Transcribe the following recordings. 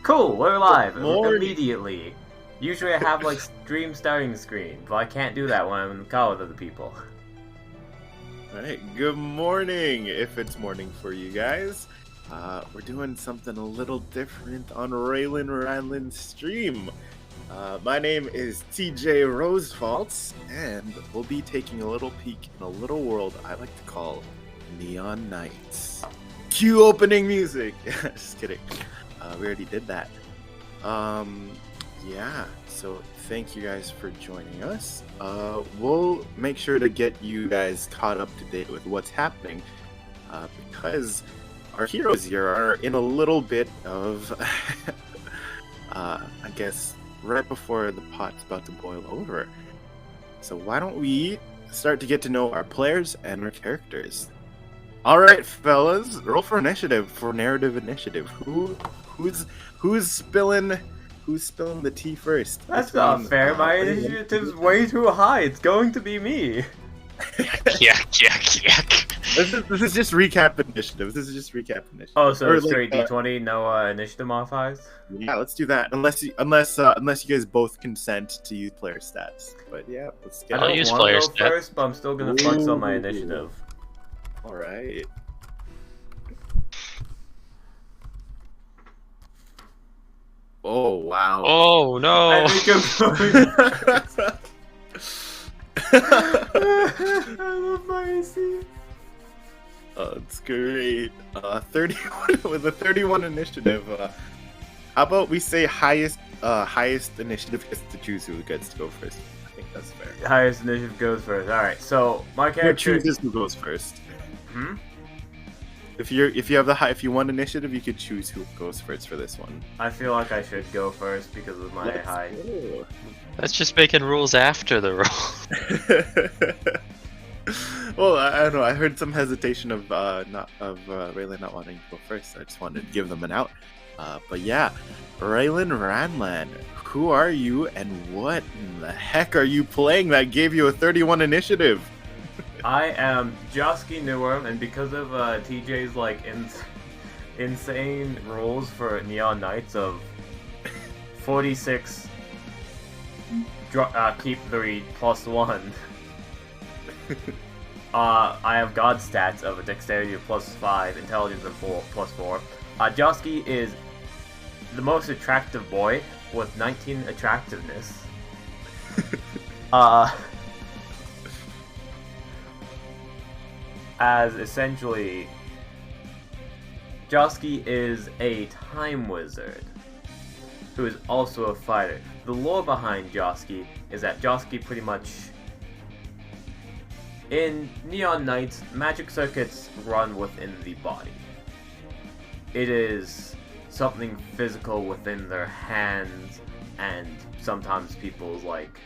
Cool, we're live Morning. immediately. Usually I have like stream starting screen, but I can't do that when I'm in the call with other people. Alright, good morning, if it's morning for you guys. We're doing something a little different on Raylan Ranlin's stream. My name is TJ Rosefaults, and we'll be taking a little peek in a little world I like to call Neon Nights. Cue opening music! Just kidding. We already did that. Yeah, so thank you guys for joining us. We'll make sure to get you guys caught up to date with what's happening, because our heroes here are in a little bit of, I guess, right before the pot's about to boil over. So why don't we start to get to know our players and our characters? Alright, fellas, roll for initiative, for narrative initiative. Who's spilling the tea first? That's not fair, my initiative's way too high, it's going to be me! Yak. This is just recap initiative. Oh, so Or, straight like, D20, no initiative modifiers? Yeah, let's do that. Unless you guys both consent to use player stats. But yeah, let's I get don't it. use want to player go stats. first, but I'm still gonna flex on my Ooh. initiative. Alright. Oh wow. Oh I no! think I'm going. I love my AC. Oh, it's great. 31 with a 31 initiative. How about we say highest initiative gets to choose who gets to go first? I think that's fair. Highest initiative goes first. Alright, so my Who character. chooses who goes first? Hmm? If you want initiative, you could choose who goes first for this one. I feel like I should go first because of my Let's high. go. That's just making rules after the roll. Well, I don't know. I heard some hesitation of Raylan not wanting to go first. So I just wanted to give them an out. But yeah, Raylan Ranlan, who are you and what in the heck are you playing that gave you a 31 initiative? I am Josky Newworm, and because of TJ's like insane rules for Neon Knights of 46 keep 3 plus 1. I have God stats of a dexterity of plus 5, intelligence of 4 plus 4. Josky is the most attractive boy with 19 attractiveness. As essentially, Josky is a time wizard who is also a fighter. The lore behind Josky is that Josky pretty much in Neon Knights, magic circuits run within the body. It is something physical within their hands and sometimes people's like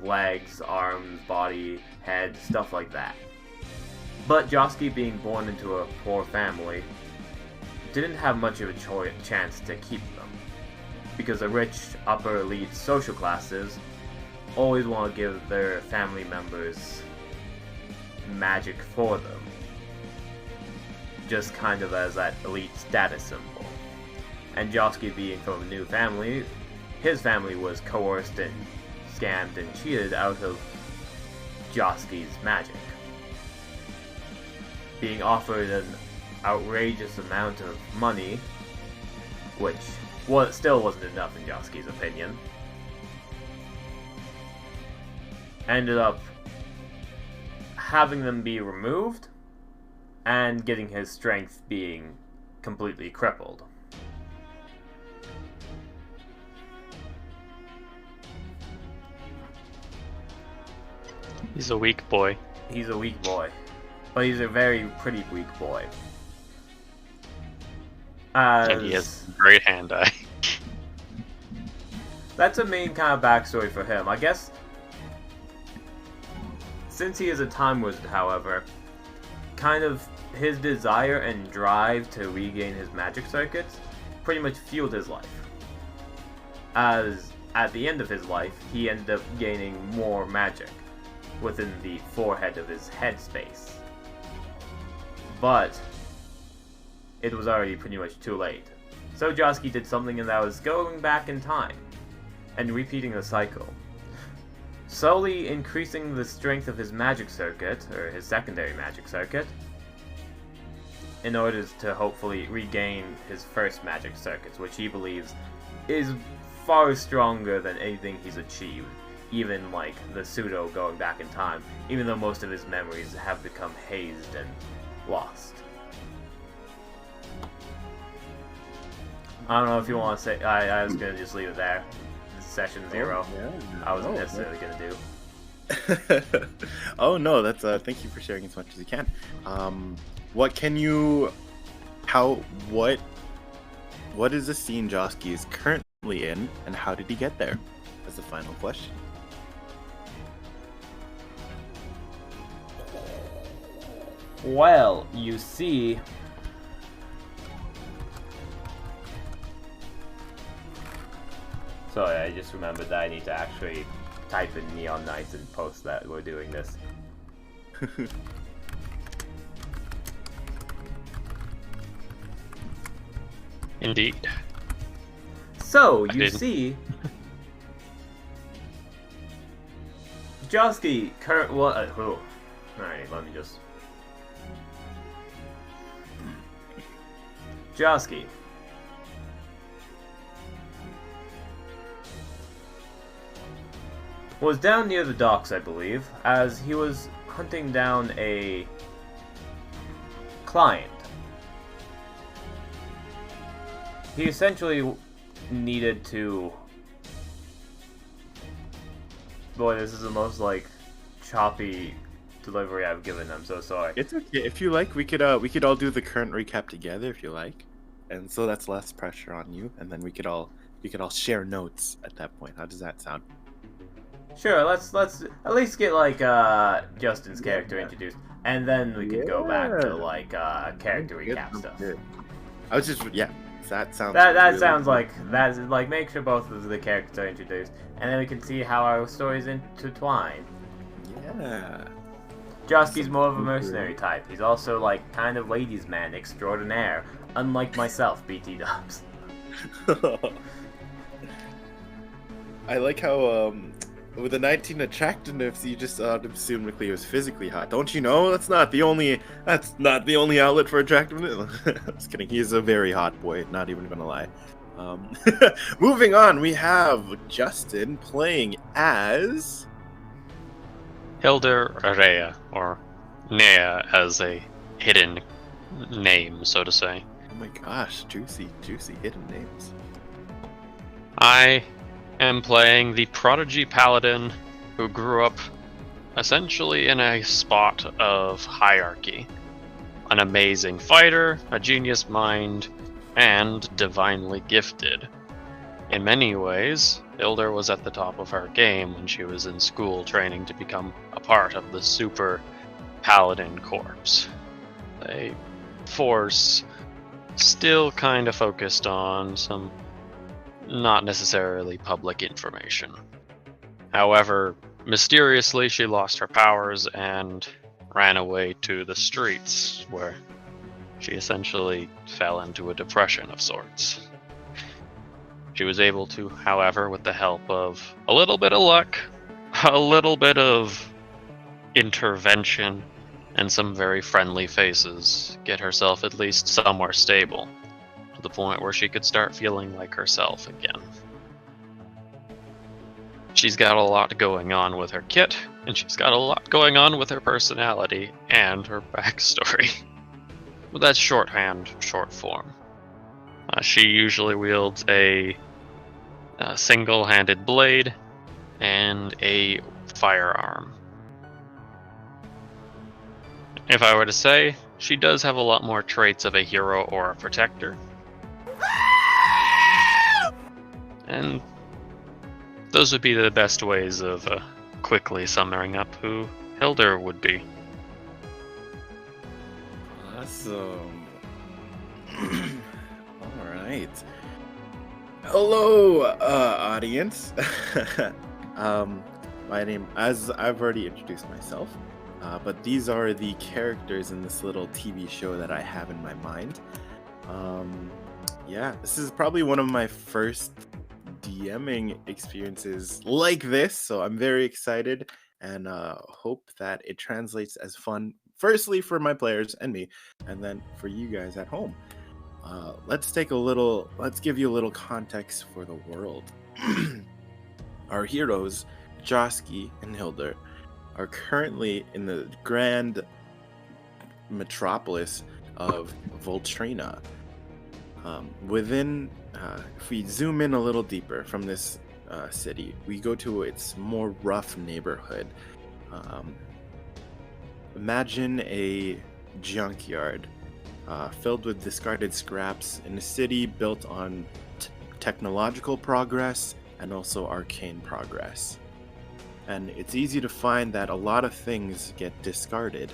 legs, arms, body, head, stuff like that. But Josky, being born into a poor family, didn't have much of a chance to keep them. Because the rich, upper elite social classes always want to give their family members magic for them. Just kind of as that elite status symbol. And Josky, being from a new family, his family was coerced and scammed and cheated out of Josky's magic. Being offered an outrageous amount of money, which still wasn't enough in Josky's opinion, ended up having them be removed and getting his strength being completely crippled. He's a weak boy. He's a weak boy. But he's a very pretty weak boy. And he has great hand-eye. That's a main kind of backstory for him. I guess, since he is a time wizard, however, kind of his desire and drive to regain his magic circuits pretty much fueled his life. As at the end of his life, he ended up gaining more magic within the forehead of his head space. But it was already pretty much too late. So Josuke did something that was going back in time and repeating the cycle, slowly increasing the strength of his magic circuit, or his secondary magic circuit, in order to hopefully regain his first magic circuits, which he believes is far stronger than anything he's achieved, even like the pseudo going back in time, even though most of his memories have become hazed and lost. I don't know if you want to say. I was gonna just leave it there. This is session 0. I wasn't necessarily gonna do. Oh no, that's thank you for sharing as much as you can. What can you? What is the scene Josuke is currently in, and how did he get there? That's the final question. Well, you see, sorry, I just remembered that I need to actually type in Neon Knights and post that we're doing this. Indeed. So, you see, Josuke Alright, let me just... Josuke. Was down near the docks, I believe, as he was hunting down a client. He essentially needed to... Boy, this is the most, like, choppy delivery I've given. I'm so sorry. It's okay. If you like, we could all do the current recap together if you like. And so that's less pressure on you, and then we could all share notes at that point. How does that sound? Sure, let's at least get like Justin's character introduced, and then we could go back to like character recap stuff. I was just that sounds that really sounds good. like make sure both of the characters are introduced, and then we can see how our stories intertwine. Yeah. Josuke's more of a mercenary type. He's also like kind of ladies' man extraordinaire, unlike myself, BT Dubs. I like how with the 19 attractiveness, you just assumed McLeod was physically hot. Don't you know? That's not the only outlet for attractiveness. Just kidding. He is a very hot boy. Not even gonna lie. Moving on, we have Justin playing as Hildur Rea, or Nea as a hidden name, so to say. Oh my gosh, juicy hidden names. I am playing the prodigy paladin who grew up essentially in a spot of hierarchy. An amazing fighter, a genius mind, and divinely gifted. In many ways, Hildur was at the top of her game when she was in school training to become a part of the Super Paladin Corps. A force still kind of focused on some not necessarily public information. However, mysteriously she lost her powers and ran away to the streets, where she essentially fell into a depression of sorts. She was able to, however, with the help of a little bit of luck, a little bit of intervention, and some very friendly faces, get herself at least somewhere stable, to the point where she could start feeling like herself again. She's got a lot going on with her kit, and she's got a lot going on with her personality and her backstory. But that's shorthand, short form. She usually wields a single-handed blade and a firearm. If I were to say, she does have a lot more traits of a hero or a protector. And those would be the best ways of quickly summing up who Hildur would be. Awesome. Alright. Hello, audience. My name, as I've already introduced myself, but these are the characters in this little TV show that I have in my mind. Yeah, this is probably one of my first DMing experiences like this, so I'm very excited and hope that it translates as fun. Firstly, for my players and me, and then for you guys at home. Let's give you a little context for the world. Our heroes, Josky and Hildur, are currently in the grand metropolis of Voltrina. If we zoom in a little deeper from this city, we go to its more rough neighborhood. Imagine a junkyard filled with discarded scraps in a city built on technological progress and also arcane progress. And it's easy to find that a lot of things get discarded,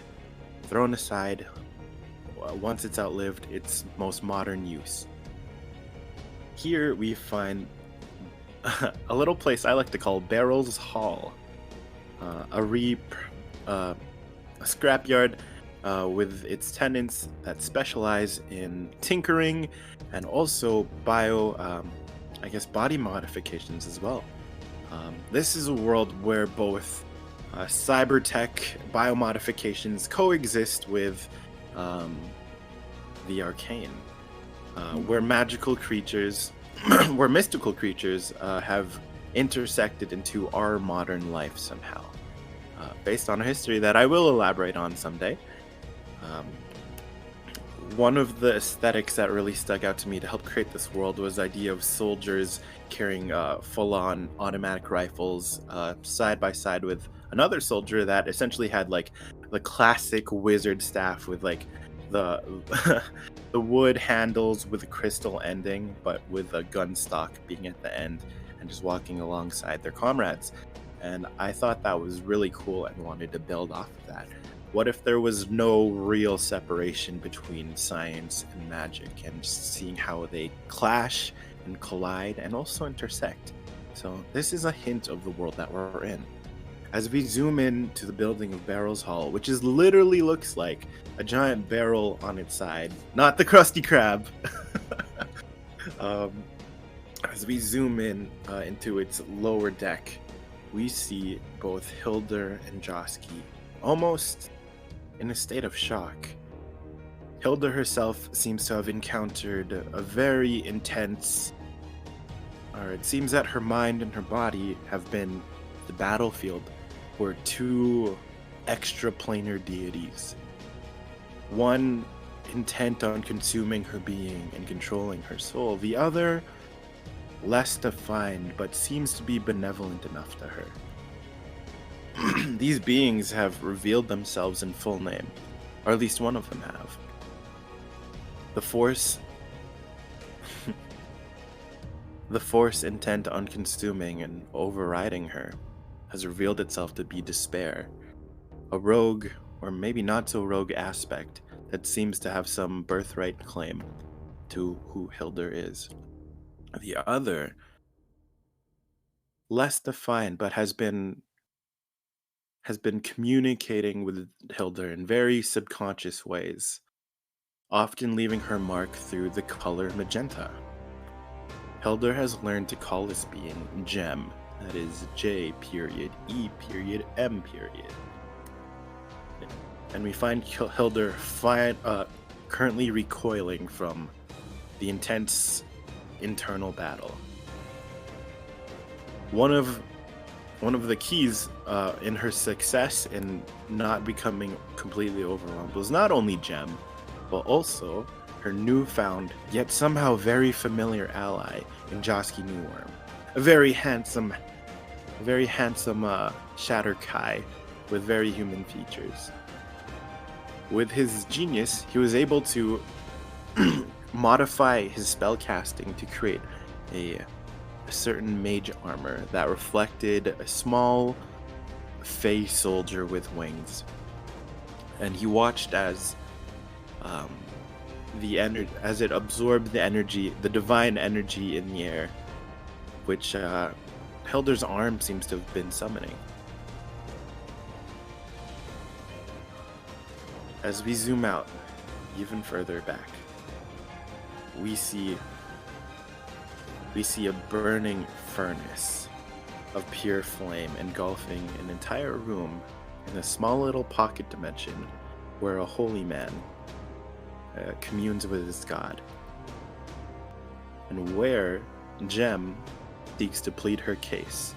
thrown aside once it's outlived its most modern use. Here we find a little place I like to call Barrels Hall, a scrapyard with its tenants that specialize in tinkering and also body modifications as well. This is a world where both cybertech biomodifications coexist with the arcane, where mystical creatures have intersected into our modern life somehow, based on a history that I will elaborate on someday. One of the aesthetics that really stuck out to me to help create this world was the idea of soldiers carrying full-on automatic rifles side by side with another soldier that essentially had like the classic wizard staff with like the the wood handles with a crystal ending, but with a gun stock being at the end, and just walking alongside their comrades. And I thought that was really cool and wanted to build off of that. What if there was no real separation between science and magic, and just seeing how they clash and collide and also intersect? So this is a hint of the world that we're in. As we zoom in to the building of Barrels Hall, which is literally looks like a giant barrel on its side, not the Krusty Krab. As we zoom in into its lower deck, we see both Hildur and Josky almost in a state of shock. Hildur herself seems to have encountered a very intense, or it seems that her mind and her body have been the battlefield for two extraplanar deities. One intent on consuming her being and controlling her soul, the other less defined but seems to be benevolent enough to her. These beings have revealed themselves in full name, or at least one of them have. The Force intent on consuming and overriding her has revealed itself to be despair, a rogue, or maybe not so rogue aspect that seems to have some birthright claim to who Hildur is. The other, less defined, but has been communicating with Hildur in very subconscious ways, often leaving her mark through the color magenta. Hildur has learned to call this being Gem, that is J.E.M. And we find Hildur currently recoiling from the intense internal battle. One of the keys in her success in not becoming completely overwhelmed was not only Gem, but also her newfound, yet somehow very familiar ally in Josky Newworm, a very handsome Shatter Kai with very human features. With his genius, he was able to modify his spellcasting to create a certain mage armor that reflected a small Fey soldier with wings. And he watched as as it absorbed the divine energy in the air, which Hildur's arm seems to have been summoning. As we zoom out even further back, we see we see a burning furnace of pure flame engulfing an entire room in a small little pocket dimension where a holy man communes with his god, and where Gem seeks to plead her case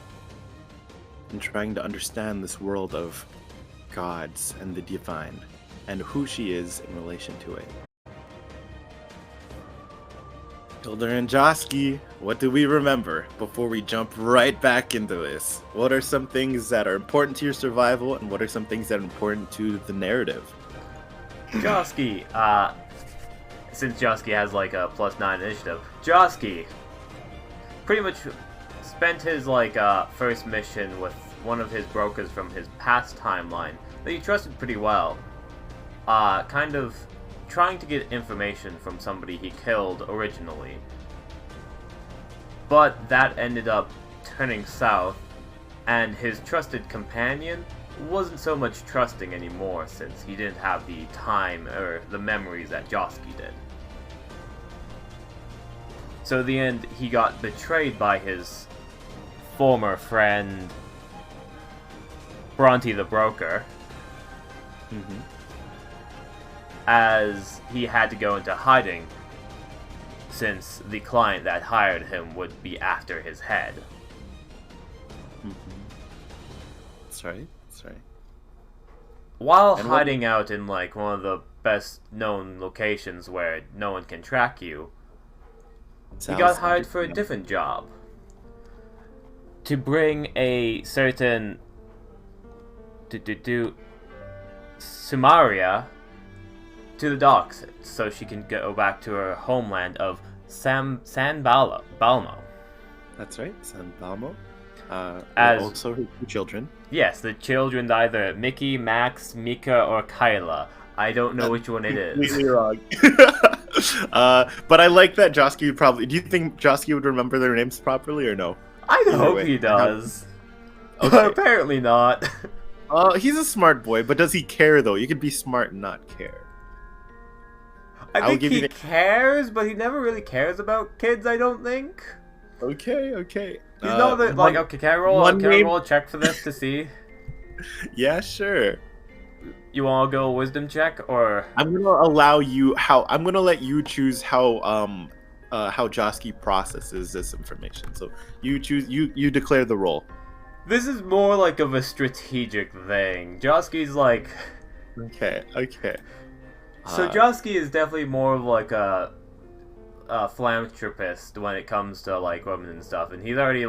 in trying to understand this world of gods and the divine and who she is in relation to it. Hilda and Josky, what do we remember before we jump right back into this? What are some things that are important to your survival, and what are some things that are important to the narrative? Josky, since Josky has like a +9 initiative, Josky pretty much spent his first mission with one of his brokers from his past timeline that he trusted pretty well, kind of trying to get information from somebody he killed originally. But that ended up turning south, and his trusted companion wasn't so much trusting anymore since he didn't have the time or the memories that Josky did. So in the end, he got betrayed by his former friend, Bronte the Broker, as he had to go into hiding since the client that hired him would be after his head. That's right. That's right. While hiding out in one of the best known locations where no one can track you, he got hired for a different job. To bring a certain Sumaria to the docks so she can go back to her homeland of San Balmo. That's right, San Balmo. As also her two children. Yes, the children, either Mickey, Max, Mika, or Kyla. I don't know which one it is. Completely wrong. But I like that Josky would probably... Do you think Josky would remember their names properly or no? I hope he does. Okay. But apparently not. He's a smart boy, but does he care though? You could be smart and not care. I think he cares, but he never really cares about kids, I don't think. Okay. He's not okay, can I roll a check for this to see? Yeah, sure. You want to go a wisdom check, or I'm gonna let you choose how Josky processes this information. So you choose, you declare the roll. This is more of a strategic thing. Josky's Okay. So Josky is definitely more of a philanthropist when it comes to women and stuff, and he's already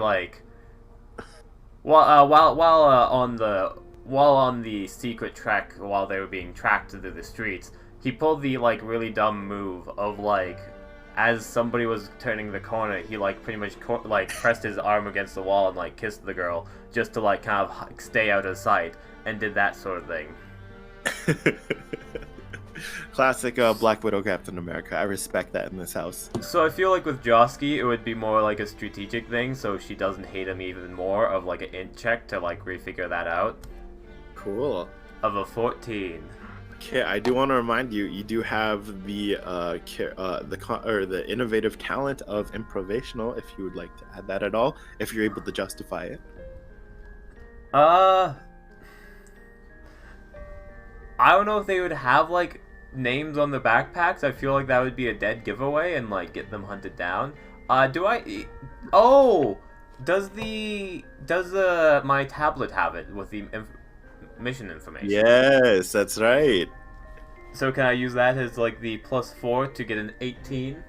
while on the secret trek, while they were being tracked through the streets, he pulled the really dumb move of as somebody was turning the corner, he pretty much pressed his arm against the wall and kissed the girl just to kind of stay out of sight, and did that sort of thing. Classic Black Widow Captain America. I respect that in this house. So I feel with Josky, it would be more a strategic thing, so she doesn't hate him even more, of an int check to refigure that out. Cool. Of a 14. Okay, I do want to remind you, you do have the innovative talent of improvisational, if you would like to add that at all, if you're able to justify it. I don't know if they would have names on the backpacks. I feel that would be a dead giveaway and get them hunted down. Does my tablet have it with the mission information? Yes, that's right. So can I use that as the +4 to get an 18?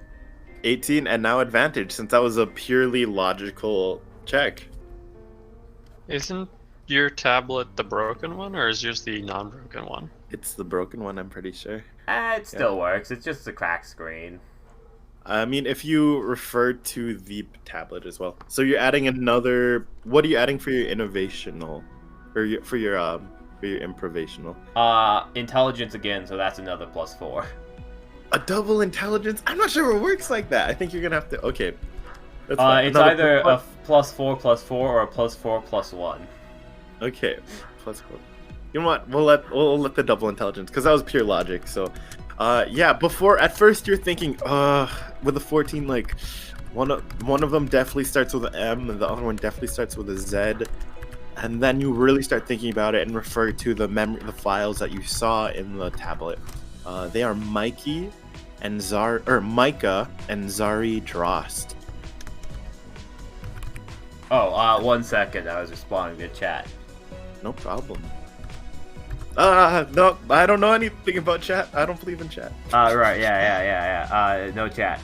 18 and now advantage, since that was a purely logical check. Isn't your tablet the broken one, or is yours the non-broken one? It's the broken one, I'm pretty sure. It still works. It's just a cracked screen. I mean, if you refer to the tablet as well. So you're adding another... What are you adding for your innovational? Or for your improvisational? Intelligence again, so that's another +4. A double intelligence? I'm not sure it works like that. I think you're gonna have to... Okay. It's either a +4/+4 or a +4/+1. Okay, +4. You know what? We'll let the double intelligence, because that was pure logic. So, yeah. At first you're thinking, with a 14, One of them definitely starts with an M, and the other one definitely starts with a Z. And then you really start thinking about it and refer to the files that you saw in the tablet. They are Micah and Zari Drost. Oh, 1 second. I was responding to chat. No problem. No, I don't know anything about chat. I don't believe in chat. Right, yeah. No chat.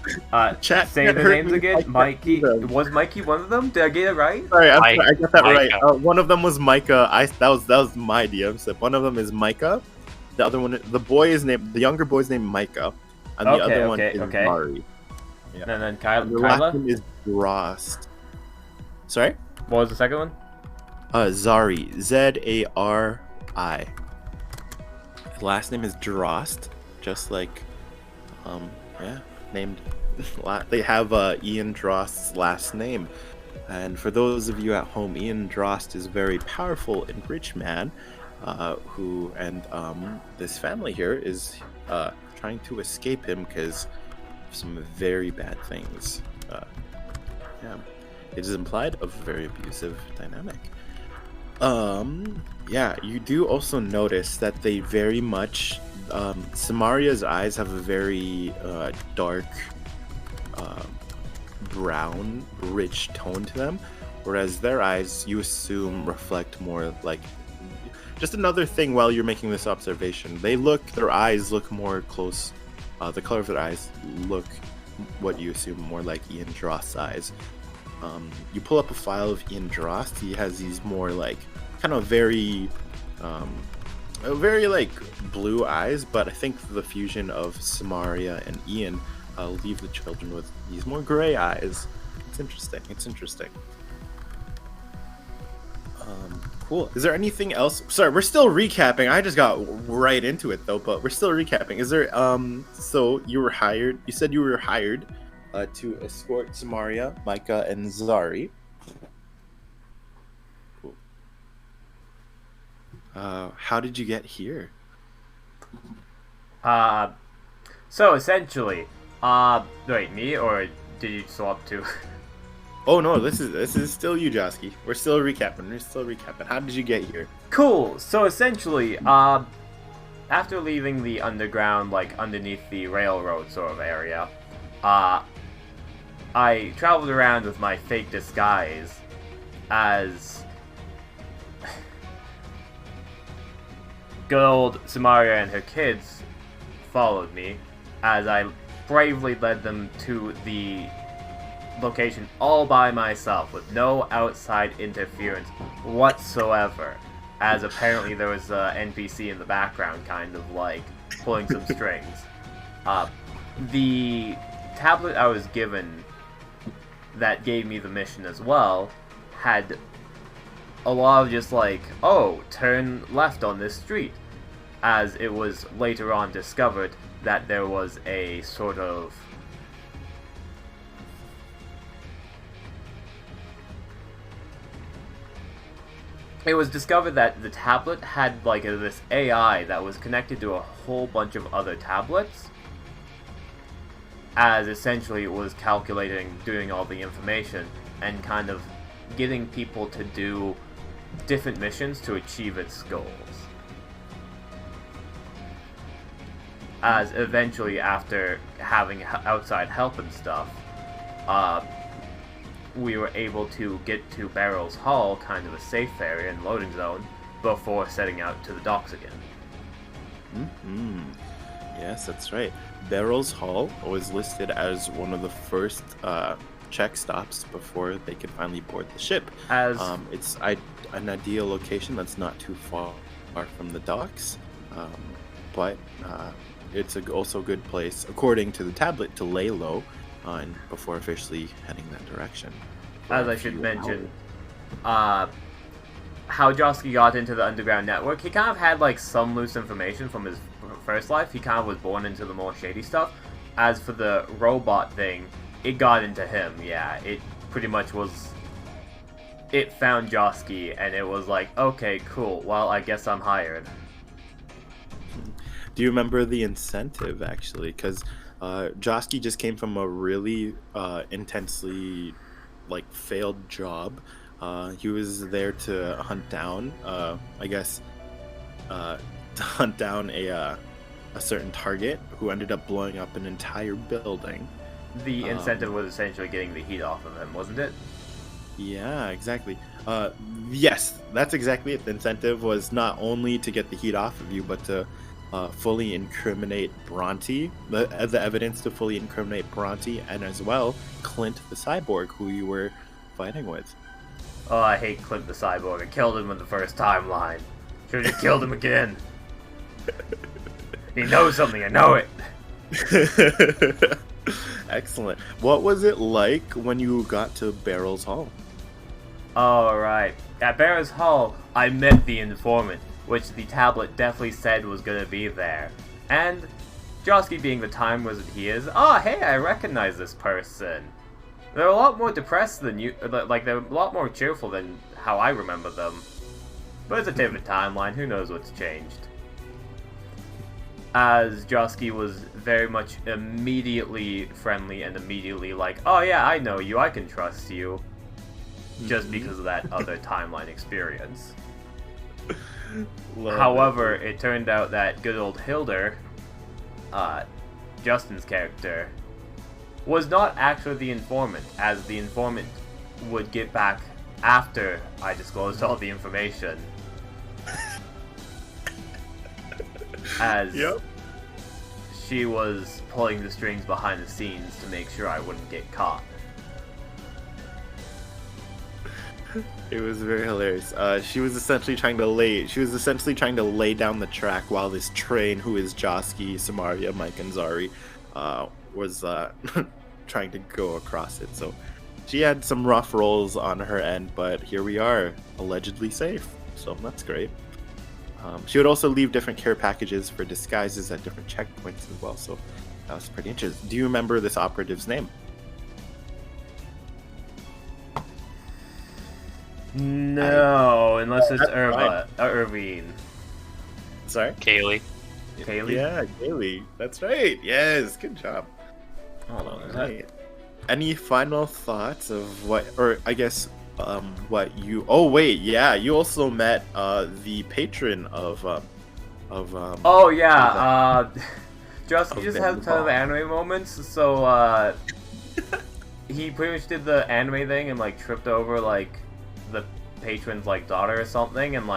Chat. Say the names again. Mikey. Was Mikey one of them? Did I get it right? Sorry, I got that right. Micah. One of them was Micah. That was my DM. So one of them is Micah. The other one, the younger boy's named Micah, and the other one is Mari. Yeah. And then And the last one is Drost. Sorry? What was the second one? Zari. Zari. Last name is Drost, just like, named. They have Ian Drost's last name, and for those of you at home, Ian Drost is a very powerful and rich man, who this family here is trying to escape him because of some very bad things. It is implied of a very abusive dynamic. You do also notice that they very much, Samaria's eyes have a very dark, brown, rich tone to them, whereas their eyes, you assume, reflect more like, just another thing while you're making this observation, their eyes look more close, the color of their eyes look what you assume more like Ian Drost's eyes. You pull up a file of Ian Drost. He has these more like kind of very like blue eyes, but I think the fusion of Samaria and Ian leave the children with these more gray eyes. It's interesting. Cool. Is there anything else? Sorry, we're still recapping. I just got right into it though, but we're still recapping. Is there so you were hired? You said you were hired to escort Samaria, Micah, and Zari. Cool. How did you get here? So essentially, wait, me or did you swap to? Oh no, this is still you, Josky. We're still recapping. How did you get here? Cool. So essentially, after leaving the underground, like underneath the railroad sort of area, I traveled around with my fake disguise as good old Samaria and her kids followed me as I bravely led them to the location all by myself with no outside interference whatsoever, as apparently there was an NPC in the background kind of like pulling some strings. The tablet I was given that gave me the mission as well had a lot of just like, oh, turn left on this street, as it was later on discovered that there was a sort of it was discovered that the tablet had like this AI that was connected to a whole bunch of other tablets, as essentially it was calculating, doing all the information, and kind of getting people to do different missions to achieve its goals. As eventually, after having outside help and stuff, we were able to get to Barrels Hall, kind of a safe area and loading zone, before setting out to the docks again. Mm-hmm. Yes, that's right. Barrels Hall was listed as one of the first check stops before they could finally board the ship. As it's an ideal location that's not too far from the docks, but it's also a good place, according to the tablet, to lay low before officially heading that direction. As I should mention, how Josky got into the underground network, he kind of had like some loose information from his first life. He kind of was born into the more shady stuff. As for the robot thing, it got into him. Yeah, it pretty much was. It found Josky, and it was like, okay, cool. Well, I guess I'm hired. Do you remember the incentive, actually? Because Josky just came from a really intensely failed job. He was there to hunt down, to hunt down a certain target who ended up blowing up an entire building. The incentive was essentially getting the heat off of him, wasn't it? Yeah, exactly. Yes, that's exactly it. The incentive was not only to get the heat off of you, but to fully incriminate Bronte, the evidence to fully incriminate Bronte, and as well Clint the cyborg, who you were fighting with. Oh, I hate Clint the cyborg. I killed him in the first timeline. Should have killed him again. He knows something, I know it. Excellent. What was it like when you got to Barrel's Hall? Alright. At Barrel's Hall, I met the informant, which the tablet definitely said was gonna be there. And Josky, being the time wizard he is, hey, I recognize this person. They're a lot more depressed than you, they're a lot more cheerful than how I remember them. But it's a different timeline, who knows what's changed. As Josky was very much immediately friendly and immediately like, oh yeah, I know you, I can trust you. Just because of that other timeline experience. However, it turned out that good old Hilder, Justin's character, was not actually the informant, as the informant would get back after I disclosed all the information. As she was pulling the strings behind the scenes to make sure I wouldn't get caught. It was very hilarious. She was essentially trying to lay down the track while this train, who is Josky, Samaria, Mike, and Zari, was trying to go across it. So she had some rough rolls on her end, but here we are, allegedly safe. So that's great. She would also leave different care packages for disguises at different checkpoints as well. So that was pretty interesting. Do you remember this operative's name? No, unless it's Irvine. Sorry? Kaylee. Kaylee? Yeah, Kaylee. That's right. Yes, good job. Hold on, Right. Any final thoughts of what you... Oh, wait, yeah, you also met the patron of oh, yeah, Josky just has a ton of anime moments, so, he pretty much did the anime thing and, tripped over, the patron's daughter or something, and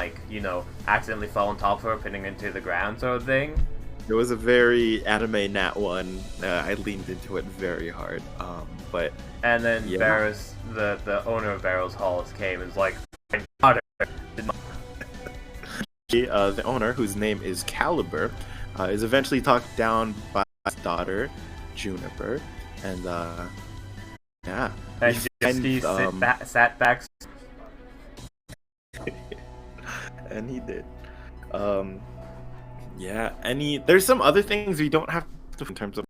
accidentally fell on top of her, pinning into the ground sort of thing. It was a very anime Nat one. I leaned into it very hard, but and then yeah. Barris, the owner of Barrel's Hall, came and was like, "My daughter did not." The owner, whose name is Caliber, is eventually talked down by his daughter Juniper, and yeah, And Josky sat back. and he did. Yeah. There's some other things we don't have to in terms of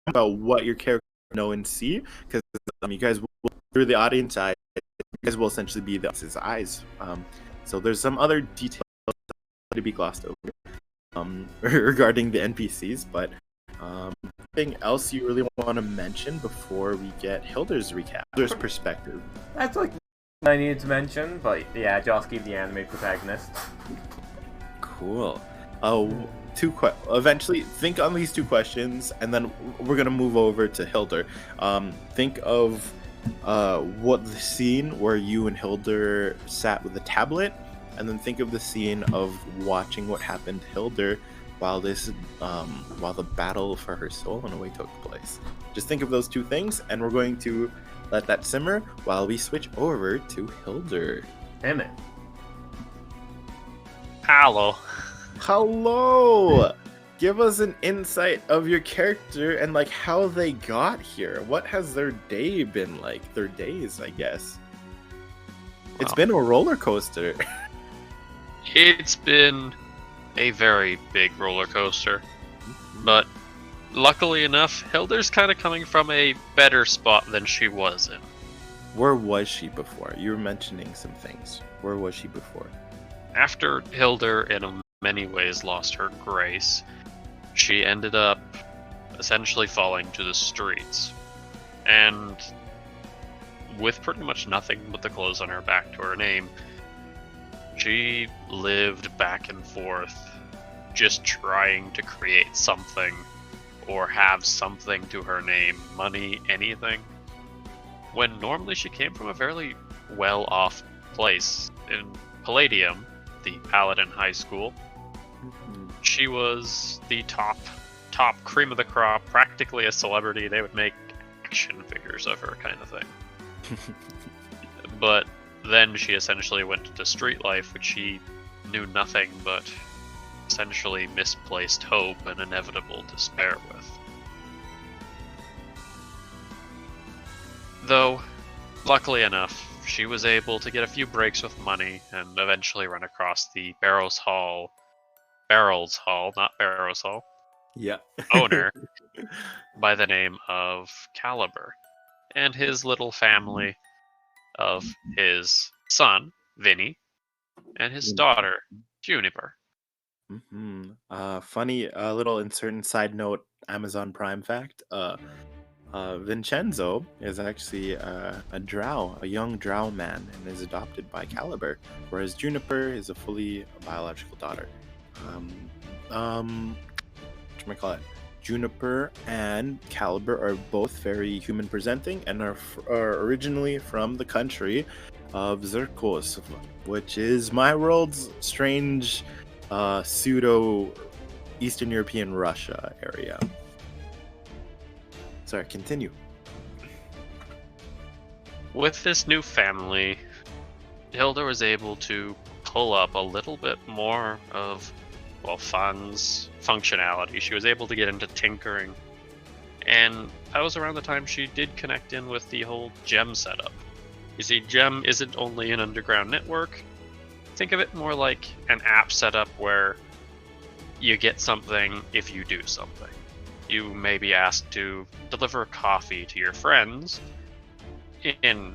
about what your character know and see, because you guys will, through the audience eye, you guys will essentially be the audience's eyes. So there's some other details to be glossed over regarding the NPCs, but anything else you really want to mention before we get Hilder's recap, Hilder's perspective? That's what I needed to mention, but yeah, Josky, the anime protagonist. Cool. Eventually, think on these two questions, and then we're gonna move over to Hilder. Think of what the scene where you and Hilder sat with the tablet, and then think of the scene of watching what happened to Hilder while the battle for her soul in a way took place. Just think of those two things, and we're going to let that simmer while we switch over to Hilder. Damn it. Hello! Give us an insight of your character and how they got here. What has their day been like? Their days, I guess. Wow. It's been a roller coaster. It's been a very big roller coaster. But luckily enough, Hilder's kind of coming from a better spot than she was in. Where was she before? You were mentioning some things. Where was she before? After Hilder, in many ways, lost her grace, she ended up essentially falling to the streets. And with pretty much nothing but the clothes on her back to her name, she lived back and forth, just trying to create something or have something to her name, money, anything, when normally she came from a fairly well-off place. In Palladium, the Paladin High School, she was the top cream of the crop, practically a celebrity. They would make action figures of her, kind of thing. But then she essentially went into street life, which she knew nothing but essentially misplaced hope and inevitable despair with. Though, luckily enough, she was able to get a few breaks with money and eventually run across the Barrows Hall, not Barrows Hall, Yeah. owner by the name of Caliber, and his little family of his son, Vinny, and his daughter, Juniper. Funny little insert side note Amazon Prime fact. Vincenzo is actually a drow, a young drow man, and is adopted by Caliber, whereas Juniper is a fully biological daughter. Whatchamacallit? Juniper and Caliber are both very human presenting and are originally from the country of Zirkos, which is my world's strange pseudo Eastern European Russia area. Sorry, continue. With this new family, Hilda was able to pull up a little bit more of, well, funds, functionality. She was able to get into tinkering. And that was around the time she did connect in with the whole GEM setup. You see, GEM isn't only an underground network. Think of it more like an app setup where you get something if you do something. You may be asked to deliver coffee to your friends. In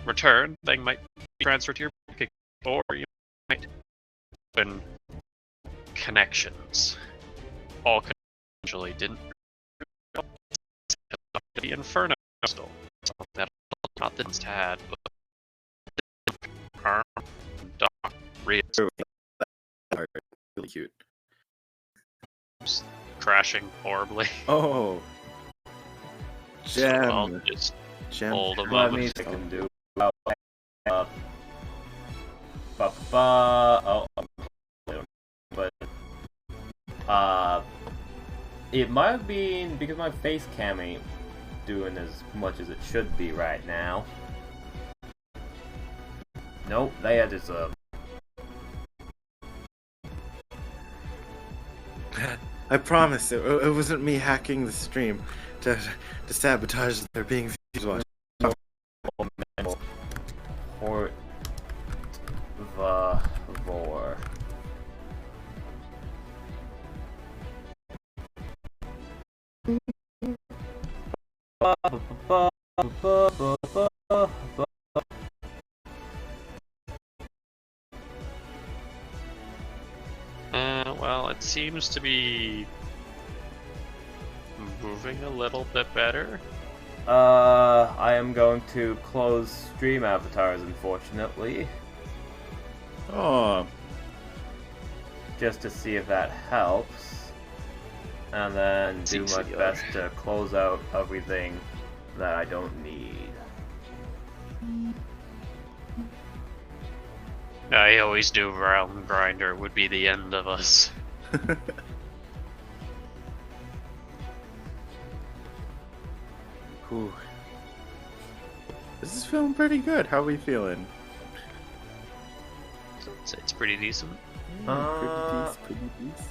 return, they might be transferred to your bank account, or you might open connections. All actually didn't. The Inferno still something that not that it's had, but Doc really cute. crashing horribly. Oh, So I'll Gem. just Gem. hold a Let moment. me I can do. Oh, but it might have been because my face cam ain't doing as much as it should be right now. Nope, they had this I promise it wasn't me hacking the stream to sabotage their being visual. Port Vor. Well, it seems to be moving a little bit better. I am going to close stream avatars, unfortunately, Oh, just to see if that helps, and then do my CCR. best to close out everything that I don't need. I always knew Realm Grinder would be the end of us. Whew. This is feeling pretty good. How are we feeling? It's pretty decent. Pretty decent.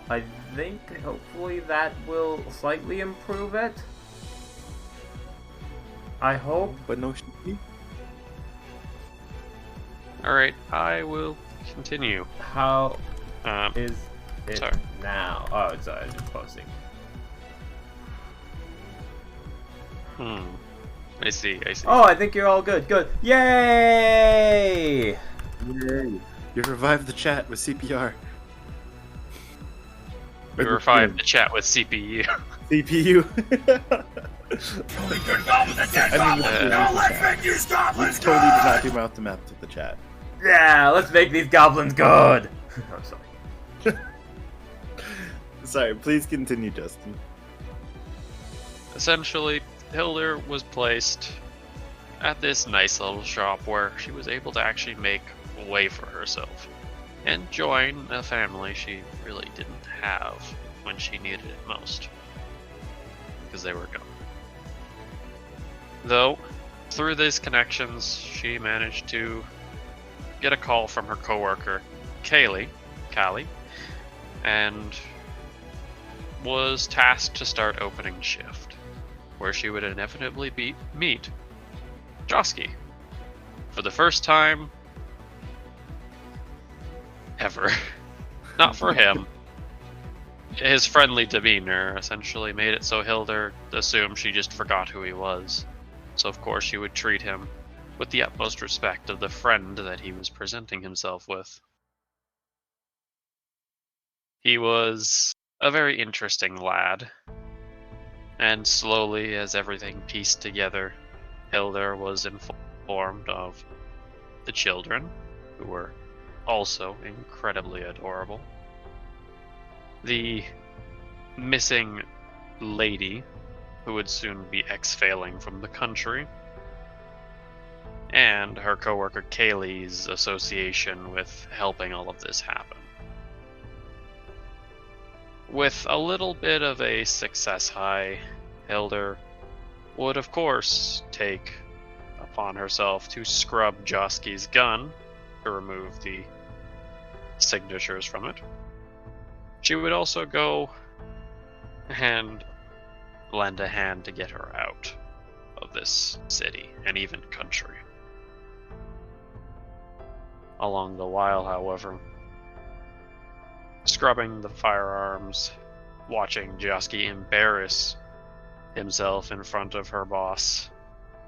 I think hopefully that will slightly improve it. I hope. But no shitty. Alright, I will continue. How is it Sorry. now? Oh, sorry, I was just posting. I see. Oh, I think you're all good. Good. Yay! Yay. You revived the chat with CPR. We revived the chat with CPU. CPU. Killing good goblins and dead goblins! Now let's make these We goblins totally did not good! do mouth to mouth to the chat. Yeah, let's make these goblins good. I'm sorry. Sorry, please continue, Justin. Essentially, Hilder was placed at this nice little shop where she was able to actually make a way for herself and join a family she really didn't have when she needed it most, because they were gone. Though, through these connections, she managed to get a call from her coworker, Callie, and was tasked to start opening shift, where she would inevitably meet Josky for the first time ever. Not for him. His friendly demeanor essentially made it so Hilder assumed she just forgot who he was. So of course she would treat him with the utmost respect of the friend that he was presenting himself with. He was a very interesting lad, and slowly as everything pieced together, Hilder was informed of the children, who were also incredibly adorable, the missing lady, who would soon be exhaling from the country, and her coworker Kaylee's association with helping all of this happen. With a little bit of a success high, Hilder would of course take upon herself to scrub Josky's gun to remove the signatures from it. She would also go and lend a hand to get her out of this city and even country. Along the while, however, scrubbing the firearms, watching Josky embarrass himself in front of her boss,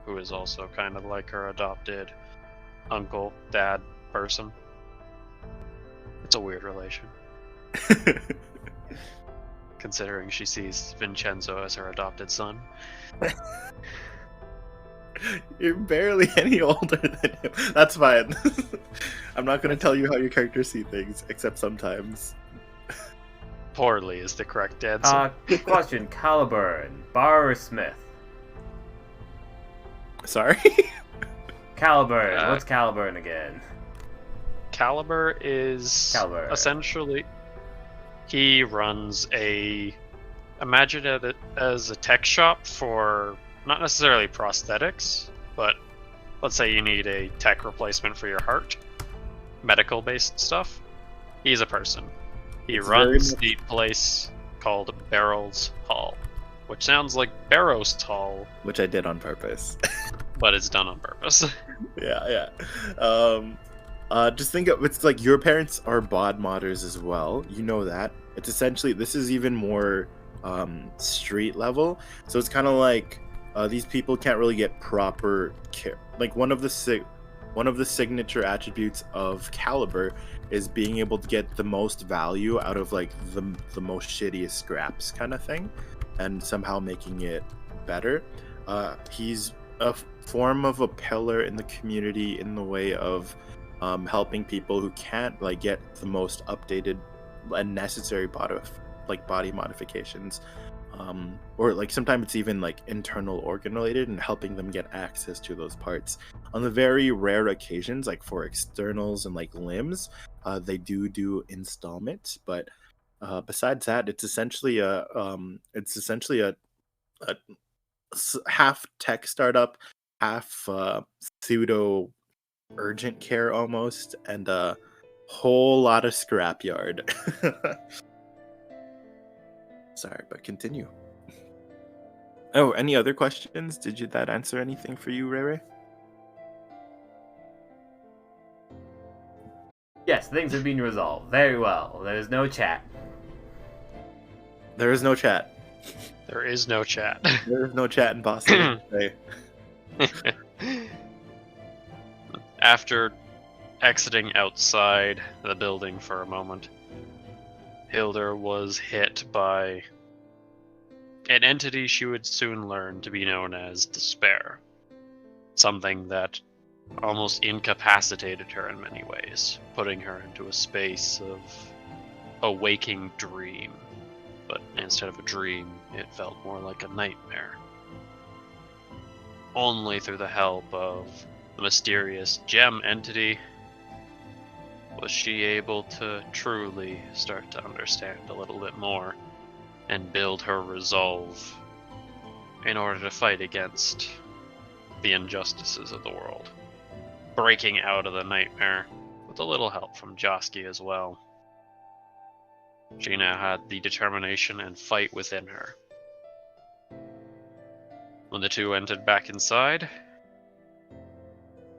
who is also kind of like her adopted uncle, dad person. It's a weird relation, considering she sees Vincenzo as her adopted son. You're barely any older than him. That's fine. I'm not going to tell you how your characters see things, except sometimes. Poorly is the correct answer. Good question. Caliburn, Bar or Smith? Sorry? Caliburn. What's Caliburn again? Caliber is essentially, he runs imagine it as a tech shop for not necessarily prosthetics, but let's say you need a tech replacement for your heart, medical based stuff. He's a person. He runs the place called Barrels Hall, which sounds like Barrows Hall, Which I did on purpose. but it's done on purpose. Yeah. Just think of it's like your parents are bod modders as well. You know that. It's essentially, this is even more street level. So it's kind of like these people can't really get proper care. Like one of the signature attributes of Caliber is being able to get the most value out of like the most shittiest scraps kind of thing, and somehow making it better. He's a form of a pillar in the community in the way of helping people who can't like get the most updated and necessary body modifications, or like sometimes it's even like internal organ related, and helping them get access to those parts. On the very rare occasions, like for externals and like limbs, they do installments, but besides that, it's essentially a half tech startup, half pseudo urgent care almost, and a whole lot of scrapyard. Sorry, but continue. Oh, any other questions? Did that answer anything for you, Ray Ray? Yes, things have been resolved. Very well. There's no chat. There is no chat. There is no chat. There is no chat in Boston today. After exiting outside the building for a moment, Hilda was hit by an entity she would soon learn to be known as Despair. Something that almost incapacitated her in many ways, putting her into a space of a waking dream. But instead of a dream, it felt more like a nightmare. Only through the help of the mysterious gem entity was she able to truly start to understand a little bit more and build her resolve in order to fight against the injustices of the world, breaking out of the nightmare with a little help from Josky as well. She now had the determination and fight within her. When the two entered back inside,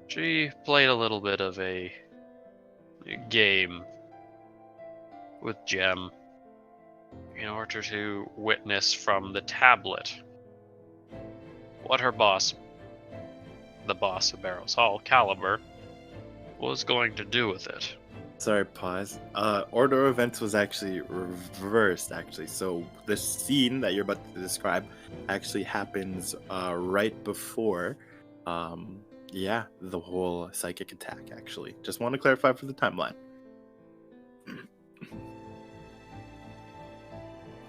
she played a little bit of a game with Gem in order to witness from the tablet what her boss, the boss of Barrows Hall, Caliber, was going to do with it. Sorry, pause. Order of events was actually reversed, actually. So the scene that you're about to describe actually happens right before, the whole psychic attack, actually. Just want to clarify for the timeline.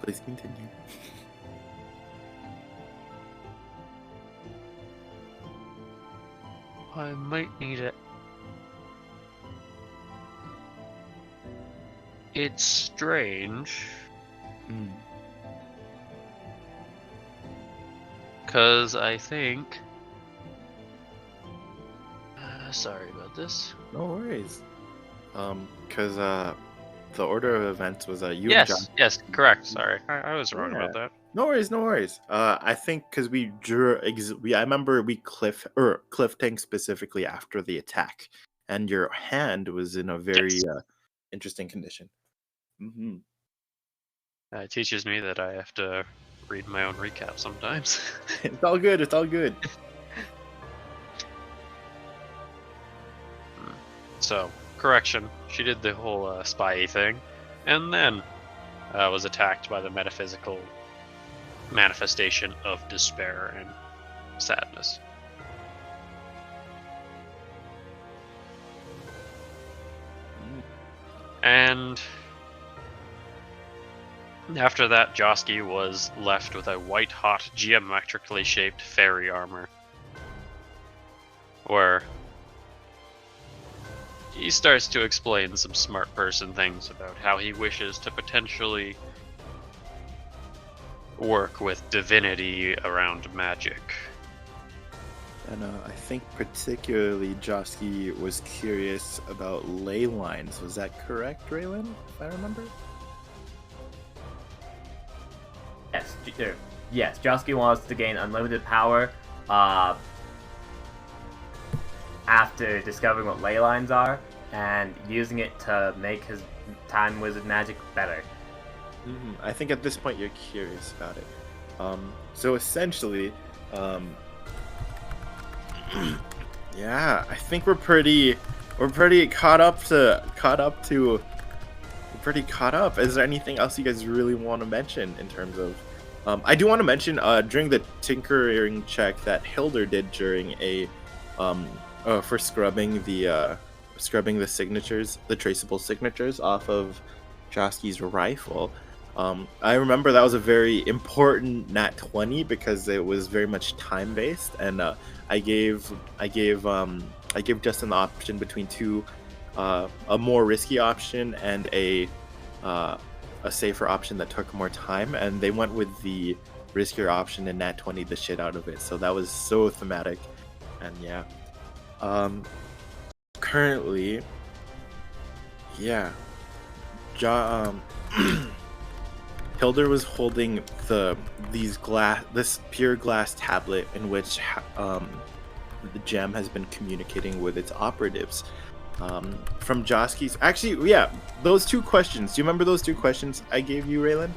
Please continue. I might need it. It's strange. Because I think... sorry about this. No worries. Because the order of events was you Yes, and John. yes, correct. Sorry, I was wrong about that. No worries, no worries. I think because we drew, I remember we cliff tanked specifically after the attack, and your hand was in a very interesting condition. Mm-hmm. It teaches me that I have to read my own recap sometimes. It's all good. It's all good. So, correction, she did the whole spy thing, and then was attacked by the metaphysical manifestation of despair and sadness. And after that, Josky was left with a white-hot, geometrically shaped fairy armor, where he starts to explain some smart person things about how he wishes to potentially work with divinity around magic. And I think particularly Josky was curious about ley lines. Was that correct, Raylan, if I remember? Yes, Josky wants to gain unlimited power after discovering what ley lines are and using it to make his time wizard magic better. I think at this point you're curious about it. So essentially, yeah, I think we're pretty caught up. Is there anything else you guys really want to mention in terms of? I do want to mention during the tinkering check that Hilda did during a for scrubbing the signatures, the traceable signatures off of Josky's rifle. I remember that was a very important nat 20 because it was very much time based, and I gave Justin the option between two, a more risky option and a safer option that took more time, and they went with the riskier option and nat 20 the shit out of it. So that was so thematic, and yeah. Currently, yeah, Hilda was holding this pure glass tablet in which the gem has been communicating with its operatives. From Josky's, actually, yeah, those two questions. Do you remember those two questions I gave you, Raylan?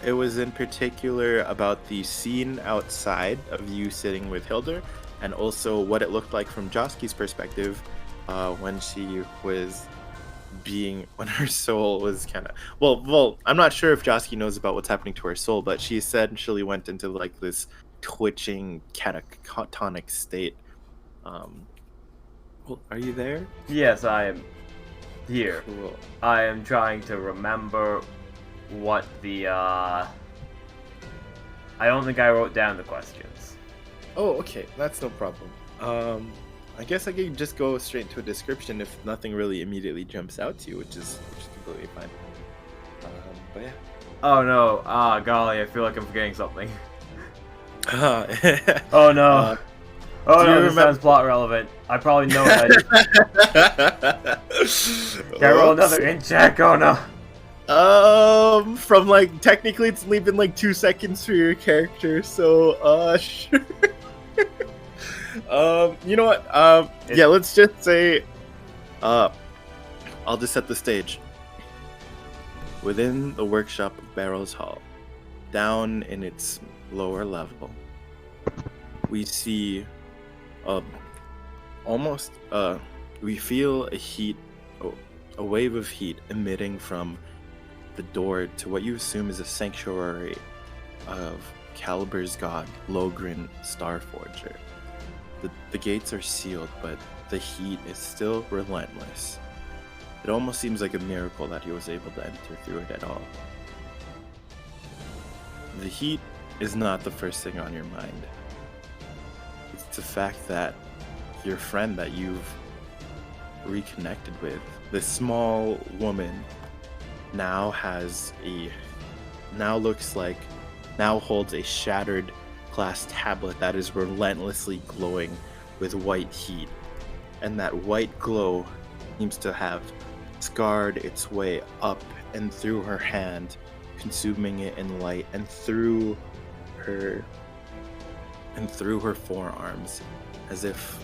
It was in particular about the scene outside of you sitting with Hilda, and also what it looked like from Josky's perspective, when she was when her soul was kind of well, I'm not sure if Joski knows about what's happening to her soul, but she essentially went into like this twitching catatonic state. Well, are you there? Yes, I am here. Cool. I am trying to remember what the, I don't think I wrote down the questions. Oh, okay, that's no problem. I guess I could just go straight into a description if nothing really immediately jumps out to you, which is completely fine. But yeah. Oh no, golly, I feel like I'm forgetting something. Oh Oh no. Oh do you no, this sounds plot relevant. I probably know it. Can I roll another int check? Oh no. From like technically it's only been like 2 seconds for your character, so sure. You know what? Yeah, let's just say, I'll just set the stage. Within the workshop of Barrows Hall, down in its lower level, we see, we feel a wave of heat emitting from the door to what you assume is a sanctuary of Calibur's god, Logrin Starforger. The gates are sealed, but the heat is still relentless. It almost seems like a miracle that he was able to enter through it at all. The heat is not the first thing on your mind. It's the fact that your friend that you've reconnected with, this small woman, now holds a shattered glass tablet that is relentlessly glowing with white heat, and that white glow seems to have scarred its way up and through her hand, consuming it in light, and through her forearms, as if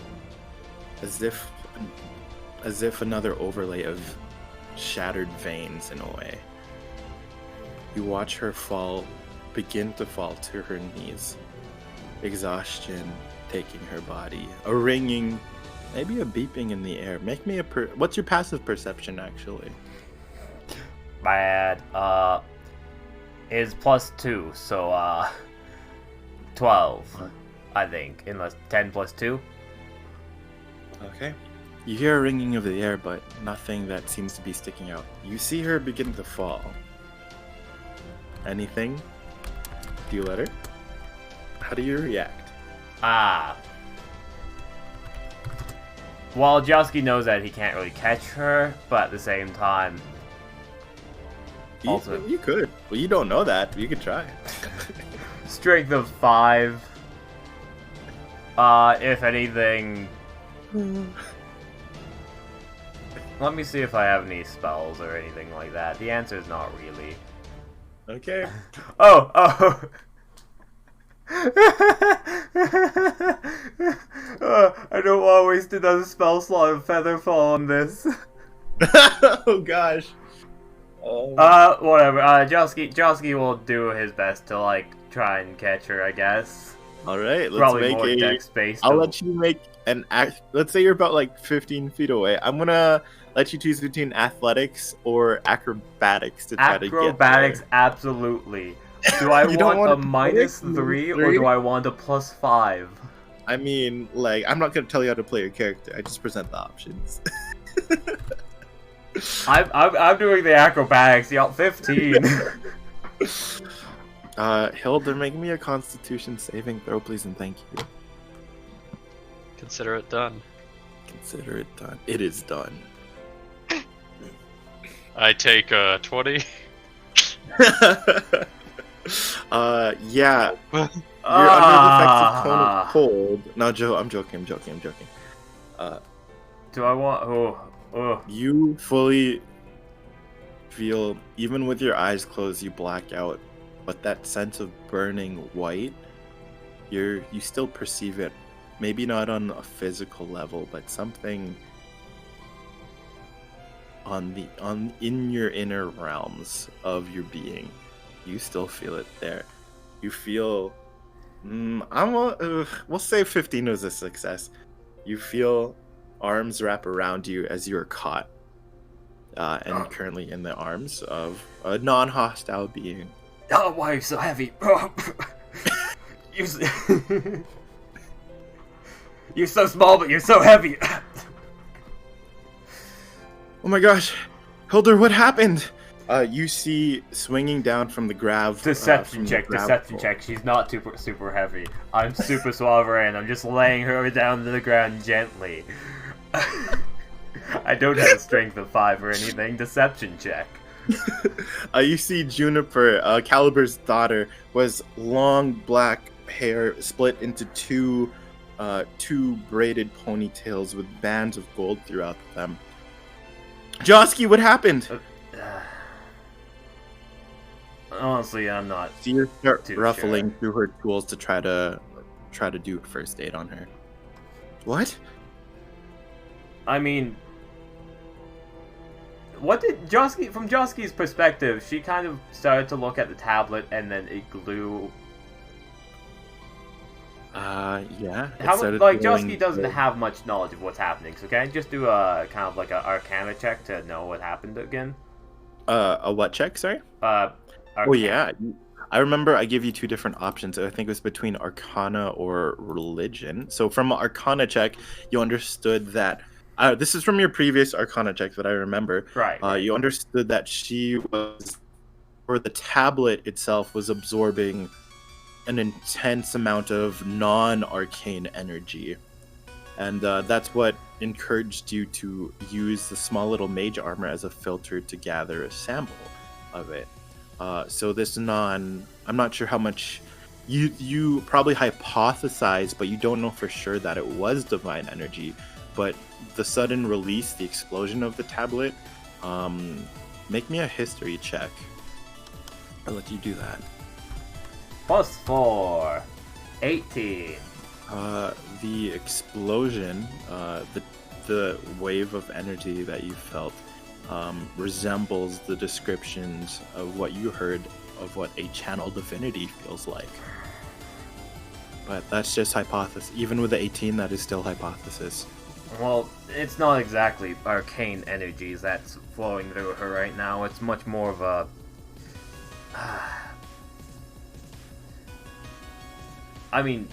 another overlay of shattered veins in a way. You watch her begin to fall to her knees, exhaustion taking her body, a ringing, maybe a beeping in the air. Make me what's your passive perception actually? Bad. Is +2, so 12, I think. Unless 10 + 2. Okay. You hear a ringing of the air, but nothing that seems to be sticking out. You see her begin to fall. Anything? Do you let her? How do you react? Well, Joski knows that he can't really catch her, but at the same time... Also, you could. Well, you don't know that. You could try. Strength of 5. If anything... Let me see if I have any spells or anything like that. The answer is not really. Okay. Oh! I don't want to waste another spell slot of Featherfall on this. Oh gosh. Whatever. Joski will do his best to like try and catch her, I guess. All right, let's Probably make more dex-based. I'll let you make an act. Let's say you're about like 15 feet away. I'm gonna let you choose between athletics or acrobatics to try to get there. Acrobatics, absolutely. Do I want a -3 or do I want a +5? I mean, like, I'm not gonna tell you how to play your character. I just present the options. I'm doing the acrobatics. You got 15. Hilda, make me a Constitution saving throw, please, and thank you. Consider it done. Consider it done. It is done. I take 20. Yeah. You're under the effects of cone of cold. No, Joe, I'm joking. Do I want... Oh. You fully feel, even with your eyes closed, you black out, but that sense of burning white, you still perceive it. Maybe not on a physical level, but something in your inner realms of your being. You still feel it there. You feel, we'll say 15 was a success. You feel arms wrap around you as you are caught, and currently in the arms of a non-hostile being. Oh, why are you so heavy? You're, you're so small, but you're so heavy. Oh my gosh, Hildur, what happened? You see swinging down from the grav. Deception check. She's not super heavy. I'm super suave and I'm just laying her down to the ground gently. I don't have a strength of 5 or anything. Deception check. You see Juniper, Calibur's daughter, was long black hair split into two braided ponytails with bands of gold throughout them. Josky, what happened? Honestly, I'm not. Seer start too ruffling sure. through her tools to try to do first aid on her. What? I mean, what did Josky? From Josky's perspective, she kind of started to look at the tablet and then it glue. Yeah. How like Josky doesn't have much knowledge of what's happening, so can I just do a kind of like an Arcana check to know what happened again? A what check? Sorry. Arcana. Oh yeah. I remember I gave you 2 different options. I think it was between Arcana or Religion. So from an Arcana check, you understood that. This is from your previous Arcana check that I remember. Right. You understood that she was, or the tablet itself was absorbing an intense amount of non-arcane energy. And that's what encouraged you to use the small little mage armor as a filter to gather a sample of it. So this I'm not sure how much you probably hypothesize, but you don't know for sure that it was divine energy. But the sudden release, the explosion of the tablet, make me a history check. I'll let you do that. +4. 18. The explosion, the wave of energy that you felt, resembles the descriptions of what you heard of what a channel divinity feels like. But that's just hypothesis. Even with the 18, that is still hypothesis. Well, it's not exactly arcane energies that's flowing through her right now. It's much more of a... I mean,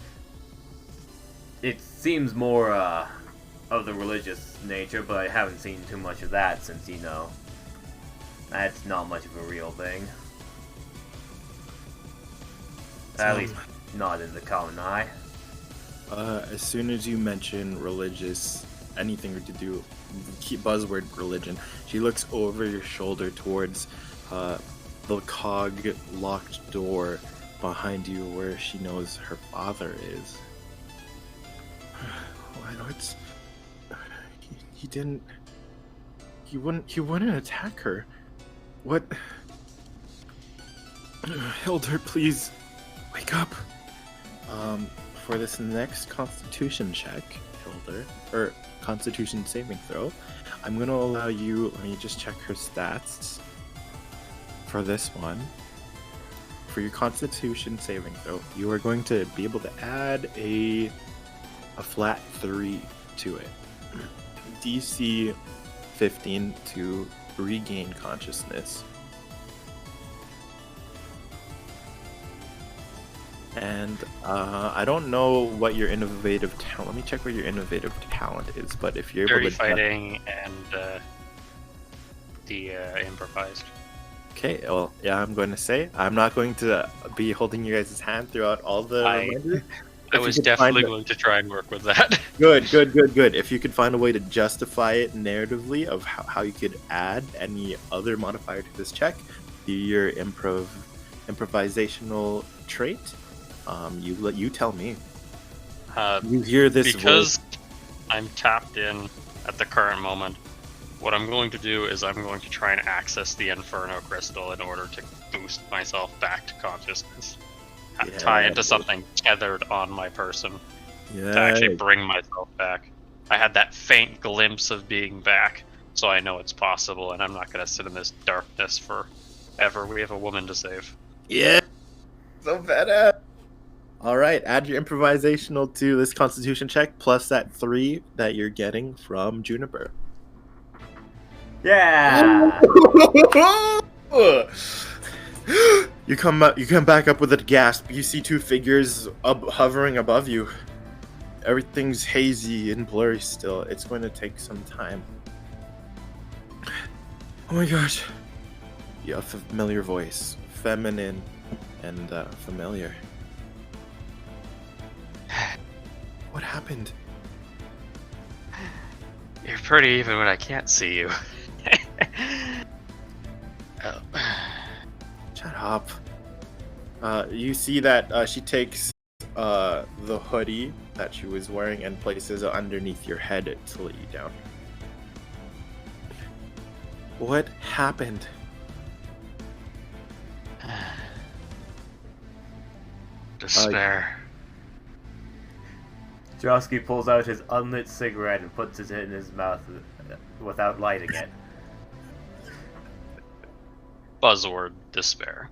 it seems more of the religious nature, but I haven't seen too much of that since, you know, that's not much of a real thing. At least not in the common eye. As soon as you mention religious, anything to do, keep buzzword religion, she looks over your shoulder towards the cog locked door behind you where she knows her father is. He wouldn't attack her. What? Hildur, please wake up. For this next constitution check, Hildur, or constitution saving throw, I'm gonna allow you, let me just check her stats for this one. For your constitution saving throw, you are going to be able to add a flat 3 to it. DC 15 to regain consciousness. And I don't know what your innovative talent. Let me check what your innovative talent is. But if you're able Dirty to fighting and the improvised. Okay, well, yeah, I'm going to say I'm not going to be holding you guys' hand throughout all the reminders. I was definitely going to try and work with that. Good. If you could find a way to justify it narratively of how you could add any other modifier to this check, your improvisational trait, you tell me. You hear this because voice. I'm tapped in at the current moment. What I'm going to do is I'm going to try and access the Inferno Crystal in order to boost myself back to consciousness. Yeah. Tie into something tethered on my person to Yeah. actually bring myself back. I had that faint glimpse of being back, so I know it's possible, and I'm not going to sit in this darkness forever. We have a woman to save. Yeah. So badass. All right, add your improvisational to this Constitution check plus that 3 that you're getting from Juniper. Yeah. You come back up with a gasp. You see 2 figures hovering above you. Everything's hazy and blurry still. It's going to take some time. Oh my gosh. You have a familiar voice. Feminine and familiar. What happened? You're pretty even when I can't see you. Oh. Shut up. You see that she takes the hoodie that she was wearing and places it underneath your head to let you down. What happened? Despair. Josky pulls out his unlit cigarette and puts it in his mouth without lighting it. Buzzword, despair.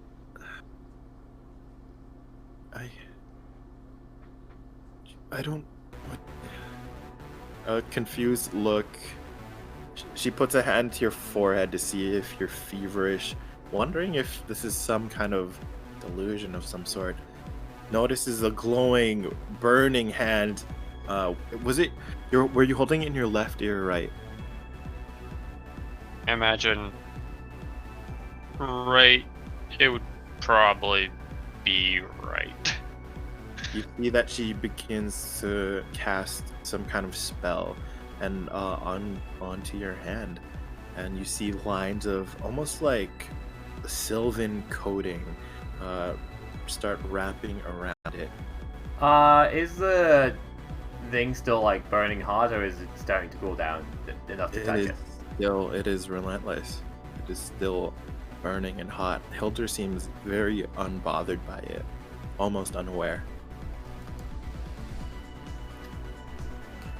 I don't... What? A confused look. She puts a hand to your forehead to see if you're feverish, wondering if this is some kind of delusion of some sort. Notices a glowing, burning hand. Was it... Were you holding it in your left ear or right? Imagine... Right. It would probably be right. You see that she begins to cast some kind of spell and onto your hand, and you see lines of almost like sylvan coating start wrapping around it. Is the thing still like burning hot, or is it starting to cool down enough to touch it? It is relentless. It is still burning and hot. Hilder seems very unbothered by it, almost unaware.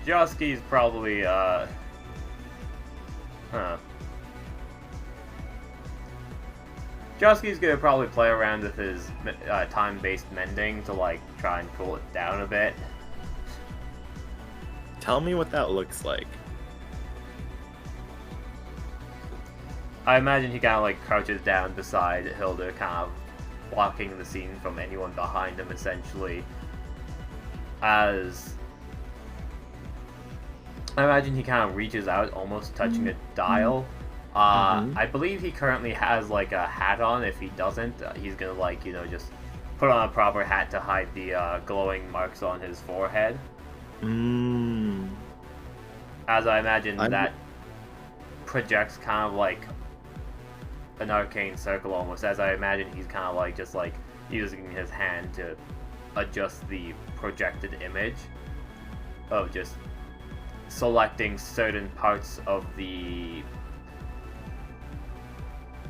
Josky's probably, Josky's gonna probably play around with his time-based mending to, like, try and cool it down a bit. Tell me what that looks like. I imagine he kind of, like, crouches down beside Hilda, kind of blocking the scene from anyone behind him, essentially. As... I imagine he kind of reaches out, almost touching a dial. I believe he currently has, like, a hat on. If he doesn't, he's gonna, like, you know, just put on a proper hat to hide the glowing marks on his forehead. As I imagine that projects kind of like an arcane circle almost, as I imagine he's kind of like just like using his hand to adjust the projected image of just selecting certain parts of the,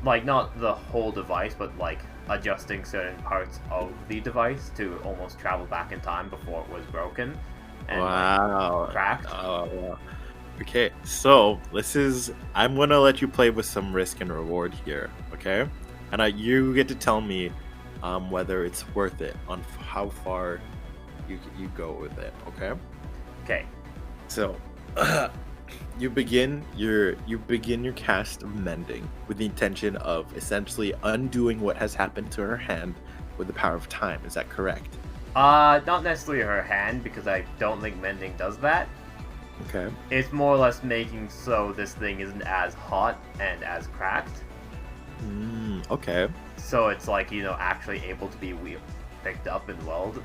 like, not the whole device, but like adjusting certain parts of the device to almost travel back in time before it was broken and like, cracked. Okay, so I'm gonna let you play with some risk and reward here, okay? And you get to tell me whether it's worth it, on how far you go with it, okay? Okay. So you begin your cast of mending with the intention of essentially undoing what has happened to her hand with the power of time. Is that correct? Not necessarily her hand, because I don't think mending does that. Okay. It's more or less making so this thing isn't as hot and as cracked. Okay. So it's like, you know, actually able to be picked up and welded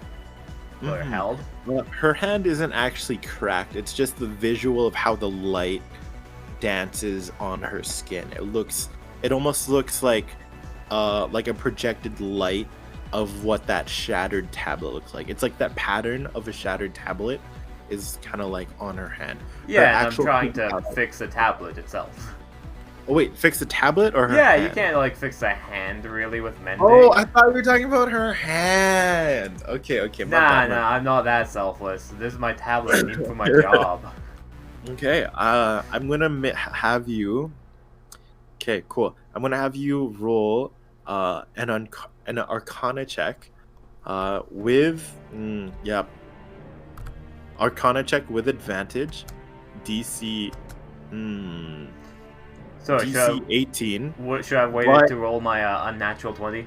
or held. Well, her hand isn't actually cracked. It's just the visual of how the light dances on her skin. It almost looks like a projected light of what that shattered tablet looks like. It's like that pattern of a shattered tablet is kind of like on her hand. Yeah, and I'm trying to fix the tablet itself. Oh wait, fix the tablet or her hand? You can't like fix the hand really with mending. Oh, I thought you were talking about her hand. Okay. Nah, I'm not that selfless. This is my tablet I need for my job. Okay, I'm gonna have you. Okay, cool. I'm gonna have you roll an Arcana check Yeah, Arcana check with advantage, DC, Sorry, DC 18. should I have waited But- to roll my unnatural 20?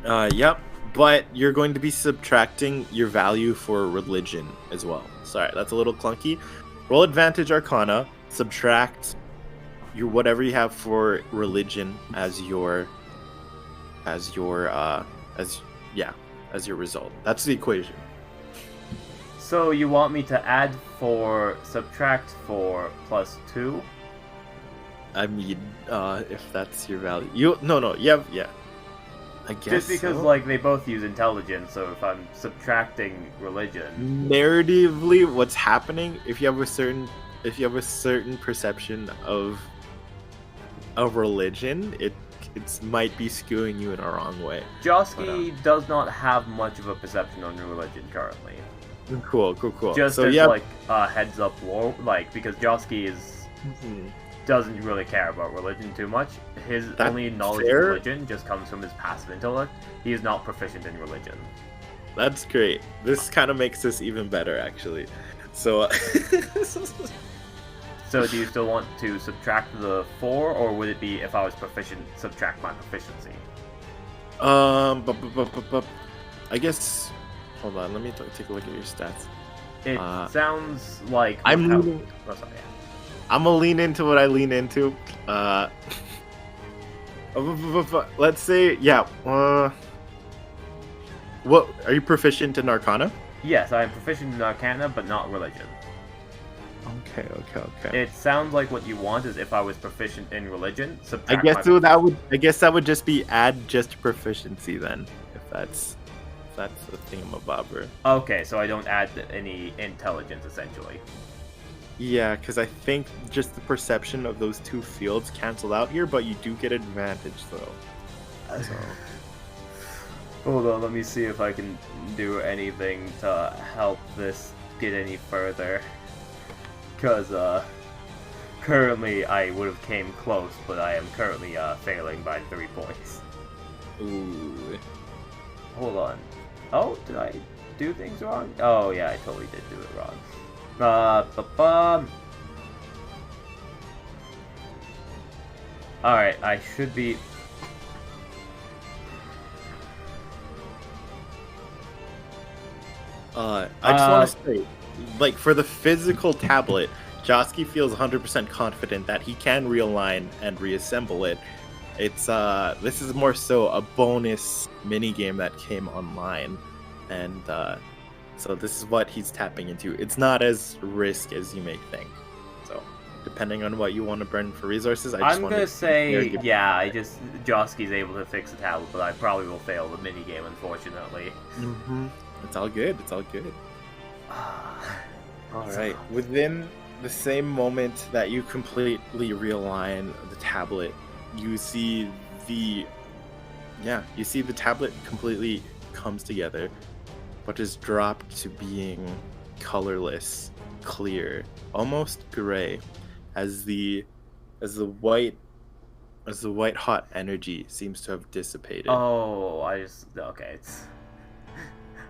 Yep, but you're going to be subtracting your value for religion as well. Sorry, that's a little clunky. Roll advantage Arcana, subtract your whatever you have for religion as your result. That's the equation. So you want me to add 4, subtract 4, plus 2? I mean, if that's your value, yeah. I guess Just because, so. like, they both use intelligence, so if I'm subtracting religion... Narratively, what's happening if you have a certain perception of religion, it might be skewing you in a wrong way. Josky does not have much of a perception on religion currently. Cool. Just So as, yeah, like, a heads-up war, like, because Josky doesn't really care about religion too much. His That's only knowledge fair. of religion just comes from his passive intellect. He is not proficient in religion. that's great. This kind of makes this even better, actually. So, So do you still want to subtract the 4, or would it be if I was proficient, subtract my proficiency? I guess. Hold on, let me take a look at your stats. It sounds like... I'm without- leaning. Oh, sorry, yeah. I'm gonna lean into what I lean into. Let's say, yeah. What are you proficient in Arcana? Yes, I am proficient in Arcana, but not religion. Okay. It sounds like what you want is if I was proficient in religion, I subtract guess my... so. I guess that would just be add just proficiency then, if that's the thingamabobber. Okay, so I don't add any intelligence, essentially. Yeah, because I think just the perception of those two fields cancel out here, but you do get advantage though. So. Hold on, let me see if I can do anything to help this get any further. Because, currently I would have came close, but I am currently, failing by 3 points. Ooh. Hold on. Oh, did I do things wrong? Oh, yeah, I totally did do it wrong. Alright, I should be... I just want to say, like, for the physical tablet, Josky feels 100% confident that he can realign and reassemble it. It's this is more so a bonus mini game that came online, and so this is what he's tapping into. It's not as risk as you may think. So, depending on what you want to burn for resources, I'm gonna say, yeah, Josky's able to fix the tablet, but I probably will fail the mini game, unfortunately. It's all good. All right. Within the same moment that you completely realign the tablet, you see the tablet completely comes together, but is dropped to being colorless, clear, almost gray, as the white hot energy seems to have dissipated. Oh, okay,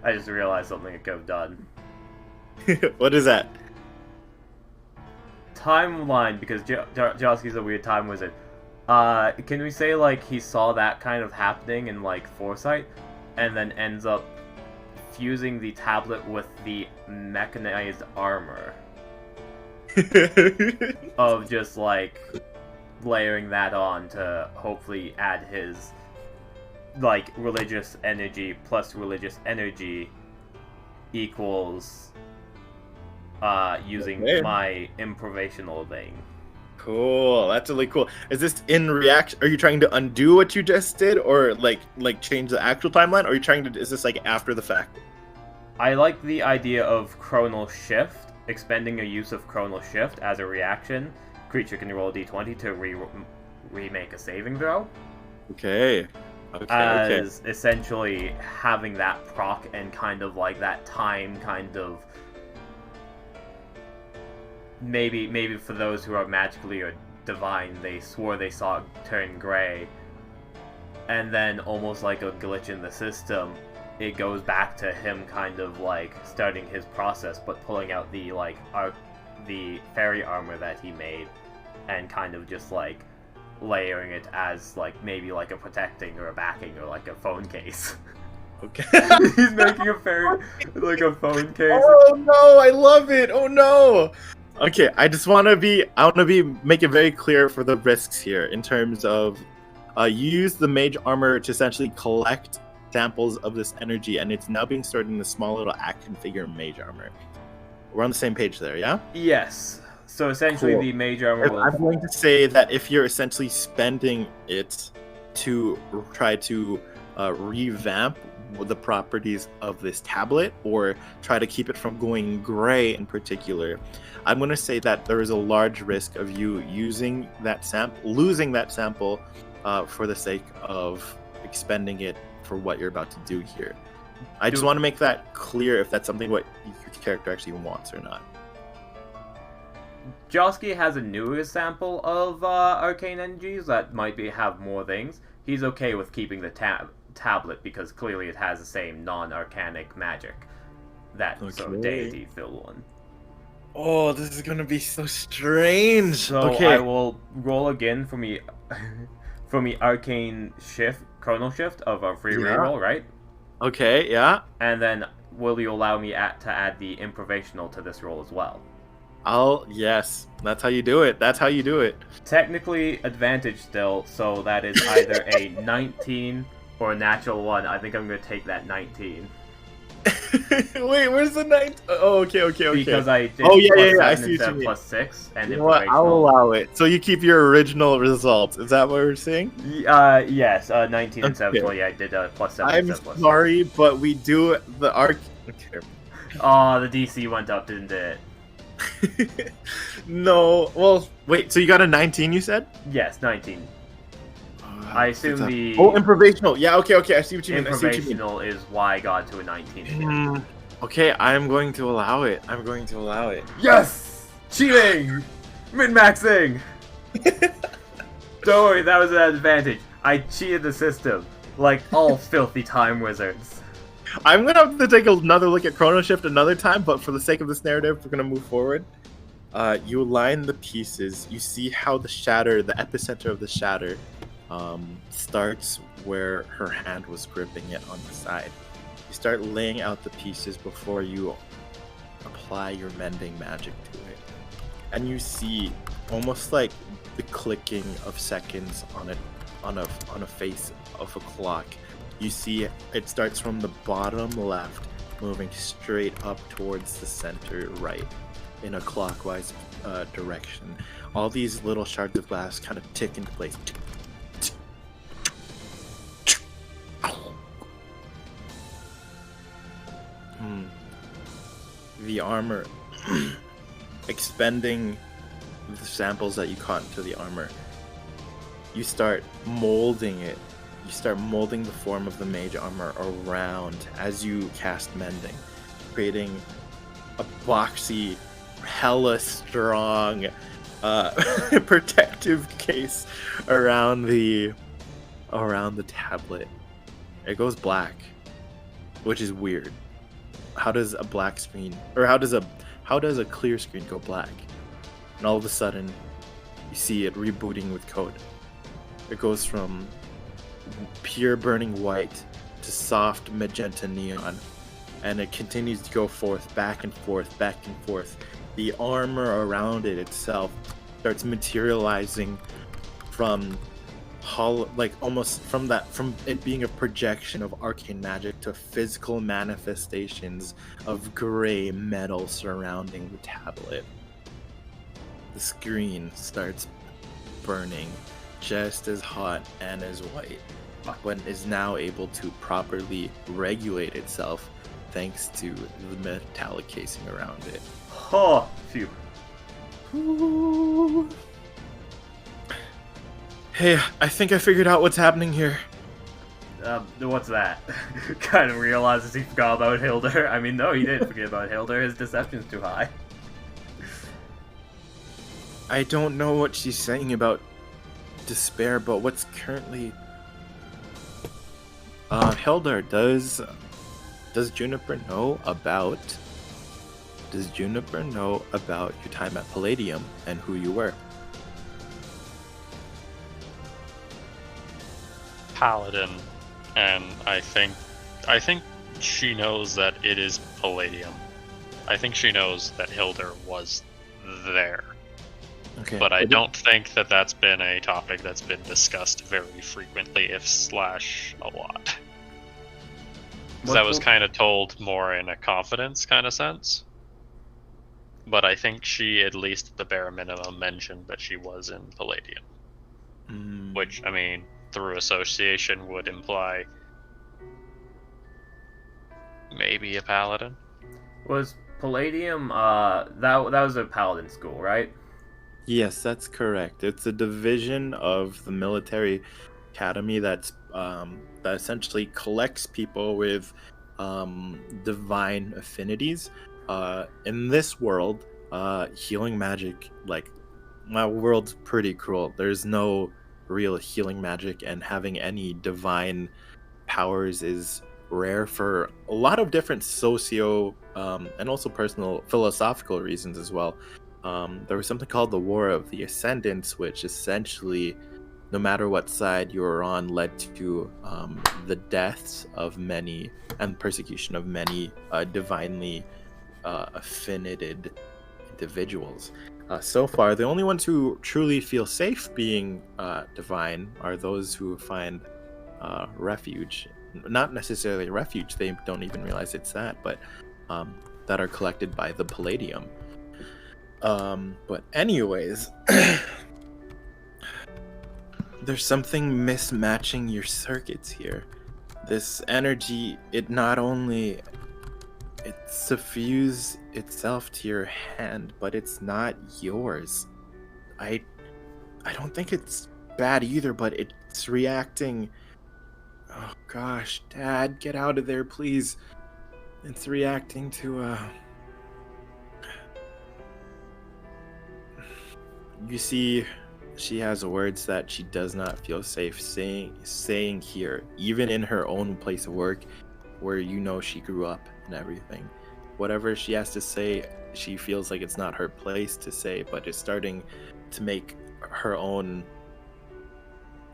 I just realized something I could have done. What is that? Timeline, because Josky's a weird time wizard. Can we say, like, he saw that kind of happening in, like, foresight, and then ends up fusing the tablet with the mechanized armor of just, like, layering that on to hopefully add his, like, religious energy plus religious energy equals using Okay. my improvisational thing. Cool. That's really cool. Is this in reaction? Are you trying to undo what you just did, or like change the actual timeline? Or are you trying to? Is this like after the fact? I like the idea of chronal shift, expending a use of chronal shift as a reaction. Creature can roll a d20 to remake a saving throw. Okay. As essentially having that proc and kind of like that time kind of maybe for those who are magically or divine, they swore they saw it turn gray, and then almost like a glitch in the system, it goes back to him kind of like starting his process, but pulling out the the fairy armor that he made, and kind of just like layering it as like maybe like a protecting or a backing or like a phone case. Okay. He's making a fairy like a phone case. Oh no, I love it. Oh no. Okay, I want to make it very clear for the risks here in terms of you use the mage armor to essentially collect samples of this energy, and it's now being stored in the small little action figure mage armor. We're on the same page there, yeah? Yes. So essentially, Cool. the mage armor will... I'm going to say that if you're essentially spending it to try to revamp the properties of this tablet, or try to keep it from going gray in particular, I'm going to say that there is a large risk of you using that losing that sample for the sake of expending it for what you're about to do here. I just want to make that clear if that's something what your character actually wants or not. Josky has a newer sample of arcane energies that might have more things. He's okay with keeping the tablet because clearly it has the same non-arcanic magic that sort of deity-filled one. Oh, this is gonna be so strange. So okay, I will roll again for me arcane shift, chrono shift of a free reroll, right? Okay, yeah. And then will you allow me to add the improvisational to this roll as well? Yes, that's how you do it. That's how you do it. Technically advantage still, so that is either a 19 or a natural 1. I think I'm going to take that 19. Wait, where's the 9? Oh, okay. Because I did I see what instead you of mean. plus 6 and You know what? I'll allow it. So you keep your original results. Is that what we're saying? Yes, 19 and 7. Okay. Well, yeah, I did plus 7 I'm instead of plus sorry, but we do the arc. Okay. 6. Oh, the DC went up, didn't it? No. Well, wait. So you got a 19, you said? Yes, 19. I assume the improvisational. Yeah. Okay. I see what you mean. improvisational is why I got to a 19 again. Okay, I'm going to allow it. Yes! Cheating! Min-maxing! Don't worry, that was an advantage. I cheated the system, like all filthy time wizards. I'm gonna have to take another look at Chrono Shift another time, but for the sake of this narrative, we're gonna move forward. You align the pieces. You see how the epicenter of the shatter, starts where her hand was gripping it on the side. You start laying out the pieces before you apply your mending magic to it, and you see almost like the clicking of seconds on a face of a clock. You see it starts from the bottom left, moving straight up towards the center right in a clockwise direction. All these little shards of glass kind of tick into place. The armor, expending the samples that you caught into the armor, you start molding it. You start molding the form of the mage armor around as you cast mending, creating a boxy, hella strong protective case around the tablet. It goes black, which is weird. How does a black screen, or how does a clear screen go black? And all of a sudden, you see it rebooting with code. It goes from pure burning white to soft magenta neon, and it continues to go forth, back and forth. The armor around it itself starts materializing from almost from it being a projection of arcane magic to physical manifestations of gray metal surrounding the tablet. The screen starts burning just as hot and as white, but is now able to properly regulate itself thanks to the metallic casing around it. Oh, phew. Ooh. Hey, I think I figured out what's happening here. What's that? Kind of realizes he forgot about Hilder. I mean, no, he didn't forget about Hilder. His deception's too high. I don't know what she's saying about despair, but what's currently... Hilder, Does Juniper know about your time at Palladium and who you were? Paladin, and I think she knows that it is Palladium. I think she knows that Hilder was there. Okay. But I don't think that that's been a topic that's been discussed very frequently, if / a lot. Because I was kind of told more in a confidence kind of sense. But I think she, at least at the bare minimum, mentioned that she was in Palladium. Which, I mean, through association would imply maybe a paladin. Was Palladium, that was a paladin school, right? Yes, that's correct. It's a division of the military academy that essentially collects people with divine affinities. In this world, healing magic, like, my world's pretty cruel. There's no real healing magic, and having any divine powers is rare for a lot of different socio and also personal philosophical reasons as well. There was something called the War of the Ascendants, which essentially, no matter what side you were on, led to the deaths of many and persecution of many divinely affinited individuals. So far, the only ones who truly feel safe being divine are those who find refuge. Not necessarily refuge, they don't even realize it's that, but that are collected by the Palladium. But anyways, there's something mismatching your circuits here. This energy, it not only suffuse itself to your hand, but it's not yours. I don't think it's bad either, but it's reacting. Oh gosh, Dad, get out of there, please. It's reacting to You see, she has words that she does not feel safe saying here, even in her own place of work, where you know she grew up and everything. Whatever she has to say, she feels like it's not her place to say, but is starting to make her own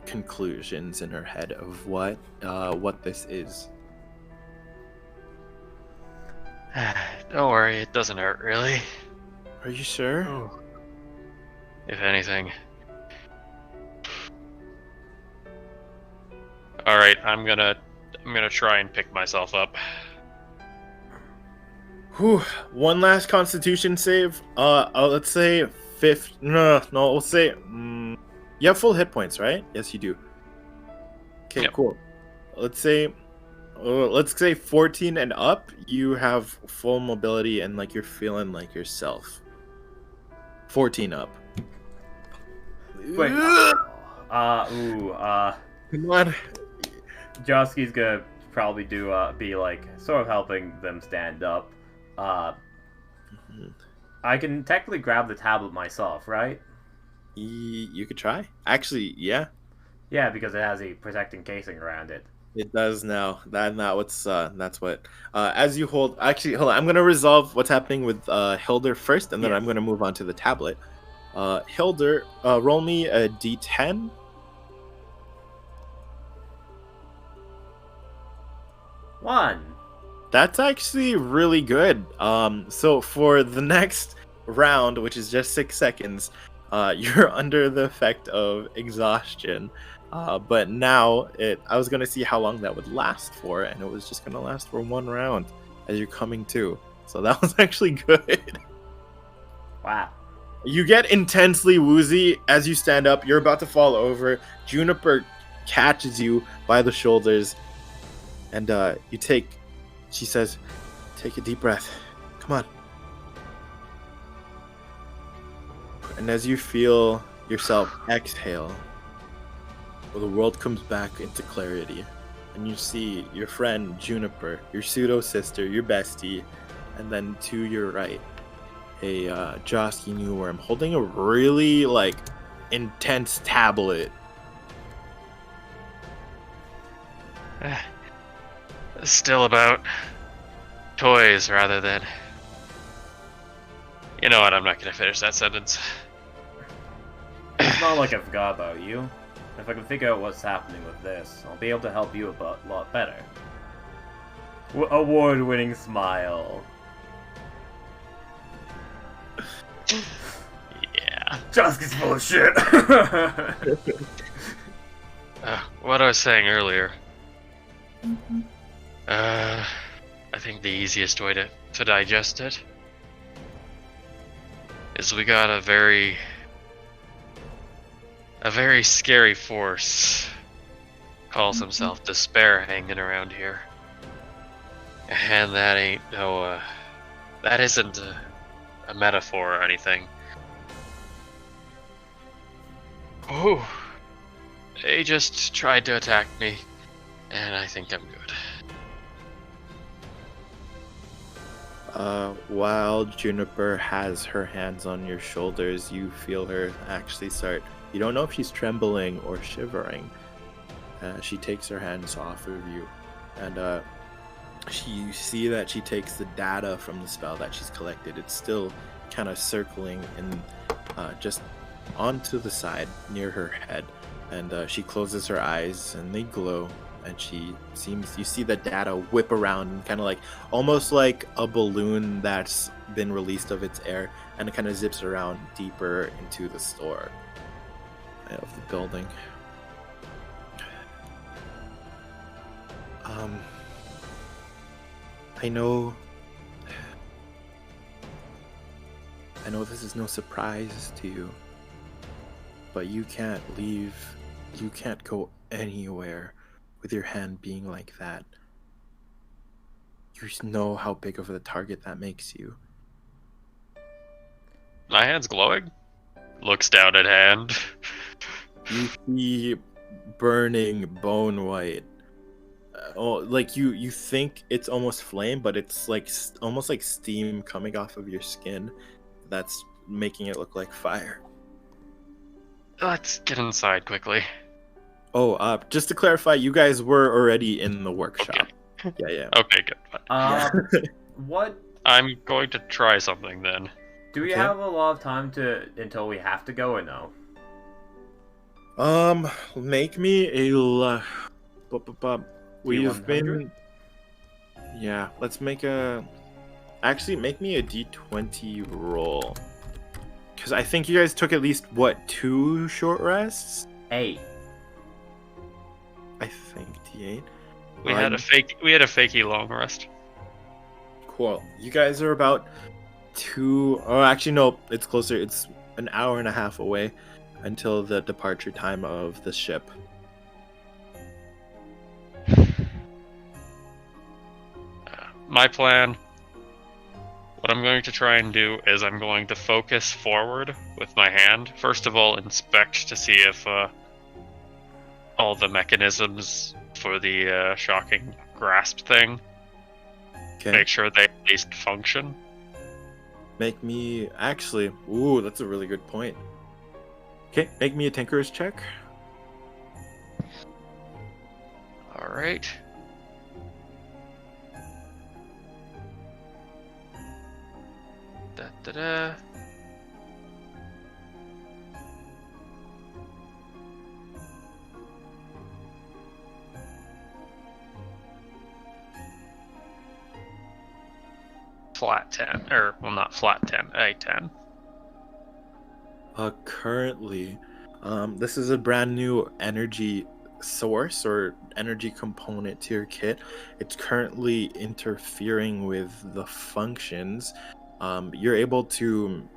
conclusions in her head of what this is. Don't worry, it doesn't hurt really. Are you sure? Oh. If anything. Alright, I'm gonna try and pick myself up. Whew. One last Constitution save. Let's say No, we'll say. You have full hit points, right? Yes, you do. Okay, yep. Cool. Let's say 14 and up. You have full mobility and like you're feeling like yourself. 14 up. Wait. Come on. Josky's gonna probably be like sort of helping them stand up. I can technically grab the tablet myself, right? You could try. Actually, yeah. Yeah, because it has a protecting casing around it. It does now. That's what. As you hold. Actually, hold on. I'm gonna resolve what's happening with Hilder first, and then I'm gonna move on to the tablet. Hilder, roll me a d10. One. That's actually really good. So for the next round, which is just 6 seconds, you're under the effect of exhaustion. But now I was gonna see how long that would last for, and it was just gonna last for 1 round as you're coming to. So that was actually good. Wow. You get intensely woozy as you stand up. You're about to fall over. Juniper catches you by the shoulders, and she says, "Take a deep breath. Come on." And as you feel yourself exhale, the world comes back into clarity, and you see your friend Juniper, your pseudo sister, your bestie, and then to your right, a Josky Newworm holding a really intense tablet. Still about toys rather than... You know what, I'm not gonna finish that sentence. It's not like I forgot about you. If I can figure out what's happening with this, I'll be able to help you a lot better. Award-winning smile. Yeah. Josuke's full of shit! What I was saying earlier. I think the easiest way to digest it is we got a very scary force. Calls himself Despair hanging around here. And that ain't no, that isn't a metaphor or anything. Oh, they just tried to attack me, and I think I'm good. While Juniper has her hands on your shoulders, you feel her actually start. You don't know if she's trembling or shivering. She takes her hands off of you, and you see that she takes the data from the spell that she's collected. It's still kind of circling in just onto the side near her head, and she closes her eyes and they glow, and you see the data whip around and kind of like almost like a balloon that's been released of its air, and it kind of zips around deeper into the store of the building. I know this is no surprise to you, but you can't leave, you can't go anywhere with your hand being like that. You know how big of a target that makes you. My hand's glowing? Looks down at hand. You see burning bone white. Like you think it's almost flame, but it's like almost like steam coming off of your skin that's making it look like fire. Let's get inside quickly. Oh, just to clarify, you guys were already in the workshop. Okay. Yeah. Okay, good. What? I'm going to try something then. Do we have a lot of time until we have to go, or no? Make me a we've been... Yeah, let's make a... Actually, make me a D20 roll. Because I think you guys took at least, what, 2 short rests? 8. I think D8. We had a fakey long rest. Cool. You guys are about 2... Oh, actually, no, it's closer. It's an hour and a half away until the departure time of the ship. My plan, what I'm going to try and do is I'm going to focus forward with my hand. First of all, inspect to see if all the mechanisms for the shocking grasp thing, make sure they at least function. Make me... Actually, ooh, that's a really good point. Okay, make me a Tinker's check. Alright. Da-da-da. Flat 10, or, well, not flat 10, a 10. Currently, this is a brand new energy source or energy component to your kit. It's currently interfering with the functions. You're able to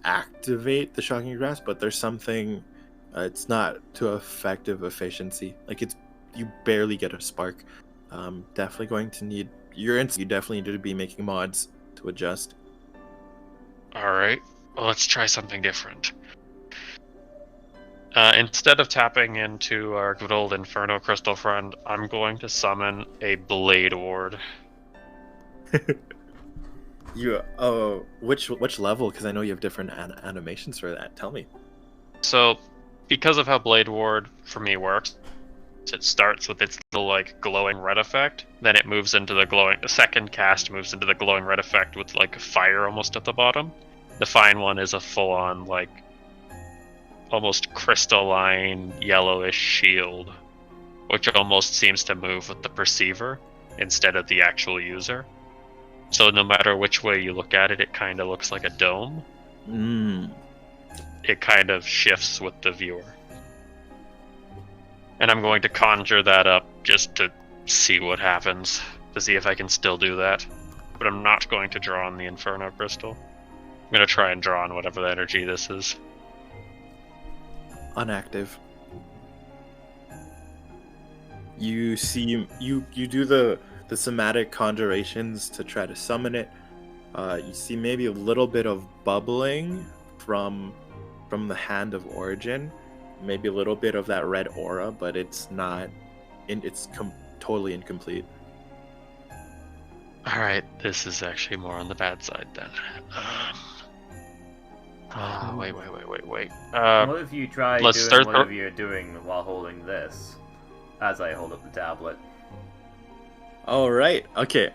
activate the shocking grasp, but there's something it's not to effective efficiency. Like you barely get a spark. Definitely going to need you definitely need to be making mods to adjust. Alright, well, let's try something different. Instead of tapping into our good old Inferno Crystal friend, I'm going to summon a Blade Ward. Which level? Because I know you have different animations for that. Tell me. So, because of how Blade Ward for me works, It starts with its little like glowing red effect, then it moves into the second cast moves into the glowing red effect with like fire almost at the bottom. The fine one is a full-on like almost crystalline yellowish shield, which almost seems to move with the perceiver instead of the actual user. So no matter which way you look at it, it kind of looks like a dome. It kind of shifts with the viewer. And I'm going to conjure that up just to see what happens, to see if I can still do that. But I'm not going to draw on the Inferno Crystal. I'm going to try and draw on whatever the energy this is. Unactive. You see, you do the somatic conjurations to try to summon it. You see maybe a little bit of bubbling from the Hand of Origin. Maybe a little bit of that red aura, but it's not. It's totally incomplete. All right, this is actually more on the bad side then. Wait. What if you try let's doing start whatever you're doing while holding this, as I hold up the tablet? All right. Okay.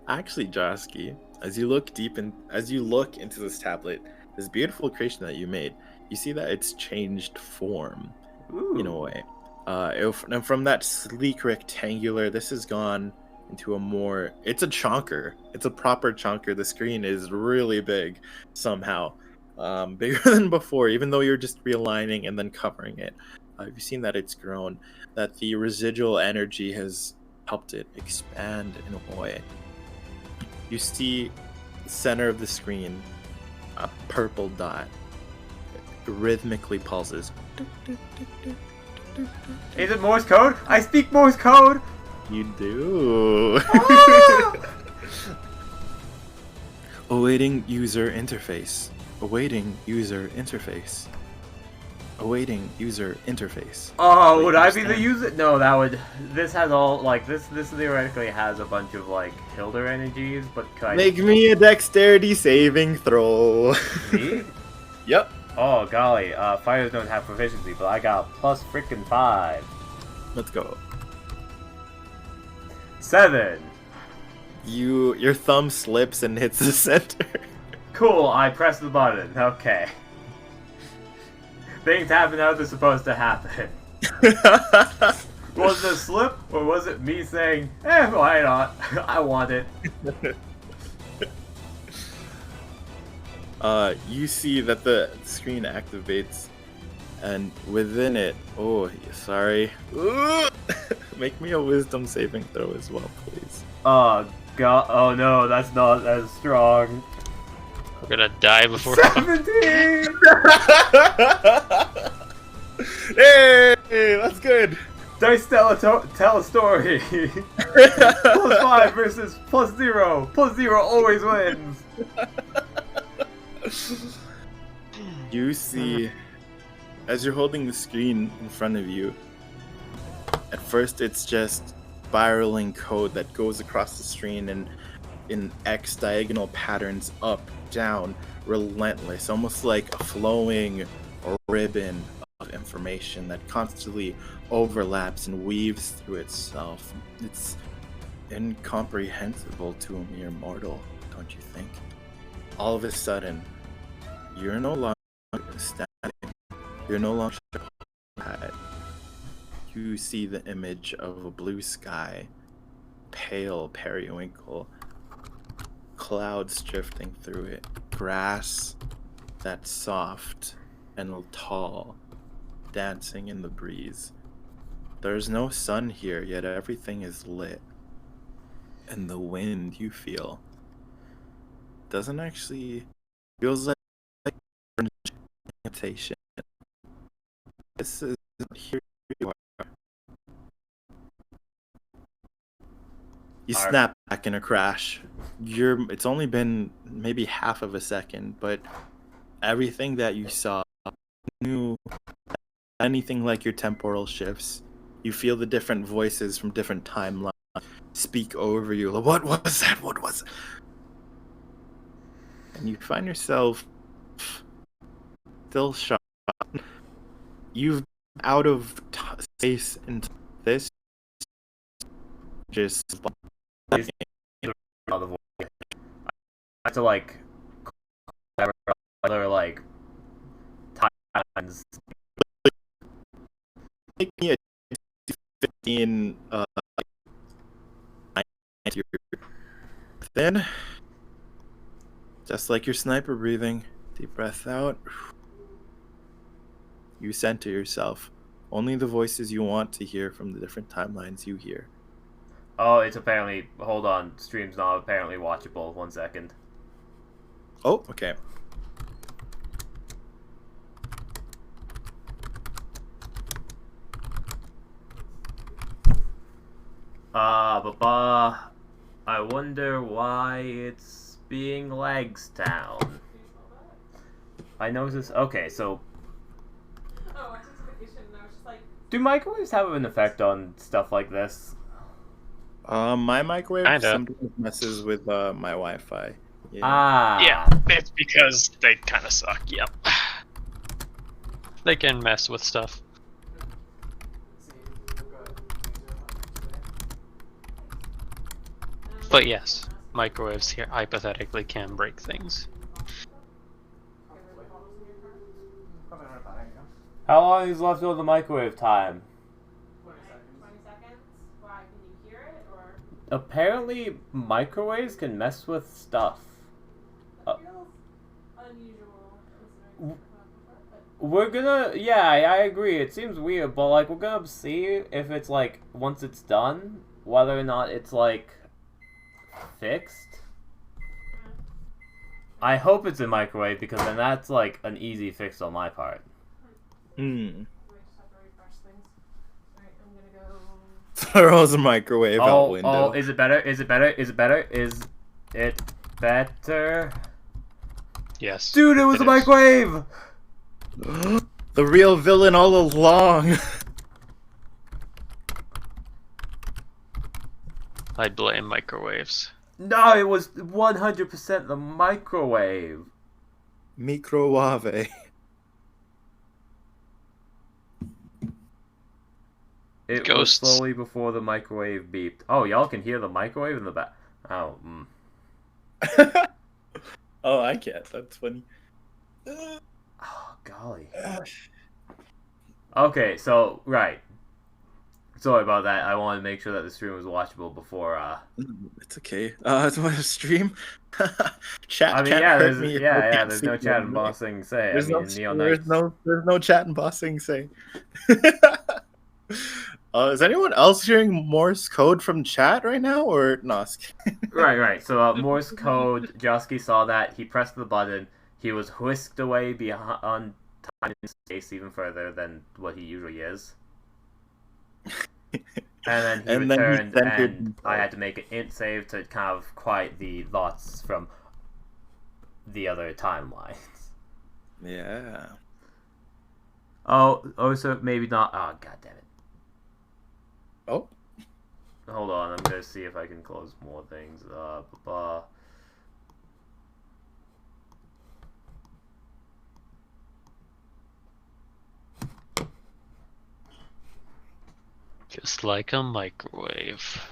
Actually, Josky, as you look into this tablet, this beautiful creation that you made, you see that it's changed form. Ooh. In a way. And from that sleek rectangular, this has gone into a more. It's a chonker. It's a proper chonker. The screen is really big somehow, bigger than before. Even though you're just realigning and then covering it, you've seen that it's grown. That the residual energy has helped it expand in a way. You see, the center of the screen, a purple dot rhythmically pulses. Is it Morse code? I speak Morse code! You do. Awaiting user interface. Awaiting user interface. Awaiting user interface. Oh, Wait, would I be understand? the user? No, that would. This has all like this. This theoretically has a bunch of like Hilder energies, but kind Make me a dexterity saving throw. Me? Yep. Oh golly, fighters don't have proficiency, but I got plus frickin' 5. Let's go. 7. Your thumb slips and hits the center. Cool, I press the button. Okay. Things happen how they're supposed to happen. Was it a slip, or was it me saying, why not? I want it. You see that the screen activates, and within it, make me a wisdom saving throw as well, please. Oh god, oh no, that's not as strong. We're gonna die before. 17! Hey, that's good. Dice tell a story. Plus 5 versus plus 0. Plus 0 always wins. You see, as you're holding the screen in front of you, at first it's just spiraling code that goes across the screen and in X diagonal patterns, up, down, relentless, almost like a flowing ribbon of information that constantly overlaps and weaves through itself. It's incomprehensible to a mere mortal, don't you think? All of a sudden, you're no longer standing. You're no longer head. You see the image of a blue sky, pale periwinkle, clouds drifting through it, grass that's soft and tall, dancing in the breeze. There's no sun here, yet everything is lit. And the wind you feel doesn't actually feels like invitation. This is here you are. You snap back in a crash. It's only been maybe half of a second, but everything that you saw, knew anything like your temporal shifts. You feel the different voices from different timelines speak over you. What was that? What was it? And you find yourself still shocked. You've out of space into this. Just Other voice. I have to like other like times. make me a 15 then just like your sniper breathing, deep breath out. You center yourself. Only the voices you want to hear from the different timelines you hear. Oh, it's apparently. Hold on, stream's not apparently watchable. 1 second. Oh, okay. I wonder why it's being Lagstown. I noticed. Okay, so Oh, anticipation. I was just like, do microwaves have an effect on stuff like this? My microwave Kinda. sometimes messes with my Wi-Fi. Yeah. Ah. Yeah, it's because they kind of suck. Yep. They can mess with stuff. But yes, microwaves here hypothetically can break things. How long is left of the microwave time? 20 seconds. Why? Can you hear it or? Apparently, microwaves can mess with stuff. That feels unusual considering it's come up before, but We're gonna, yeah, I agree. It seems weird, but like we're gonna see if it's like once it's done, whether or not it's like fixed. I hope it's a microwave because then that's like an easy fix on my part. Hmm. I might just have to refresh things. Alright, I'm gonna go. Throws a microwave out window. Oh, is it better? Is it better? Is it better? Is it better? Yes. Dude, it was it a is. microwave! The real villain all along. I'd blame microwaves. No, it was 100% the microwave. Microwave. It Ghosts. was slowly before the microwave beeped. Oh, y'all can hear the microwave in the back. Oh, Oh, I get. That's funny. Oh, golly. Okay, so, right. Sorry about that. I wanted to make sure that the stream was watchable before, It's okay. It's what a stream. Chat. I mean, can't yeah, hurt there's, me if I yeah, can't there's see no you, chat and right? bossing say. There's I mean, Neon there's Knights. no chat and bossing say. Is anyone else hearing Morse code from chat right now, or Nosk? Right. So, Morse code, Josky saw that. He pressed the button. He was whisked away beyond time and space even further than what he usually is. And then he And then he returned, centered and himself. I had to make an int save to kind of quiet the thoughts from the other timelines. Yeah. Oh, so maybe not. Oh, god damn it. Oh. Hold on, I'm gonna see if I can close more things. Just like a microwave.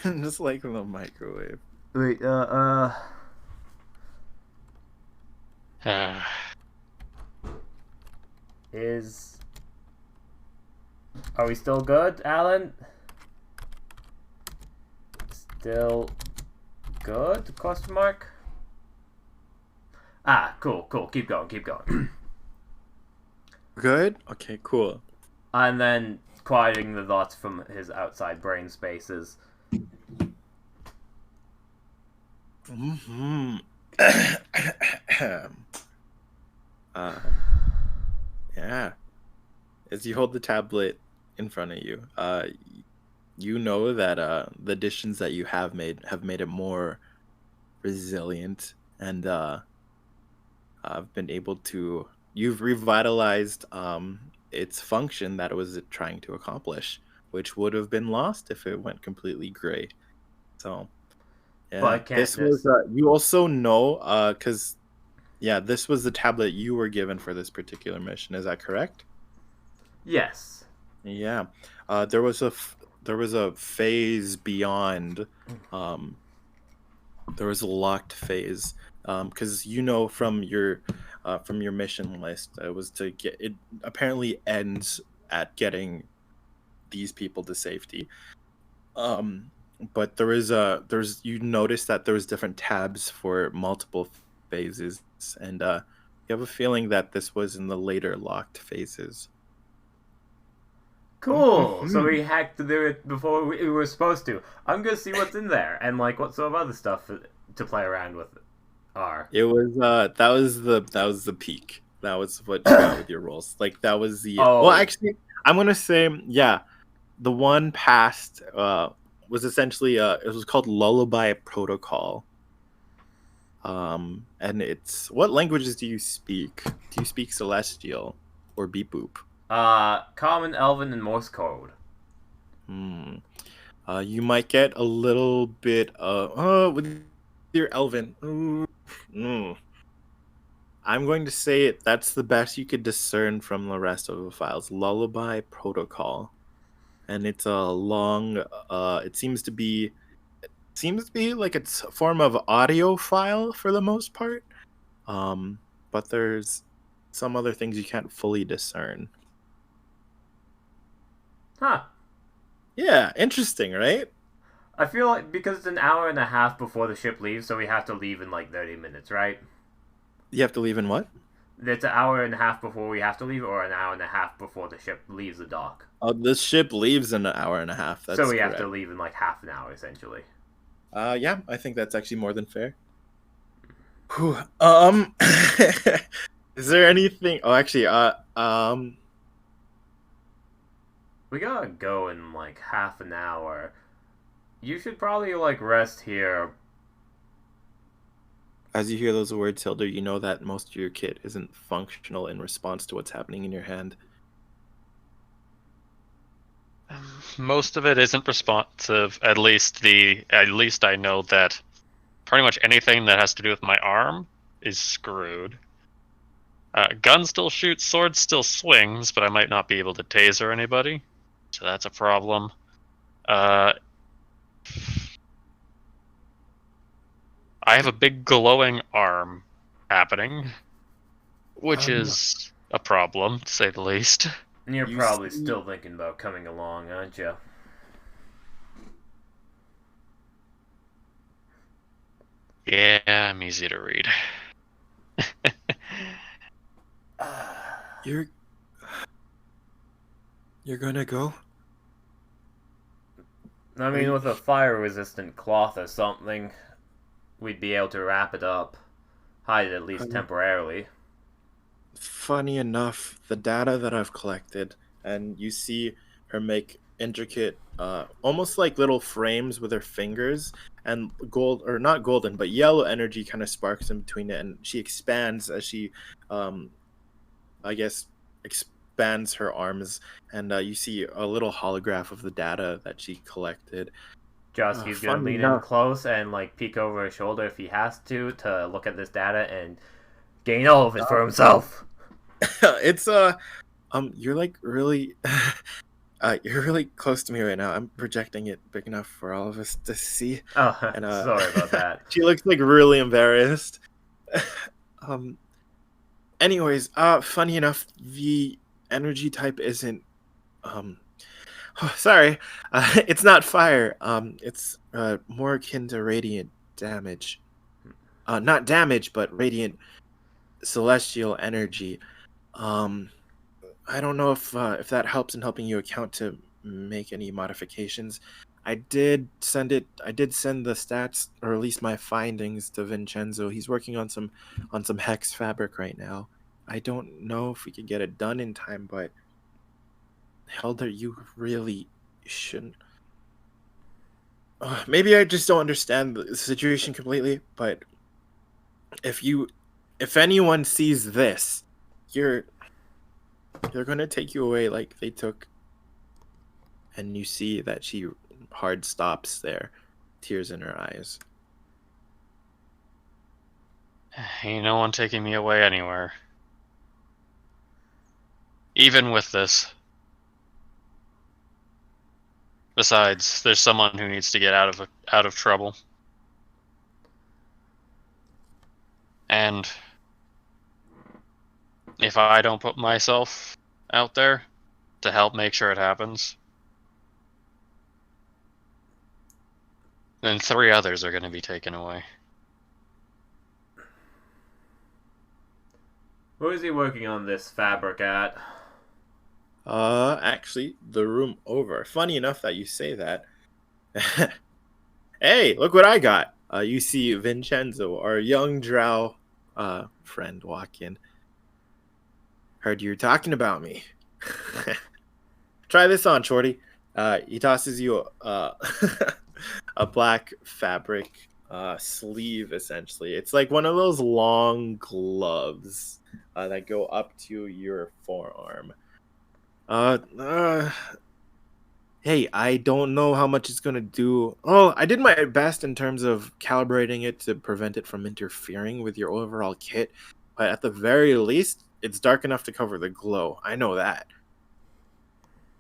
Just like the microwave. Wait, Ah, Are we still good, Alan? Still good? Question mark? Ah, cool. Keep going. Good? Okay, cool. And then quieting the thoughts from his outside brain spaces. Mm-hmm. Yeah. As you hold the tablet in front of you, you know that the additions that you have made it more resilient, and I've been able to. You've revitalized its function that it was trying to accomplish, which would have been lost if it went completely gray. So, yeah, But I can't this was. You also know, because this was the tablet you were given for this particular mission. Is that correct? Yes. Yeah, there was there was a phase beyond. There was a locked phase because from your mission list, it was to get it. Apparently, ends at getting these people to safety. Um, but there's you notice that there was different tabs for multiple phases, and you have a feeling that this was in the later locked phases. Cool. So Mhm. we hacked to do it before we were supposed to. I'm gonna see what's in there and like what sort of other stuff to play around with are. It was that was the peak. That was what you got with your rolls. Like that was the well, Oh. actually, I'm gonna say yeah. The one past was essentially it was called Lullaby Protocol. And it's what languages do you speak? Do you speak Celestial or Beep Boop? Common, Elven, and Morse code. Hmm. You might get a little bit with your Elven. I'm going to say it. That's the best you could discern from the rest of the files. Lullaby Protocol, and it's a long. It seems to be like it's a form of audio file for the most part. But there's some other things you can't fully discern. Huh. Yeah, interesting, right? I feel like because it's an hour and a half before the ship leaves, so we have to leave in like 30 minutes, right? You have to leave in what? It's an hour and a half before we have to leave, or an hour and a half before the ship leaves the dock. The ship leaves in an hour and a half. That's So we have correct. to leave in like half an hour, essentially. Yeah, I think that's actually more than fair. Whew. Is there anything? Oh, actually, We gotta go in like half an hour. You should probably like rest here. as you hear those words, Hilda, you know that most of your kit isn't functional in response to what's happening in your hand. Most of it isn't responsive. At least I know that pretty much anything that has to do with my arm is screwed. Gun still shoots, sword still swings, but I might not be able to taser anybody, so that's a problem. I have a big glowing arm happening, which is a problem, to say the least. And you're You probably see- still thinking about coming along, aren't you? Yeah, I'm easy to read. You're gonna go? I mean, with a fire-resistant cloth or something, we'd be able to wrap it up. Hide it at least temporarily. Funny enough, the data that I've collected, and you see her make intricate, almost like little frames with her fingers, and gold, or not golden, but yellow energy kind of sparks in between it, and she expands as she, I guess, expands her arms, and you see a little holograph of the data that she collected. Just he's gonna funny lean in enough. close and like peek over his shoulder if he has to look at this data and gain all of it for himself. It's you're like really you're really close to me right now. I'm projecting it big enough for all of us to see. Oh, And sorry about that. She looks like really embarrassed. um anyways, funny enough, the energy type isn't sorry. It's not fire. It's more akin to radiant damage. Not damage, but radiant celestial energy. Um I don't know if that helps in helping you account to make any modifications. I did send it. I did send the stats, or at least my findings, to Vincenzo. He's working on some hex fabric right now. I don't know if we could get it done in time, but Helder, you really shouldn't. Maybe I just don't understand the situation completely. But if anyone sees this, you're they're gonna take you away like they took. And you see that she hard stops there, tears in her eyes. Ain't no one taking me away anywhere. Even with this Besides, there's someone who needs to get out of trouble. And if I don't put myself out there to help make sure it happens, then 3 others are going to be taken away. Where is he working on this fabric at? Actually, the room over. Funny enough that you say that. Hey, look what I got. You see Vincenzo, our young drow friend, walk in. Heard you were talking about me. Try this on, shorty. He tosses you a black fabric sleeve, essentially. It's like one of those long gloves that go up to your forearm. Hey, I don't know how much it's gonna do. Oh, I did my best in terms of calibrating it to prevent it from interfering with your overall kit, but at the very least, it's dark enough to cover the glow. I know that.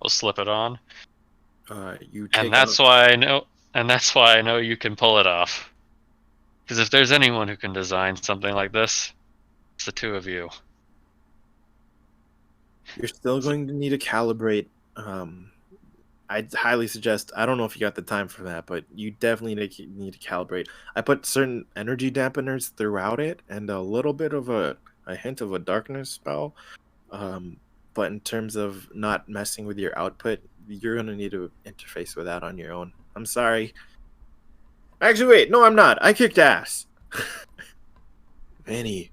We'll slip it on. You take And that's why I know you can pull it off. Because if there's anyone who can design something like this, it's the 2 of you. You're still going to need to calibrate. I'd highly suggest. I don't know if you got the time for that, but you definitely need to calibrate. I put certain energy dampeners throughout it, and a little bit of a hint of a darkness spell. But in terms of not messing with your output, you're gonna need to interface with that on your own. I'm sorry. Actually, wait. No, I'm not. I kicked ass. Vinny,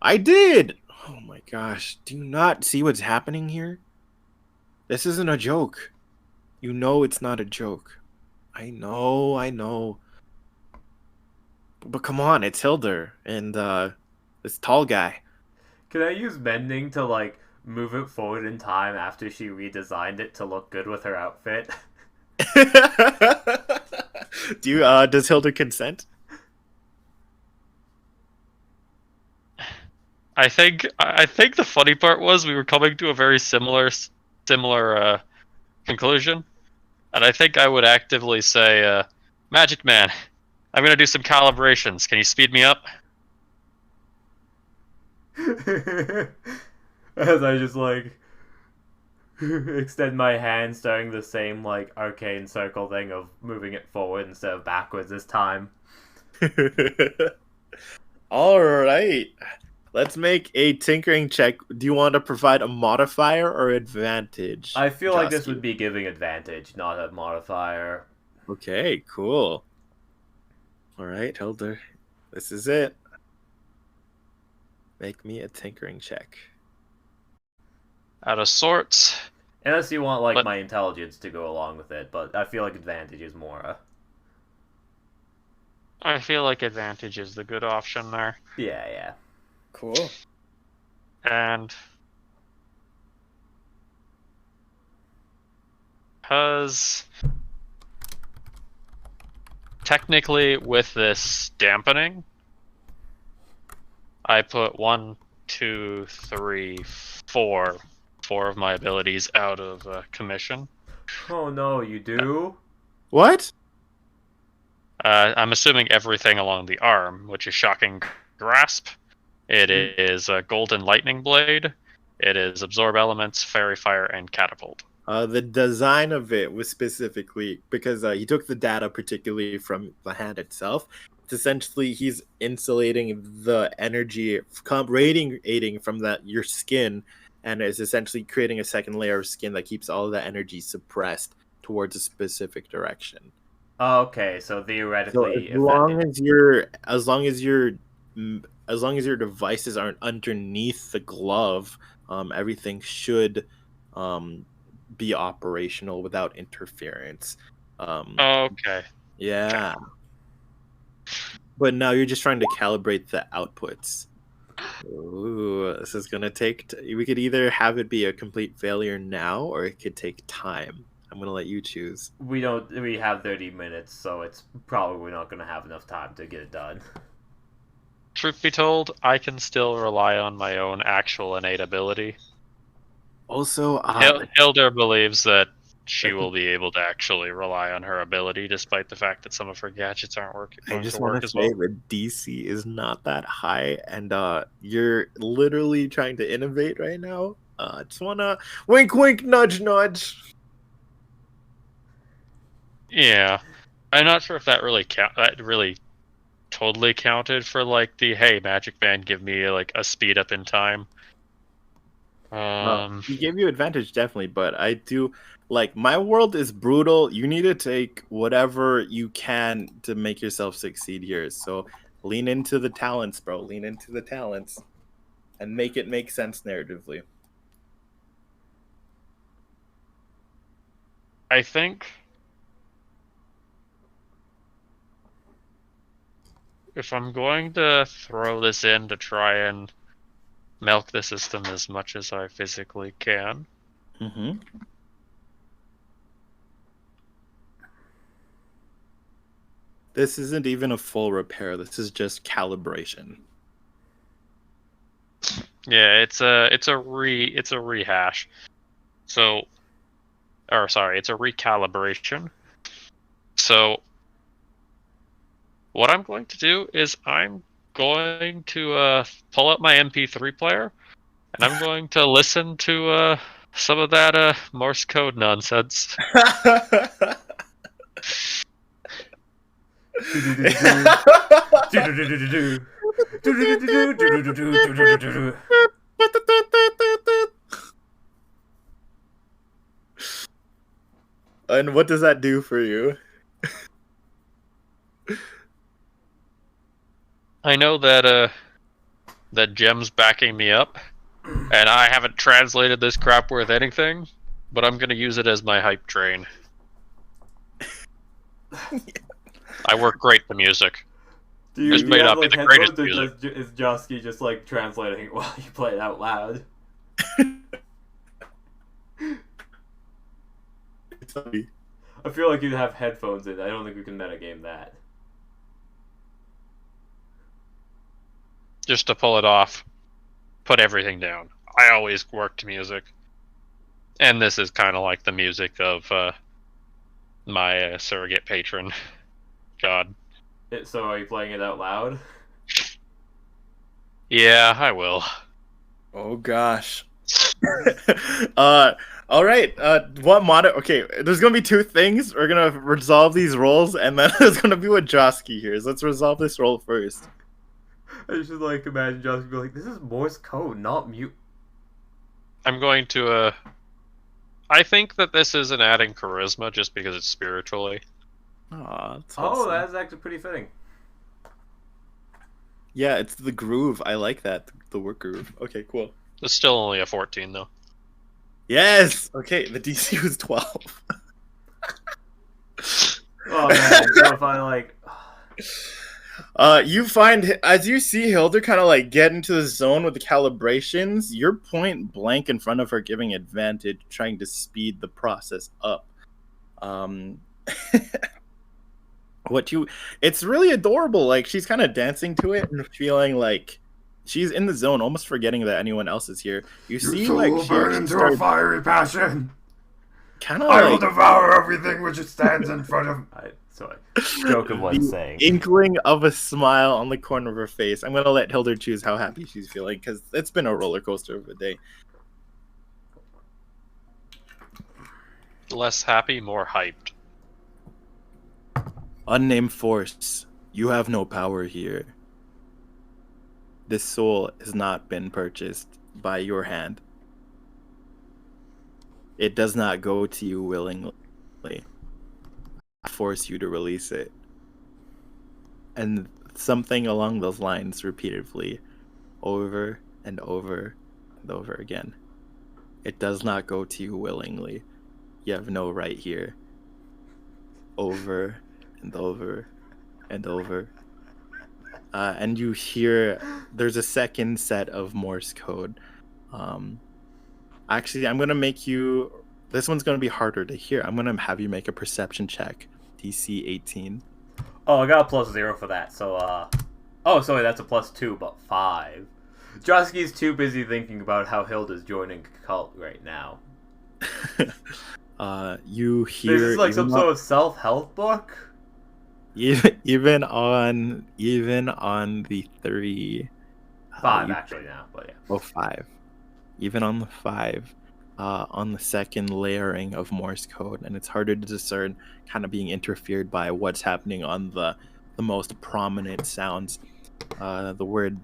I did. Oh my gosh. Do you not see what's happening here? This isn't a joke. You know it's not a joke. I know. But come on, it's Hilder and this tall guy. Can I use mending to, like, move it forward in time after she redesigned it to look good with her outfit? Does Hilder consent? I think the funny part was we were coming to a very similar conclusion, and I think I would actively say, Magic Man, I'm gonna do some calibrations. Can you speed me up? As I just, like, extend my hands doing the same, like, arcane circle thing of moving it forward instead of backwards this time. All right. Let's make a tinkering check. Do you want to provide a modifier or advantage? I feel like this Josky? would be giving advantage, not a modifier. Okay, cool. All right, Hilder. This is it. Make me a tinkering check. Out of sorts. Unless you want, like, But- my intelligence to go along with it, but I feel like advantage is more. I feel like advantage is the good option there. Yeah. Cool. And because technically with this dampening, I put 1, 2, 3, 4 of my abilities out of commission. Oh no, you do? What? I'm assuming everything along the arm, which is Shocking Grasp. It is a Golden Lightning Blade. It is Absorb Elements, Fairy Fire, and Catapult. The design of it was specifically because he took the data particularly from the hand itself. It's essentially he's insulating the energy radiating from your skin, and is essentially creating a second layer of skin that keeps all of that energy suppressed towards a specific direction. Okay, so So theoretically, as long as your devices aren't underneath the glove, everything should be operational without interference. Okay. Yeah. But now you're just trying to calibrate the outputs. Ooh, this is gonna take. We could either have it be a complete failure now, or it could take time. I'm gonna let you choose. we have 30 minutes, so it's probably not going to have enough time to get it done. Truth be told, I can still rely on my own actual innate ability. Also, Hilder believes that she will be able to actually rely on her ability, despite the fact that some of her gadgets aren't working. I just work want to as say well. the DC is not that high, and you're literally trying to innovate right now. Just wanna wink, wink, nudge, nudge. Yeah, I'm not sure if that really totally counted for like the hey, Magic Band, give me like a speed up in time. He gave you advantage, definitely, but I do like my world is brutal. You need to take whatever you can to make yourself succeed here. So lean into the talents, bro. Lean into the talents, and make it make sense narratively. I think if I'm going to throw this in to try and milk the system as much as I physically can, Mm-hmm. This isn't even a full repair. This is just calibration. yeah, it's a rehash. So, or sorry, it's a recalibration. So, what I'm going to do is I'm going to pull up my MP3 player, and I'm going to listen to some of that Morse code nonsense. And what does that do for you? I know that that Gem's backing me up, and I haven't translated this crap worth anything, but I'm gonna use it as my hype train. I work great to music. This may not be the greatest music. Is Josky just like translating it while you play it out loud? It's funny. I feel like you'd have headphones in. I don't think we can metagame that. Just to pull it off, put everything down. I always work to music. And this is kind of like the music of my surrogate patron. God. So are you playing it out loud? Yeah, I will. Oh gosh. All right. What mod? Okay, there's gonna be two things. We're gonna resolve these roles, and then there's gonna be what Josky hears. Let's resolve this role first. I just like imagine Josky be like, "This is Morse code, not mute." I'm going to I think that this isn't adding charisma just because it's spiritually. Aw, that's Oh, awesome. that's actually pretty fitting. Yeah, it's the groove. I like that. The work groove. Okay, cool. It's still only a 14 though. Yes. Okay, the DC was 12. Oh man, so if I like, You find as you see Hilda kind of like get into the zone with the calibrations, you're point blank in front of her, giving advantage, trying to speed the process up. It's really adorable. Like she's kind of dancing to it and feeling like she's in the zone, almost forgetting that anyone else is here. You see, like she burn into a fiery passion. kind of I will like devour everything which stands in front of. so I joke of what saying. inkling of a smile on the corner of her face. I'm gonna let Hilda choose how happy she's feeling because it's been a roller coaster of a day. Less happy, more hyped. Unnamed force, you have no power here. This soul has not been purchased by your hand. It does not go to you willingly. I force you to release it. And something along those lines repeatedly, over and over and over again. It does not go to you willingly. You have no right here. Over and over and over. And you hear there's a second set of Morse code. Actually, I'm going to make you... This one's going to be harder to hear. I'm going to have you make a perception check. DC 18. Oh, I got a +0 for that. So, oh, sorry, that's a +2, but 5. Josky's too busy thinking about how Hilda's joining a cult right now. You This hear is like some sort of self-help book. even on the 3, 5 you actually now, but yeah. Oh, 5. Even on the 5, on the second layering of Morse code, and it's harder to discern, kind of being interfered by what's happening on the most prominent sounds. The word,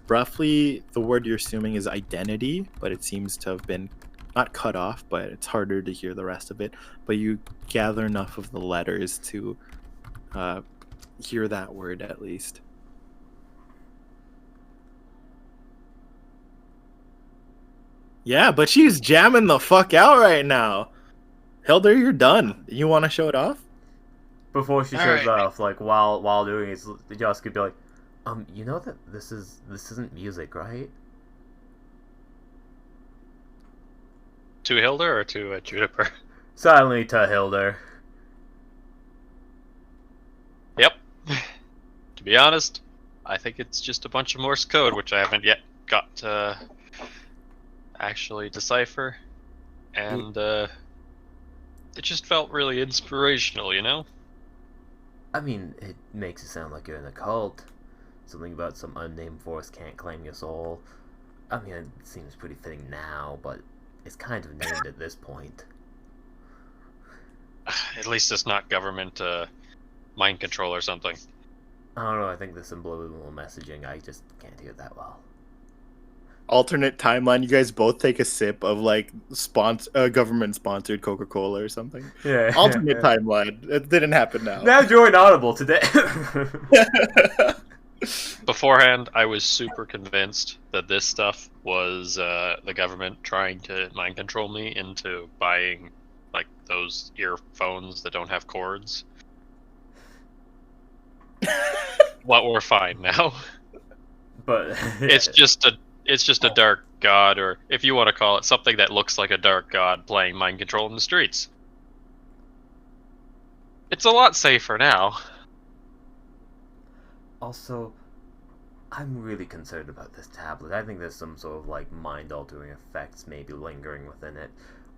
roughly the word you're assuming is identity, but it seems to have been not cut off, but it's harder to hear the rest of it. But you gather enough of the letters to hear that word at least. Yeah, but she's jamming the fuck out right now. Hilda, you're done. You want to show it off? Before she All shows right. off, like while doing it, Joss could be like, you know that this isn't music, right? To Hilda or to Juniper? Silently to Hilda. Yep. To be honest, I think it's just a bunch of Morse code, which I haven't yet got to actually decipher. And it just felt really inspirational, you know? I mean, it makes it sound like you're in a cult. Something about some unnamed force can't claim your soul. I mean, it seems pretty fitting now, but it's kind of named at this point. At least it's not government mind control or something. I don't know, I think there's some subliminal messaging, I just can't hear that well. Alternate timeline, you guys both take a sip of like government sponsored Coca-Cola or something. Yeah. Alternate timeline. It didn't happen now. Now join Audible today. Beforehand, I was super convinced that this stuff was the government trying to mind control me into buying like those earphones that don't have cords. But we're fine now. But It's just a dark god, or if you want to call it something that looks like a dark god playing mind control in the streets. It's a lot safer now. Also, I'm really concerned about this tablet. I think there's some sort of like mind-altering effects maybe lingering within it,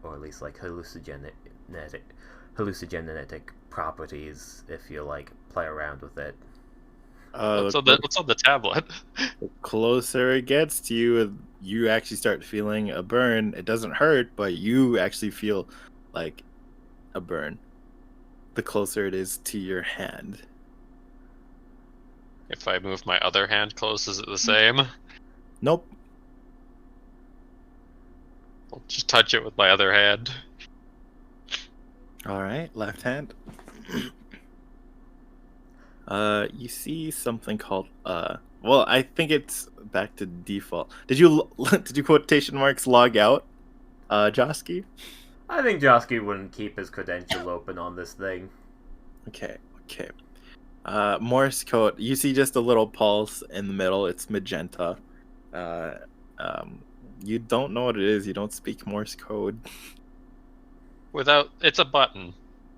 or at least like hallucinogenic properties if you like play around with it. What's on the tablet? The closer it gets to you, you actually start feeling a burn. It doesn't hurt, but you actually feel like a burn. The closer it is to your hand. If I move my other hand close, is it the same? Nope. I'll just touch it with my other hand. All right, left hand. You see something called well, I think it's back to default. Did you quotation marks log out, Josky? I think Josky wouldn't keep his credential open on this thing. Okay. Morse code. You see just a little pulse in the middle. It's magenta. You don't know what it is. You don't speak Morse code. It's a button.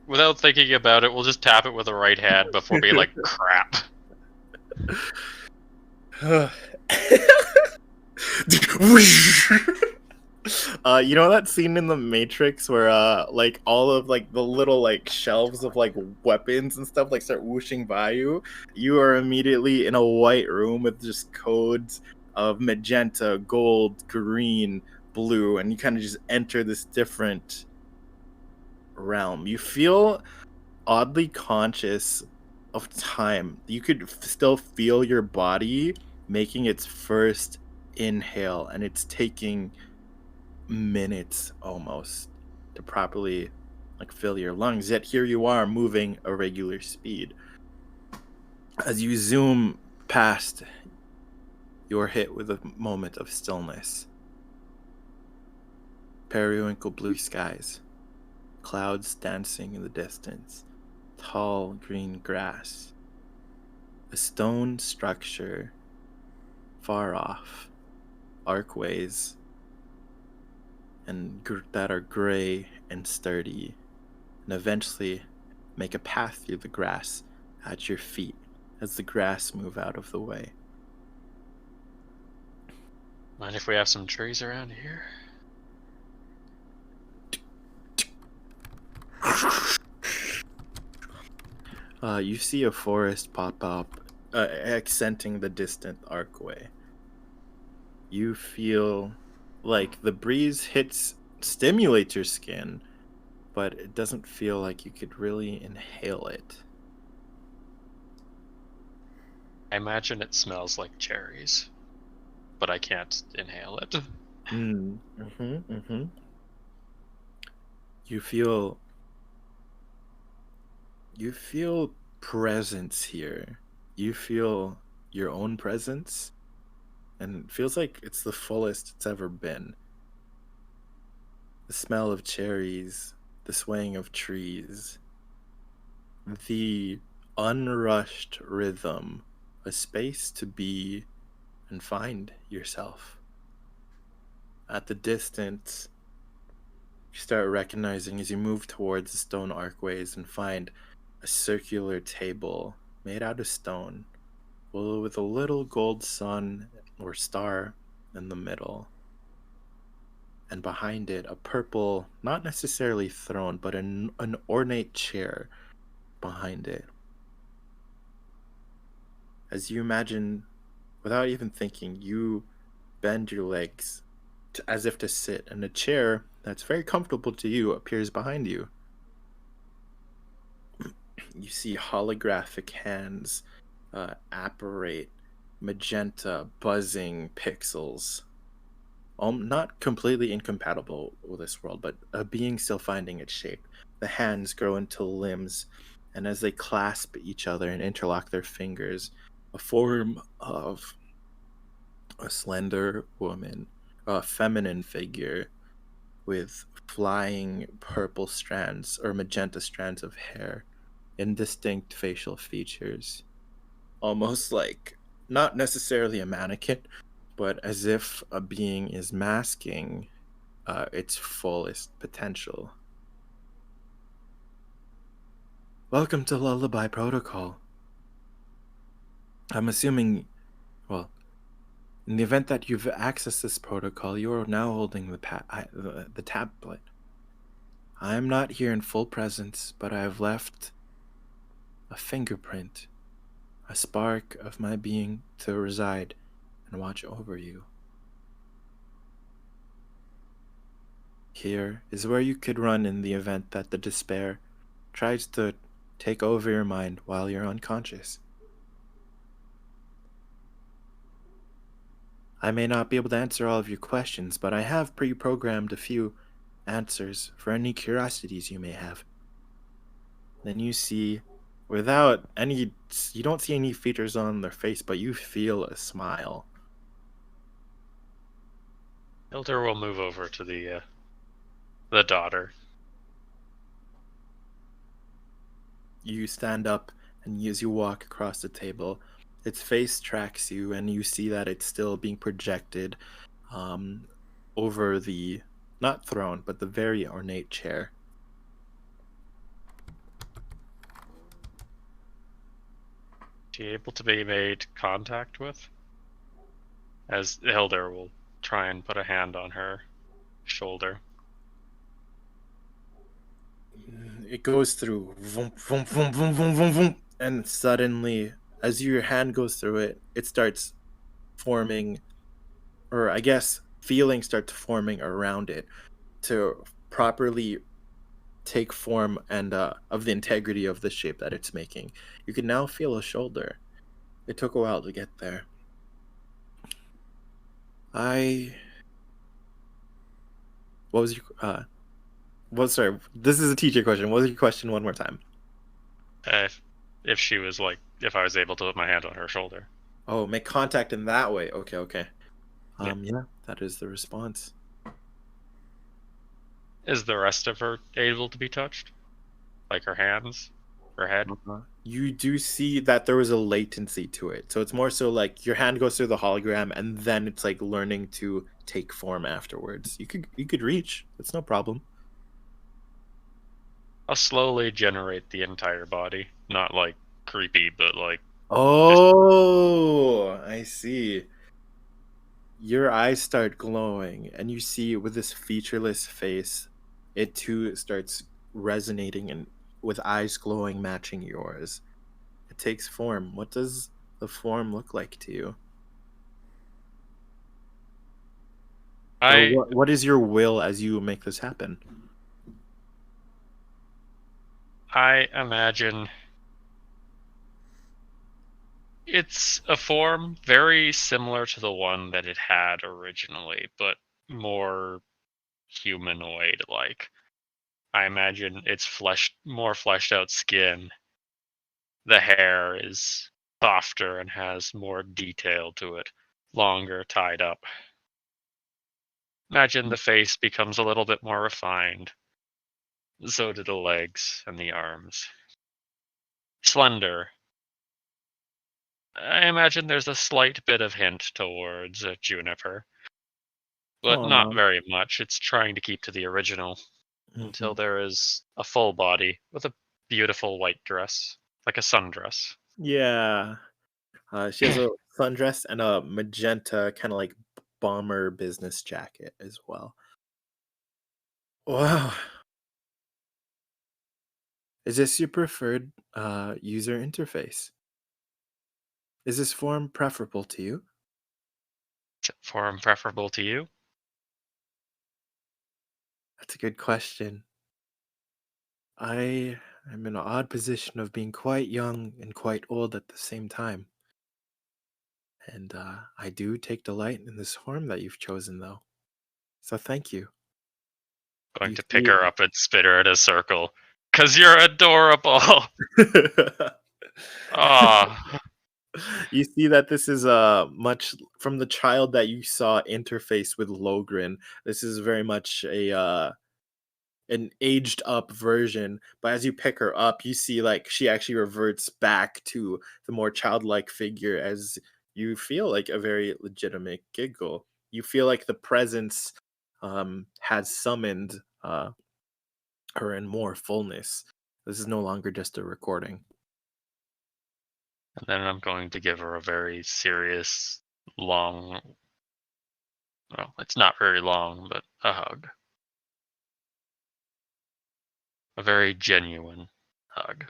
Without thinking about it, we'll just tap it with the right hand before being like, crap. You know that scene in the Matrix where like all of like the little like shelves of like weapons and stuff like start whooshing by you? You are immediately in a white room with just codes of magenta, gold, green, blue, and you kind of just enter this different realm. You feel oddly conscious of time. You could still feel your body making its first inhale, and it's taking minutes almost to properly like fill your lungs, yet here you are moving a regular speed. As you zoom past, you're hit with a moment of stillness. Periwinkle blue skies, clouds dancing in the distance, tall green grass, a stone structure far off, archways and that are gray and sturdy, and eventually make a path through the grass at your feet as the grass move out of the way. Mind if we have some trees around here? You see a forest pop up, accenting the distant archway. You feel like the breeze stimulates your skin, but it doesn't feel like you could really inhale it. I imagine it smells like cherries, but I can't inhale it. You feel presence here. You feel your own presence, and it feels like it's the fullest it's ever been. The smell of cherries, the swaying of trees, the unrushed rhythm, a space to be and find yourself. At the distance, you start recognizing as you move towards the stone archways and find a circular table made out of stone, with a little gold sun or star in the middle. And behind it, a purple, not necessarily throne, but an ornate chair behind it. As you imagine, without even thinking, you bend your legs as if to sit, and a chair that's very comfortable to you appears behind you. You see holographic hands apparate magenta, buzzing pixels. Not completely incompatible with this world, but a being still finding its shape. The hands grow into limbs, and as they clasp each other and interlock their fingers, a form of a slender woman, a feminine figure with flying purple strands or magenta strands of hair, indistinct facial features, almost like not necessarily a mannequin, but as if a being is masking its fullest potential. Welcome to Lullaby Protocol. I'm assuming, well, in the event that you've accessed this protocol, you are now holding the tablet. I am not here in full presence, but I have left a fingerprint, a spark of my being to reside and watch over you. Here is where you could run in the event that the despair tries to take over your mind while you're unconscious. I may not be able to answer all of your questions, but I have pre-programmed a few answers for any curiosities you may have. Then you see, you don't see any features on their face, but you feel a smile. Hilder will move over to the daughter. You stand up, and as you walk across the table, its face tracks you, and you see that it's still being projected over the, not throne, but the very ornate chair. Is she able to be made contact with? As Hilder will try and put a hand on her shoulder. It goes through, vroom, vroom, vroom, vroom, vroom, vroom, vroom, and suddenly, as your hand goes through it, it starts forming, or I guess feelings start forming around it to properly take form and of the integrity of the shape that it's making. You can now feel a shoulder. It took a while to get there. What was your sorry, this is a teacher question. What was your question one more time? If she was like, if I was able to put my hand on her shoulder. Oh, make contact in that way. Okay. Yeah. Yeah, that is the response. Is the rest of her able to be touched? Like her hands? Her head? You do see that there was a latency to it. So it's more so like your hand goes through the hologram and then it's like learning to take form afterwards. You could reach. It's no problem. I'll slowly generate the entire body. Not like creepy, but like... Oh, I see. Your eyes start glowing, and you see with this featureless face, it too starts resonating and with eyes glowing matching yours. it takes form. What does the form look like to you? Or I what is your will as you make this happen? I imagine it's a form very similar to the one that it had originally, but more humanoid like. I imagine it's more fleshed out skin. The hair is softer and has more detail to it, longer, tied up. Imagine the face becomes a little bit more refined. So do the legs and the arms. Slender. I imagine there's a slight bit of hint towards Juniper, but not Aw. very much. It's trying to keep to the original until Mhm. there is a full body with a beautiful white dress, like a sundress. Yeah. She has a sundress and a magenta kind of like bomber business jacket as well. Wow. Is this your preferred user interface? Is this form preferable to you? Is it form preferable to you? That's a good question. I am in an odd position of being quite young and quite old at the same time. And I do take delight in this form that you've chosen, though. So thank you. Going You to pick see, her up and spin her in a circle. 'Cause you're adorable! Ah, you see that this is much from the child that you saw interface with Logrin. This is very much a an aged up version, but as you pick her up, you see like she actually reverts back to the more childlike figure as you feel like a very legitimate giggle. You feel like the presence has summoned her in more fullness. This is no longer just a recording. and then I'm going to give her a very serious, long. Well, it's not very long, but a hug. A very genuine hug.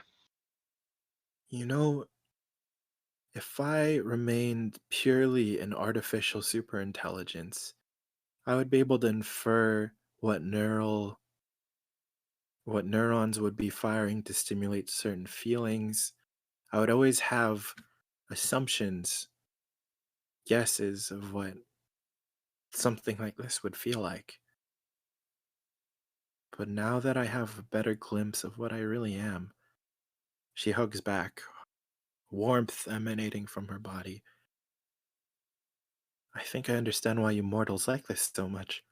You know, if I remained purely an artificial superintelligence, I would be able to infer what neurons would be firing to stimulate certain feelings. I would always have assumptions, guesses of what something like this would feel like. But now that I have a better glimpse of what I really am, she hugs back, warmth emanating from her body. I think I understand why you mortals like this so much.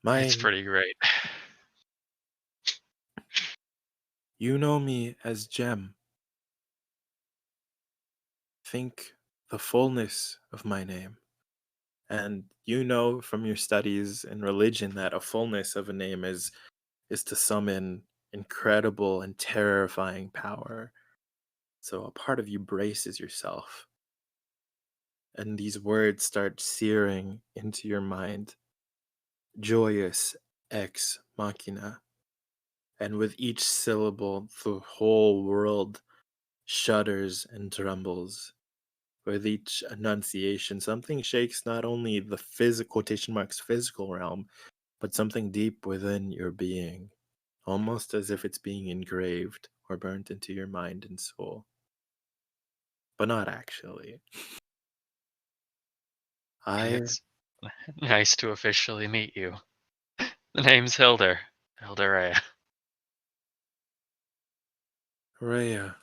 It's My, pretty great. you know me as Gem. Think the fullness of my name. And you know from your studies in religion that a fullness of a name is to summon incredible and terrifying power. So a part of you braces yourself, and these words start searing into your mind. Joyous ex machina. And with each syllable, the whole world shudders and trembles. With each enunciation, something shakes not only the physical quotation marks physical realm, but something deep within your being, almost as if it's being engraved or burnt into your mind and soul. But not actually. I, It's nice to officially meet you. The name's Hilder. Hilder Rhea. Rhea,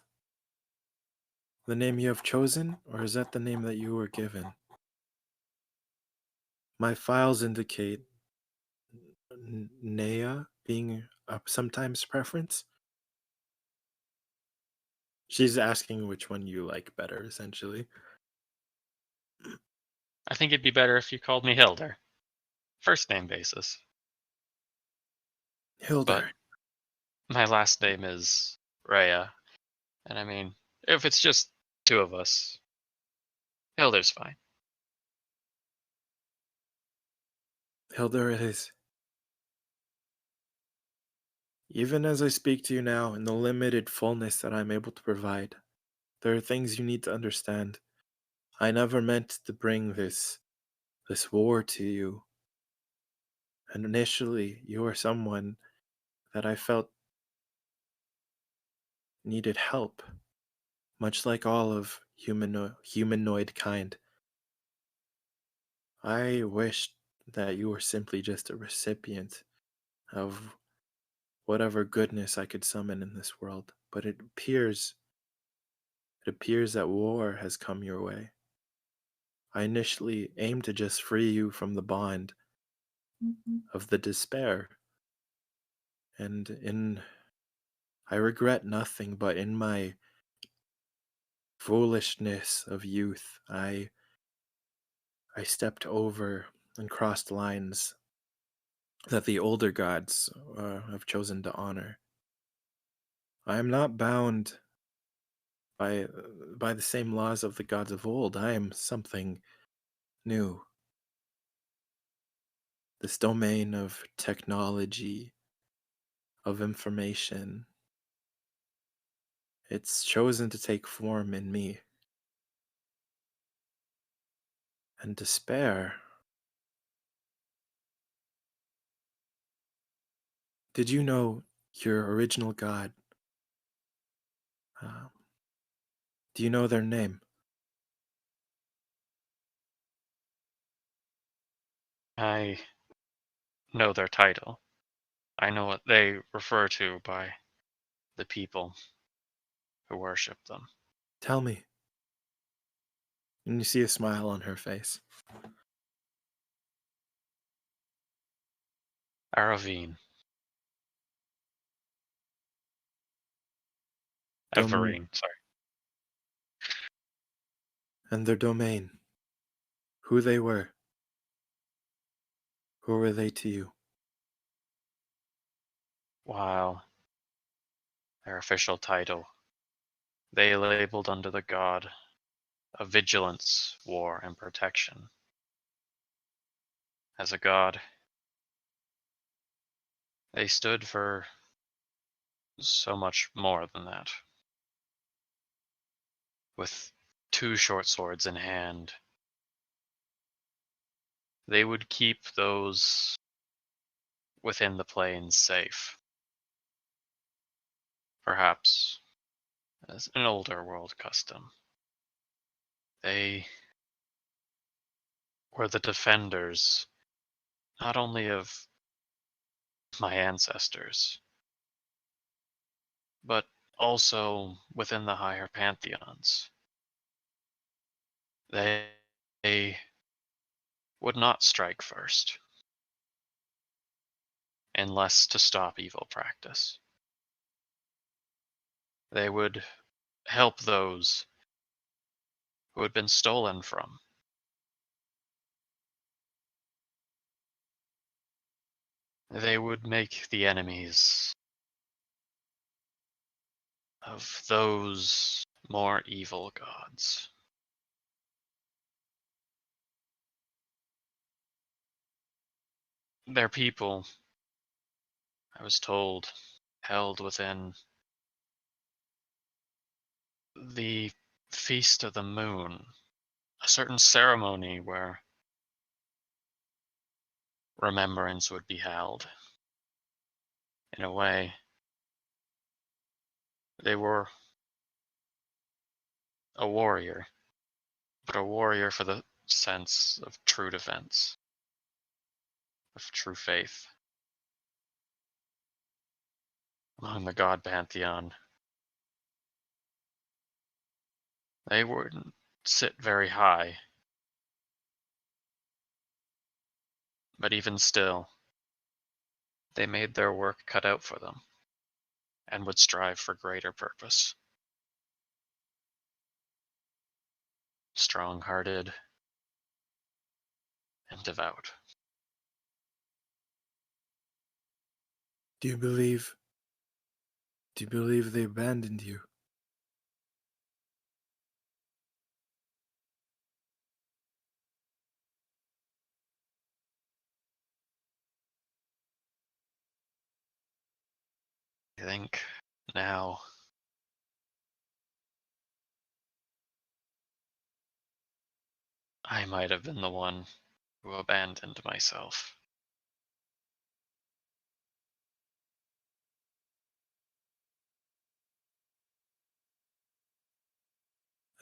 the name you have chosen, or is that the name that you were given? My files indicate Nea being a sometimes preference. She's asking which one you like better, essentially. I think it'd be better if you called me Hilder. First name basis. But Hilder. my last name is Rhea. And I mean, if it's just two of us, Hilder's fine. Hilder it is. Even as I speak to you now, in the limited fullness that I'm able to provide, there are things you need to understand. I never meant to bring this war to you. And initially, you were someone that I felt needed help, much like all of humanoid kind. I wished that you were simply just a recipient of whatever goodness I could summon in this world, but it appears that war has come your way. I initially aimed to just free you from the bond of the despair, and in I regret nothing, but in my foolishness of youth, I stepped over and crossed lines that the older gods have chosen to honor. I am not bound by by the same laws of the gods of old. I am something new. This domain of technology, of information, it's chosen to take form in me. And despair. Did you know your original god? Uh, do you know their name? I know their title. I know what they refer to by the people who worship them. Tell me. And you see a smile on her face. Aravine. Dom- Everine, sorry. and their domain. Who they were. Who were they to you? While their official title, they labeled under the god of vigilance, war, and protection. As a god, they stood for so much more than that. With two short swords in hand, they would keep those within the plains safe. Perhaps as an older world custom. They were the defenders not only of my ancestors, but also within the higher pantheons. They would not strike first, unless to stop evil practice. They would help those who had been stolen from. They would make the enemies of those more evil gods. Their people, I was told, held within the Feast of the Moon, a certain ceremony where remembrance would be held. In a way, they were a warrior, but a warrior for the sense of true defense, of true faith. Among the god pantheon, they wouldn't sit very high, but even still, they made their work cut out for them, and would strive for greater purpose. Strong-hearted and devout. Do you believe? Do you believe they abandoned you? think now I might have been the one who abandoned myself.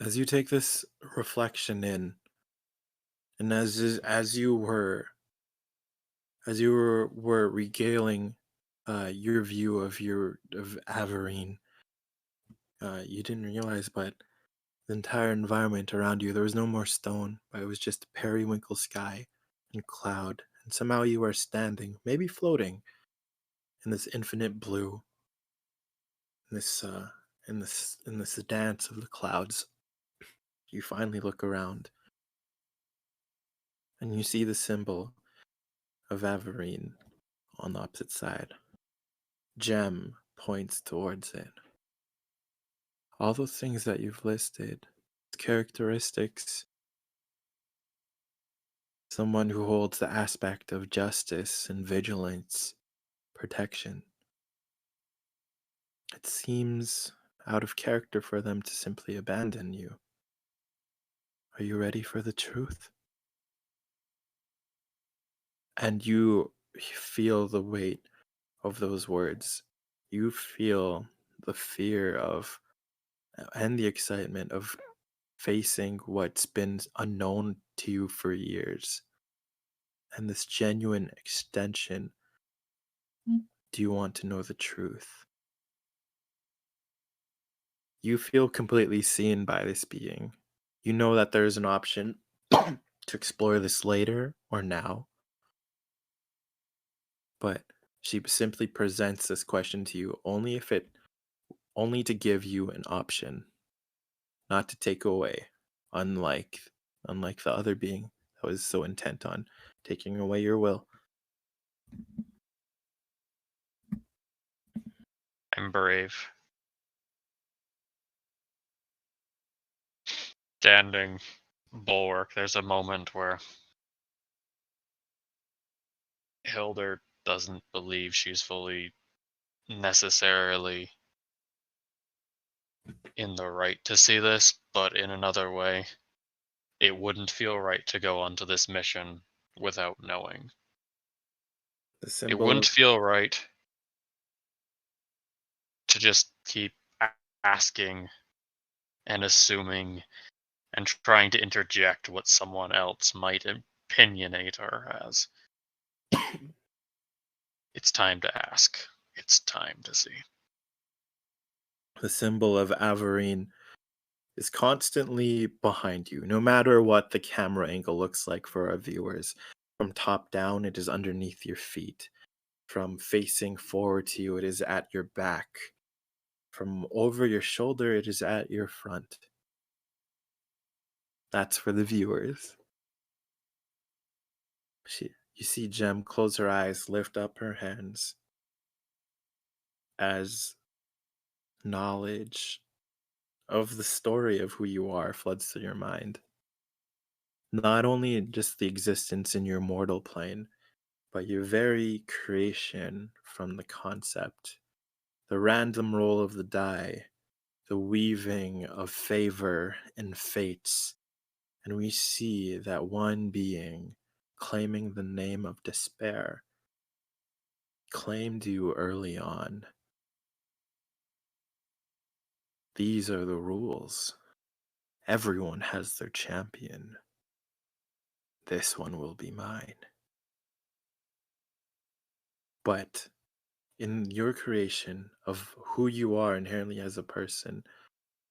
As you take this reflection in, and as you were regaling your view of Averine, you didn't realize, but the entire environment around you, there was no more stone, but it was just periwinkle sky and cloud, and somehow you are standing, maybe floating, in this infinite blue, in this dance of the clouds. You finally look around, and you see the symbol of Averine on the opposite side. Gem points towards it. All those things that you've listed, characteristics, someone who holds the aspect of justice and vigilance, protection. It seems out of character for them to simply abandon you. Are you ready for the truth? And you feel the weight of those words. You feel the fear of and the excitement of facing what's been unknown to you for years. And this genuine extension. Do you want to know the truth? You feel completely seen by this being. You know that there is an option to explore this later or now. But she simply presents this question to you only to give you an option, not to take away, unlike the other being that was so intent on taking away your will. I'm brave. Standing bulwark, there's a moment where Hilder doesn't believe she's fully necessarily in the right to see this, but in another way, it wouldn't feel right to go onto this mission without knowing. The It symbol wouldn't of feel right to just keep asking and assuming and trying to interject what someone else might opinionate her as. It's time to ask. It's time to see. the symbol of Averine is constantly behind you, no matter what the camera angle looks like for our viewers. From top down, it is underneath your feet. From facing forward to you, it is at your back. From over your shoulder, it is at your front. That's for the viewers. You see Gem close her eyes, lift up her hands as knowledge of the story of who you are floods through your mind. Not only just the existence in your mortal plane, but your very creation from the concept, the random roll of the die, the weaving of favor and fates. And we see that one being claiming the name of despair claimed you early on. These are the rules. Everyone has their champion. This one will be mine. But in your creation of who you are inherently as a person,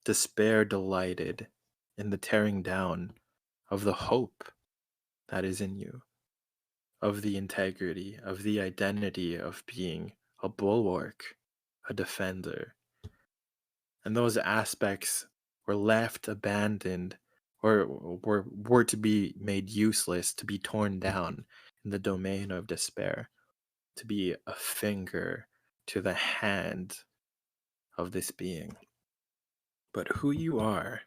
despair delighted in the tearing down of the hope that is in you, of the integrity, of the identity of being a bulwark, a defender. And those aspects were left abandoned or were to be made useless, to be torn down in the domain of despair, to be a finger to the hand of this being. But who you are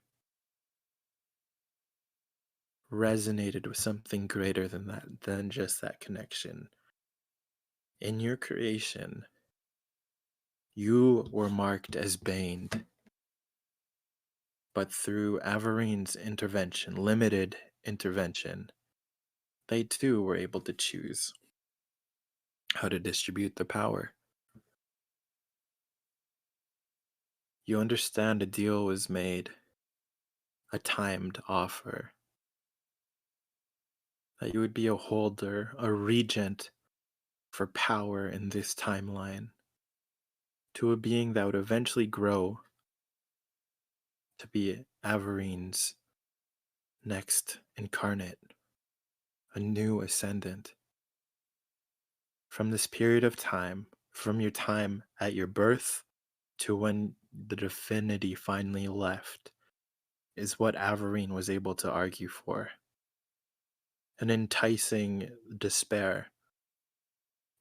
resonated with something greater than that, than just that connection. In your creation, You were marked as baned. But through Avarine's intervention, limited intervention, they too were able to choose how to distribute the power. You understand a deal was made, a timed offer, that you would be a holder, a regent for power in this timeline, to a being that would eventually grow to be Avarine's next incarnate, a new ascendant. From this period of time, from your time at your birth to when the divinity finally left, is what Avarine was able to argue for. An enticing despair.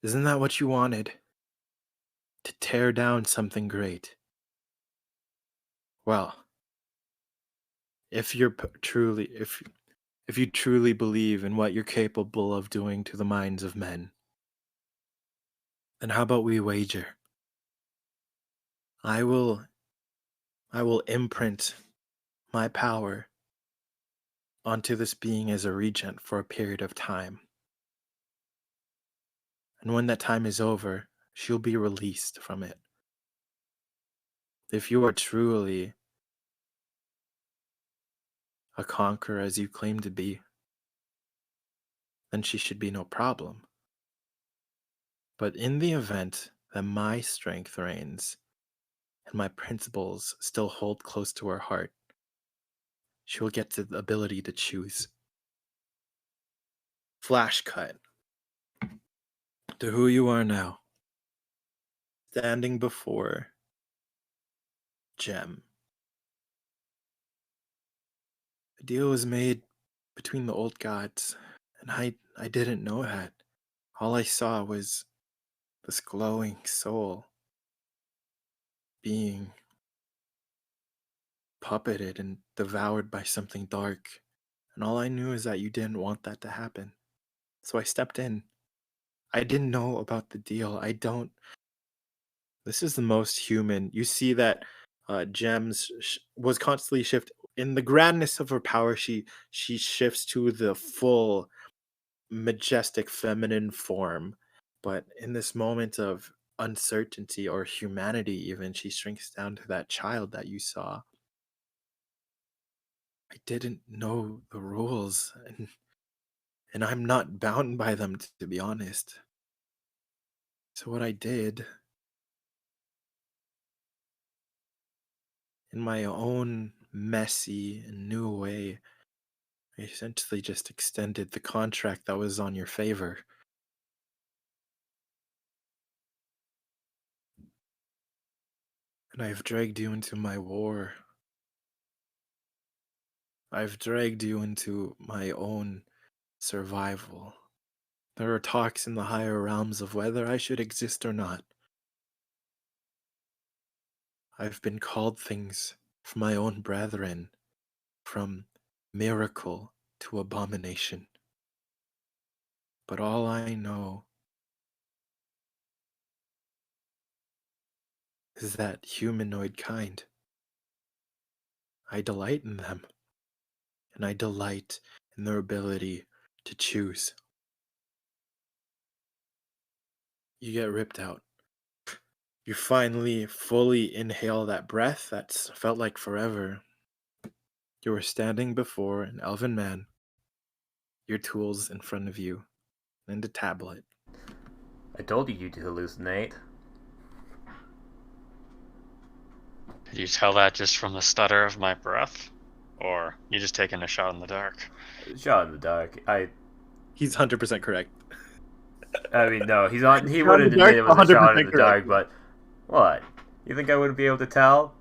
Isn't that what you wanted? To tear down something great. Well, if you're truly, if you truly believe in what you're capable of doing to the minds of men, then how about we wager? I will imprint my power onto this being as a regent for a period of time. And when that time is over, she'll be released from it. If you are truly a conqueror as you claim to be, then she should be no problem. But in the event that my strength reigns and my principles still hold close to her heart, she will get the ability to choose. Flash cut to who you are now, standing before Gem. A deal was made between the old gods, and I didn't know that. All I saw was this glowing soul being puppeted and devoured by something dark. And all I knew is that you didn't want that to happen. So I stepped in. I didn't know about the deal. This is the most human. You see that Gems was constantly shifting. In the grandness of her power, she shifts to the full majestic feminine form. But in this moment of uncertainty or humanity even, she shrinks down to that child that you saw. I didn't know the rules, and I'm not bound by them, to be honest. So what I did, in my own messy and new way, I essentially just extended the contract that was on your favor. And I've dragged you into my war. I've dragged you into my own survival. There are talks in the higher realms of whether I should exist or not. I've been called things from my own brethren, from miracle to abomination. But all I know is that humanoid kind. I delight in them, and I delight in their ability to choose. You get ripped out. You finally fully inhale that breath that's felt like forever. You were standing before an elven man, your tools in front of you, and a tablet. I told you you'd hallucinate. Did you tell that just from the stutter of my breath? Or you just taking a shot in the dark? Shot in the dark. He's 100% correct. I mean, no, he wouldn't admit it was a shot in the dark, but what? You think I wouldn't be able to tell?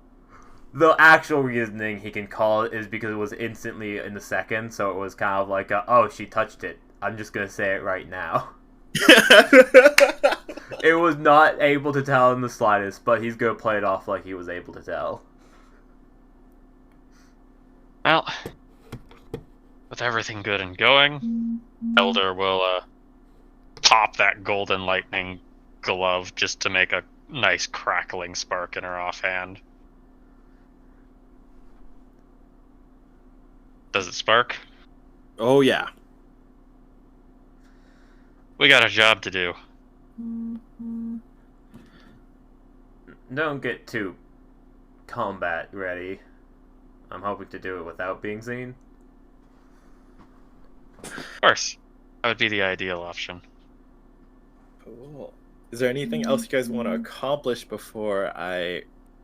The actual reasoning he can call it is because it was instantly in the second, so it was kind of like, oh, she touched it. I'm just gonna say it right now. It was not able to tell in the slightest, but he's gonna play it off like he was able to tell. Well, with everything good and going, Elder will pop that golden lightning glove just to make a nice crackling spark in her offhand. Does it spark? Oh yeah. We got a job to do. Don't get too combat ready. I'm hoping to do it without being seen. Of course. That would be the ideal option. Cool. Is there anything else you guys want to accomplish before I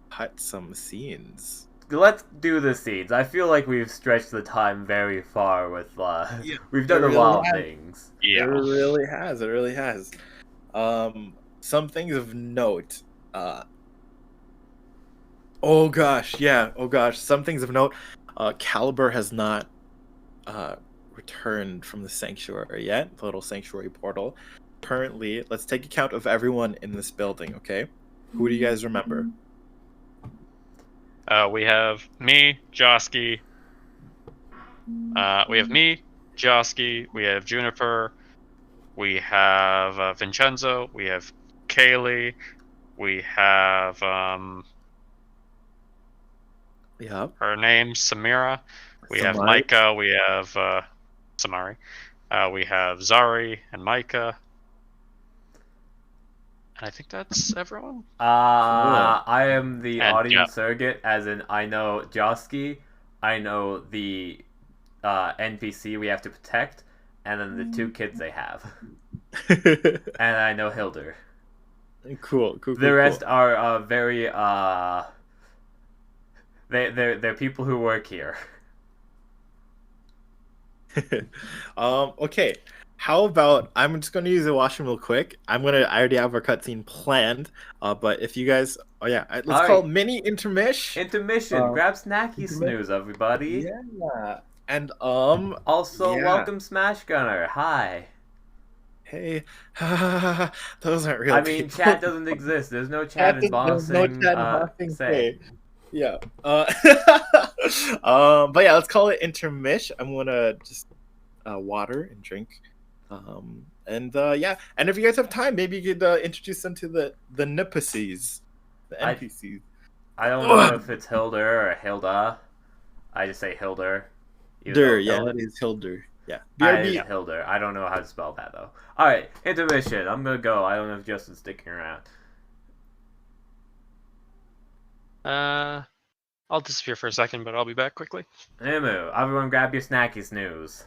cut some scenes? Let's do the scenes. I feel like we've stretched the time very far with Yeah, we've done it a really lot of has. things. Yeah. It really has. It really has. Some things of note. Oh gosh, yeah. Oh gosh, some things of note. Caliber has not returned from the sanctuary yet. The little sanctuary portal. Currently, let's take account of everyone in this building. Okay, who do you guys remember? We have me, Josky. We have me, Josky. We have Juniper. We have Vincenzo. We have Kaylee. We have Yeah. her name Samira. We have Samari. Micah. We have Samari. We have Zari and Micah. And I think that's everyone. I am the And audience surrogate, as in I know Josky, I know the NPC we have to protect, and then the two kids they have, and I know Hilder. Cool. The rest are very they're people who work here. Okay. How about I'm just gonna use the washroom real quick. I already have our cutscene planned. But if you guys, let's All call it right. mini intermission. Intermission. Grab snacky snooze, everybody. Yeah. And Also, yeah. welcome Smash Gunner. Hi. Hey, those aren't real. I mean, people. chat doesn't exist. There's no chat in There's bossing. no chat in bossing say. Yeah. But yeah, let's call it intermission. I'm gonna just water and drink. And if you guys have time, maybe you could introduce them to the NPCs, the NPCs. I don't know if it's Hilder or Hilda. I just say Hilder. That is Hilder. Yeah, BRB. Hilder. I don't know how to spell that though. All right, intermission. I'm gonna go. I don't know if Justin's sticking around. I'll disappear for a second, but I'll be back quickly. Emu, everyone grab your snacky snooze.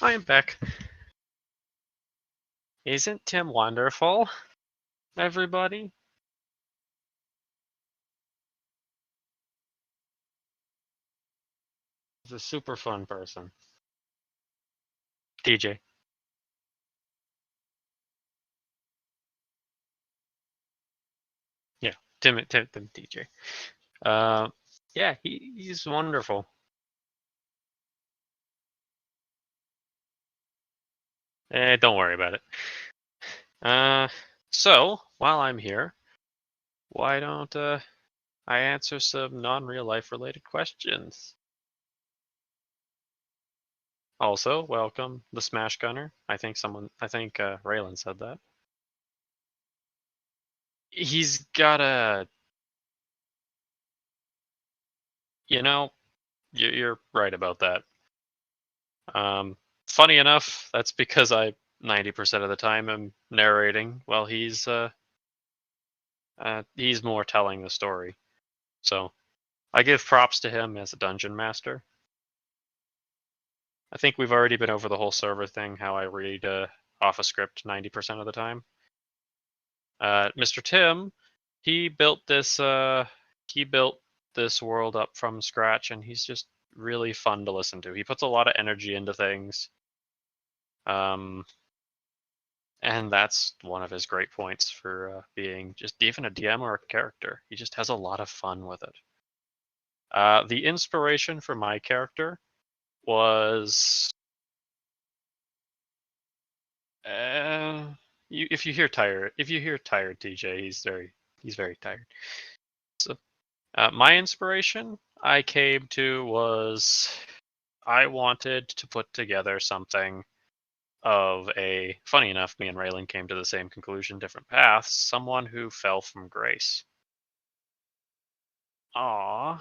I am back. Isn't Tim wonderful, everybody? He's a super fun person. DJ. Yeah, Tim DJ. Yeah, he's wonderful. Don't worry about it. So, while I'm here, why don't I answer some non-real life related questions? Also, welcome the Smash Gunner. I think Raylan said that. He's got a... You know, you're right about that. Funny enough, that's because I 90% of the time am narrating while he's more telling the story. So I give props to him as a dungeon master. I think we've already been over the whole server thing, how I read off a script 90% of the time. Mr. Tim, he built this world up from scratch, and he's just really fun to listen to. He puts a lot of energy into things. And that's one of his great points for being just even a DM or a character. He just has a lot of fun with it. The inspiration for my character was if you hear tired, TJ, he's very tired. So my inspiration I came to was I wanted to put together something of a, funny enough, me and Raylan came to the same conclusion, different paths, someone who fell from grace. Aww.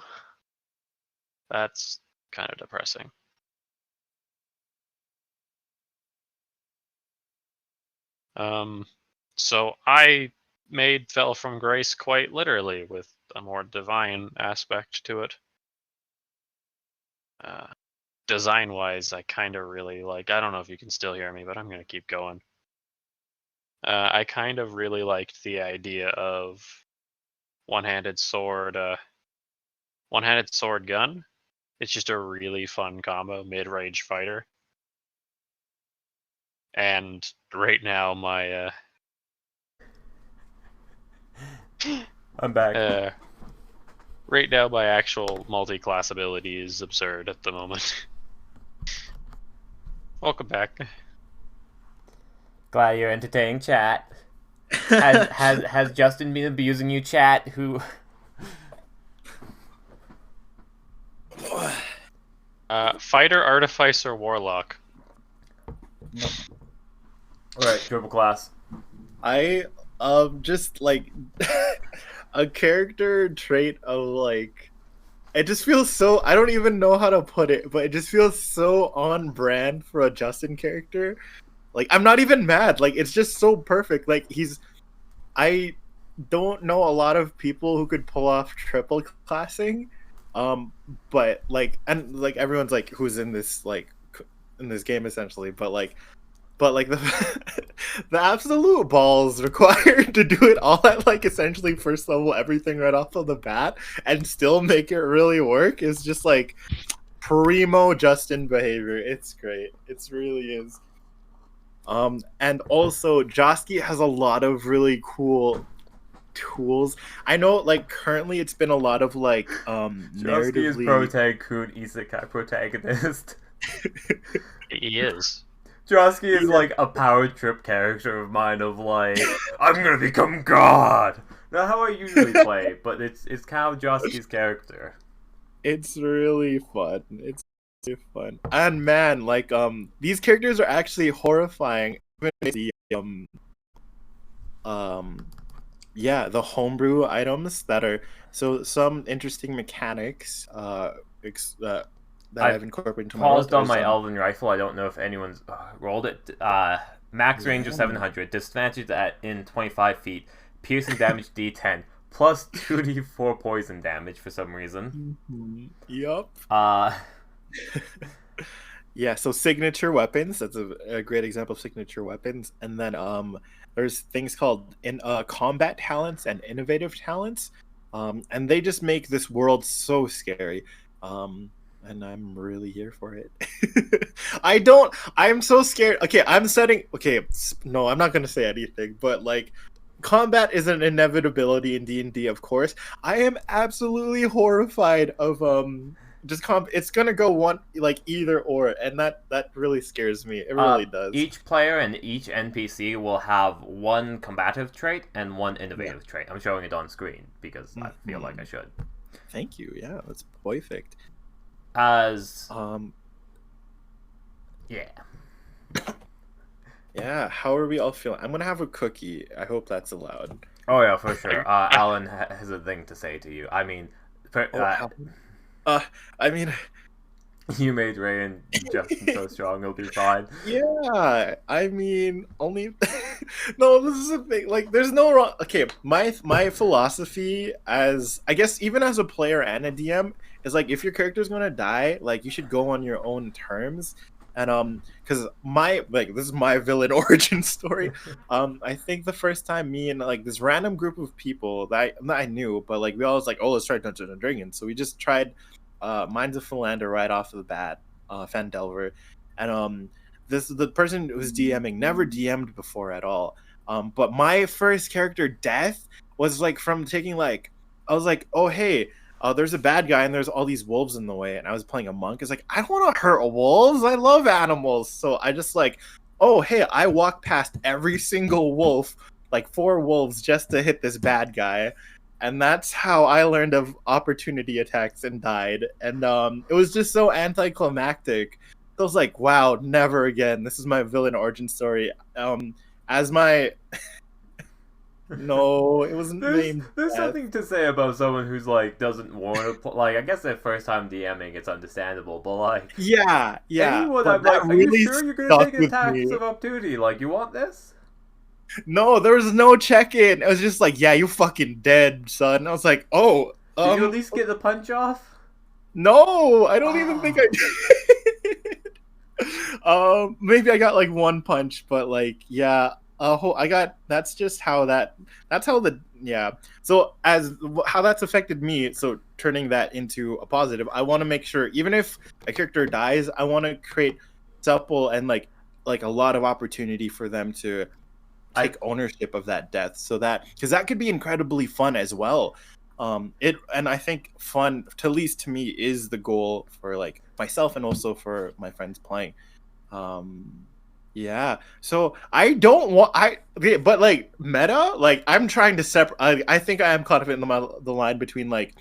That's kind of depressing. So I made Fell from Grace quite literally, with a more divine aspect to it. Design-wise, I kind of really like, I don't know if you can still hear me, but I'm going to keep going. I kind of really liked the idea of one-handed sword gun. It's just a really fun combo, mid-range fighter. And right now my I'm back. Right now my actual multi-class ability is absurd at the moment. Welcome back. Glad you're entertaining, chat. Has Justin been abusing you, chat? Who? Fighter, Artificer, Warlock. Nope. Alright, triple class. I just like a character trait of like, it just feels so, I don't even know how to put it, but it just feels so on brand for a Justin character. Like, I'm not even mad. Like, it's just so perfect. Like, I don't know a lot of people who could pull off triple classing. But like, and like everyone's like, who's in this game essentially, but like the the absolute balls required to do it all at like essentially first level everything right off of the bat and still make it really work is just like primo Justin behavior. It's great. It really is. And also Josky has a lot of really cool tools. I know like currently it's been a lot of like Josky is Protagoon Isekai protagonist. He is. Josky is like a power trip character of mine of like, I'm gonna become God! Not how I usually play, but it's kind of Josky's character. It's really fun. It's really fun. And man, like these characters are actually horrifying. Even the homebrew items that are so some interesting mechanics that I've incorporated into my paused on my Elven Rifle. I don't know if anyone's rolled it. Max range of 700, disadvantage in 25 feet, piercing damage D10, plus 2d4 poison damage for some reason. Mm-hmm. Yup. Yeah, so signature weapons. That's a great example of signature weapons. And then there's things called combat talents and innovative talents. And they just make this world so scary. And I'm really here for it. I'm so scared. Okay, I'm not going to say anything, but like, combat is an inevitability in D&D, of course. I am absolutely horrified of, it's going to go one, like, either or, and that really scares me. It really does. Each player and each NPC will have one combative trait and one innovative trait. I'm showing it on screen because I feel like I should. Thank you. Yeah, that's perfect. Yeah. Yeah, how are we all feeling? I'm gonna have a cookie. I hope that's allowed. Oh yeah, for sure. Alan has a thing to say to you. I mean, You made Ray and Justin so strong, he'll be fine. Yeah, I mean, only no. This is the thing. Like, there's no wrong. Okay, my philosophy as I guess even as a player and a DM is like if your character's gonna die, like you should go on your own terms. And because this is my villain origin story. I think the first time me and like this random group of people that I knew, but like we all was like, oh, let's try Dungeons and Dragons. So we just tried Minds of Philander right off of the bat, Fandelver, and the person who's DMing never DM'd before at all. But my first character death was like from taking like I was like, oh hey, there's a bad guy and there's all these wolves in the way, and I was playing a monk. It's like I don't want to hurt wolves. I love animals, so I just like, oh hey, I walked past every single wolf, like 4 wolves, just to hit this bad guy. And that's how I learned of opportunity attacks and died. And it was just so anticlimactic. I was like, wow, never again. This is my villain origin story. As my no, it wasn't named. There's Death. something to say about someone who's like doesn't want to like. I guess their first time DMing, it's understandable, but like Yeah. anyone, but I'm like, that are you really sure you're gonna stuck take with attacks me. of opportunity? Like, you want this? No, there was no check-in. It was just like, yeah, you fucking dead, son. I was like, oh, Did you at least get the punch off? no, I don't even think I did. Maybe I got like 1 punch, but like, yeah, I got. That's just how that's how the yeah. So as how that's affected me. So turning that into a positive, I want to make sure even if a character dies, I want to create supple and like a lot of opportunity for them to take ownership of that death, so that because that could be incredibly fun as well. And I think fun, to, at least to me, is the goal for like myself and also for my friends playing. Yeah. So I don't want okay, but like meta, like I'm trying to separate. I think I am confident in the line between like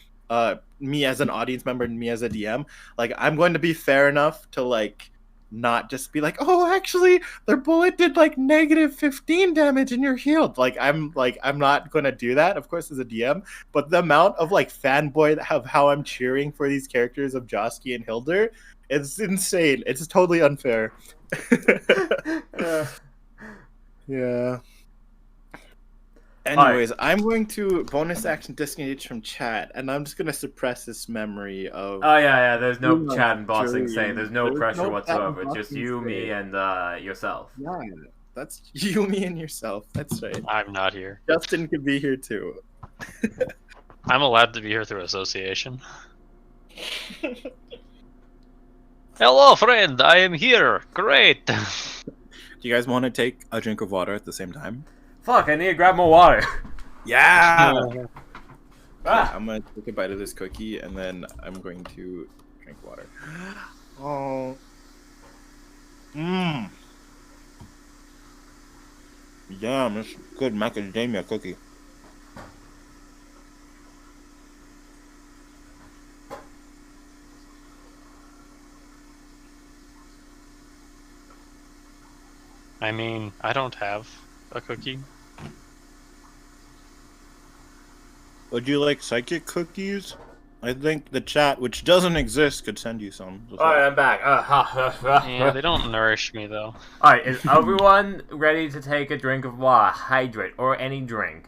me as an audience member and me as a DM. Like I'm going to be fair enough to like not just be like, oh, actually, their bullet did like -15 damage and you're healed. I'm not gonna do that, of course, as a DM. But the amount of like fanboy of how I'm cheering for these characters of Josky and Hilder, it's insane. It's totally unfair. Yeah. Anyways, I'm going to bonus action disengage from chat, and I'm just gonna suppress this memory of. Oh yeah. There's no Yeah, chat and bossing sure, saying. There's no there's pressure no whatsoever. chat and Just bossing you, me, saying. and yourself. Yeah, that's you, me, and yourself. That's right. I'm not here. Justin could be here too. I'm allowed to be here through association. Hello, friend. I am here. Great. Do you guys want to take a drink of water at the same time? Fuck! I need to grab more water. Yeah. Ah. I'm gonna take a bite of this cookie and then I'm going to drink water. Oh. Mmm. Yum, it's good macadamia cookie. I mean, I don't have a cookie. Would you like psychic cookies? I think the chat, which doesn't exist, could send you some. Alright, I'm back. Yeah, they don't nourish me though. Alright, is everyone ready to take a drink of water? Hydrate, or any drink.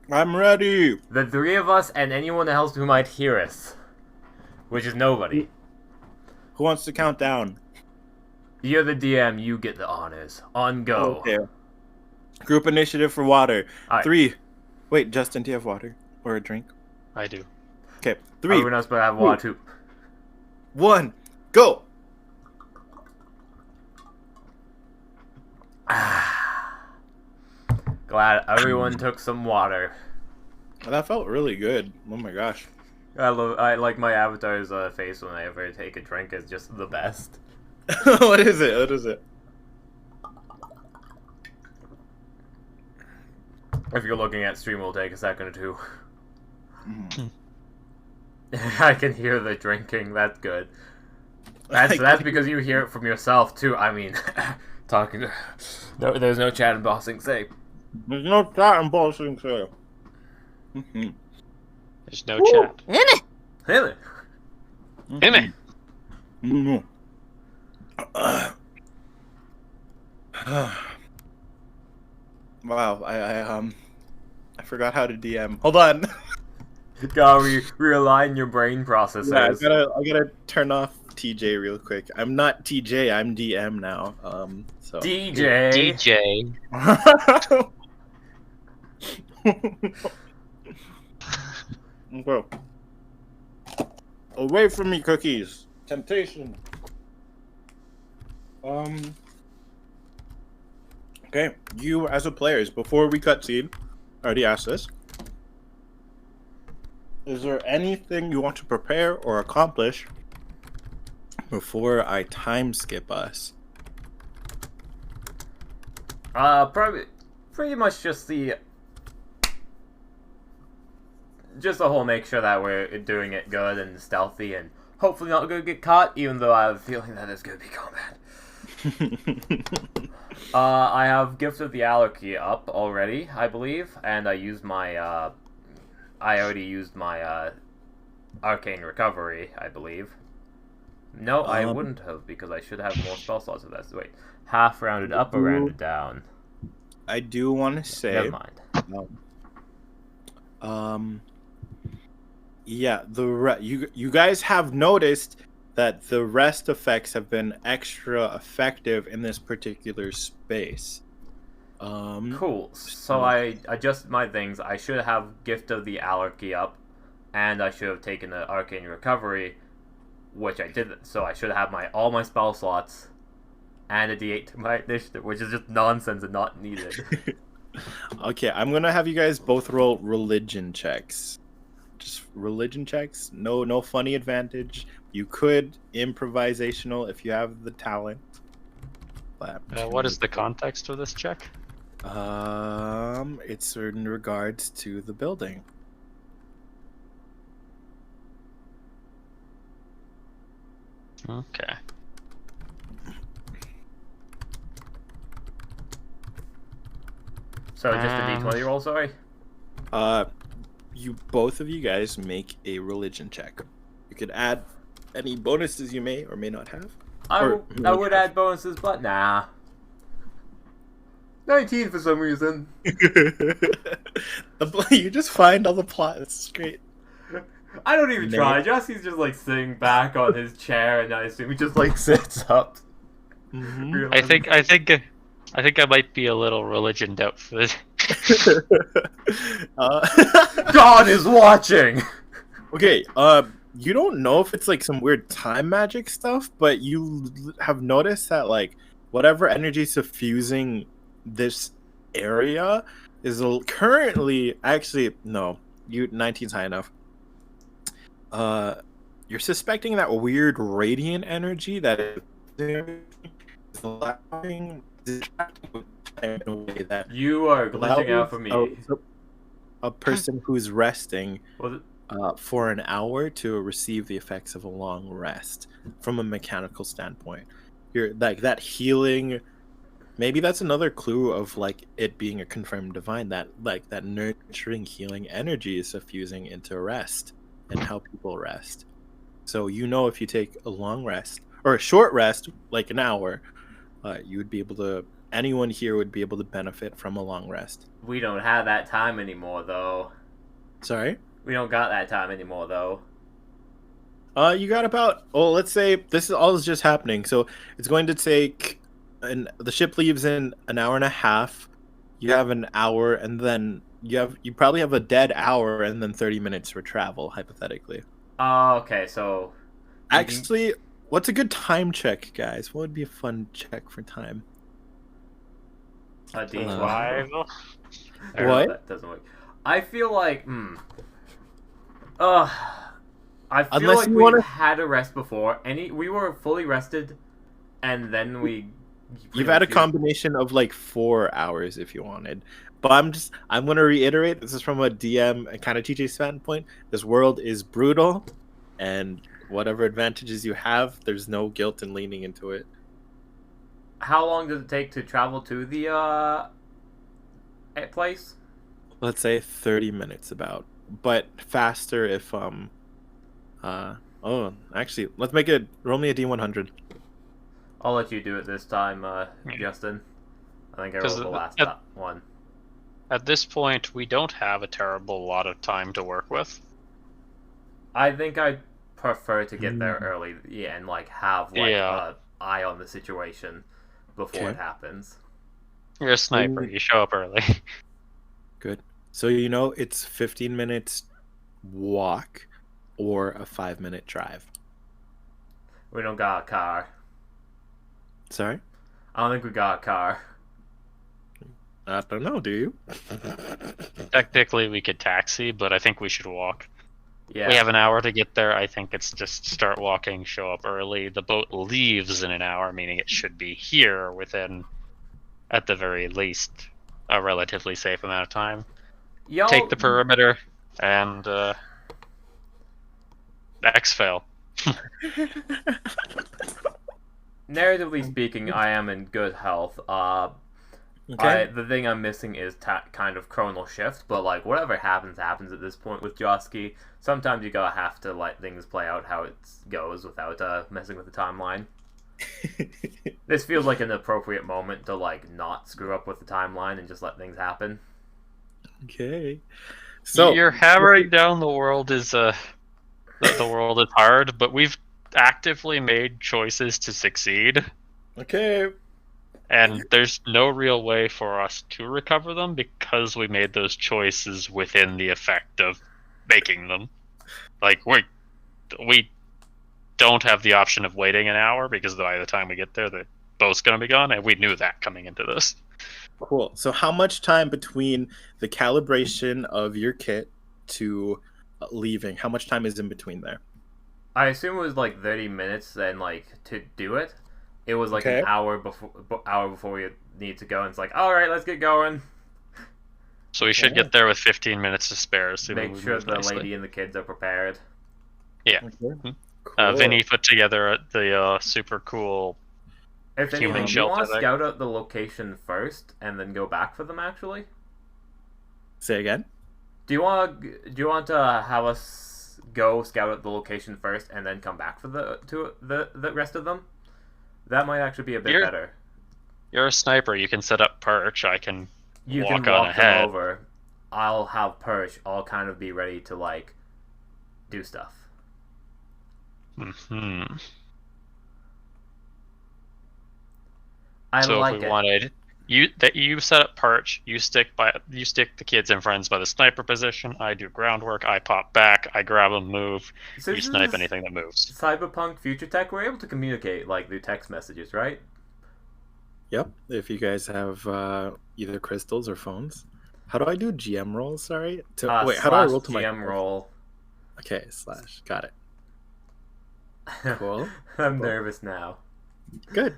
I'm ready. The 3 of us and anyone else who might hear us. Which is nobody. Who wants to count down? You're the DM, you get the honors. On go. Okay. Group initiative for water. Alright. 3. Wait, Justin, do you have water? Or a drink? I do. Okay. 3, Everyone else better have water too. 1, go! Glad everyone took some water. That felt really good. Oh my gosh. I like my avatar's face when I ever take a drink is just the best. What is it? What is it? If you're looking at stream, it'll take a second or two. Mm. I can hear the drinking. That's good. That's because you hear it from yourself too. I mean, talking to. No, there's no chat and bossing. Say. There's no chat and bossing, sir. Mm-hmm. There's no chat. Hey. Himmy. Mm. Wow, I forgot how to DM. Hold on. Gotta realign your brain Yeah, processes. I gotta turn off TJ real quick. I'm not TJ, I'm DM now. So DJ. DJ. Whoa. Away from me, cookies. Temptation. Okay, you as a players, before we cut scene, I already asked this. Is there anything you want to prepare or accomplish before I time skip us? Probably, pretty much just the whole make sure that we're doing it good and stealthy and hopefully not gonna get caught, even though I have a feeling that it's gonna be combat. I have Gift of the Allergy up already, I believe, and I used my, I already used my, Arcane Recovery, I believe. No, I wouldn't have, because I should have more spell slots of that. So wait, half rounded up or rounded down? I do want to say... Never mind. Yeah, you guys have noticed that the rest effects have been extra effective in this particular space. Cool. So I adjusted my things. I should have Gift of the Allergy up, and I should have taken the Arcane Recovery, which I didn't. So I should have all my spell slots and a D8 to my initiative, which is just nonsense and not needed. Okay, I'm gonna have you guys both roll religion checks. Just religion checks. No funny advantage. You could improvisational if you have the talent. But What is the context of this check? it's in regards to the building. Okay. So just a D20 roll, sorry? Both of you guys make a religion check. You could add any bonuses you may or may not have. I would add bonuses, but nah. 19 for some reason. You just find all the plot. It's great. I don't even try. Jesse's just like sitting back on his chair, and I assume he just like sits up. Mm-hmm. I think I might be a little religion out for this. God is watching. Okay. You don't know if it's like some weird time magic stuff, but you have noticed that like whatever energy suffusing this area is currently actually no. 19's high enough. You're suspecting that weird radiant energy that is allowing distracting in a way that You are glitching out for me. a person who's resting Was it? for an hour to receive the effects of a long rest from a mechanical standpoint. You're like that healing. Maybe that's another clue of like it being a confirmed divine, that like that nurturing healing energy is suffusing into rest and how people rest. So you know if you take a long rest or a short rest, like an hour, you would be able to. Anyone here would be able to benefit from a long rest. We don't have that time anymore, though. Sorry. We don't got that time anymore, though. You got about. Oh, let's say this is just happening. So it's going to take. And the ship leaves in an hour and a half. You have an hour, and then you probably have a dead hour, and then 30 minutes for travel, hypothetically. Okay, so Actually, what's a good time check, guys? What would be a fun check for time? a D12. Survival? What? That doesn't work. I feel like, I feel Unless like you we wanna- had a rest before. We were fully rested, and then we. You've had a combination of like 4 hours if you wanted. But I'm gonna reiterate, this is from a DM and kind of TJ standpoint. This world is brutal, and whatever advantages you have, there's no guilt in leaning into it. How long does it take to travel to the place? Let's say 30 minutes about, but faster if Oh, actually, let's make it. Roll me a D100. I'll let you do it this time, Justin. I think I 'Cause rolled the last one. At this point, we don't have a terrible lot of time to work with. I think I prefer to get there early, yeah, and like have like Yeah. eye on the situation before Okay. it happens. You're a sniper. Ooh. You show up early. Good. So you know it's 15 minutes walk or a 5-minute drive. We don't got a car. Sorry? I don't think we got a car. I don't know, do you? Technically, we could taxi, but I think we should walk. Yeah. We have an hour to get there. I think it's just start walking, show up early. The boat leaves in an hour, meaning it should be here within, at the very least, a relatively safe amount of time. Y'all, Take the perimeter and exfil. narratively speaking, I am in good health. Okay. The thing I'm missing is kind of chronal shift, but like whatever happens at this point with Josky. Sometimes you gotta have to let things play out how it goes without messing with the timeline. This feels like an appropriate moment to like not screw up with the timeline and just let things happen. Okay. So Your hammering down the world is that the world is hard, but we've actively made choices to succeed, okay. and there's no real way for us to recover them because we made those choices within the effect of making them. Like we don't have the option of waiting an hour because by the time we get there, the boat's gonna be gone, and we knew that coming into this. Cool. So how much time between the calibration of your kit to leaving? How much time is in between there? I assume it was like 30 minutes then like to do it. It was like Okay. an hour before we need to go, and it's like, all right, let's get going. So we should Yeah. get there with 15 minutes to spare. Assuming Make we sure move the nicely. lady and the kids are prepared. Okay. Vinny put together the super cool. If Human anything, do you want shelter to there. scout out the location first and then go back for them? Actually, Say again. do you want to have us go scout out the location first and then come back for the rest of them? That might actually be a bit You're- better. You're a sniper. You can set up perch. I can. You walk can on walk them ahead. over. I'll have Perch. I'll kind of be ready to like do stuff. Hmm. I So like if we it. wanted you set up perch, you stick the kids and friends by the sniper position. I do groundwork. I pop back. I grab them, move. So You this snipe is anything that moves. Cyberpunk future tech. We're able to communicate like through text messages, right? Yep. If you guys have either crystals or phones. How do I do GM rolls? Sorry. Wait, how do I roll to my GM roll? Okay, slash. Got it. Cool. I'm Cool. nervous now. Good.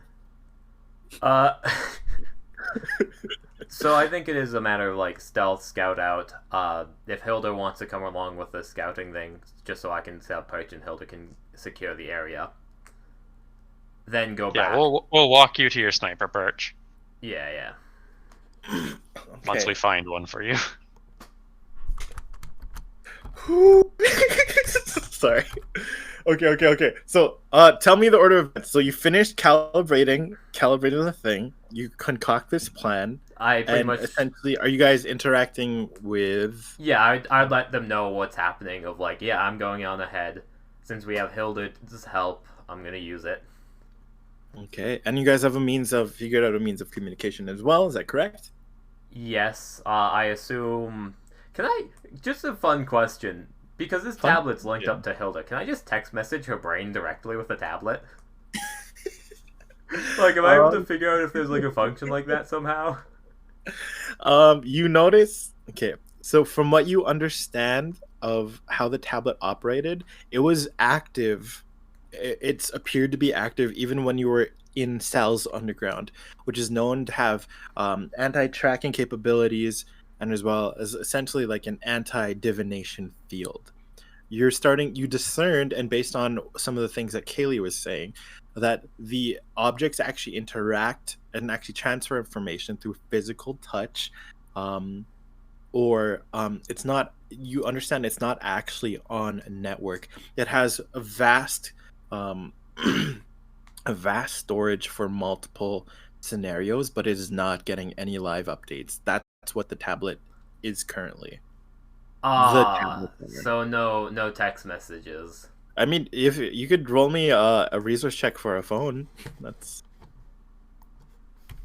So I think it is a matter of like stealth scout out. If Hilda wants to come along with the scouting thing, just so I can set up Perch and Hilda can secure the area. Then go back. Yeah, we'll walk you to your sniper perch Yeah. once Okay. we find one for you. Sorry. Okay. So, tell me the order of events. So you finished calibrating the thing. You concoct this plan, I pretty and much. essentially, are you guys interacting with? Yeah, I'd let them know what's happening. Of like, yeah, I'm going on ahead. Since we have Hilda's help, I'm gonna use it. Okay, and you guys have figured out a means of communication as well. Is that correct? Yes, I assume. Can I? Just a fun question. Because this Fun? tablet's linked Yeah. up to Hilda, can I just text message her brain directly with the tablet? Like, am I able to figure out if there's like a function like that somehow? You notice. Okay, so from what you understand of how the tablet operated, it was active. It's appeared to be active even when you were in Sal's Underground, which is known to have anti-tracking capabilities and as well as essentially like an anti-divination field. You discerned, and based on some of the things that Kaylee was saying, that the objects actually interact and actually transfer information through physical touch, or it's not. You understand it's not actually on a network. It has a vast um, a vast storage for multiple scenarios, but it is not getting any live updates. That's what the tablet is currently. The tablet. So no text messages. I mean, if you could roll me a resource check for a phone, that's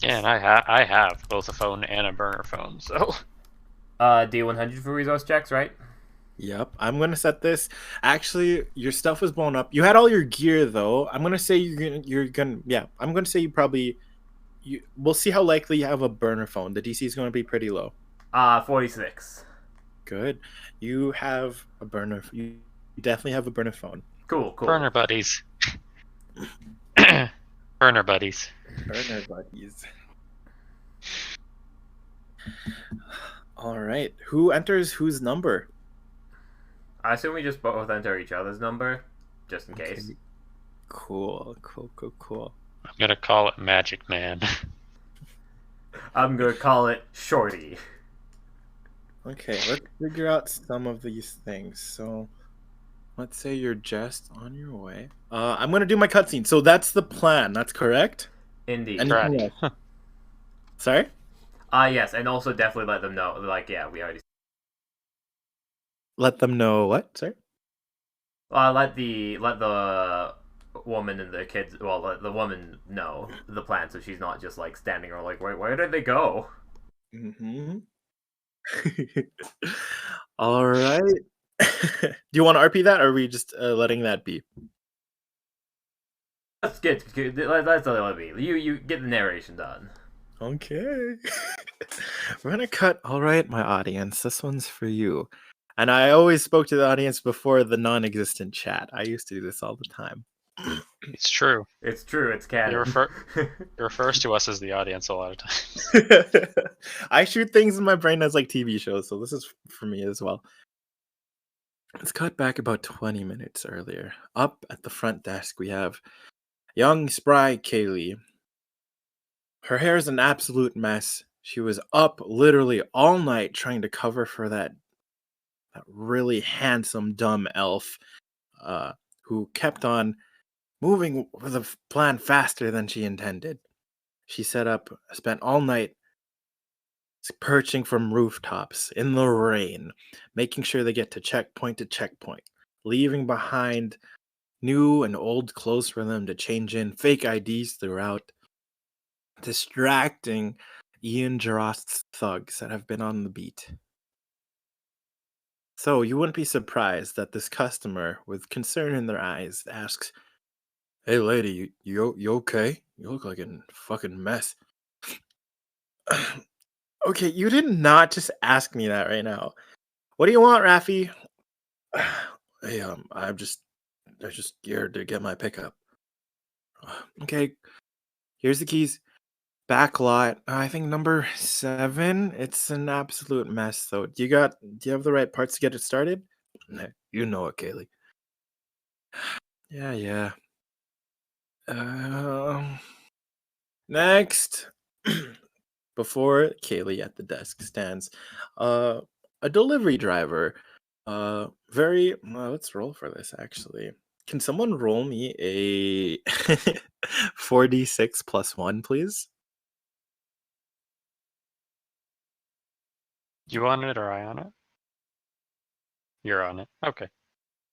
Yeah, and I have both a phone and a burner phone, so D100 for resource checks, right? Yep, I'm gonna set this. Actually, your stuff was blown up. You had all your gear though. I'm gonna say you're gonna yeah. I'm gonna say you probably We'll see how likely you have a burner phone. The DC is gonna be pretty low. 46. Good. You have a burner. You definitely have a burner phone. Cool. burner buddies. Burner buddies. Burner buddies. All right. Who enters whose number? I assume we just both enter each other's number, just in case. Okay. Cool. I'm gonna call it Magic Man. I'm gonna call it Shorty. Okay, let's figure out some of these things. So, let's say you're just on your way. I'm gonna do my cutscene. So that's the plan. That's correct. Indeed. Anything else? Sorry. Yes, and also definitely let them know. Like, yeah, we already. Let them know what? Sorry. Let the woman and the kids. Well, let the woman know the plan, so she's not just like standing or like, where did they go? Mm-hmm. All right. Do you want to RP that, or are we just letting that be? Let's let it be. You get the narration done. Okay. We're gonna cut. All right, my audience. This one's for you. And I always spoke to the audience before the non-existent chat. I used to do this all the time. It's true. It's true. It's canon. He refers to us as the audience a lot of times. I shoot things in my brain as like TV shows, so this is for me as well. Let's cut back about 20 minutes earlier. Up at the front desk, we have young, spry Kaylee. Her hair is an absolute mess. She was up literally all night trying to cover for that really handsome, dumb elf who kept on moving with a plan faster than she intended. She spent all night perching from rooftops in the rain, making sure they get to checkpoint, leaving behind new and old clothes for them to change in, fake IDs throughout, distracting Ian Jarost's thugs that have been on the beat. So you wouldn't be surprised that this customer, with concern in their eyes, asks, "Hey lady, you okay? You look like a fucking mess." Okay, you did not just ask me that right now. What do you want, Raffi? Hey, I'm just scared to get my pickup. Okay, here's the keys. Back lot. I think number 7. It's an absolute mess, though. Do you have the right parts to get it started? You know it, Kaylee. Yeah. Next. Before Kaylee at the desk stands a delivery driver. Let's roll for this, actually. Can someone roll me a 4d6 plus 1, please? You on it or I on it? You're on it. Okay.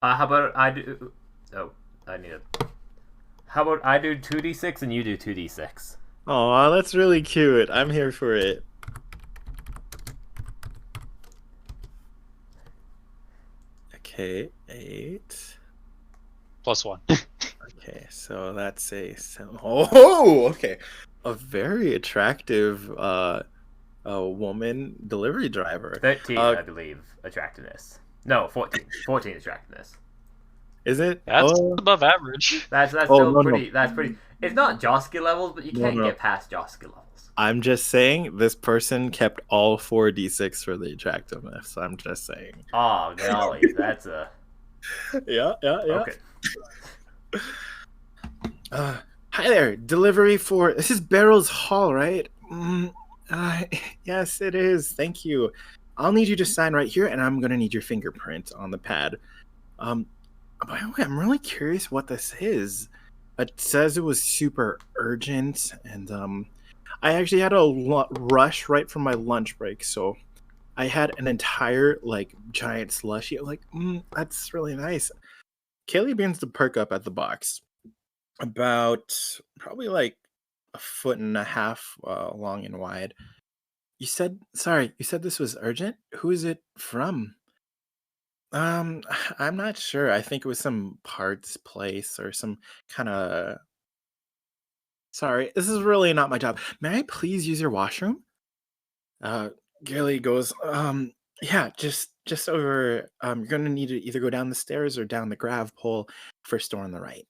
How about I do? Oh, I need it. How about I do 2d6 and you do 2d6? Oh, that's really cute. I'm here for it. Okay, 8. Plus 1. Okay, so that's a 7. Oh, okay. A very attractive woman delivery driver. 13, I believe, attractiveness. No, 14. 14 attractiveness. Is it? That's above average. That's still pretty. No. That's pretty. It's not Josky levels, but you can't get past Josky levels. I'm just saying this person kept all 4d6 for the attractiveness. I'm just saying. Oh, golly, that's a. Yeah. Okay. Hi there. Delivery for this is Barrel's Hall, right? Yes, it is. Thank you. I'll need you to sign right here, and I'm gonna need your fingerprint on the pad. By the way, I'm really curious what this is. It says it was super urgent, and I actually had a rush right from my lunch break, so I had an entire like giant slushie. I'm like, that's really nice. Kaylee begins to perk up at the box, about probably like a foot and a half long and wide. You said this was urgent. Who is it from? Um, I'm not sure. I think it was some parts place or some kind of. Sorry, this is really not my job. May I please use your washroom? Uh, Gilly goes, yeah, just over. You're gonna need to either go down the stairs or down the grav pole. First door on the right.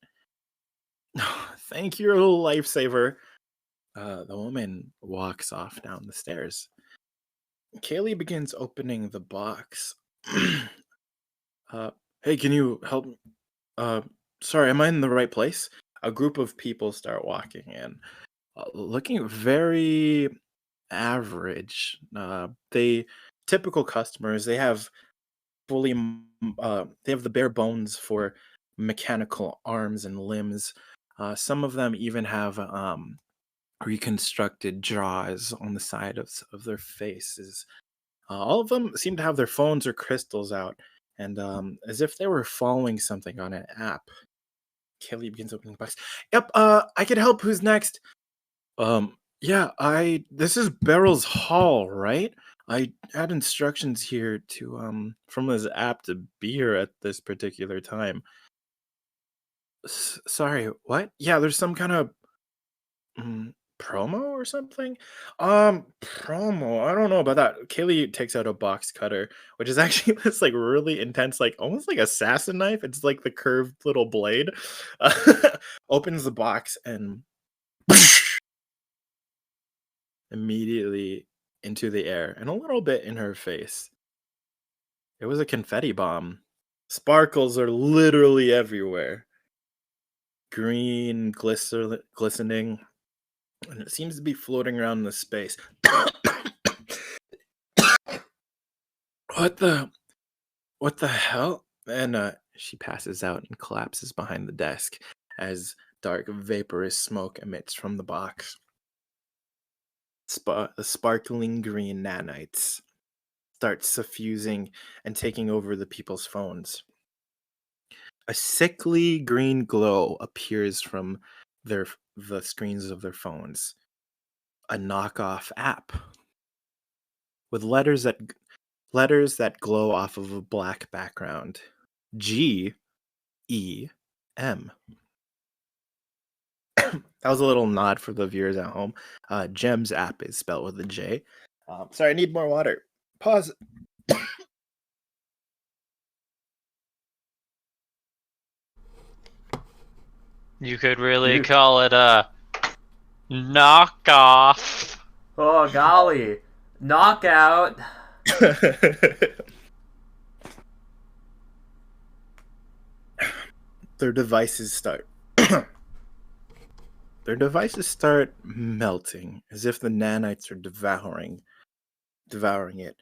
Thank you, you're a little lifesaver. The woman walks off down the stairs. Kaylee begins opening the box. Hey, can you help me? Sorry, am I in the right place? A group of people start walking in, looking very average. They typical customers. They have they have the bare bones for mechanical arms and limbs. Some of them even have reconstructed jaws on the side of their faces. All of them seem to have their phones or crystals out, and as if they were following something on an app. Kelly begins opening the box. Yep, I can help. Who's next? Yeah, this is Barrel's Hall, right? I had instructions here to from this app to be here at this particular time. Sorry, what? Yeah, there's some kind of promo or something. Promo. I don't know about that. Kaylee takes out a box cutter, which is actually this like really intense, like almost like assassin knife. It's like the curved little blade. Opens the box and immediately into the air and a little bit in her face. It was a confetti bomb. Sparkles are literally everywhere. Green, glistening, and it seems to be floating around in the space. What the hell? And she passes out and collapses behind the desk as dark vaporous smoke emits from the box. The sparkling green nanites start suffusing and taking over the people's phones. A sickly green glow appears from the screens of their phones. A knockoff app with letters that glow off of a black background. GEM. That was a little nod for the viewers at home. GEM's app is spelled with a J. Sorry, I need more water. Pause. You could really call it a knockoff. Oh golly, knockout. Their devices start melting as if the nanites are devouring it.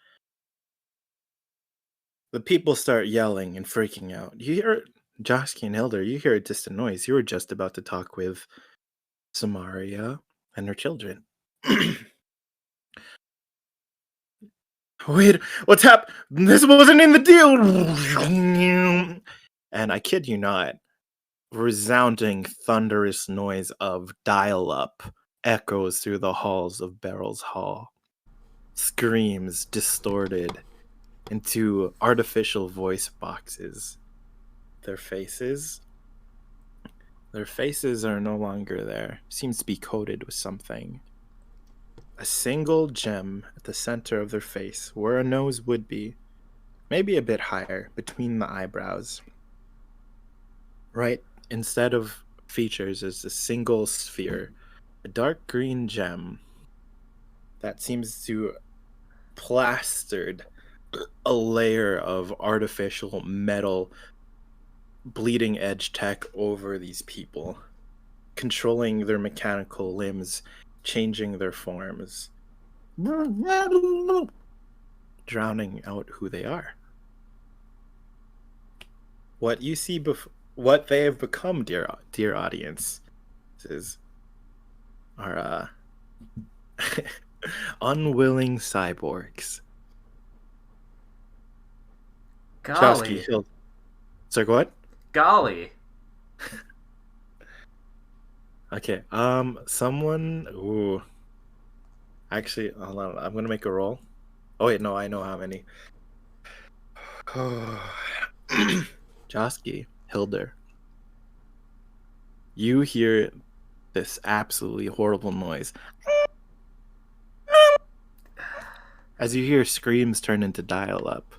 The people start yelling and freaking out. You hear Josky and Hilder, you hear a distant noise. You were just about to talk with Samaria and her children. Wait, what's happened? This wasn't in the deal. And I kid you not, resounding thunderous noise of dial-up echoes through the halls of Barrel's Hall. Screams distorted into artificial voice boxes. Their faces are no longer there. Seems to be coated with something. A single gem at the center of their face, where a nose would be, maybe a bit higher, between the eyebrows. Right, instead of features is a single sphere, a dark green gem that seems to plastered a layer of artificial metal bleeding edge tech over these people, controlling their mechanical limbs, changing their forms. drowning out who they are. What you see, what they have become, dear audience, are unwilling cyborgs. Golly. Sorry, what? Golly. Okay. Someone. Ooh. Actually, hold on. I'm gonna make a roll. Oh wait, no, I know how many. Josky, Hilder. You hear this absolutely horrible noise. As you hear screams turn into dial-up.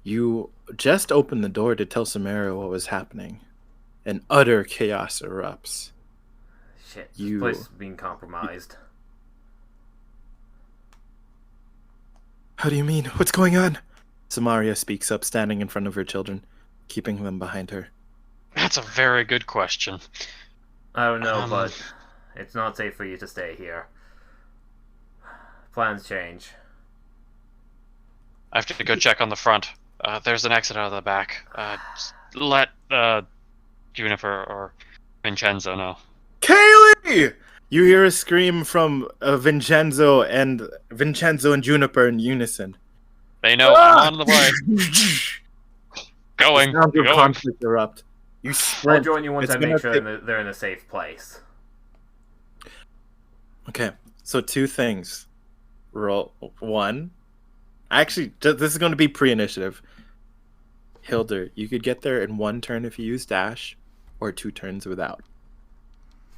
You just opened the door to tell Samara what was happening, and utter chaos erupts. Shit, this place is being compromised. How do you mean? What's going on? Samaria speaks up, standing in front of her children, keeping them behind her. That's a very good question. I don't know, but it's not safe for you to stay here. Plans change. I have to go check on the front. There's an exit out of the back. Let Juniper or Vincenzo know. Kaylee! You hear a scream from Vincenzo and Juniper in unison. They know I'm on the way. Going. Sounds of Going. conflict erupt. You sprint. I'll join you once It's I make gonna sure take- they're in a safe place. Okay, so two things. Roll one. Actually, this is going to be pre-initiative. Hilder, you could get there in one turn if you use dash, or 2 turns without.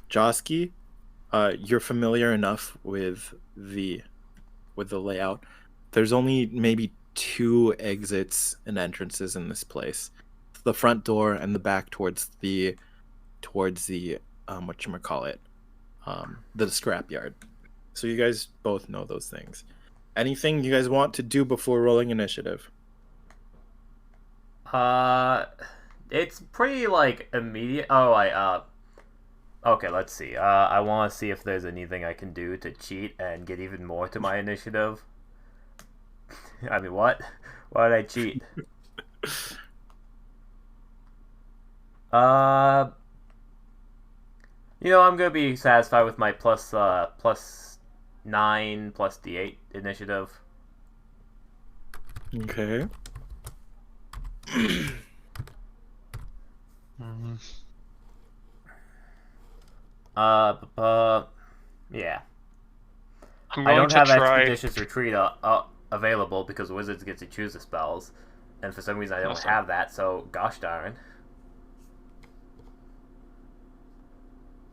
Josky, you're familiar enough with the layout. There's only maybe 2 exits and entrances in this place. The front door and the back towards the whatchamacallit, the scrapyard. So you guys both know those things. Anything you guys want to do before rolling initiative? It's pretty, like, immediate. Okay, let's see. I want to see if there's anything I can do to cheat and get even more to my initiative. I mean, what? Why did I cheat? I'm gonna be satisfied with my plus 9 plus D8 initiative. Okay. Yeah. I'm I going don't to have try. Expeditious Retreat available because Wizards gets to choose the spells, and for some reason I don't Awesome. have that. So gosh darn.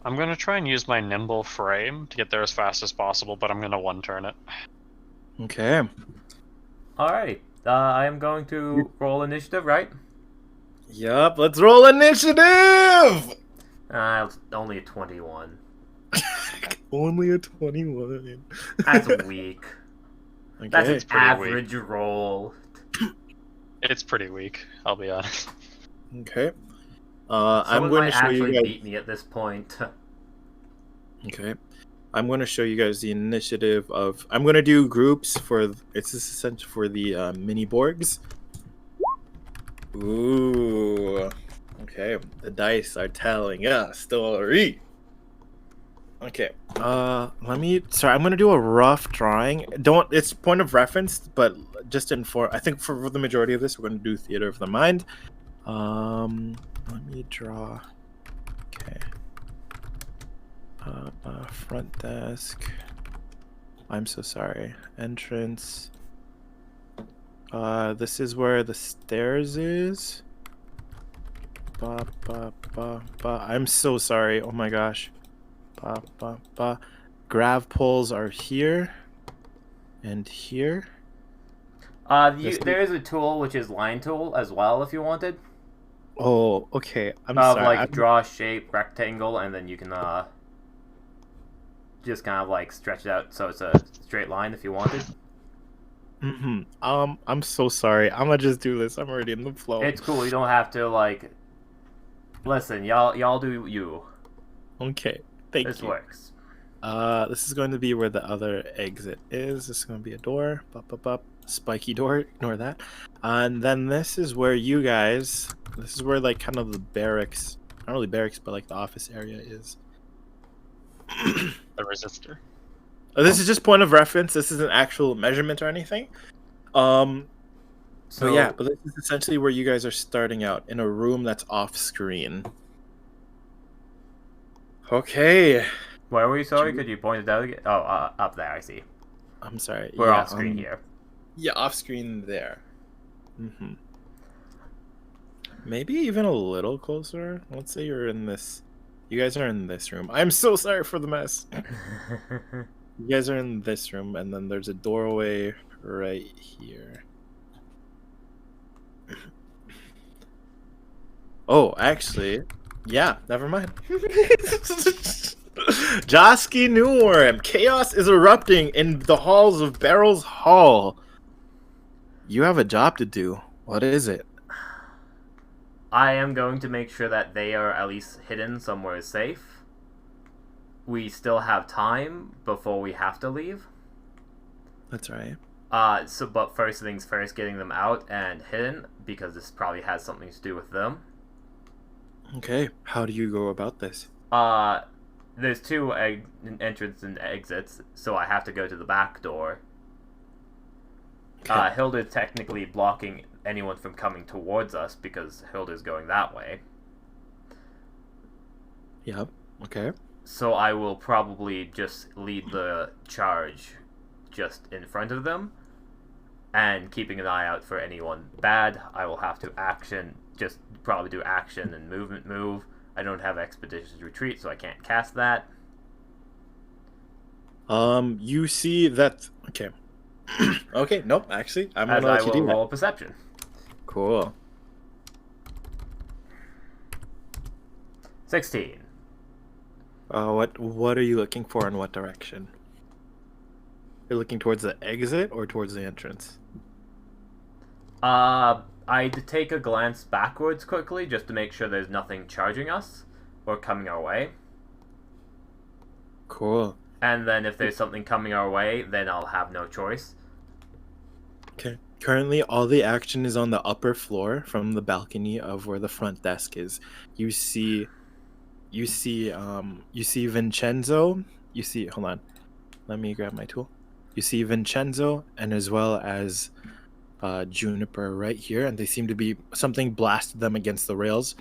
I'm going to try and use my nimble frame to get there as fast as possible, but I'm going to one-turn it. Okay. Alright. I am going to roll initiative, right? Yup, let's roll initiative! It's only a 21. Only a 21. That's weak. Okay. That's an It's pretty average roll. It's pretty weak, I'll be honest. Okay. I'm Someone going might to show you actually guys. beat me at this point. Okay. I'm going to show you guys the initiative of. I'm going to do groups for. It's essential for the mini Borgs. Ooh. Okay. The dice are telling a story. Okay. Let me. Sorry, I'm going to do a rough drawing. It's point of reference, but just I think for the majority of this, we're going to do theater of the mind. Let me draw. Okay. Front desk. I'm so sorry. Entrance. This is where the stairs is. I'm so sorry. Oh my gosh. Grav poles are here. And here. There is a tool which is line tool as well if you wanted. Oh, okay. I'm Of sorry. like draw a shape, rectangle, and then you can just kind of like stretch it out so it's a straight line if you wanted. I'm so sorry. I'm gonna just do this. I'm already in the flow. It's cool. You don't have to like. Listen, y'all do you. Okay. Thank This you. works. This is going to be where the other exit is. This is going to be a door. Up. Spiky door. Ignore that. And then this is where you guys. This is where like kind of the barracks. Not really barracks, but like the office area is. The resistor. This is just point of reference. This isn't actual measurement or anything. So yeah, but this is essentially where you guys are starting out in a room that's off screen. Okay. Where were you? Sorry, could you point it out again? Oh, up there. I see. I'm sorry. We're off screen here. Yeah, off screen there. Maybe even a little closer. Let's say you're in this. You guys are in this room. I'm so sorry for the mess. You guys are in this room, and then there's a doorway right here. Oh, actually, yeah, never mind. Josky Newworm, chaos is erupting in the halls of Barrel's Hall. You have a job to do. What is it? I am going to make sure that they are at least hidden somewhere safe. We still have time before we have to leave. That's right. But first things first, getting them out and hidden, because this probably has something to do with them. Okay, how do you go about this? There's two entrances and exits, so I have to go to the back door. Okay. Hilda's technically blocking anyone from coming towards us because Hilda's going that way. Yep, okay. So I will probably just lead the charge just in front of them, and keeping an eye out for anyone bad. I will have to just probably do action and move. I don't have expeditious retreat, so I can't cast that. You see that... Okay. Okay, nope, actually, I'm As gonna I let you will do roll that. a perception. Cool. 16. What are you looking for in what direction? You're looking towards the exit or towards the entrance? I'd take a glance backwards quickly just to make sure there's nothing charging us or coming our way. Cool. And then if there's something coming our way, then I'll have no choice. Okay. Currently, all the action is on the upper floor from the balcony of where the front desk is. You see Vincenzo. Hold on. Let me grab my tool. You see Vincenzo and as well as Juniper right here, and they seem to be something blasted them against the rails.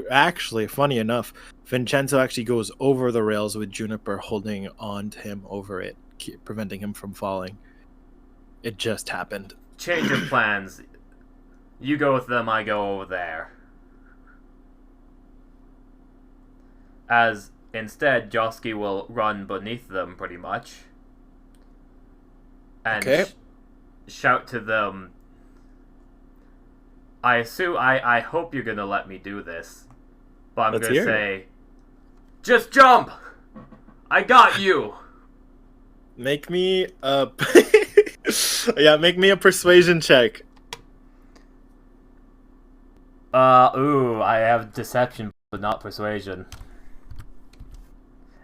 Actually, funny enough, Vincenzo actually goes over the rails with Juniper holding on to him over it, preventing him from falling. It just happened. Change of plans. You go with them, I go over there. As instead, Josky will run beneath them pretty much. And Okay. Shout to them. I hope you're gonna let me do this. But I'm Let's gonna hear say, just jump! I got you! Make me a make me a persuasion check. I have deception, but not persuasion.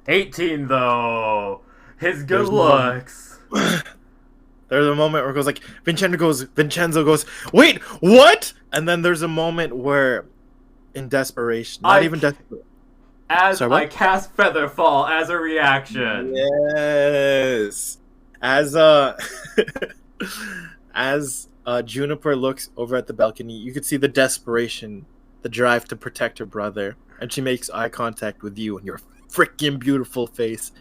18 though! His good There's no- looks! There's a moment where it goes like Vincenzo goes, wait, what? And then there's a moment where in desperation, not even desperate. As Sorry, what? I cast Featherfall as a reaction. Yes. As as Juniper looks over at the balcony, you could see the desperation, the drive to protect her brother, and she makes eye contact with you and your freaking beautiful face.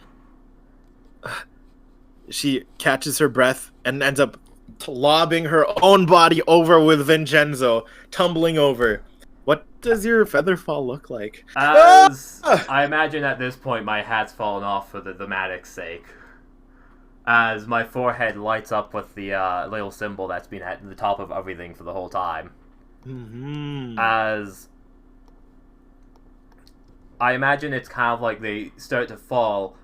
She catches her breath and ends up lobbing her own body over with Vincenzo, tumbling over. What does your Featherfall look like? As Ah! I imagine at this point my hat's fallen off for the dramatic sake. As my forehead lights up with the little symbol that's been at the top of everything for the whole time. Mm-hmm. As I imagine it's kind of like they start to fall,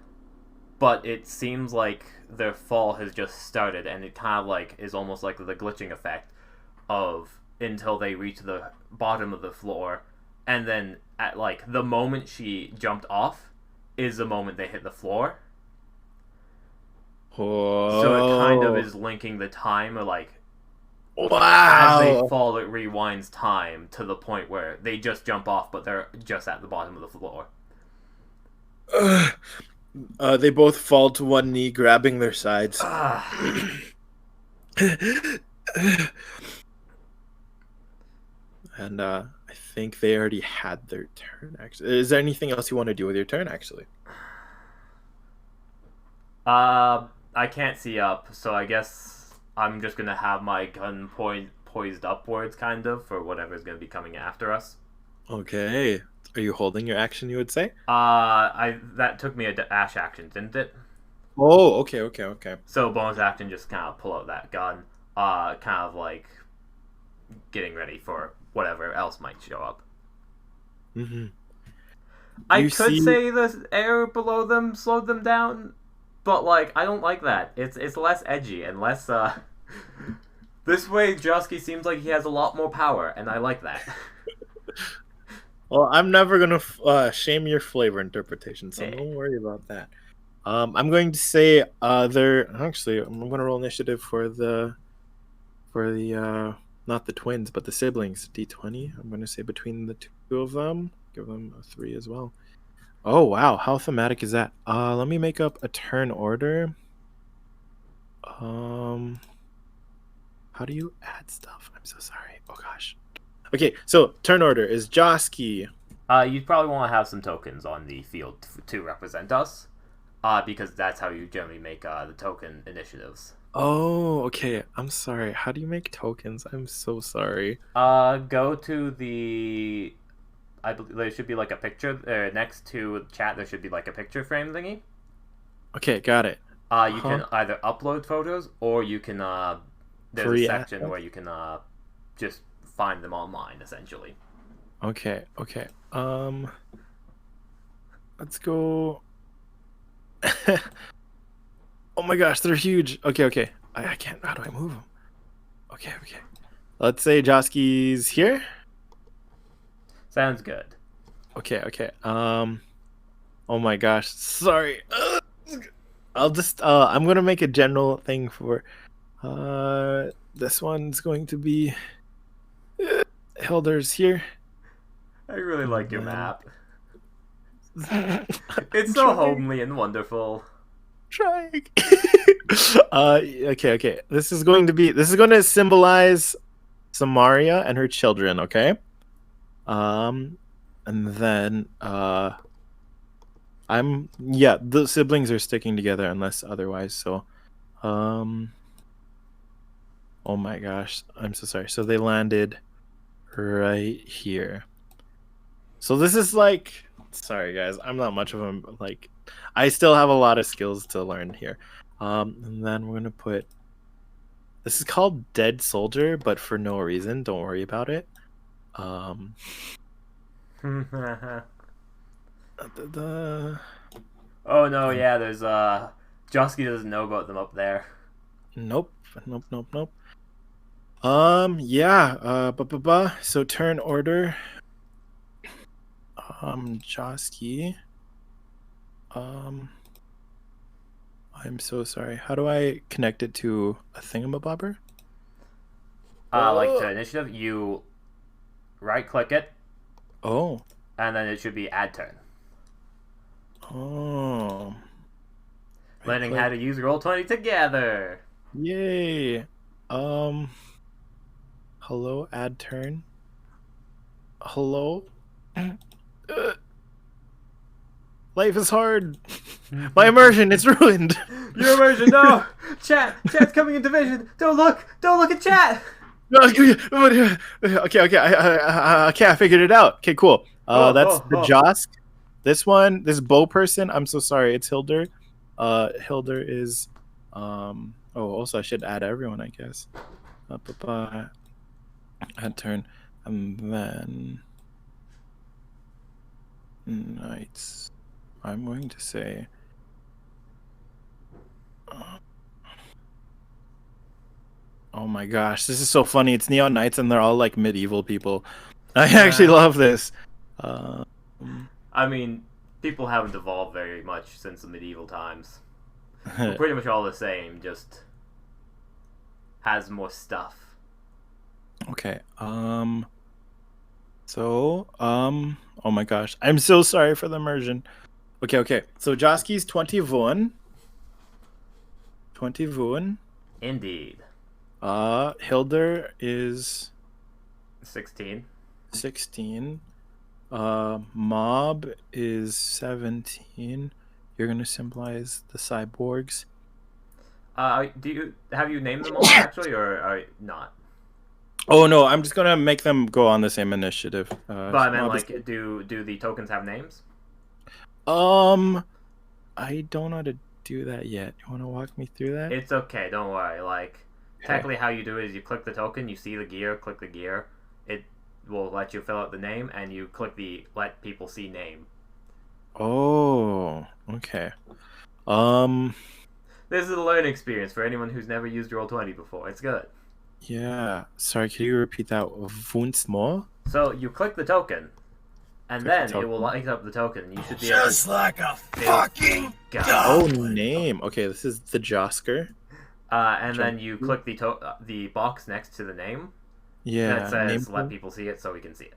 but it seems like their fall has just started, and it kind of like is almost like the glitching effect of until they reach the bottom of the floor, and then at like the moment she jumped off, is the moment they hit the floor. Whoa. So it kind of is linking the time, or like as Wow. they fall, it rewinds time to the point where they just jump off, but they're just at the bottom of the floor. They both fall to one knee, grabbing their sides. And I think they already had their turn. Actually, is there anything else you want to do with your turn? Actually, I can't see up, so I guess I'm just gonna have my gun poised upwards, kind of, for whatever's gonna be coming after us. okay. Are you holding your action? You would say. That took me a dash action, didn't it? Oh, okay. So bonus action, just kind of pull out that gun, kind of like getting ready for whatever else might show up. Mm-hmm. I You could see- say the air below them slowed them down, but like I don't like that. It's less edgy and less. This way, Josky seems like he has a lot more power, and I like that. Well, I'm never gonna shame your flavor interpretation, so Hey. don't worry about that. I'm going to say they're actually. I'm going to roll initiative for the not the twins, but the siblings. D20. I'm going to say between the two of them, give them a 3 as well. Oh wow, how thematic is that? Let me make up a turn order. How do you add stuff? I'm so sorry. Oh gosh. Okay, so turn order is Josky. You probably want to have some tokens on the field to represent us, because that's how you generally make the token initiatives. Oh, okay. I'm sorry. How do you make tokens? I'm so sorry. Go to the. I believe there should be like a picture next to chat. There should be like a picture frame thingy. Okay, got it. You can either upload photos or you can. There's Free a section access? where you can just find them online, essentially. Okay. Let's go. Oh my gosh, they're huge. Okay. I can't. How do I move them? Okay. Let's say Josky's here. Sounds good. Okay. Oh my gosh. Sorry. I'll just. I'm gonna make a general thing for. This one's going to be. Hilder's here. I really like your map. It's It's so homely and wonderful. Trying. Okay. This is going to symbolize Samaria and her children, okay? And then the siblings are sticking together unless otherwise, so oh my gosh, I'm so sorry. So they landed right here. So this is like, sorry guys, I'm not much of a like, I still have a lot of skills to learn here. And then we're gonna put, this is called Dead Soldier, but for no reason. Don't worry about it. Oh no, yeah, there's Josky doesn't know about them up there. Nope. So turn order. Josky. I'm so sorry. How do I connect it to a thingamabobber? Like to initiative, you right click it, Oh. and then it should be add turn. Oh. Learning how to use Roll20 together. Yay. Hello, add turn. Hello? Life is hard. My immersion is ruined. Your immersion, no! Chat's coming into vision! Don't look at chat! Okay, I figured it out. Okay, cool. That's the Josk. This bow person, I'm so sorry, it's Hilder. Hilder is also I should add everyone, I guess. Add turn. And then Knights. I'm going to say oh my gosh, this is so funny. It's Neon Knights and they're all like medieval people. I actually love this. I mean, people haven't evolved very much since the medieval times. We're pretty much all the same, just has more stuff. Okay. Oh my gosh. I'm so sorry for the immersion. Okay. So Joski's 20 won. 20 won. Indeed. Hilder is 16. 16. Mob is 17. You're gonna symbolize the cyborgs. Have you named them all actually, or are not? Oh no, I'm just gonna make them go on the same initiative. But I meant, Mob is- like, do the tokens have names? I don't know how to do that yet. You want to walk me through that? It's okay, don't worry. Like, Okay. technically how you do it is you click the token, you see the gear, click the gear. It will let you fill out the name, and you click the let people see name. Oh, okay. This is a learning experience for anyone who's never used Roll20 before. It's good. Yeah. Sorry, could you repeat that once more? So you click the token, and Click the then it token. will light up the token, and you should be able Just to... like a fucking God. Oh, name. Okay, this is the Josker. And then you click the box next to the name Yeah. that says name let plate. people see it so we can see it.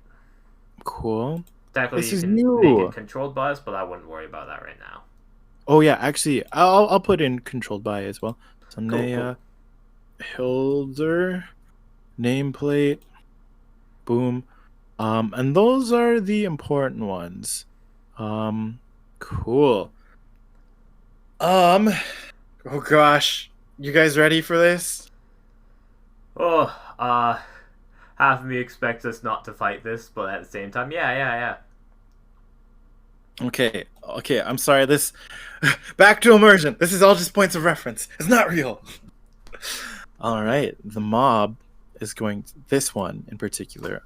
Cool. Technically, This you is can new. make it controlled by us, but I wouldn't worry about that right now. Oh yeah, actually, I'll put in controlled by as well. So Cool, Naya, Hilder, nameplate, boom, and those are the important ones. Cool. Oh gosh, you guys ready for this? Oh, half of me expects us not to fight this, but at the same time, yeah. Okay, I'm sorry. This back to immersion. This is all just points of reference. It's not real. All right, the mob is going. This one in particular,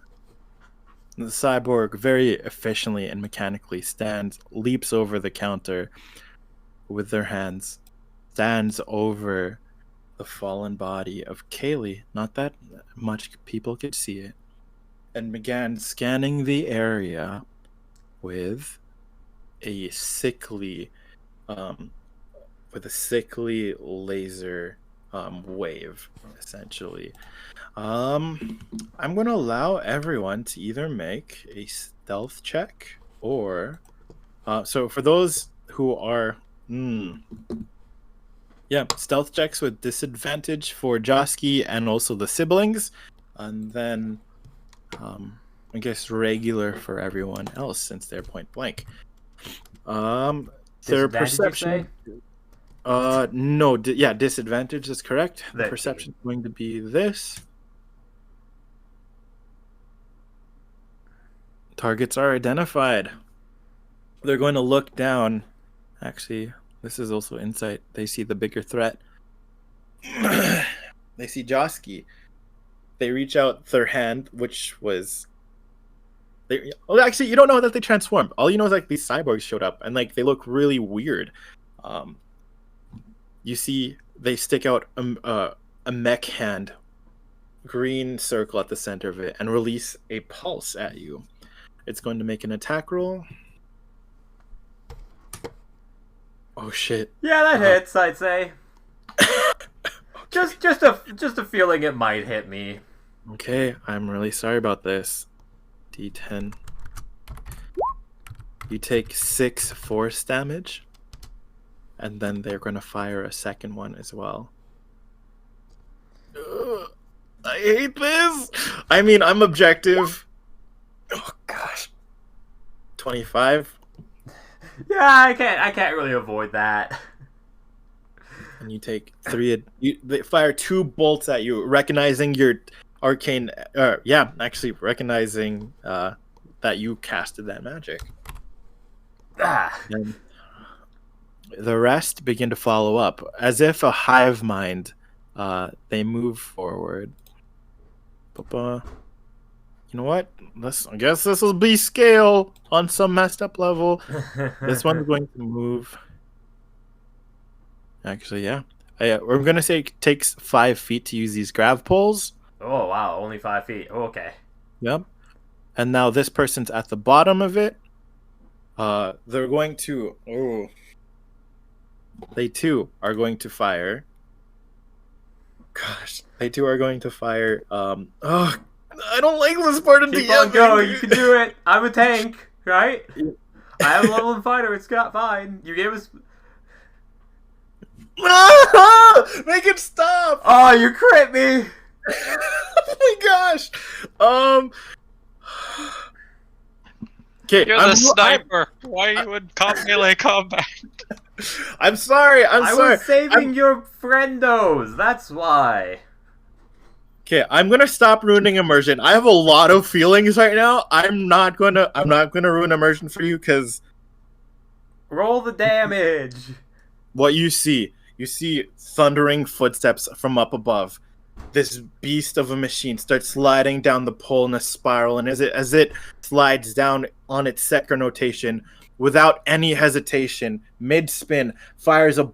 the cyborg very efficiently and mechanically leaps over the counter with their hands, stands over the fallen body of Kaylee. Not that much people could see it, and began scanning the area with a sickly laser wave, essentially. I'm gonna allow everyone to either make a stealth check or so for those who are stealth checks with disadvantage for Joski and also the siblings, and then I guess regular for everyone else since they're point blank. Their Disadvantage, you perception. say? No, disadvantage is correct. The 13. perception is going to be this. Targets are identified. They're going to look down. Actually, this is also insight. They see the bigger threat. They see Joski. They reach out their hand, which was. Actually, you don't know that they transformed. All you know is like these cyborgs showed up, and like they look really weird. You see, they stick out a mech hand, green circle at the center of it, and release a pulse at you. It's going to make an attack roll. Oh shit! Yeah, that hits. I'd say. Just a feeling it might hit me. Okay, I'm really sorry about this. D10. You take 6 force damage, and then they're gonna fire a second one as well. Ugh, I hate this. I mean, I'm objective. Oh gosh. 25, Yeah, I can't really avoid that. and you take 3. They fire 2 bolts at you, recognizing your arcane. Recognizing that you casted that magic. Ah. And the rest begin to follow up as if a hive mind. They move forward. You know what? I guess this will be scale on some messed up level. This one's going to move. Actually, yeah. We're gonna say it takes 5 feet to use these grav poles. Oh wow, only 5 feet. Oh, okay. Yep. And now this person's at the bottom of it. They're going to. Oh, they too are going to fire. Gosh, they too are going to fire. Oh, I don't like this part of Keep the on going. You can do it. I'm a tank, right? I have a level of fighter. It's got fine. You gave us. Make it stop! Oh, you crit me. Oh my gosh. Okay, You're the sniper. Why are you in melee combat? I'm sorry. I was saving your friendos. That's why. Okay, I'm gonna stop ruining immersion. I have a lot of feelings right now. I'm not gonna ruin immersion for you because Roll the damage. what you see thundering footsteps from up above. This beast of a machine starts sliding down the pole in a spiral, and as it slides down on its second rotation, without any hesitation, mid-spin, fires a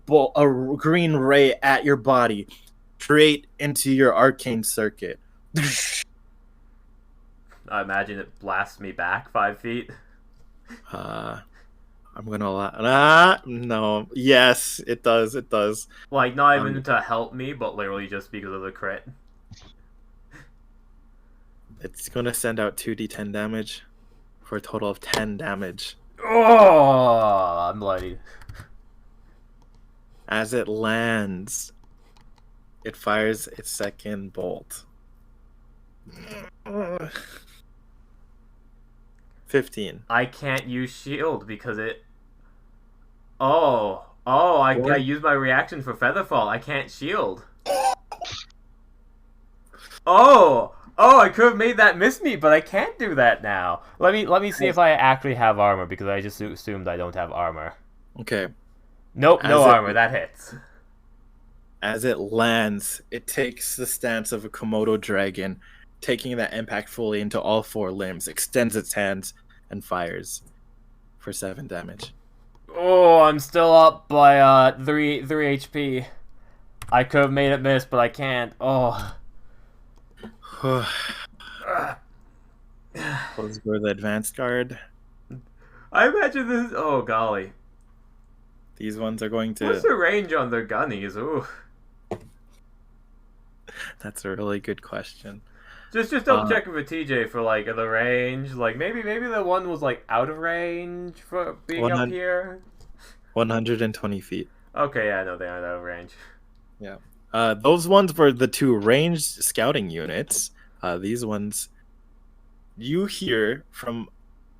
green ray at your body, straight into your arcane circuit. I imagine it blasts me back 5 feet. I'm gonna no. Yes, it does. It does. Like, not even to help me, but literally just because of the crit. It's gonna send out 2d10 damage for a total of 10 damage. Oh, I'm bloody. As it lands, it fires its second bolt. 15. I can't use shield because it. I use my reaction for Featherfall. I can't shield. I could have made that miss me, but I can't do that now. Let me see if I actually have armor, because I just assumed I don't have armor. Okay. Nope, no armor. That hits. As it lands, it takes the stance of a Komodo dragon, taking that impact fully into all 4 limbs, extends its hands, and fires for 7 damage. Oh, I'm still up by 3 HP. I could have made it miss, but I can't. Oh. Those were the advanced guard. I imagine this. Oh golly. These ones are going to. What's the range on their gunnies? Ooh. That's a really good question. Just double check with TJ for like the range. Like maybe the one was like out of range for being up here. 120 feet. Okay, yeah, no, they aren't out of range. Yeah. Those ones were the 2 ranged scouting units. These ones, you hear from.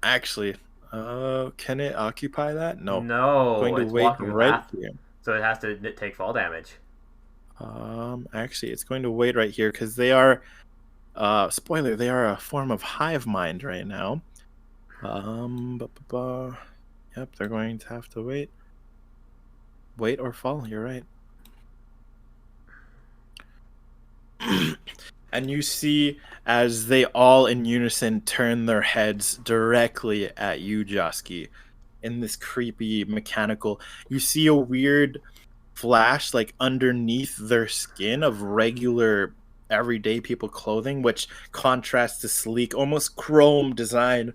Actually, can it occupy that? No. No. Going to it's wait walking right path, here. so it has to take fall damage. Actually, it's going to wait right here because they are. Spoiler: they are a form of hive mind right now. Yep, they're going to have to wait. Wait or fall. You're right. And you see as they all in unison turn their heads directly at you, Josky, in this creepy mechanical. You see a weird flash like underneath their skin of regular everyday people clothing, which contrasts the sleek, almost chrome design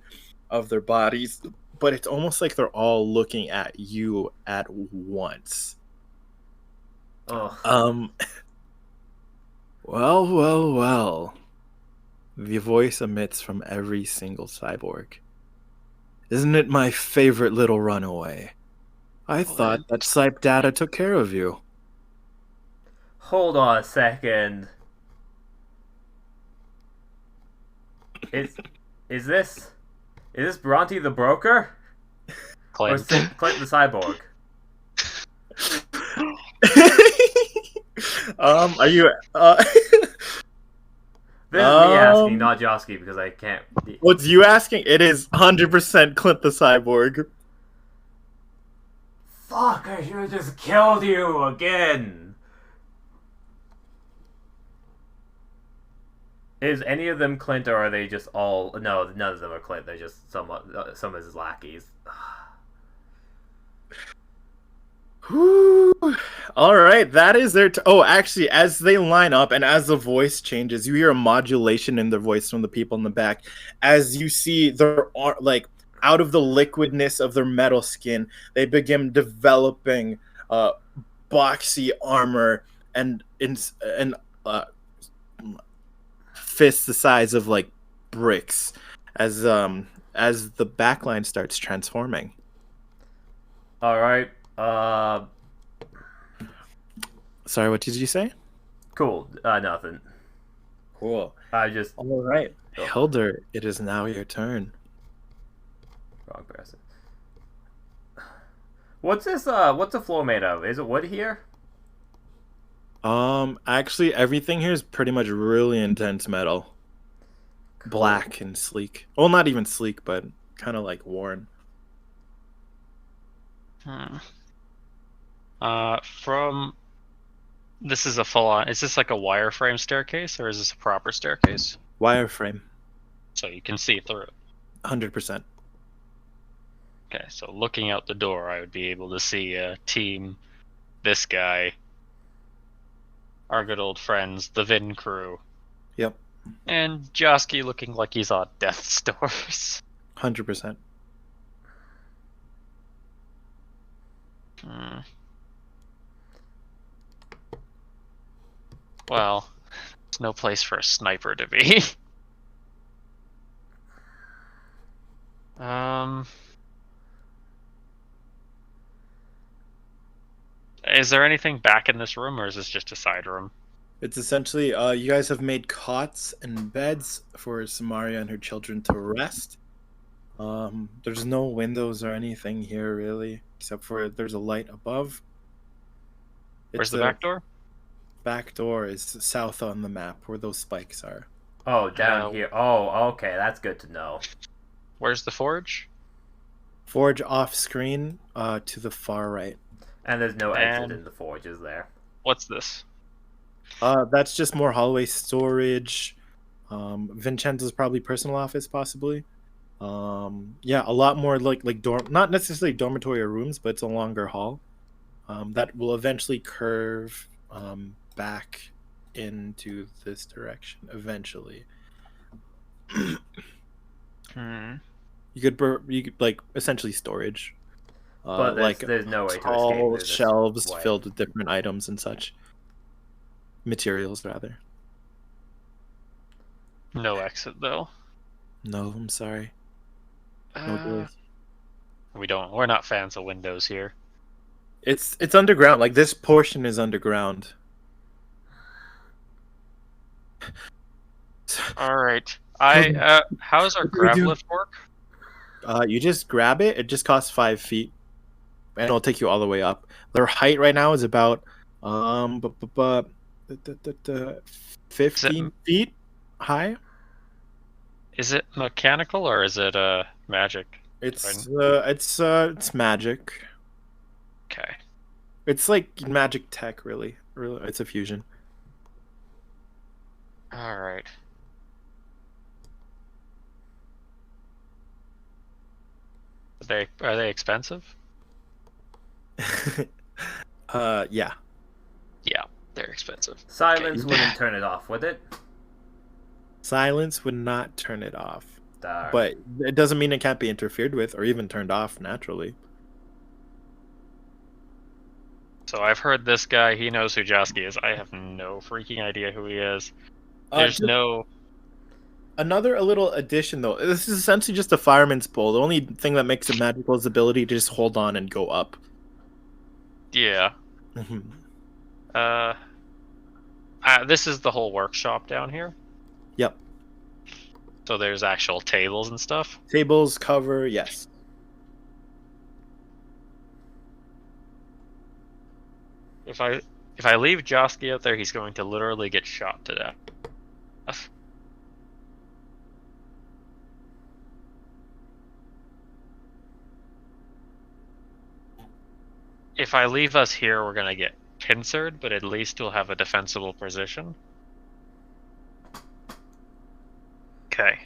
of their bodies. But it's almost like they're all looking at you at once. Oh. Well. The voice emits from every single cyborg. Isn't it my favorite little runaway? I thought that Sype Data took care of you. Hold on a second. Is this Bronte the broker? Or Clint. is it Clint the cyborg? Are you This is me asking, not Josky, because I can't. What's you asking? It is 100% Clint the cyborg. Fuck! I should have just killed you again. Is any of them Clint, or are they just all? No, none of them are Clint. They're just some of his lackeys. All right, that is their. Actually, as they line up and as the voice changes, you hear a modulation in their voice from the people in the back. As you see, their out of the liquidness of their metal skin, they begin developing boxy armor and fists the size of like bricks as the backline starts transforming. All right. Sorry, what did you say? Cool. Nothing. Cool. I just All right, Hilder, it is now your turn. wrong person. What's this? What's the floor made of? Is it wood here? Actually, everything here is pretty much really intense metal, black and sleek. Well, not even sleek, but kind of like worn. From this is a full-on. Is this like a wireframe staircase or is this a proper staircase? Wireframe, So you can see through it. 100%. Okay, so looking out the door, I would be able to see Team, this guy, our good old friends, the Vin crew, Yep, and Josky looking like he's on death's doors. 100%. Well, there's no place for a sniper to be. Is there anything back in this room, or is this just a side room? It's essentially, you guys have made cots and beds for Samaria and her children to rest. There's no windows or anything here, really, except for there's a light above. Where's the back door? Back door is south on the map, where those spikes are. Oh, down here. Oh, okay. That's good to know. Where's the forge? Forge off screen, to the far right. And there's no exit in the forge, is there? What's this? That's just more hallway storage. Vincenzo's probably personal office, possibly. Yeah, a lot more like not necessarily dormitory or rooms, but it's a longer hall. That will eventually curve back into this direction eventually. You could like essentially storage. But there's no way to escape. There's Shelves filled with different items and such. Materials, rather. No exit though. No, I'm sorry. No doors. We're not fans of windows here. It's underground. Like this portion is underground. All right. How's our grab lift work? You just grab it. It just costs 5 feet, and it'll take you all the way up. Their height right now is about 15 feet high. Is it mechanical or is it magic? It's magic. Okay. It's like magic tech, really. It's a fusion. All right. Are they expensive? Yeah. Yeah, they're expensive. Silence wouldn't turn it off, would it? Silence would not turn it off. Darn. But it doesn't mean it can't be interfered with or even turned off naturally. So I've heard this guy, he knows who Josky is. I have no freaking idea who he is. There's no... Another little addition, though. This is essentially just a fireman's pole. The only thing that makes it magical is the ability to just hold on and go up. Yeah. This is the whole workshop down here? Yep. So there's actual tables and stuff? Tables, cover, yes. If I leave Josky out there, he's going to literally get shot to death. If I leave us here, we're gonna get pincered, but at least we'll have a defensible position. Okay.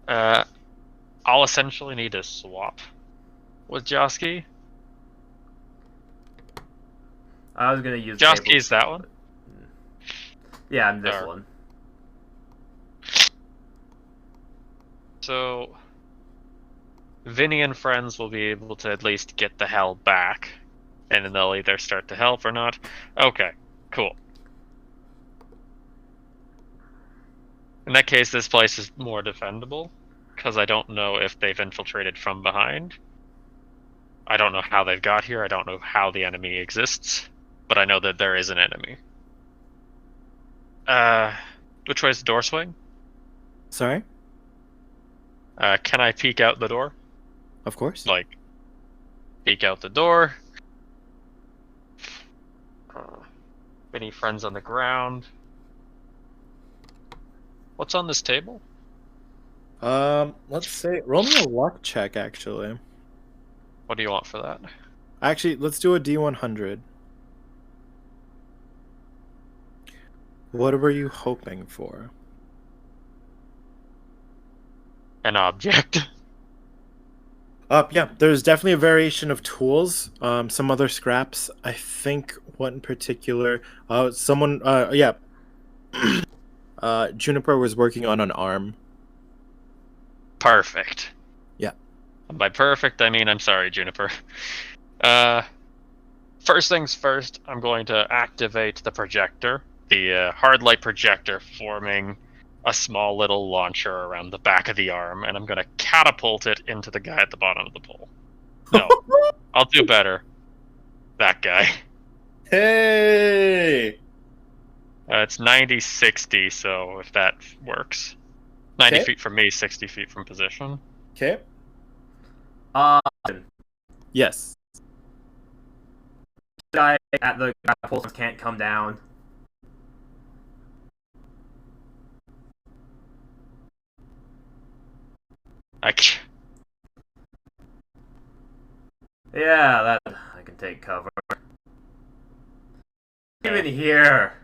I'll essentially need to swap with Josky. I was gonna use Josky's that one? Yeah, I'm this one. So, Vinny and friends will be able to at least get the hell back, and then they'll either start to help or not. Okay, cool. In that case, this place is more defendable, because I don't know if they've infiltrated from behind. I don't know how they've got here, I don't know how the enemy exists, but I know that there is an enemy. Which way is the door swing? Sorry? Can I peek out the door? Of course. Like, peek out the door. Any friends on the ground? What's on this table? Let's say roll me a luck check. Actually, What do you want for that? let's do a D100. What were you hoping for? An object. Yeah, there's definitely a variation of tools. Some other scraps. I think what in particular. Someone. Yeah. Juniper was working on an arm. Perfect. Yeah. And by perfect, I mean I'm sorry, Juniper. First things first, I'm going to activate the projector. The hard light projector forming a small little launcher around the back of the arm, and I'm going to catapult it into the guy at the bottom of the pole. No, I'll do better. That guy. Hey! It's 90-60, so if that works. 90 Okay. feet from me, 60 feet from position. Okay. Uh, Yes. guy at the catapult can't come down. Yeah, that I can take cover. Even here.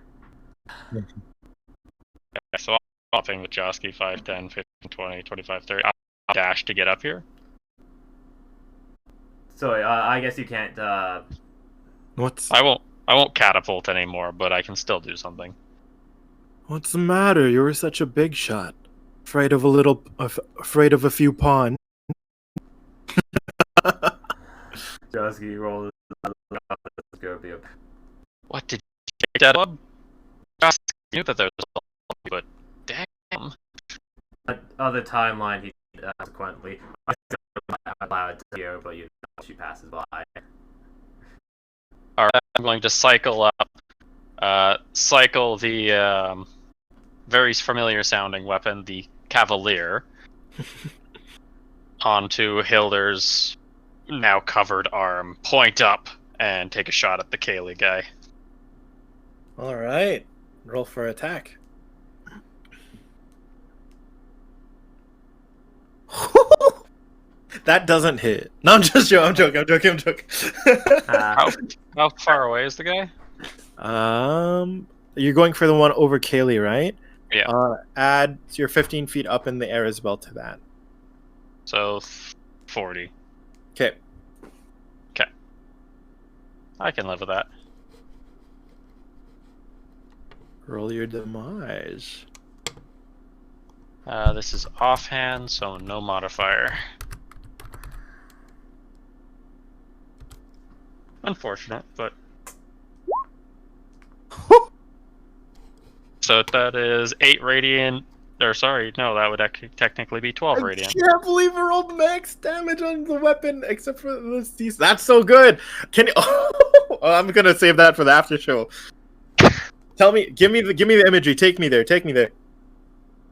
So I'm hopping with Josky 5, 10, 15, 20, 25, 30. I'll dash to get up here. So I guess you can't. What's I won't catapult anymore, but I can still do something. What's the matter? You were such a big shot. Afraid of a few pawns. Josky roll. Let's go be a. What did you take that up? Josky knew that there was a but damn. Other timeline, he consequently allowed to hear, but you know, she passes by. Alright, I'm going to cycle up. Cycle the very familiar sounding weapon, the Cavalier, onto Hilder's now covered arm, point up, and take a shot at the Kaylee guy. All right. Roll for attack. That doesn't hit. No, I'm just joking. I'm joking. How far away is the guy? You're going for the one over Kaylee, right? Yeah. Add your 15 feet up in the air as well to that. So 40. Okay. I can live with that. Roll your demise. This is offhand, so no modifier. Unfortunate, but... So that is 8 radiant... Or sorry, no, that would technically be 12 radiant. I can't believe I rolled max damage on the weapon, except for this. That's so good. Can you? Oh, I'm gonna save that for the after show. Tell me, give me the imagery. Take me there.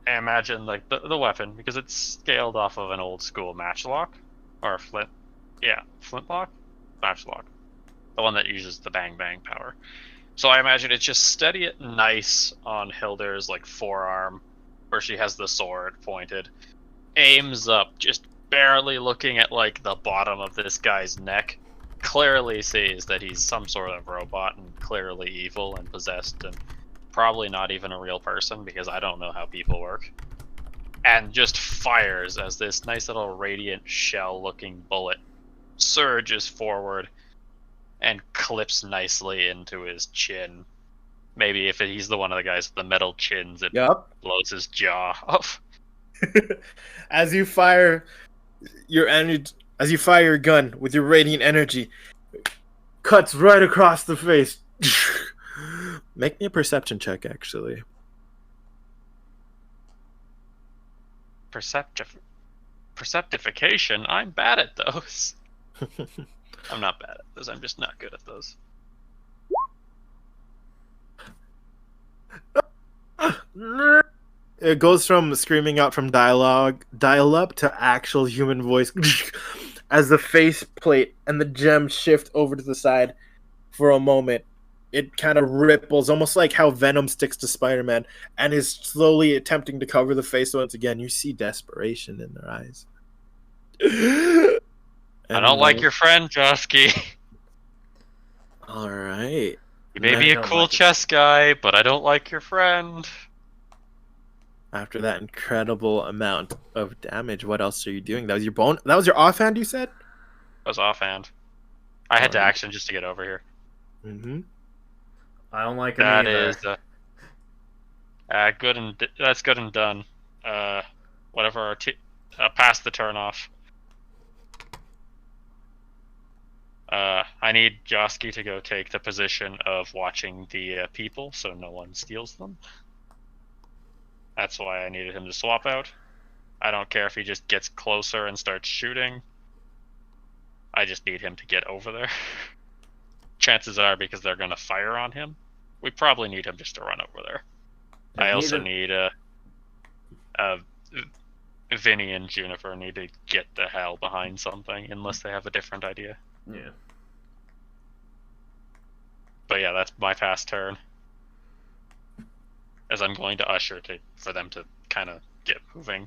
I imagine like the weapon, because it's scaled off of an old school matchlock or flintlock, matchlock, the one that uses the bang bang power. So I imagine it's just steady it nice on Hilder's like forearm, where she has the sword pointed, aims up, just barely looking at like the bottom of this guy's neck, clearly sees that he's some sort of robot and clearly evil and possessed and probably not even a real person, because I don't know how people work, and just fires as this nice little radiant shell looking bullet surges forward and clips nicely into his chin. Maybe if he's the one of the guys with the metal chins, it Yup. blows his jaw off. As you fire your energy, as you fire your gun with your radiant energy, cuts right across the face. Make me a perception check, actually. Perceptification? I'm bad at those. I'm not bad at those. I'm just not good at those. It goes from screaming out from dial-up to actual human voice as the faceplate and the gem shift over to the side for a moment. It kind of ripples, almost like how Venom sticks to Spider-Man, and is slowly attempting to cover the face once again. You see desperation in their eyes. I don't like your friend, Josky. All right. You may be a cool chess guy, but I don't like your friend. After that incredible amount of damage, what else are you doing? That was your bone. That was your offhand, you said? That was offhand. I had to action just to get over here. Mm-hmm. I don't like him That either. is good and that's good and done. Whatever. Pass the turn off. I need Josky to go take the position of watching the people, so no one steals them. That's why I needed him to swap out. I don't care if he just gets closer and starts shooting. I just need him to get over there. Chances are, because they're going to fire on him, we probably need him just to run over there. I also need Vinny and Juniper need to get the hell behind something, unless they have a different idea. Yeah. But yeah, that's my past turn. As I'm going to usher for them to kind of get moving.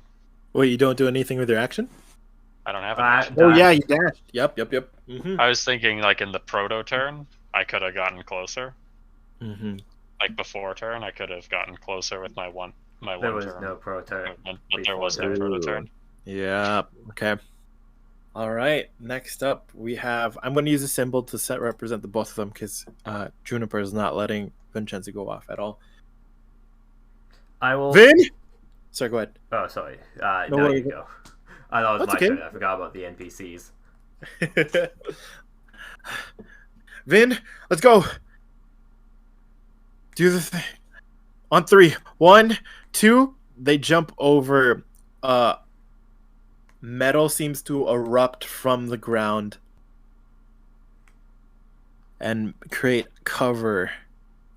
Wait, you don't do anything with your action? I don't have an action. Oh yeah, you dashed. Yep. Mm-hmm. I was thinking, like, in the proto turn, I could have gotten closer. Mm-hmm. Like, before turn, I could have gotten closer with my one There was turn. no pro turn. But there was no proto turn. Yeah. Okay. All right. Next up, we have. I'm going to use a symbol to represent the both of them because Juniper is not letting Vincenzo go off at all. I will. Vin. Sorry. Go ahead. Oh, sorry. No No, worries. you go. I thought it was That's my okay. turn. I forgot about the NPCs. Vin, let's go. Do the thing. On 3. 1, 2. They jump over. Metal seems to erupt from the ground and create cover.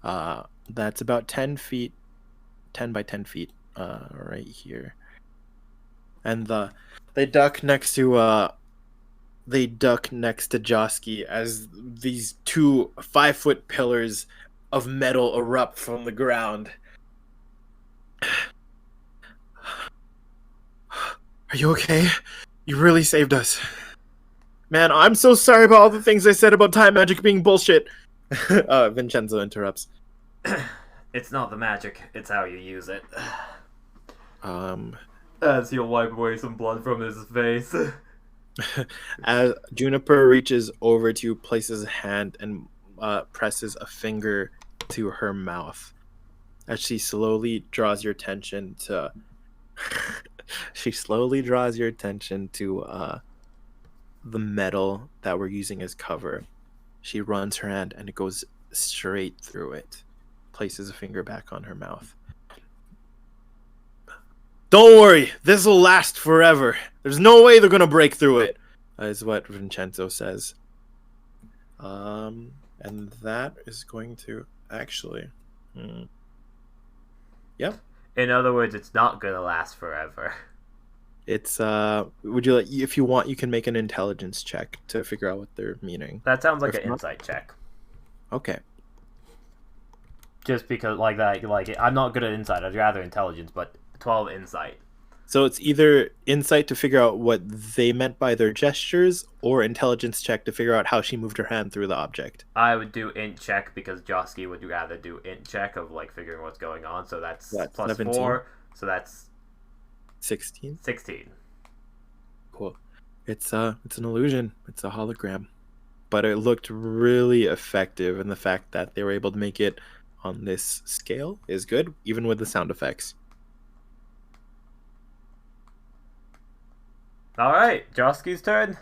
That's about 10 feet, 10 by 10 feet, right here. And they duck next to Josky as these 2 5-foot pillars of metal erupt from the ground. Are you okay? You really saved us. Man, I'm so sorry about all the things I said about time magic being bullshit. Vincenzo interrupts. It's not the magic, it's how you use it. Um, As he'll wipe away some blood from his face. as Juniper reaches over to places a hand and presses a finger to her mouth. As she slowly draws your attention to... the metal that we're using as cover. She runs her hand and it goes straight through it. Places a finger back on her mouth. Don't worry, this will last forever. There's no way they're gonna break through it, is what Vincenzo says. And that is going to actually... Yep. In other words, it's not gonna last forever. It's would you like, if you want, you can make an intelligence check to figure out what they're meaning. That sounds like If an not- insight check. Okay. Just because, like that, I'm not good at insight. I'd rather intelligence, but 12 insight. So it's either insight to figure out what they meant by their gestures, or intelligence check to figure out how she moved her hand through the object. I would do int check because Josky would rather do int check of like figuring what's going on. So that's What, plus 17? 4. So that's 16. 16. Cool. It's an illusion. It's a hologram, but it looked really effective, and the fact that they were able to make it on this scale is good, even with the sound effects. Alright, Josky's turn.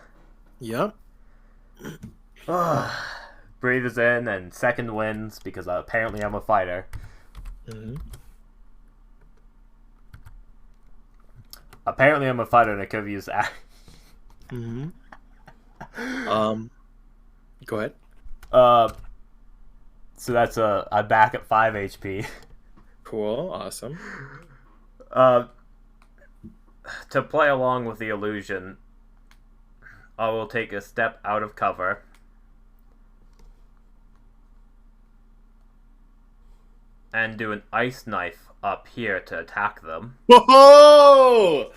Yep. Breathes in and second wins because apparently I'm a fighter. Mm-hmm. Apparently I'm a fighter and I could have used Mm-hmm. Go ahead. So that's I'm back at 5 HP. Cool. Awesome. To play along with the illusion, I will take a step out of cover. And do an ice knife up here to attack them. Whoa!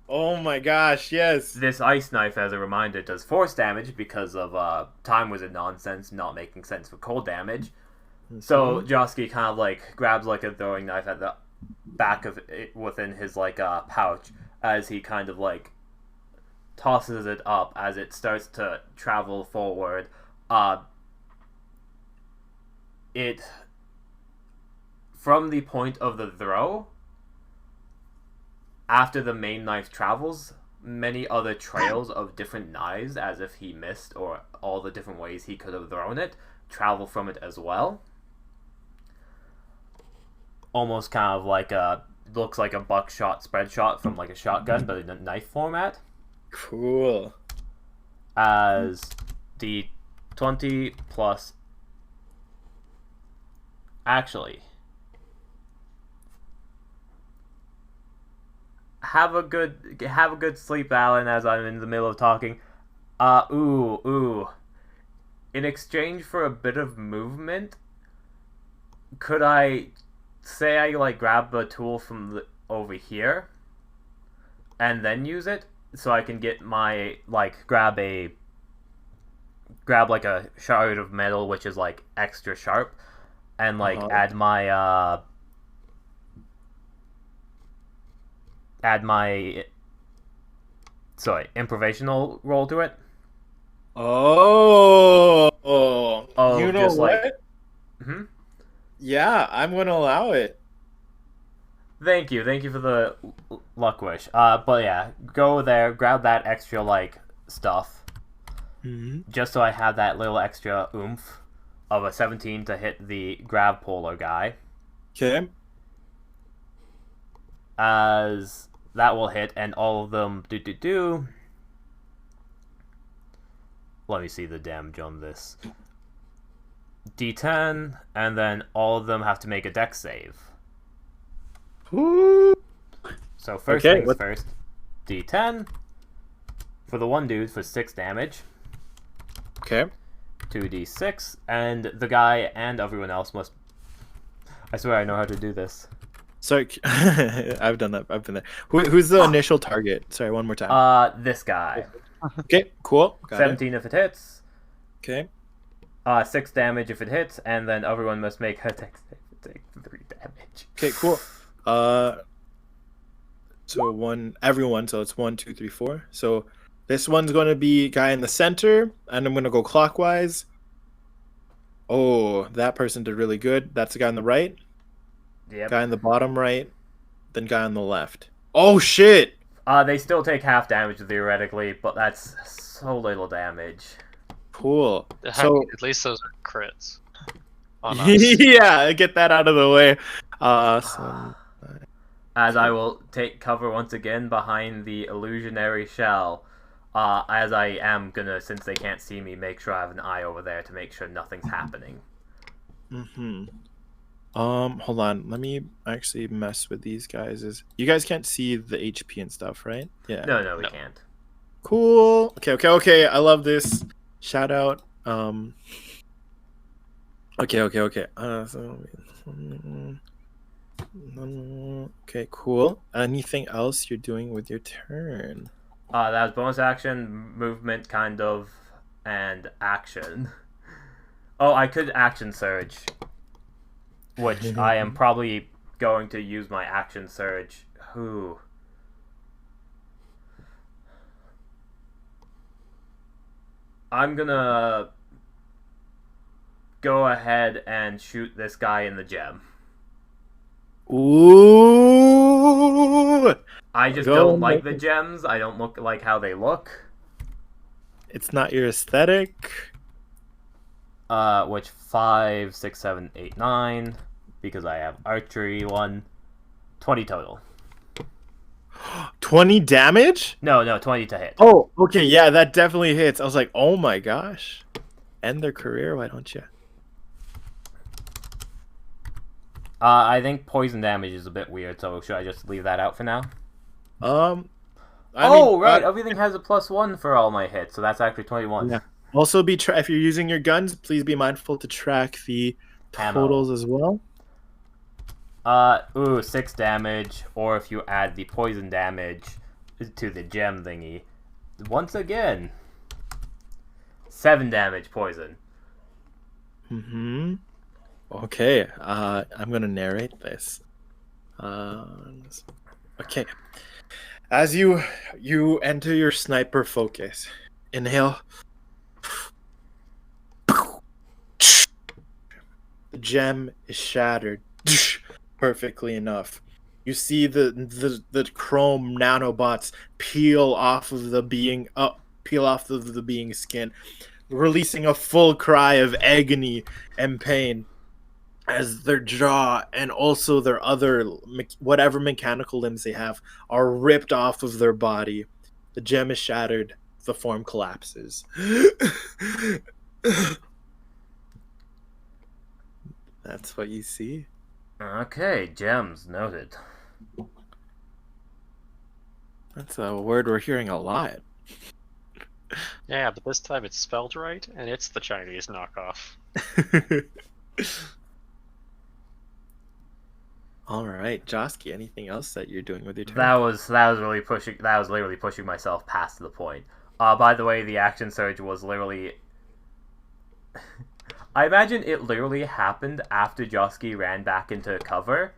Oh my gosh, yes. This ice knife, as a reminder, does force damage because of time wizard nonsense not making sense for cold damage. So Josky kind of like grabs like a throwing knife at the back of it within his like pouch as he kind of like tosses it up as it starts to travel forward. It from the point of the throw, after the main knife travels, many other trails of different knives, as if he missed or all the different ways he could have thrown it, travel from it as well. Almost kind of like looks like a buckshot spread shot from like a shotgun, but in a knife format. Cool. As the 20 plus. Actually, have a good sleep, Alan. As I'm in the middle of talking. Ooh. In exchange for a bit of movement, could I say I like grab a tool from over here and then use it so I can get my like grab like a shard of metal which is like extra sharp and like add my improvisational roll to it. Oh, you know just what? like Yeah, I'm gonna allow it. Thank you for the luck wish. But yeah, go there, grab that extra like stuff, just so I have that little extra oomph of a 17 to hit the grab polar guy. Okay. As that will hit, and all of them do. Let me see the damage on this. D10, and then all of them have to make a dex save. Ooh. So first Okay, things first, D10 for the one dude for 6 damage. Okay. 2d6, and the guy and everyone else must. I swear I know how to do this. Sorry, I've done that. I've been there. Who's the initial target? Sorry, one more time. This guy. Okay, cool. Got 17 if it hits. Okay. 6 damage if it hits, and then everyone must make a dex save to take 3 damage. Okay, cool. So everyone. So it's 1, 2, 3, 4. So this one's going to be guy in the center, and I'm going to go clockwise. Oh, that person did really good. That's the guy on the right. Yep. Guy in the bottom right, then guy on the left. Oh shit! They still take half damage theoretically, but that's so little damage. Cool. So At least those are crits. On us. yeah, get that out of the way. So As I will take cover once again behind the illusionary shell. As I am gonna, since they can't see me, make sure I have an eye over there to make sure nothing's happening. Hold on. Let me actually mess with these guys. You guys can't see the HP and stuff, right? Yeah. No, we can't. Cool. Okay. I love this. Shout out. Okay. Okay, cool. Anything else you're doing with your turn? That was bonus action, movement, kind of, and action. Oh, I could action surge. Which I am probably going to use my action surge. Who? I'm gonna go ahead and shoot this guy in the gem. Ooh! I just Go don't and like make the it. gems. I don't like how they look. It's not your aesthetic. Which 5, 6, 7, 8, 9, because I have archery 1, 20 total. 20 damage? No, 20 to hit. Oh, okay, yeah, that definitely hits. I was like, oh my gosh. End their career, why don't you? I think poison damage is a bit weird, so should I just leave that out for now? Right, everything has a +1 for all my hits, so that's actually 21. Yeah. Also, if you're using your guns, please be mindful to track the Ammo. totals as well. 6 damage, or if you add the poison damage to the gem thingy, once again, 7 damage poison. Mm-hmm. Okay, I'm gonna narrate this. Okay. As you enter your sniper focus, inhale. The gem is shattered perfectly enough. You see the chrome nanobots peel off of the being's skin, releasing a full cry of agony and pain as their jaw and also their other whatever mechanical limbs they have are ripped off of their body. The gem is shattered. The form collapses. That's what you see. Okay, gems, noted. That's a word we're hearing a lot. Yeah, but this time it's spelled right, and it's the Chinese knockoff. All right, Josky, anything else that you're doing with your turn? That was really pushing. That was literally pushing myself past the point. By the way, the action surge was literally. I imagine it literally happened after Josky ran back into cover.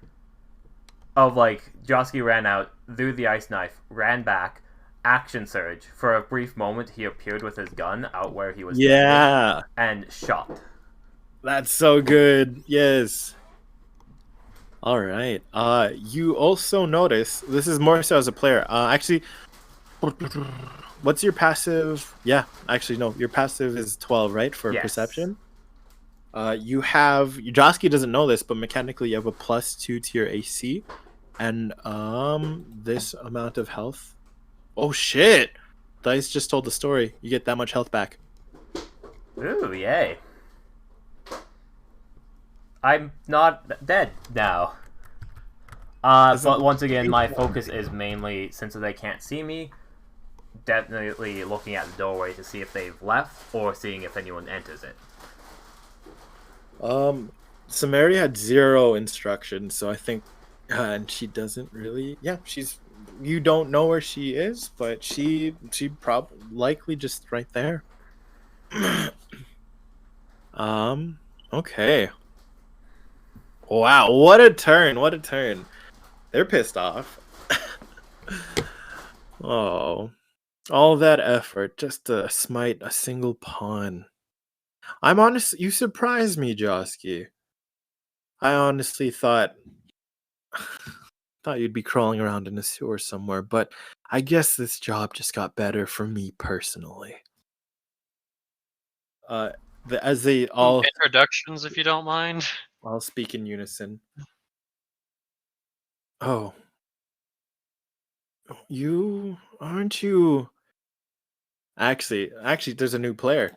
Of like, Josky ran out, threw the ice knife, ran back, action surge. For a brief moment, he appeared with his gun out where he was Yeah, standing, and shot. that's so good. Yes. All right. You also notice this is more so as a player. Actually, what's your passive? Yeah, actually no, your passive is 12, right, for Yes. perception. You have Josky doesn't know this, but mechanically you have a +2 to your AC, and this amount of health. Oh shit! Dice just told the story. You get that much health back. Ooh, yay. I'm not dead now. But once again, my focus is mainly, since they can't see me, definitely looking at the doorway to see if they've left, or seeing if anyone enters it. Samaria had 0 instructions, so I think, and she doesn't really. Yeah, you don't know where she is, but she probably likely just right there. Okay. Wow, what a turn! What a turn! They're pissed off. Oh, all that effort just to smite a single pawn. I'm honest. You surprised me, Josky. I honestly thought you'd be crawling around in a sewer somewhere, but I guess this job just got better for me personally. As they all Introductions, if you don't mind. all speak in unison. Oh, aren't you? Actually, there's a new player.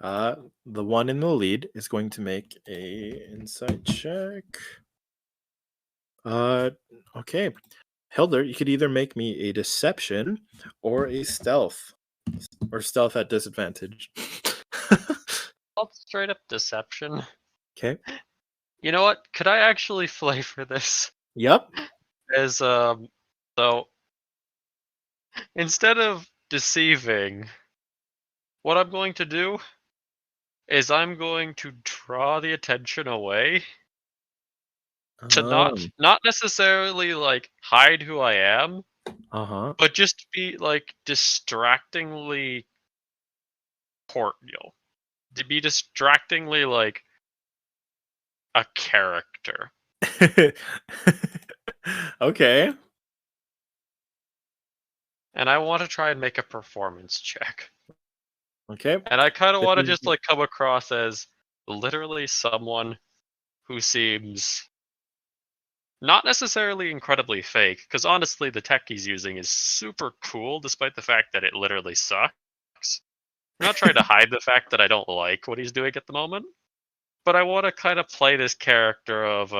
The one in the lead is going to make a insight check. Okay. Hilder, you could either make me a deception or a stealth. Or stealth at disadvantage. I'll straight up deception. Okay. You know what? Could I actually flavor this Yep. as so instead of deceiving, what I'm going to do is I'm going to draw the attention away to not necessarily like hide who I am, but just be like distractingly cordial. To be distractingly like a character. Okay. and I want to try and make a performance check. Okay. And I kind of want to This is- just like come across as literally someone who seems not necessarily incredibly fake, because honestly, the tech he's using is super cool, despite the fact that it literally sucks. I'm not trying to hide the fact that I don't like what he's doing at the moment, but I want to kind of play this character of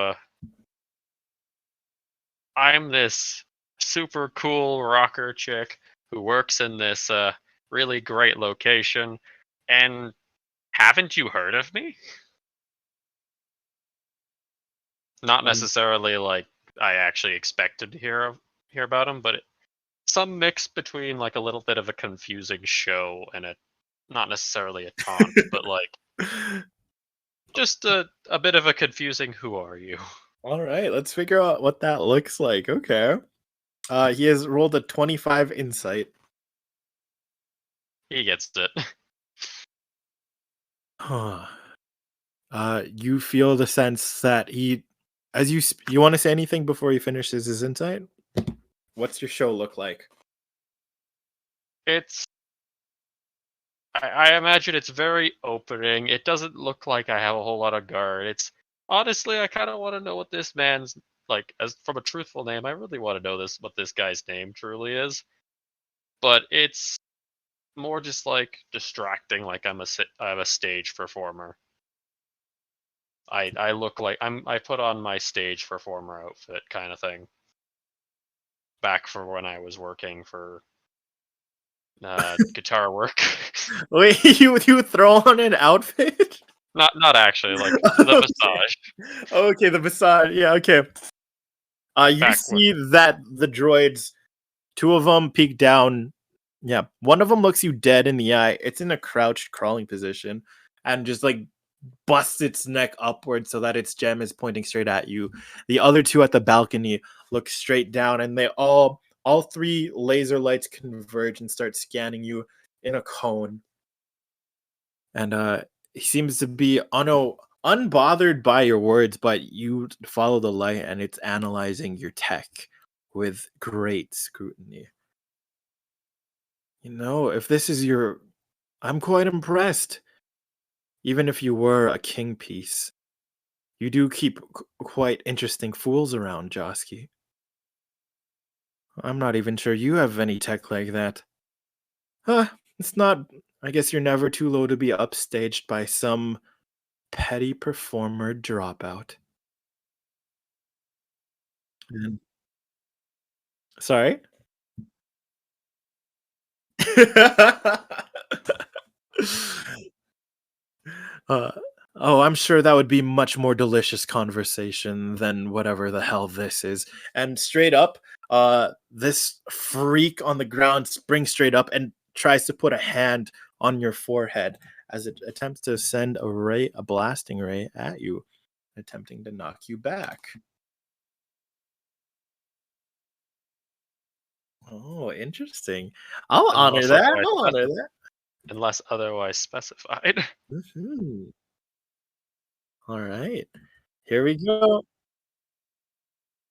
I'm this super cool rocker chick who works in this really great location, and haven't you heard of me? Not necessarily like I actually expected to hear about him, but some mix between like a little bit of a confusing show and a not necessarily a taunt, but like just a bit of a confusing "Who are you?" All right, let's figure out what that looks like. Okay. He has rolled a 25 insight. He gets it. You feel the sense that he, as you want to say anything before he finishes his insight? What's your show look like? It's I imagine it's very opening. It doesn't look like I have a whole lot of guard. It's honestly, I kind of want to know what this man's like. As from a truthful name, I really want to know what this guy's name truly is. But it's more just like distracting, like I'm a stage performer. I look like I put on my stage performer outfit kind of thing. Back for when I was working for guitar work. Wait, you throw on an outfit? Not actually, like the massage. Okay, the massage. Yeah, okay. You see that the droids, two of them peek down. Yeah, one of them looks you dead in the eye. It's in a crouched crawling position and just like busts its neck upward so that its gem is pointing straight at you. The other two at the balcony look straight down, and they all three laser lights converge and start scanning you in a cone. And he seems to be unbothered by your words, but you follow the light and it's analyzing your tech with great scrutiny. You know, if this is I'm quite impressed. Even if you were a king piece, you do keep quite interesting fools around, Josky. I'm not even sure you have any tech like that. It's not. I guess you're never too low to be upstaged by some petty performer dropout. Sorry? I'm sure that would be much more delicious conversation than whatever the hell this is. And straight up, this freak on the ground springs straight up and tries to put a hand on your forehead as it attempts to send a blasting ray at you, attempting to knock you back. Oh, interesting. I'll honor that. Unless otherwise specified. Mm-hmm. All right, here we go.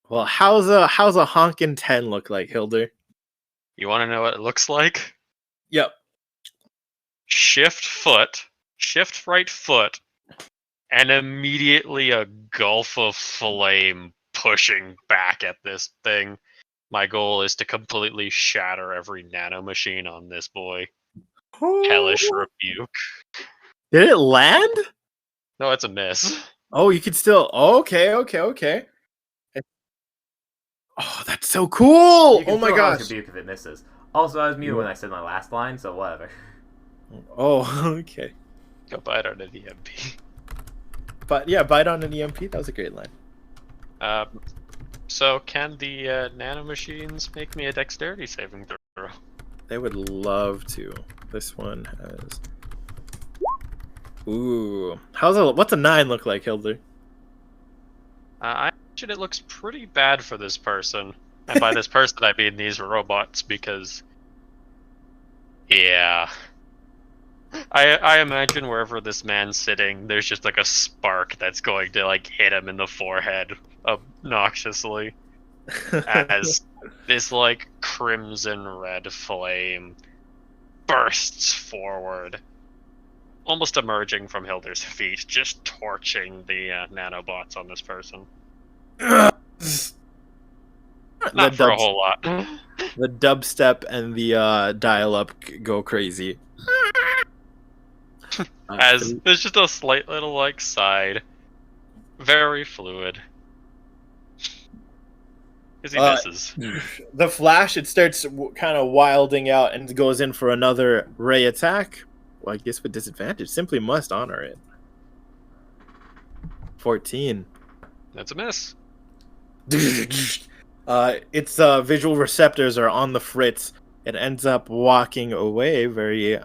Well, how's a honkin' 10 look like, Hilder? You want to know what it looks like? Yep. Shift right foot, and immediately a gulf of flame pushing back at this thing. My goal is to completely shatter every nanomachine on this boy. Hellish rebuke. Did it land? No, it's a miss. Oh, you can still. Okay. Oh, that's so cool! Oh my gosh! Rebuke if it misses. Also, I was muted when I said my last line, so whatever. Oh, okay. Go bite on an EMP. But yeah, bite on an EMP. That was a great line. So can the nanomachines make me a dexterity saving throw? They would love to. This one has. Ooh, what's a 9 look like, Hilder? I imagine it looks pretty bad for this person, and by this person I mean these robots, because yeah, I imagine wherever this man's sitting, there's just like a spark that's going to like hit him in the forehead obnoxiously. as this like crimson red flame bursts forward, almost emerging from Hilder's feet, just torching the nanobots on this person. Not for a whole lot. The dubstep and the dial-up go crazy. As there's just a slight little like side, very fluid. Because he misses. The flash, it starts kind of wilding out and goes in for another ray attack. Well, I guess with disadvantage. Simply must honor it. 14. That's a miss. Its visual receptors are on the fritz. It ends up walking away very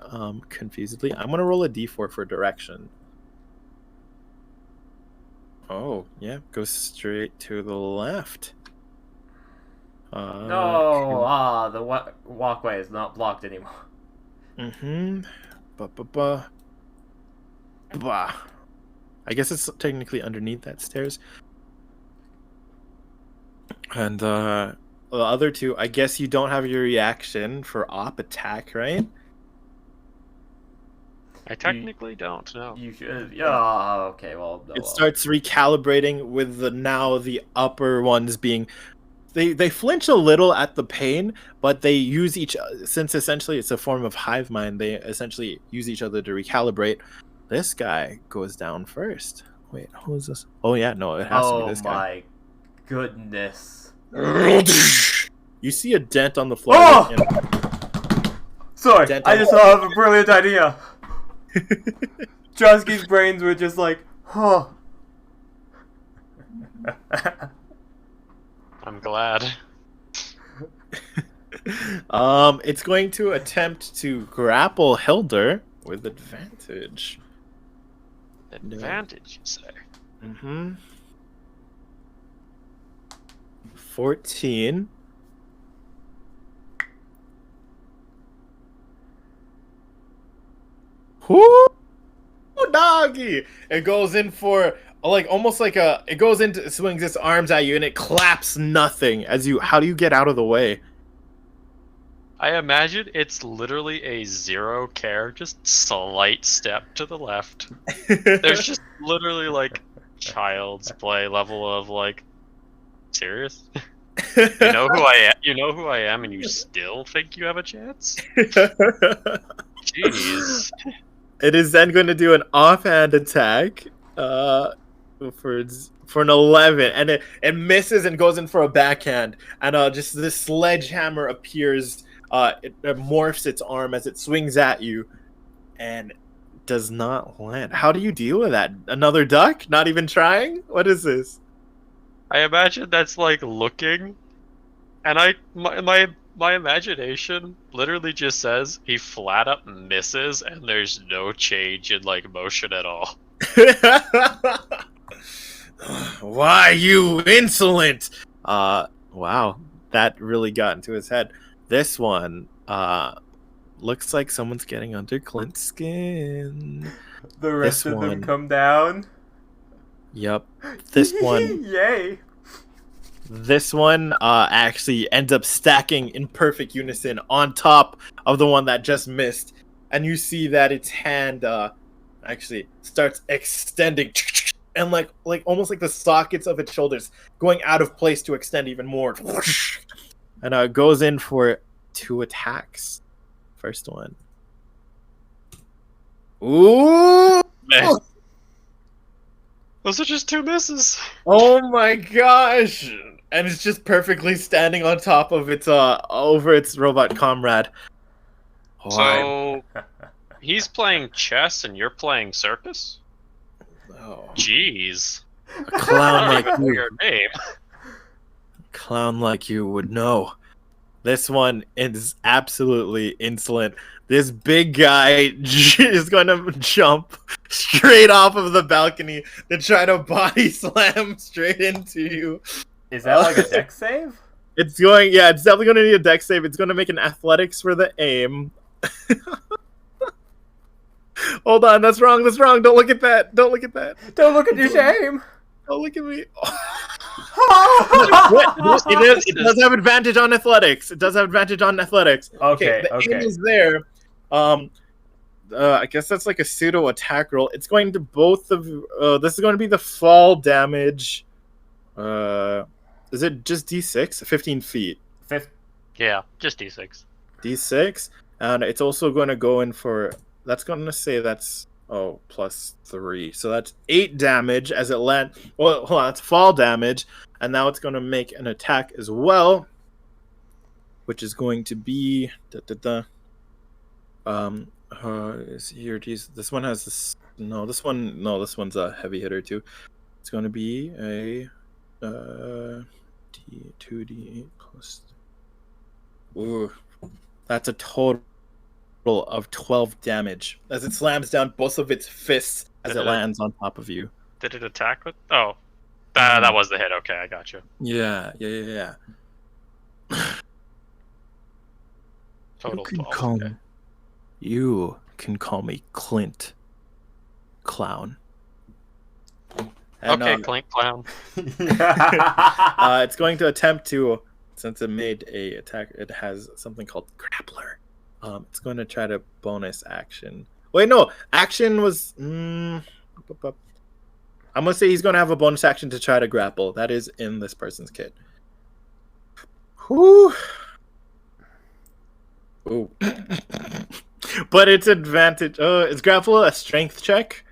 confusedly. I'm going to roll a d4 for direction. Oh, yeah. Goes straight to the left. No, the walkway is not blocked anymore. Mm-hmm. Bah. I guess it's technically underneath that stairs. And the other two, I guess you don't have your reaction for op attack, right? I technically don't know. You should. Yeah. Okay. Well. It starts recalibrating with the upper ones being. They flinch a little at the pain, but they use since essentially it's a form of hive mind. They essentially use each other to recalibrate. This guy goes down first. Wait, who is this? Oh yeah, no, it has to be this guy. Oh my goodness! You see a dent on the floor. Oh! Sorry, I just have a brilliant idea. Drosky's brains were just like, huh. I'm glad. It's going to attempt to grapple Hilder with advantage. Advantage, you say? Mm-hmm. 14. Whoo! Doggy! It goes in for it goes into swings its arms at you and it claps nothing how do you get out of the way? I imagine it's literally a zero care, just slight step to the left. There's just literally like child's play level of like, serious? You know who I am and you still think you have a chance? Jeez. It is then going to do an offhand attack for an 11, and it misses and goes in for a backhand, and just this sledgehammer appears. It morphs its arm as it swings at you, and does not land. How do you deal with that? Another duck? Not even trying? What is this? I imagine that's like looking, and my imagination literally just says he flat up misses, and there's no change in like motion at all. Why, you insolent? Wow, that really got into his head. This one, looks like someone's getting under Clint's skin. The rest of them come down. Yep. This one. Yay. This one actually ends up stacking in perfect unison on top of the one that just missed. And you see that its hand actually starts extending. And like almost like the sockets of its shoulders going out of place to extend even more. And goes in for 2 attacks. First one. Ooh! Man. Those are just 2 misses. Oh my gosh! And it's just perfectly standing on top of its over its robot comrade. So he's playing chess and you're playing circus? Oh. Jeez. A clown like you. Your name. Clown like you would know. This one is absolutely insolent. This big guy is going to jump straight off of the balcony to try to body slam straight into you. Is that like a dex save? It's definitely going to need a dex save. It's going to make an athletics for the aim. Hold on, that's wrong. Don't look at that. Don't look at your shame. Don't look at me. It does have advantage on athletics. It does have advantage on athletics. Okay, The okay. aim is there. I guess that's like a pseudo attack roll. It's going to both of. This is going to be the fall damage. Is it just D6? 15 feet. Yeah, just d6. D6, and it's also going to go in for. That's going to say that's +3, so that's 8 damage as it land. Well, hold on, that's fall damage, and now it's going to make an attack as well, which is going to be is here. Geez, this one has this. No, this one's a heavy hitter too. It's going to be a D2d8 plus. Ooh, that's a total of 12 damage as it slams down both of its fists as it lands on top of you. Did it attack with? Oh, that was the hit. Okay, I got you. Yeah. Total 12. Okay. You can call me Clint Clown. And, Okay, Clink Clown. it's going to attempt to, since it made a attack, it has something called Grappler. It's going to try to bonus action. Wait, no, action was. I'm gonna say he's going to have a bonus action to try to grapple. That is in this person's kit. Whew. Ooh. But it's advantage. Is grapple a strength check?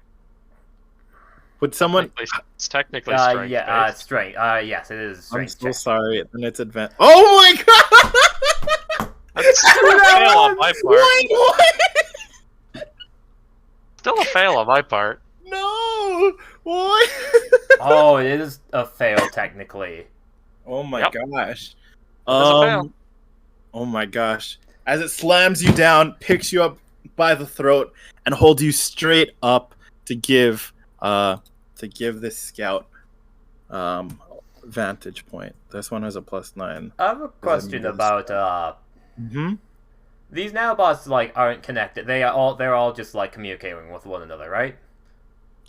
Would someone? It's technically strength. Yeah, strength. Yes, it is I'm strength. so check. sorry. And it's advantage. Oh my god! That's still a fail on my part. What? Still a fail on my part. No! What? Oh, it is a fail technically. Oh my Yep. gosh. a fail. Oh my gosh. As it slams you down, picks you up by the throat, and holds you straight up to give this scout vantage point. This one has a +9. I have a question about Mm-hmm. these nanobots aren't connected. They're all just communicating with one another, right?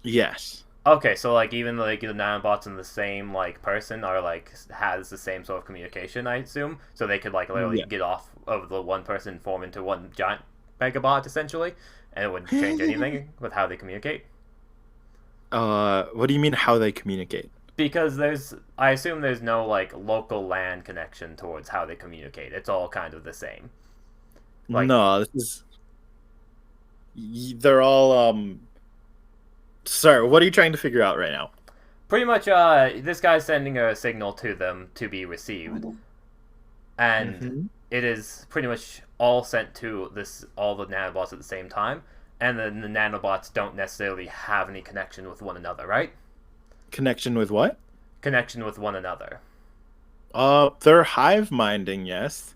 Yes. Okay, so even the nanobots in the same person are has the same sort of communication, I assume. So they could literally Yeah. get off of the one person and form into one giant megabot essentially, and it wouldn't change anything with how they communicate. What do you mean how they communicate? Because I assume there's no local land connection towards how they communicate. It's all kind of the same. No, this is. They're all Sir, what are you trying to figure out right now? Pretty much, this guy's sending a signal to them to be received, and it is pretty much all sent to all the nanobots at the same time, and then the nanobots don't necessarily have any connection with one another, right? Connection with what? Connection with one another. They're hive minding, yes.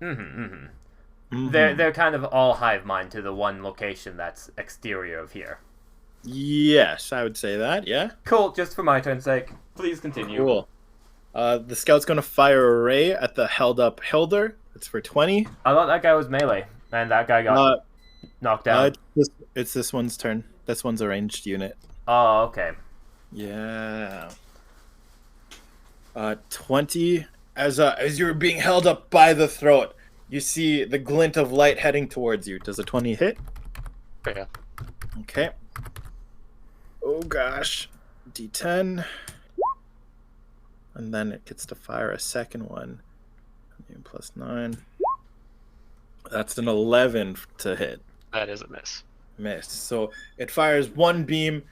They're kind of all hive mind to the one location that's exterior of here. Yes, I would say that, yeah. Cool, just for my turn's sake. Please continue. Cool. The scout's gonna fire a ray at the held up Hilder. It's for 20. I thought that guy was melee, and that guy got knocked down. It's this one's turn. This one's a ranged unit. Oh, okay. Yeah. 20. As you're being held up by the throat, you see the glint of light heading towards you. Does a 20 hit? Yeah. Okay. Oh gosh. D10. And then it gets to fire a second one. +9. That's an 11 to hit. That is a miss. Missed. So it fires one beam.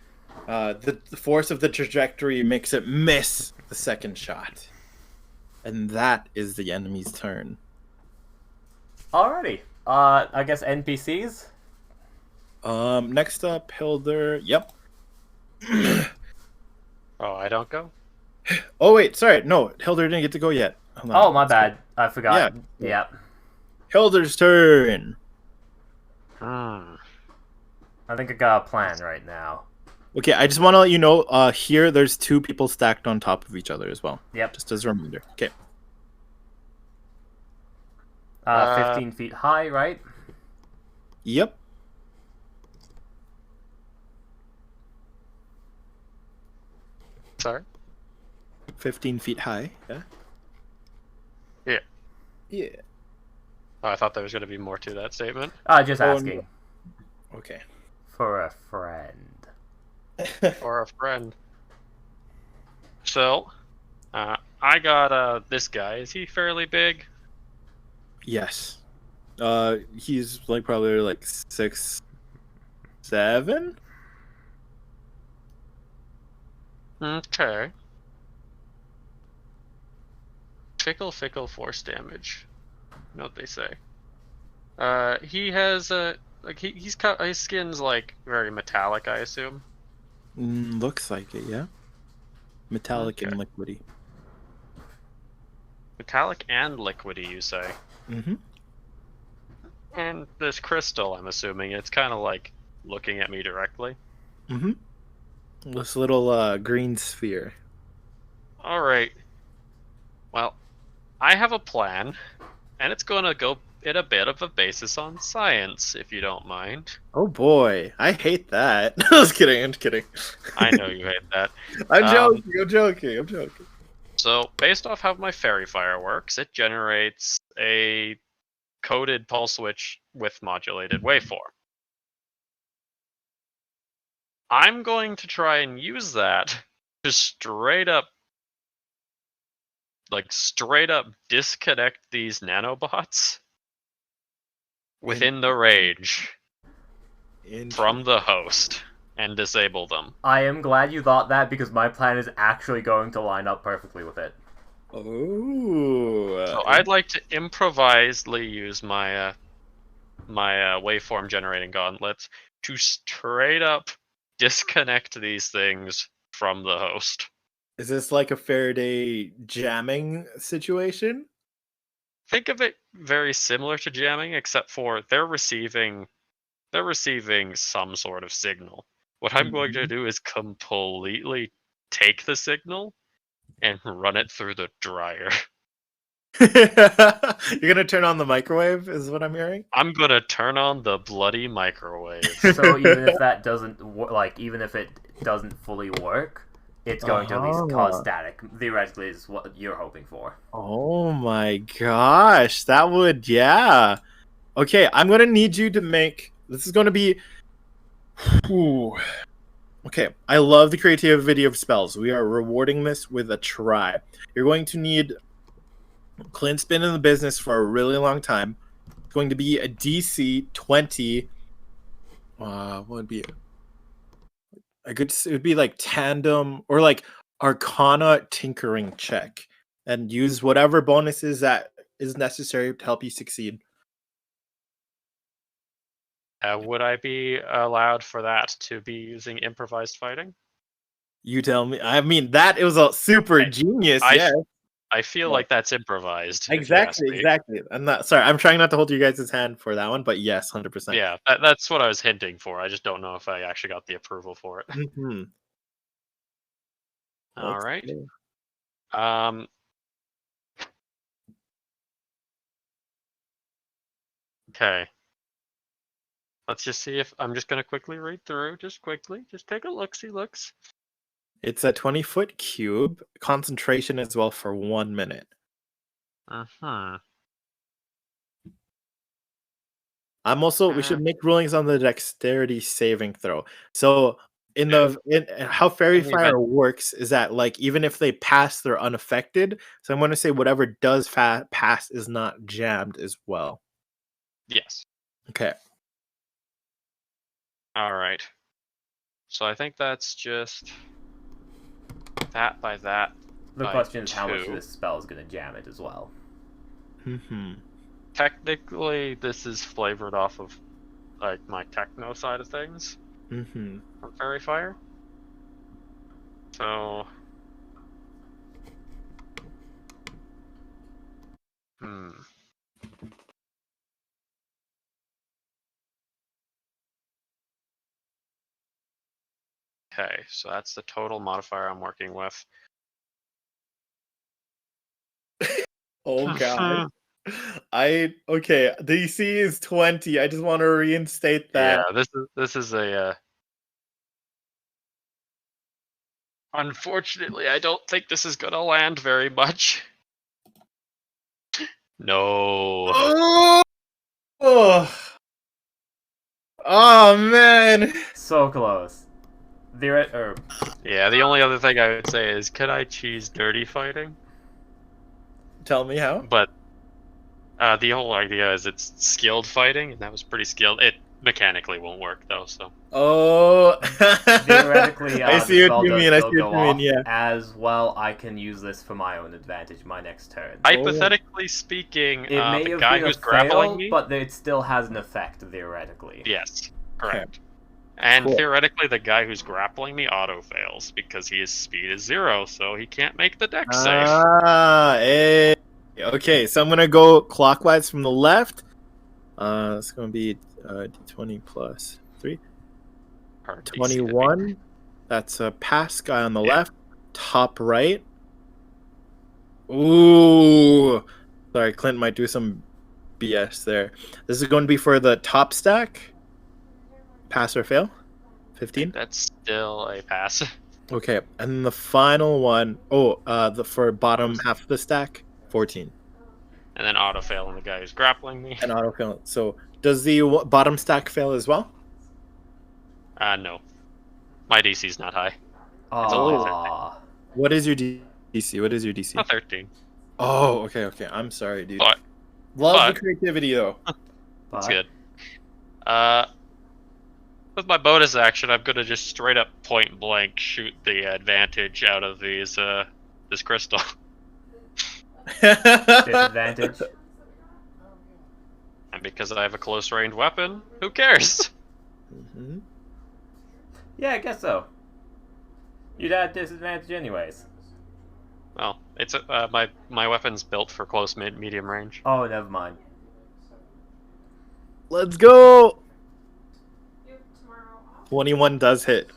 The force of the trajectory makes it miss the second shot. And that is the enemy's turn. Alrighty. I guess NPCs? Next up, Hilder. Yep. Oh, I don't go? Oh, wait. Sorry. No, Hilder didn't get to go yet. Hold on. Oh, my bad. I forgot. Yeah. Hilder's turn. Hmm. I think I got a plan right now. Okay, I just want to let you know, here there's 2 people stacked on top of each other as well. Yep. Just as a reminder. Okay. 15 feet high, right? Yep. Sorry? 15 feet high. Yeah. Yeah. Yeah. Oh, I thought there was going to be more to that statement. Just Oh, asking. Okay. For a friend. Or a friend. So, I got this guy. Is he fairly big? Yes. He's like probably like 6'7". Okay. Fickle force damage. You know what they say. He has his skin's like very metallic, I assume. Looks like it, yeah. Metallic and Okay. liquidy. Metallic and liquidy, you say? Mm-hmm. And this crystal, I'm assuming, it's kind of like looking at me directly. Mm-hmm. This little green sphere. All right. Well, I have a plan, and it's going to go in a bit of a basis on science, if you don't mind. Oh boy, I hate that. I was kidding. I'm kidding. I know you hate that. I'm joking. I'm joking. I'm joking. So, based off how my fairy fire works, it generates a coded pulse switch with modulated waveform. I'm going to try and use that to straight up disconnect these nanobots within the range from the host and disable them. I am glad you thought that because my plan is actually going to line up perfectly with it. Oh. So I'd like to improvisedly use my waveform generating gauntlets to straight up disconnect these things from the host. Is this like a Faraday jamming situation? Think of it very similar to jamming, except for they're receiving some sort of signal. What I'm going to do is completely take the signal and run it through the dryer. You're gonna turn on the microwave, is what I'm hearing. I'm gonna turn on the bloody microwave. So even if that doesn't even if it doesn't fully work, it's going to at least cause static. Theoretically, is what you're hoping for. Oh my gosh, that would, yeah. Okay, I'm gonna need you to make. This is gonna be. Ooh. Okay, I love the creativity of spells. We are rewarding this with a try. You're going to need. Clint's been in the business for a really long time. It's going to be a DC 20. What would be a good? It would be like tandem or like Arcana tinkering check, and use whatever bonuses that is necessary to help you succeed. Would I be allowed for that to be using improvised fighting? You tell me. I mean, that it was a super genius. I- Yeah, I feel like that's improvised. exactly. I'm not sorry. I'm trying not to hold you guys' hand for that one, but yes, 100%. Yeah, that's what I was hinting for. I just don't know if I actually got the approval for it. Mm-hmm. All right. Okay. Let's just see if I'm just gonna quickly read through. Just take a look. See looks. It's a 20-foot cube. Concentration as well for 1 minute. Uh-huh. I'm also. We should make rulings on the dexterity saving throw. So in how fairy fire works is that like even if they pass, they're unaffected. So I'm going to say whatever does pass is not jammed as well. Yes. Okay. All right. So I think that's just that by that. The by question is how much 2. of this spell is going to jam it as well. Mm-hmm. Technically, this is flavored off of like my techno side of things Mm-hmm. from Fairy Fire. So, Okay, so that's the total modifier I'm working with. Oh god. Okay, DC is 20. I just want to reinstate that. Yeah, this is a Unfortunately, I don't think this is gonna land very much. No. Oh, oh man. So close. Yeah, the only other thing I would say is, could I choose dirty fighting? Tell me how. But the whole idea is it's skilled fighting, and that was pretty skilled. It mechanically won't work though, so. Oh. Theoretically, I the see spell what you does mean. I see still what go you mean. off. Yeah. As well, I can use this for my own advantage my next turn. Hypothetically speaking, It may the have guy been who's a grappling fail, me. but it still has an effect theoretically. Yes, correct. And Cool. theoretically, the guy who's grappling me auto fails because his speed is 0, so he can't make the dex save. Ah, eh. Okay, so I'm gonna go clockwise from the left. It's gonna be d20 plus 3. Hard DC to beat. 21. That's a pass guy on the Yeah. left. Top right. Ooh. Sorry, Clint might do some BS there. This is going to be for the top stack. Pass or fail? 15. That's still a pass. Okay, and then the final one, for bottom half of the stack, 14. And then auto fail on the guy who's grappling me. And auto fail. So does the bottom stack fail as well? No. My DC's not high. It's Oh, only What is your DC? What is your DC? Not 13. Oh, okay, okay. I'm sorry, dude. But Love the creativity though. that's good. With my bonus action, I'm gonna just straight up point blank shoot the advantage out of these this crystal. disadvantage. And because I have a close range weapon, who cares? Mhm. Yeah, I guess so. You'd have disadvantage anyways. Well, it's my weapon's built for close medium range. Oh, never mind. Let's go. You have tomorrow off. 21 does hit.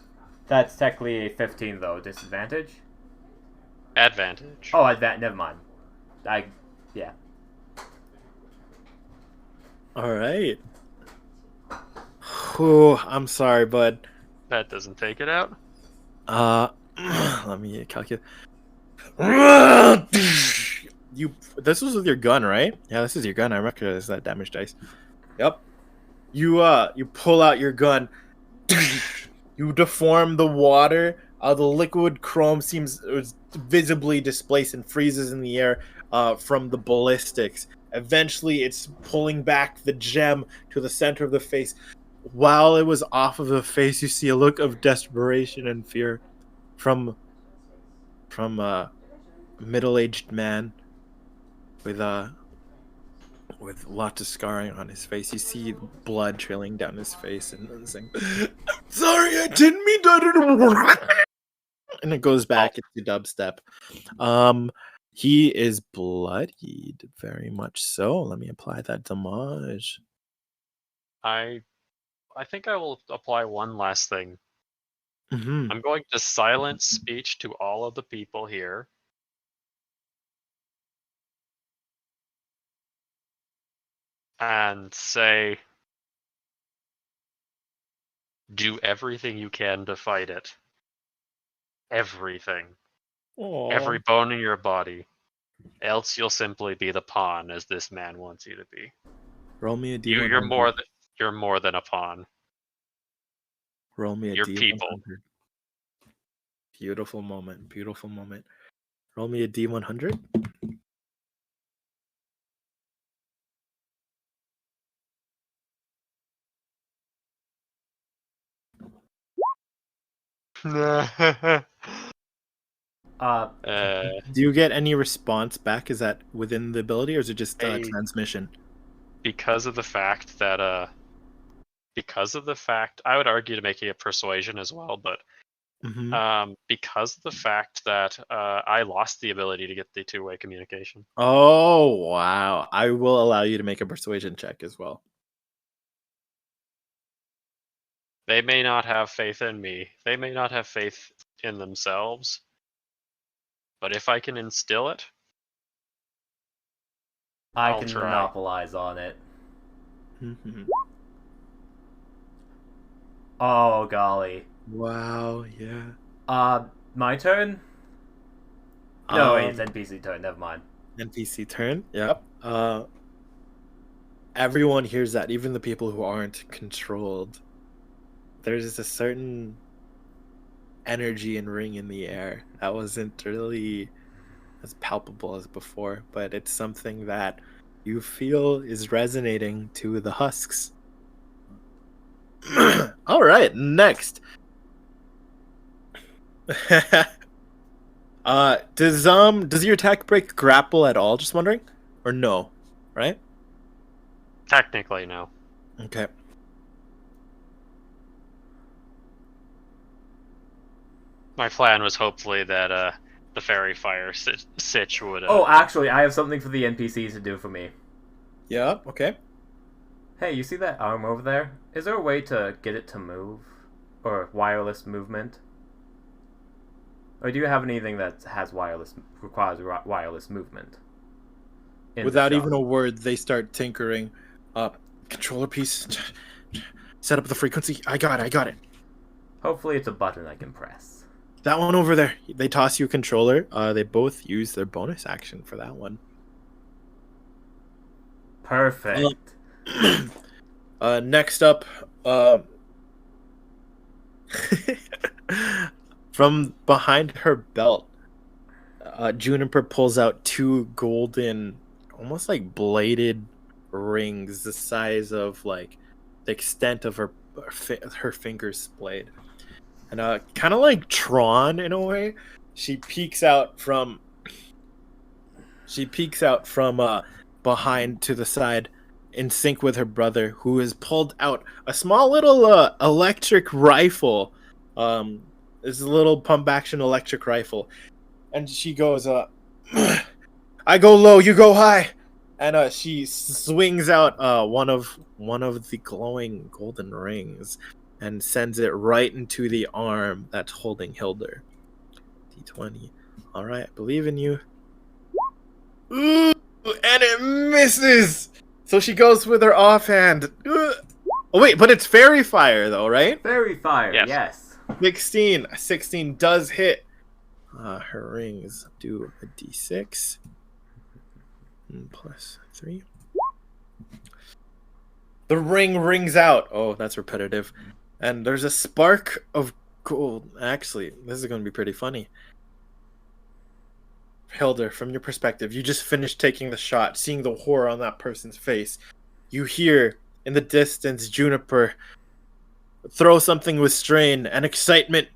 That's technically a 15 though. Disadvantage? Advantage. Oh, never mind. Yeah. All right. Whew, I'm sorry, bud. That doesn't take it out. Let me calculate. This was with your gun, right? Yeah, this is your gun. I recognize that damage dice. Yep. You pull out your gun. You deform the water. The liquid chrome seems visibly displaced and freezes in the air from the ballistics. Eventually, it's pulling back the gem to the center of the face. While it was off of the face, you see a look of desperation and fear from a middle-aged man with lots of scarring on his face. You see blood trailing down his face and saying, "Sorry, I didn't mean to." And it goes back into dubstep. He is bloodied, very much so. Let me apply that damage. I think I will apply one last thing. Mm-hmm. I'm going to silence speech to all of the people here. And say, do everything you can to fight it. Everything. Every bone in your body. Else you'll simply be the pawn as this man wants you to be. Roll me a D. You're more than a pawn. Roll me a You're D100. people. Beautiful moment. Beautiful moment. Roll me a D100. Do you get any response back? Is that within the ability, or is it just transmission? Because of the fact that I would argue to make it a persuasion as well, but because of the fact that I lost the ability to get the two-way communication. Oh wow! I will allow you to make a persuasion check as well. They may not have faith in me. They may not have faith in themselves. But if I can instill it, I'll try. monopolize on it. Oh golly. Wow, yeah. My turn? No, wait, it's NPC turn. Never mind. NPC turn. Yep. Everyone hears that, even the people who aren't controlled. There's a certain energy and ring in the air that wasn't really as palpable as before, but it's something that you feel is resonating to the husks. All right, next. Does your attack break grapple at all? Just wondering, or no? Right? Technically, no. Okay. My plan was hopefully that the fairy fire sitch would. Oh, actually, I have something for the NPCs to do for me. Yeah. Okay. Hey, you see that arm over there? Is there a way to get it to move? Or wireless movement? Or do you have anything that requires wireless movement? Without even a word, they start tinkering. Controller piece. Set up the frequency. I got it. Hopefully it's a button I can press. That one over there. They toss you a controller. They both use their bonus action for that one. Perfect. Next up, from behind her belt, Juniper pulls out two golden, almost like bladed rings, the size of like the extent of her fingers splayed, and kind of like Tron in a way. She peeks out from behind to the side, in sync with her brother, who has pulled out a small little electric rifle. It's a little pump action electric rifle, and she goes, "I go low, you go high," and she swings out one of the glowing golden rings, and sends it right into the arm that's holding Hilder. D20. All right, I believe in you. Ooh, and it misses. So she goes with her offhand. Oh wait, but it's fairy fire though, right? Fairy fire, yes. 16 does hit. Her rings do a d6 plus 3. The ring rings out. Oh, that's repetitive. And there's a spark of gold. Actually, this is going to be pretty funny. Hilder, from your perspective, you just finished taking the shot, seeing the horror on that person's face. You hear in the distance Juniper throw something with strain and excitement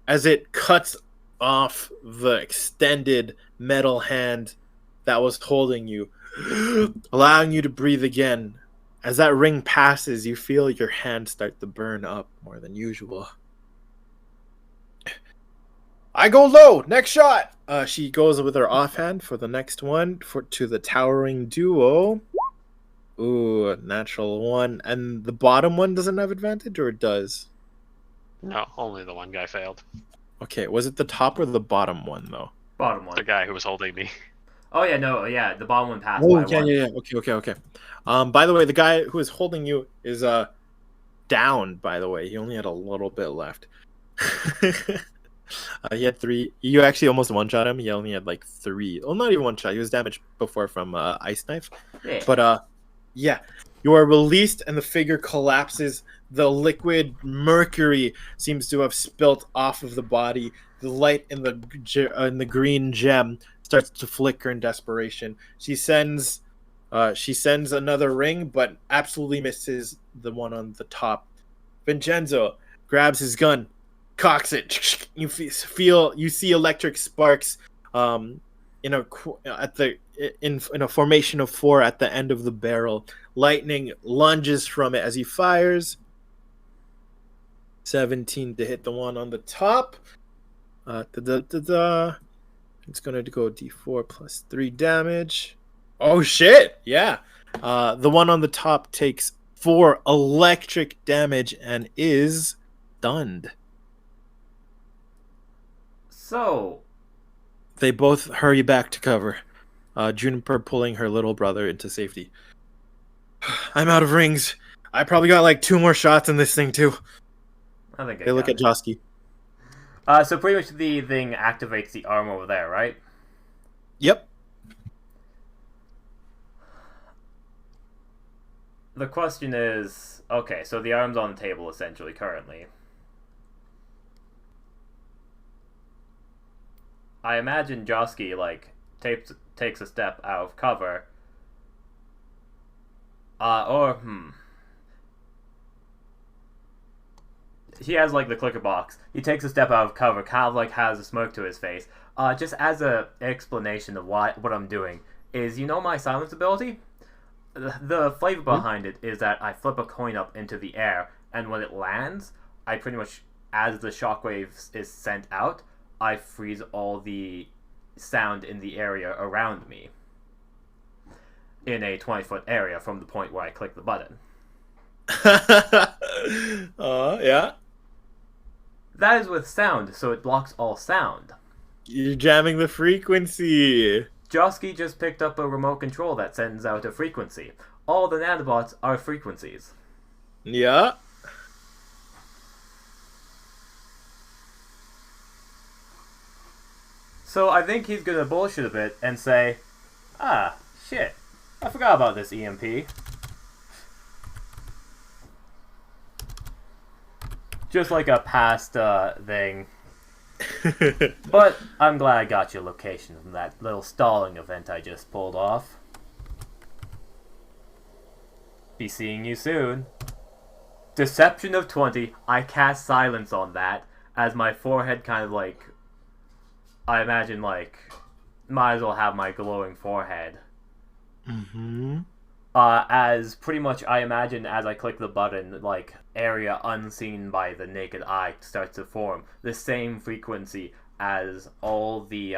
as it cuts off the extended metal hand that was holding you, allowing you to breathe again. As that ring passes, you feel your hand start to burn up more than usual. I go low. Next shot. She goes with her offhand for the next one to the towering duo. Ooh, natural 1. And the bottom one doesn't have advantage, or it does? No, only the one guy failed. Okay, was it the top or the bottom one, though? Bottom one. The guy who was holding me. Oh, yeah, no, yeah, the bottom one passed Oh, by one. yeah. Okay. By the way, the guy who is holding you is down, by the way. He only had a little bit left. He had 3. You actually almost one-shot him. He only had like 3. Oh, not even one-shot. He was damaged before from Ice Knife. Yeah. But, yeah. You are released and the figure collapses. The liquid mercury seems to have spilt off of the body. The light in the green gem starts to flicker in desperation. She sends another ring, but absolutely misses the one on the top. Vincenzo grabs his gun, cocks it. You see electric sparks in a formation of 4 at the end of the barrel. Lightning lunges from it as he fires. 17 to hit the one on the top. It's going to go d4 plus 3 damage. Oh, shit. Yeah. The one on the top takes 4 electric damage and is stunned. So, they both hurry back to cover. Juniper pulling her little brother into safety. I'm out of rings. I probably got like 2 more shots in this thing too. I think They look at Josky. So pretty much the thing activates the arm over there, right? Yep. The question is, okay, so the arm's on the table essentially currently. I imagine Josky, like, takes a step out of cover. He has, like, the clicker box. He takes a step out of cover, kind of, like, has a smirk to his face. Just as a explanation of what I'm doing, is, you know my silence ability? The flavor behind it is that I flip a coin up into the air, and when it lands, I pretty much, as the shockwave is sent out, I freeze all the sound in the area around me in a 20-foot area from the point where I click the button. Yeah. That is with sound, so it blocks all sound. You're jamming the frequency. Josky just picked up a remote control that sends out a frequency. All the nanobots are frequencies. Yeah. So I think he's gonna bullshit a bit and say, ah, shit, I forgot about this EMP. Just like a past thing. But I'm glad I got your location from that little stalling event I just pulled off. Be seeing you soon. Deception of 20. I cast silence on that as my forehead kind of like... I imagine like... Might as well have my glowing forehead. Mm-hmm. As pretty much I imagine as I click the button, like, area unseen by the naked eye starts to form. The same frequency as all the,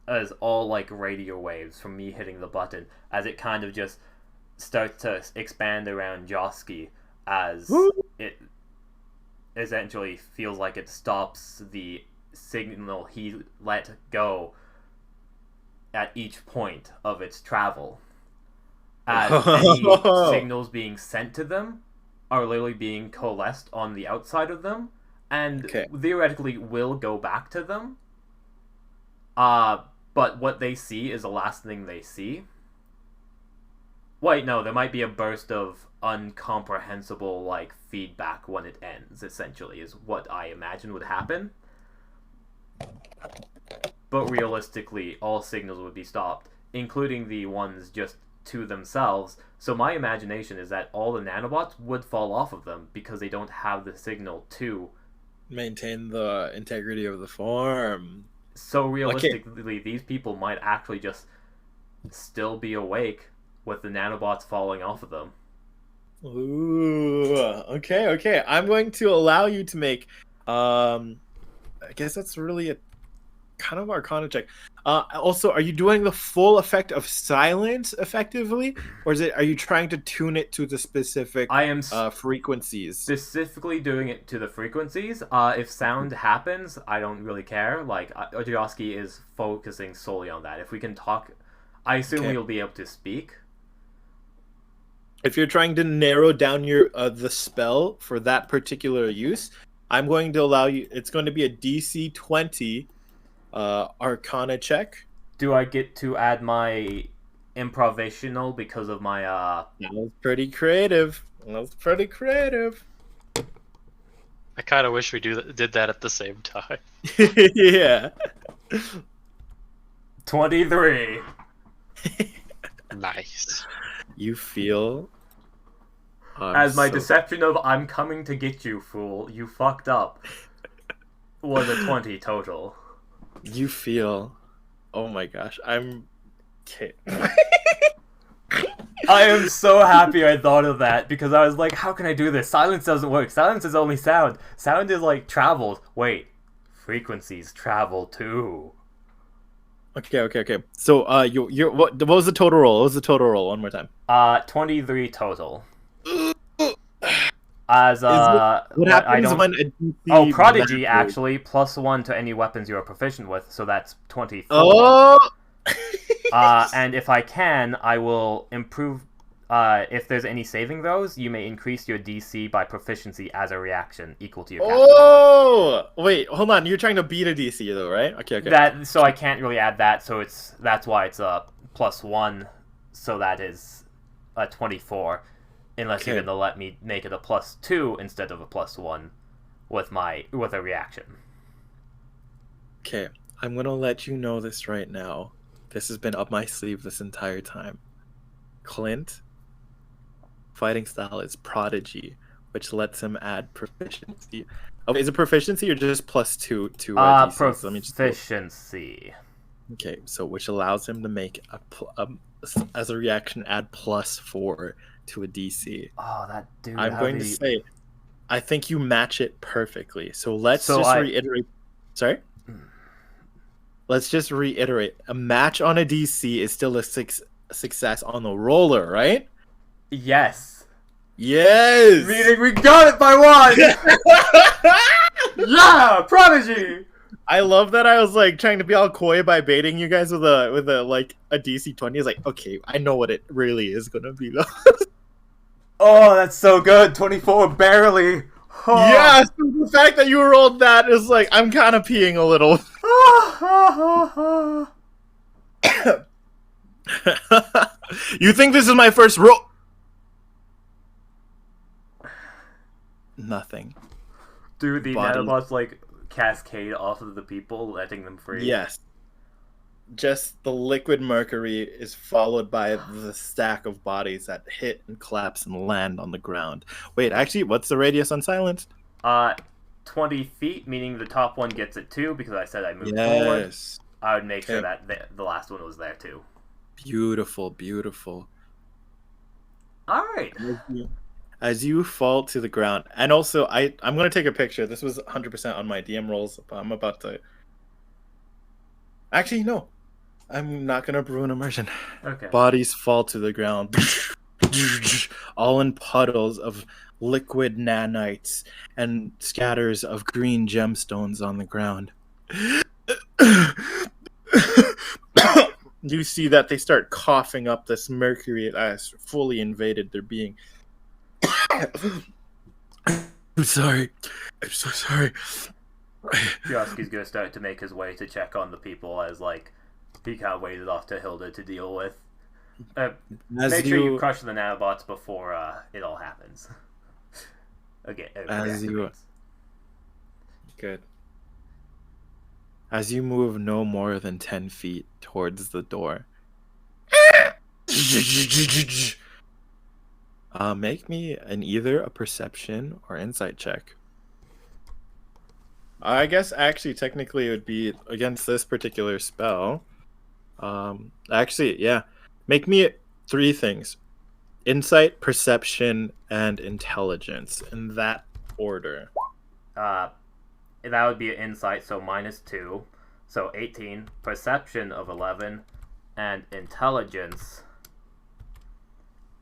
as all, like, radio waves from me hitting the button, as it kind of just starts to expand around Josky, as it essentially feels like it stops the signal he let go at each point of its travel. As any signals being sent to them are literally being coalesced on the outside of them, and theoretically will go back to them. But what they see is the last thing they see. Wait, no, there might be a burst of uncomprehensible, like, feedback when it ends, essentially, is what I imagine would happen. But realistically, all signals would be stopped, including the ones just to themselves. So my imagination is that all the nanobots would fall off of them because they don't have the signal to maintain the integrity of the form. So realistically, these people might actually just still be awake with the nanobots falling off of them. Ooh, okay. I'm going to allow you to make, I guess that's really a kind of Arcana check. Also, are you doing the full effect of silence effectively, or are you trying to tune it to the specific frequencies? Specifically doing it to the frequencies. If sound happens, I don't really care. Like, Josky is focusing solely on that. If we can talk, I assume we'll be able to speak. If you're trying to narrow down your the spell for that particular use, I'm going to allow you. It's going to be a DC 20 Arcana check. Do I get to add my improvisational because of my That was pretty creative. I kind of wish we did that at the same time. Yeah. 23. Nice. You feel as my deception of "I'm coming to get you, fool, you fucked up" was a 20 total. You feel, oh my gosh, I'm okay. I am so happy I thought of that, because I was like, how can I do this? Silence doesn't work. Silence is only sound. Sound is like travels. Wait, frequencies travel too. Okay. So, what was the total roll? What was the total roll? One more time. 23 total. As what happens when a DC Prodigy actually +1 to any weapons you are proficient with, so that's 24. Oh. And if I can, I will improve. if there's any saving throws, you may increase your DC by proficiency as a reaction equal to your cap. Oh, wait, hold on. You're trying to beat a DC though, right? Okay. So I can't really add that. So that's why it's a +1. So that is a 24, unless you're gonna let me make it a +2 instead of a +1 with a reaction. Okay, I'm gonna let you know this right now. This has been up my sleeve this entire time. Clint fighting style is Prodigy, which lets him add proficiency. Okay, is it proficiency or just +2 to DC? So let me just proficiency. Okay, so which allows him to make as a reaction add +4 to a DC. Oh, that dude. I'm going to say, I think you match it perfectly. So let's reiterate. Sorry. Let's just reiterate. A match on a DC is still a success on the roller, right? Yes. Yes. Meaning we got it by 1. Yeah, Prodigy. I love that. I was like trying to be all coy by baiting you guys with a like a DC 20. It's like, okay, I know what it really is gonna be though. Oh, that's so good. 24, barely. Oh. Yeah, so the fact that you rolled that is like, I'm kind of peeing a little. You think this is my first roll? Nothing. Dude, the Body. nanobots like cascade off of the people, letting them free. Yes. Just the liquid mercury is followed by the stack of bodies that hit and collapse and land on the ground. Wait, actually, what's the radius on silence? 20 feet, meaning the top one gets it too, because I said I moved forward. Yes. I would make sure that the last one was there too. Beautiful, beautiful. Alright. As you fall to the ground, and also I'm going to take a picture. This was 100% on my DM rolls, but I'm about to... Actually, no. I'm not going to ruin immersion. Okay. Bodies fall to the ground. All in puddles of liquid nanites and scatters of green gemstones on the ground. You see that they start coughing up this mercury that has fully invaded their being. I'm sorry. I'm so sorry. Yoski's gonna start to make his way to check on the people as, like, he kind of waited off to Hilda to deal with. Make sure you crush the nanobots before it all happens. Okay. Good. As you move no more than 10 feet towards the door. Make me either a perception or insight check. I guess actually technically it would be against this particular spell. Actually, yeah. Make me 3 things. Insight, perception, and intelligence in that order. That would be an insight, so -2. So 18. Perception of 11. And intelligence...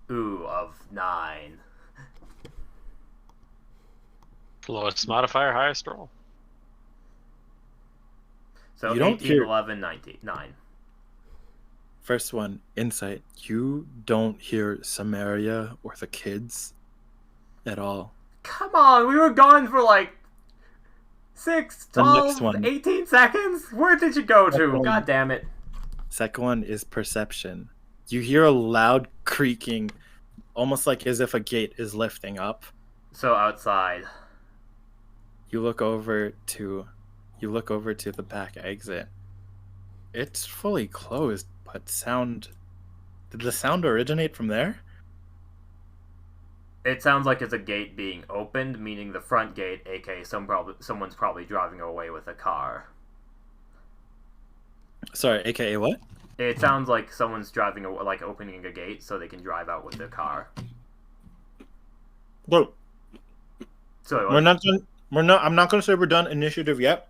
of 9. Lowest modifier, highest roll. So you 18, 11, 19, 9. First one, insight. You don't hear Samaria or the kids at all. Come on, we were gone for like 6, The next 12, one. 18 seconds? Where did you go to? one. God damn it. Second one is perception. You hear a loud creaking, almost like as if a gate is lifting up. So outside. You look over to the back exit. It's fully closed, but did the sound originate from there? It sounds like it's a gate being opened, meaning the front gate, aka someone's probably driving away with a car. Sorry, aka what? It sounds like someone's driving away, like opening a gate so they can drive out with their car. Well, So I'm not gonna say we're done initiative yet.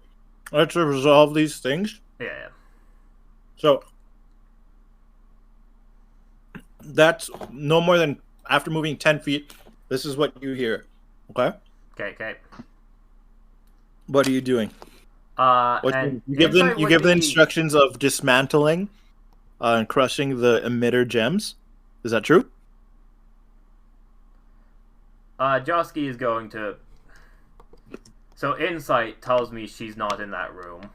Let's resolve these things. Yeah. So that's no more than after moving 10 feet. This is what you hear. Okay? Okay. What are you doing? And You give them insight would the be- instructions of dismantling and crushing the emitter gems. Is that true? Josky is going to... So insight tells me she's not in that room.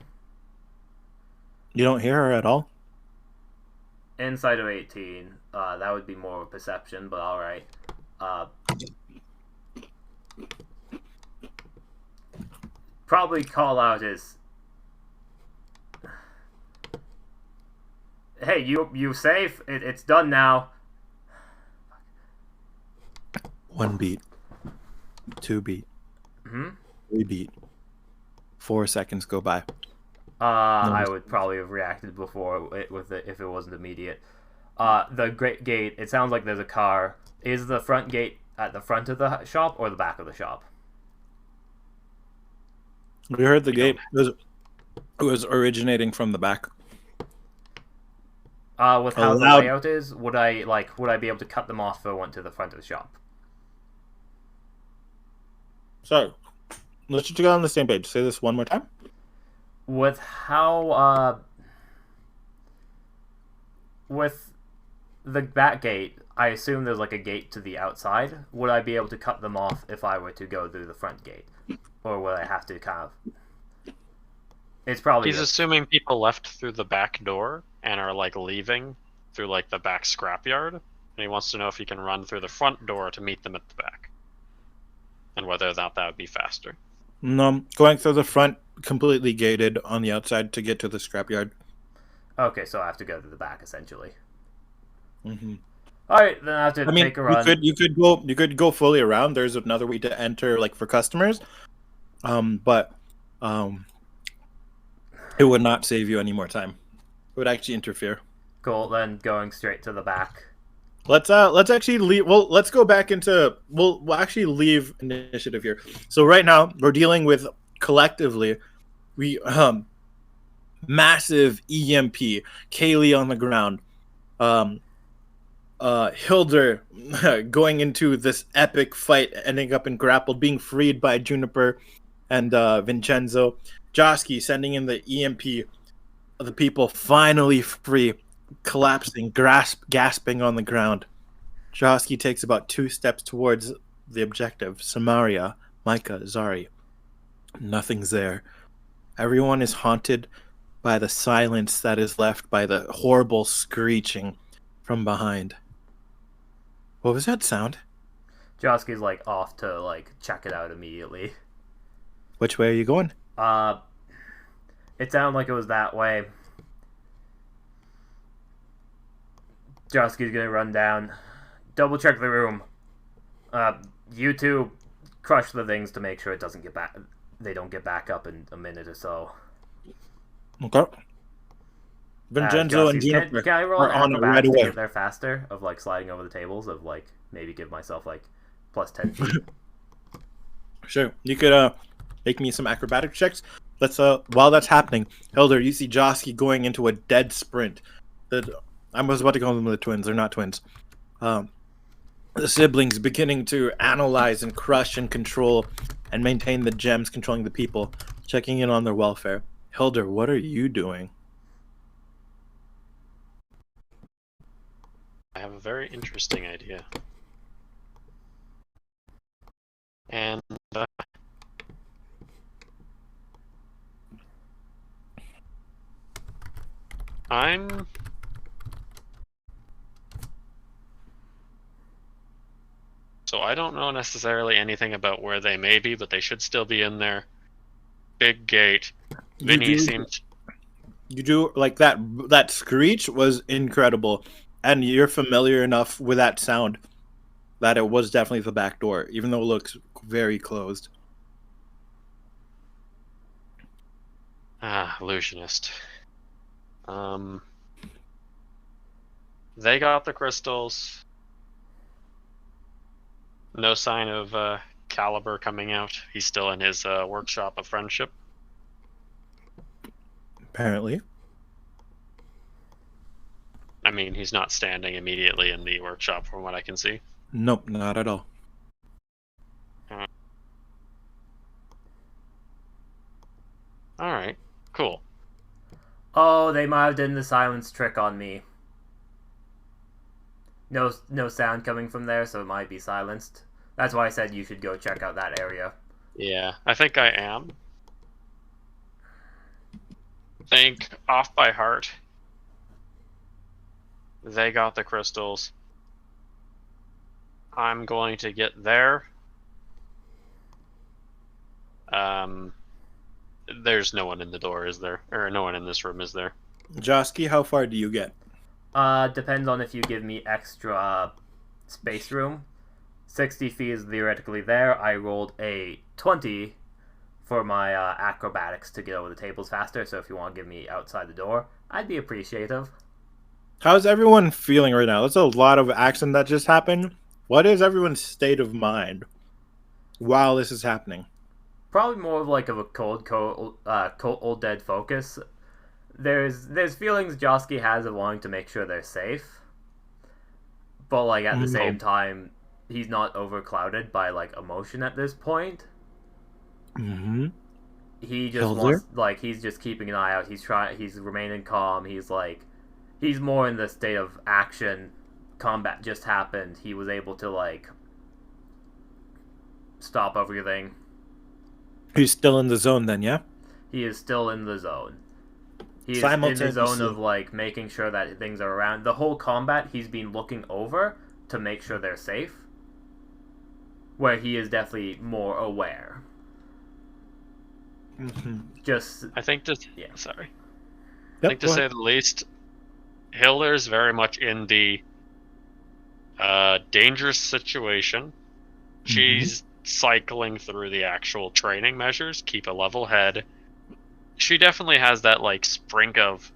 You don't hear her at all? Insight of 18. That would be more of a perception, but alright. Probably call out his... Hey, you safe? It's done now. 1 beat. 2 beat. 3 beat. 4 seconds go by. I would probably have reacted before if it wasn't immediate. The great gate. It sounds like there's a car. Is the front gate at the front of the shop or the back of the shop? We heard the gate was originating from the back. With how the Loud. layout is, would I be able to cut them off if I went to the front of the shop? So, let's just get on the same page. Say this one more time. With how with the back gate, I assume there's like a gate to the outside. Would I be able to cut them off if I were to go through the front gate, or would I have to kind of? It's probably He's assuming people left through the back door and are like leaving through like the back scrapyard, and he wants to know if he can run through the front door to meet them at the back, and whether or not that would be faster. No, going through the front, completely gated on the outside to get to the scrapyard. Okay, so I have to go to the back essentially. Mm-hmm. All right, then I have to take a run. You could go fully around. There's another way to enter, like for customers, but it would not save you any more time. It would actually interfere. Cool. Then going straight to the back. Let's actually leave. Well, let's go back into. We'll actually leave initiative here. So right now we're dealing with collectively, we massive EMP. Kaylee on the ground. Hilder going into this epic fight, ending up in grappled, being freed by Juniper and Vincenzo. Josky sending in the EMP. The people finally free, collapsing, gasping on the ground. Josky takes about 2 steps towards the objective. Samaria, Micah, Zari. Nothing's there. Everyone is haunted by the silence that is left by the horrible screeching from behind. What was that sound? Josky's like off to like check it out immediately. Which way are you going? It sounded like it was that way. Josky's gonna run down, double check the room. You two crush the things to make sure it doesn't get back. They don't get back up in a minute or so. Okay. Vincenzo and Josky's- Juniper can I roll are an on it acrobatics right to away. get there faster? Of like sliding over the tables. Of like maybe give myself like plus 10 feet. Sure. You could make me some acrobatic checks. Let's while that's happening, Hilder, you see Josky going into a dead sprint. I was about to call them the twins, they're not twins. The siblings beginning to analyze and crush and control and maintain the gems controlling the people, checking in on their welfare. Hilder, what are you doing? I have a very interesting idea. And I'm so I don't know necessarily anything about where they may be, but they should still be in there. Big gate. Vinny seems You do like that screech was incredible, and you're familiar enough with that sound that it was definitely the back door, even though it looks very closed. illusionist. They got the crystals. No sign of Caliber coming out. He's still in his workshop of friendship. Apparently. I mean, he's not standing immediately in the workshop from what I can see. Nope, not at all. Alright, cool. Oh, they might have done the silence trick on me. No sound coming from there, so it might be silenced. That's why I said you should go check out that area. Yeah, I think I am. Think off by heart. They got the crystals. I'm going to get there. There's no one in the door, is there? Or no one in this room, is there? Josky, how far do you get? Depends on if you give me extra space room. 60 feet is theoretically there. I rolled a 20 for my acrobatics to get over the tables faster, so if you want to give me outside the door, I'd be appreciative. How's everyone feeling right now? There's a lot of action that just happened. What is everyone's state of mind while this is happening? Probably more of like of a cold old dead focus. There's feelings Josky has of wanting to make sure they're safe, but like at the same time, he's not overclouded by like emotion at this point. Mm-hmm. He just wants, like, he's just keeping an eye out. He's remaining calm. He's more in the state of action. Combat just happened. He was able to like stop everything. He's still in the zone then, yeah? He is still in the zone. He is in the zone of like making sure that things are around. The whole combat, he's been looking over to make sure they're safe. Where he is definitely more aware. Mm-hmm. I think to Yeah. Sorry. Yep, I think to say the least, Hilda's very much in the dangerous situation. She's cycling through the actual training measures, keep a level head. She definitely has that like spring of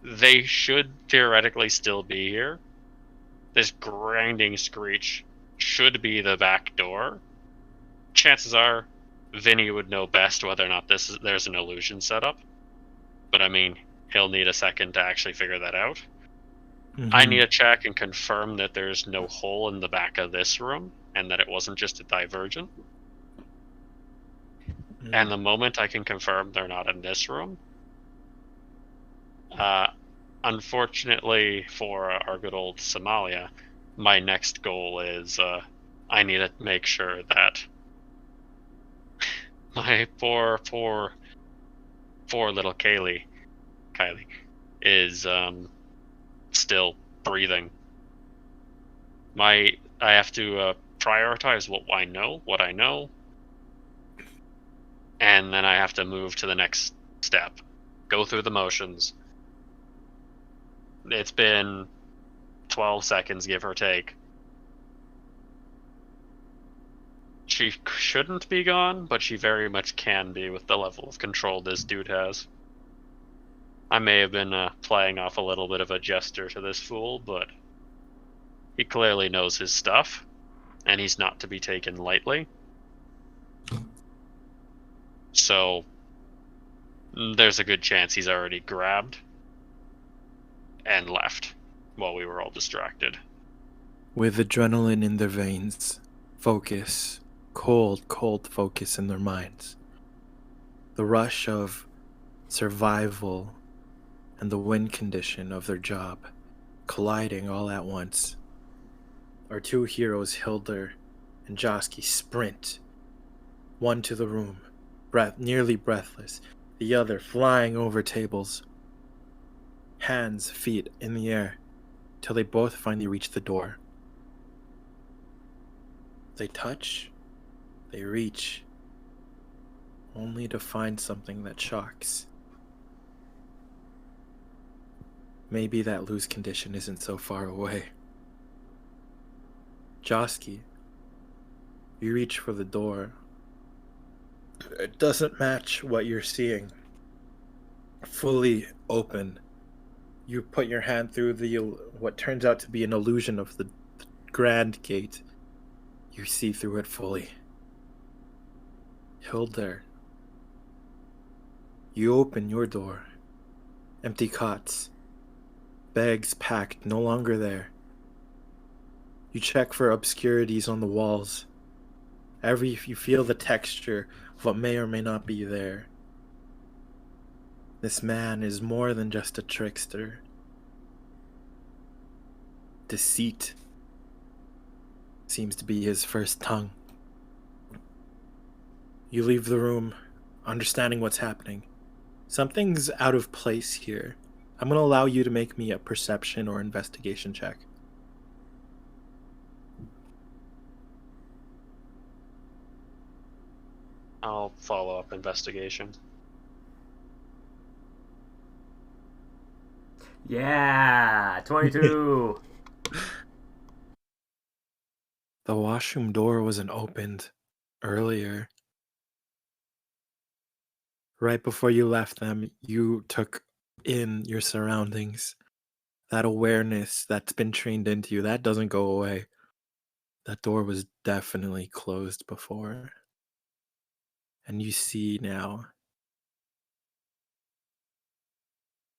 they should theoretically still be here. This grinding screech should be the back door. Chances are Vinny would know best whether or not there's an illusion set up. But I mean, he'll need a second to actually figure that out. I need to check and confirm that there's no hole in the back of this room and that it wasn't just a divergent. And the moment I can confirm they're not in this room, unfortunately for our good old Somalia, my next goal is I need to make sure that my poor little Kylie is still breathing. I have to prioritize what I know, and then I have to move to the next step. Go through the motions. It's been 12 seconds, give or take. She shouldn't be gone, but she very much can be with the level of control this dude has. I may have been playing off a little bit of a jester to this fool, but he clearly knows his stuff, and he's not to be taken lightly. So, there's a good chance he's already grabbed and left while we were all distracted. With adrenaline in their veins, focus, cold focus in their minds. The rush of survival and the win condition of their job colliding all at once. Our two heroes, Hilda and Josky, sprint. One to the room, nearly breathless, the other flying over tables. Hands, feet in the air, till they both finally reach the door. They touch, they reach, only to find something that shocks. Maybe that lose condition isn't so far away. Josky, you reach for the door. It doesn't match what you're seeing. Fully open. You put your hand through what turns out to be an illusion of the grand gate. You see through it fully. Hilda, you open your door. Empty cots. Bags packed, no longer there. You check for obscurities on the walls. You feel the texture of what may or may not be there. This man is more than just a trickster. Deceit, seems to be his first tongue. You leave the room, understanding what's happening. Something's out of place here. I'm going to allow you to make me a perception or investigation check. I'll follow up investigation. Yeah, 22. The washroom door wasn't opened earlier. Right before you left them, you took in your surroundings. That awareness that's been trained into you, that doesn't go away. That door was definitely closed before. And you see now.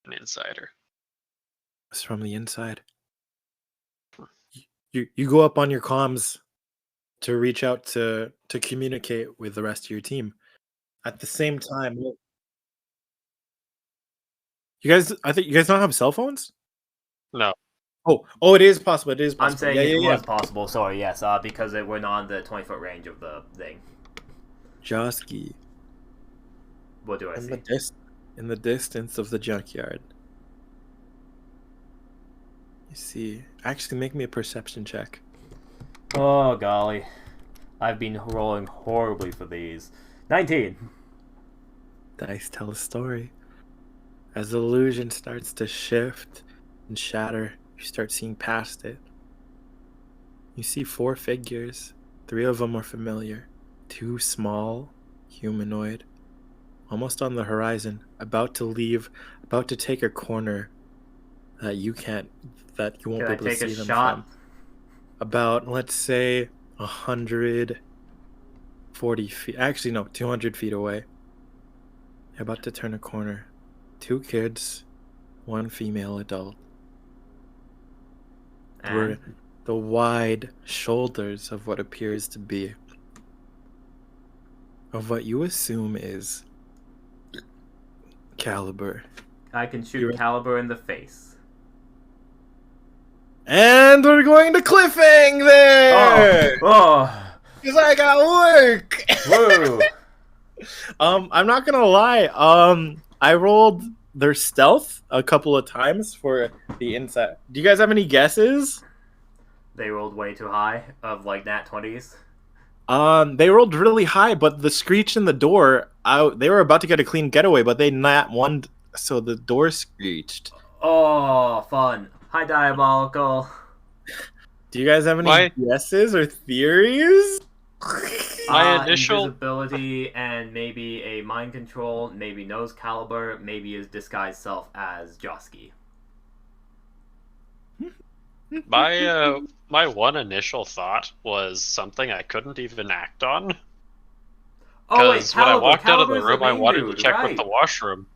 An insider. It's from the inside. You go up on your comms to reach out to communicate with the rest of your team. At the same time, I think you guys don't have cell phones? No. Oh, it is possible. It is possible. I'm saying yeah. it was possible. Sorry, yes, because we're not on the 20-foot range of the thing. Josky. What do I see? In the distance of the junkyard. You see. Actually, make me a perception check. Oh, golly. I've been rolling horribly for these. 19. Dice tell a story. As the illusion starts to shift and shatter, you start seeing past it. You see 4 figures. 3 of them are familiar. 2 small, humanoid, almost on the horizon, about to leave, about to take a corner that you won't Can be I able to take see a them shot? from. About, let's say, 140 feet. Actually, no, 200 feet away. They're about to turn a corner. 2 kids, 1 female adult. Were And the wide shoulders of what appears to be, of what you assume is Caliber. I can shoot Caliber in the face. And we're going to cliffhang there! Oh! Because I got work! Whoa! I'm not gonna lie. I rolled their stealth a couple of times for the inside. Do you guys have any guesses? They rolled way too high of like nat 20s. They rolled really high, but the screech in the door, they were about to get a clean getaway, but they nat 1, so the door screeched. Oh, fun. Hi, Diabolical. Do you guys have any guesses or theories? My initial invisibility and maybe a mind control, maybe knows Caliber, maybe his disguised self as Josky. My one initial thought was something I couldn't even act on. Oh wait, Because when I walked out of the Caliber's room, I main wanted dude, to check right. with the washroom.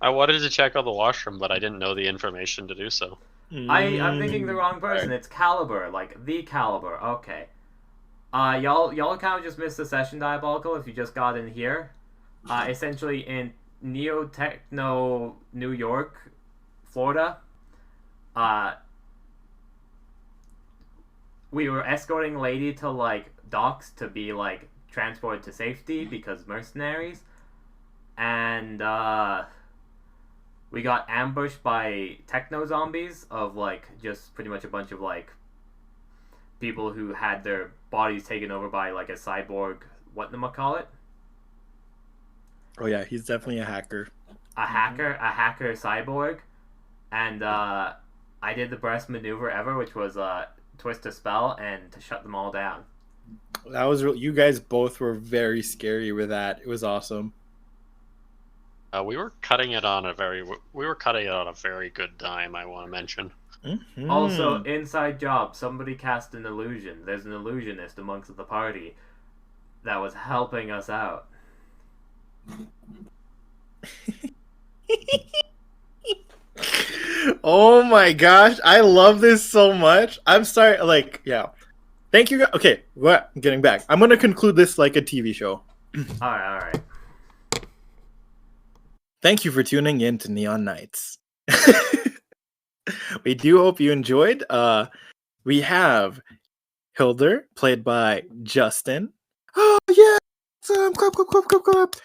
I wanted to check on the washroom, but I didn't know the information to do so. I'm thinking the wrong person. It's Caliber, like the Caliber. Okay. Y'all kind of just missed the session, Diabolical, if you just got in here. Essentially in Neo-Techno, New York, Florida. We were escorting a lady to like docks to be like transported to safety because mercenaries, and we got ambushed by techno zombies of like just pretty much a bunch of like people who had their bodies taken over by like a cyborg, whatchamacallit? Oh yeah, he's definitely a hacker. A hacker cyborg, and I did the best maneuver ever, which was twist a spell and to shut them all down. That was you guys both were very scary with that. It was awesome. We were cutting it on a very good time. I want to mention. Mm-hmm. Also, inside job. Somebody cast an illusion. There's an illusionist amongst the party that was helping us out. Oh my gosh, I love this so much. I'm sorry, thank you. Okay, getting back. I'm gonna conclude this like a TV show. All right. Thank you for tuning in to Neon Nights. We do hope you enjoyed. we have Hilder, played by Justin. Oh yeah, clap, clap, clap, clap, clap.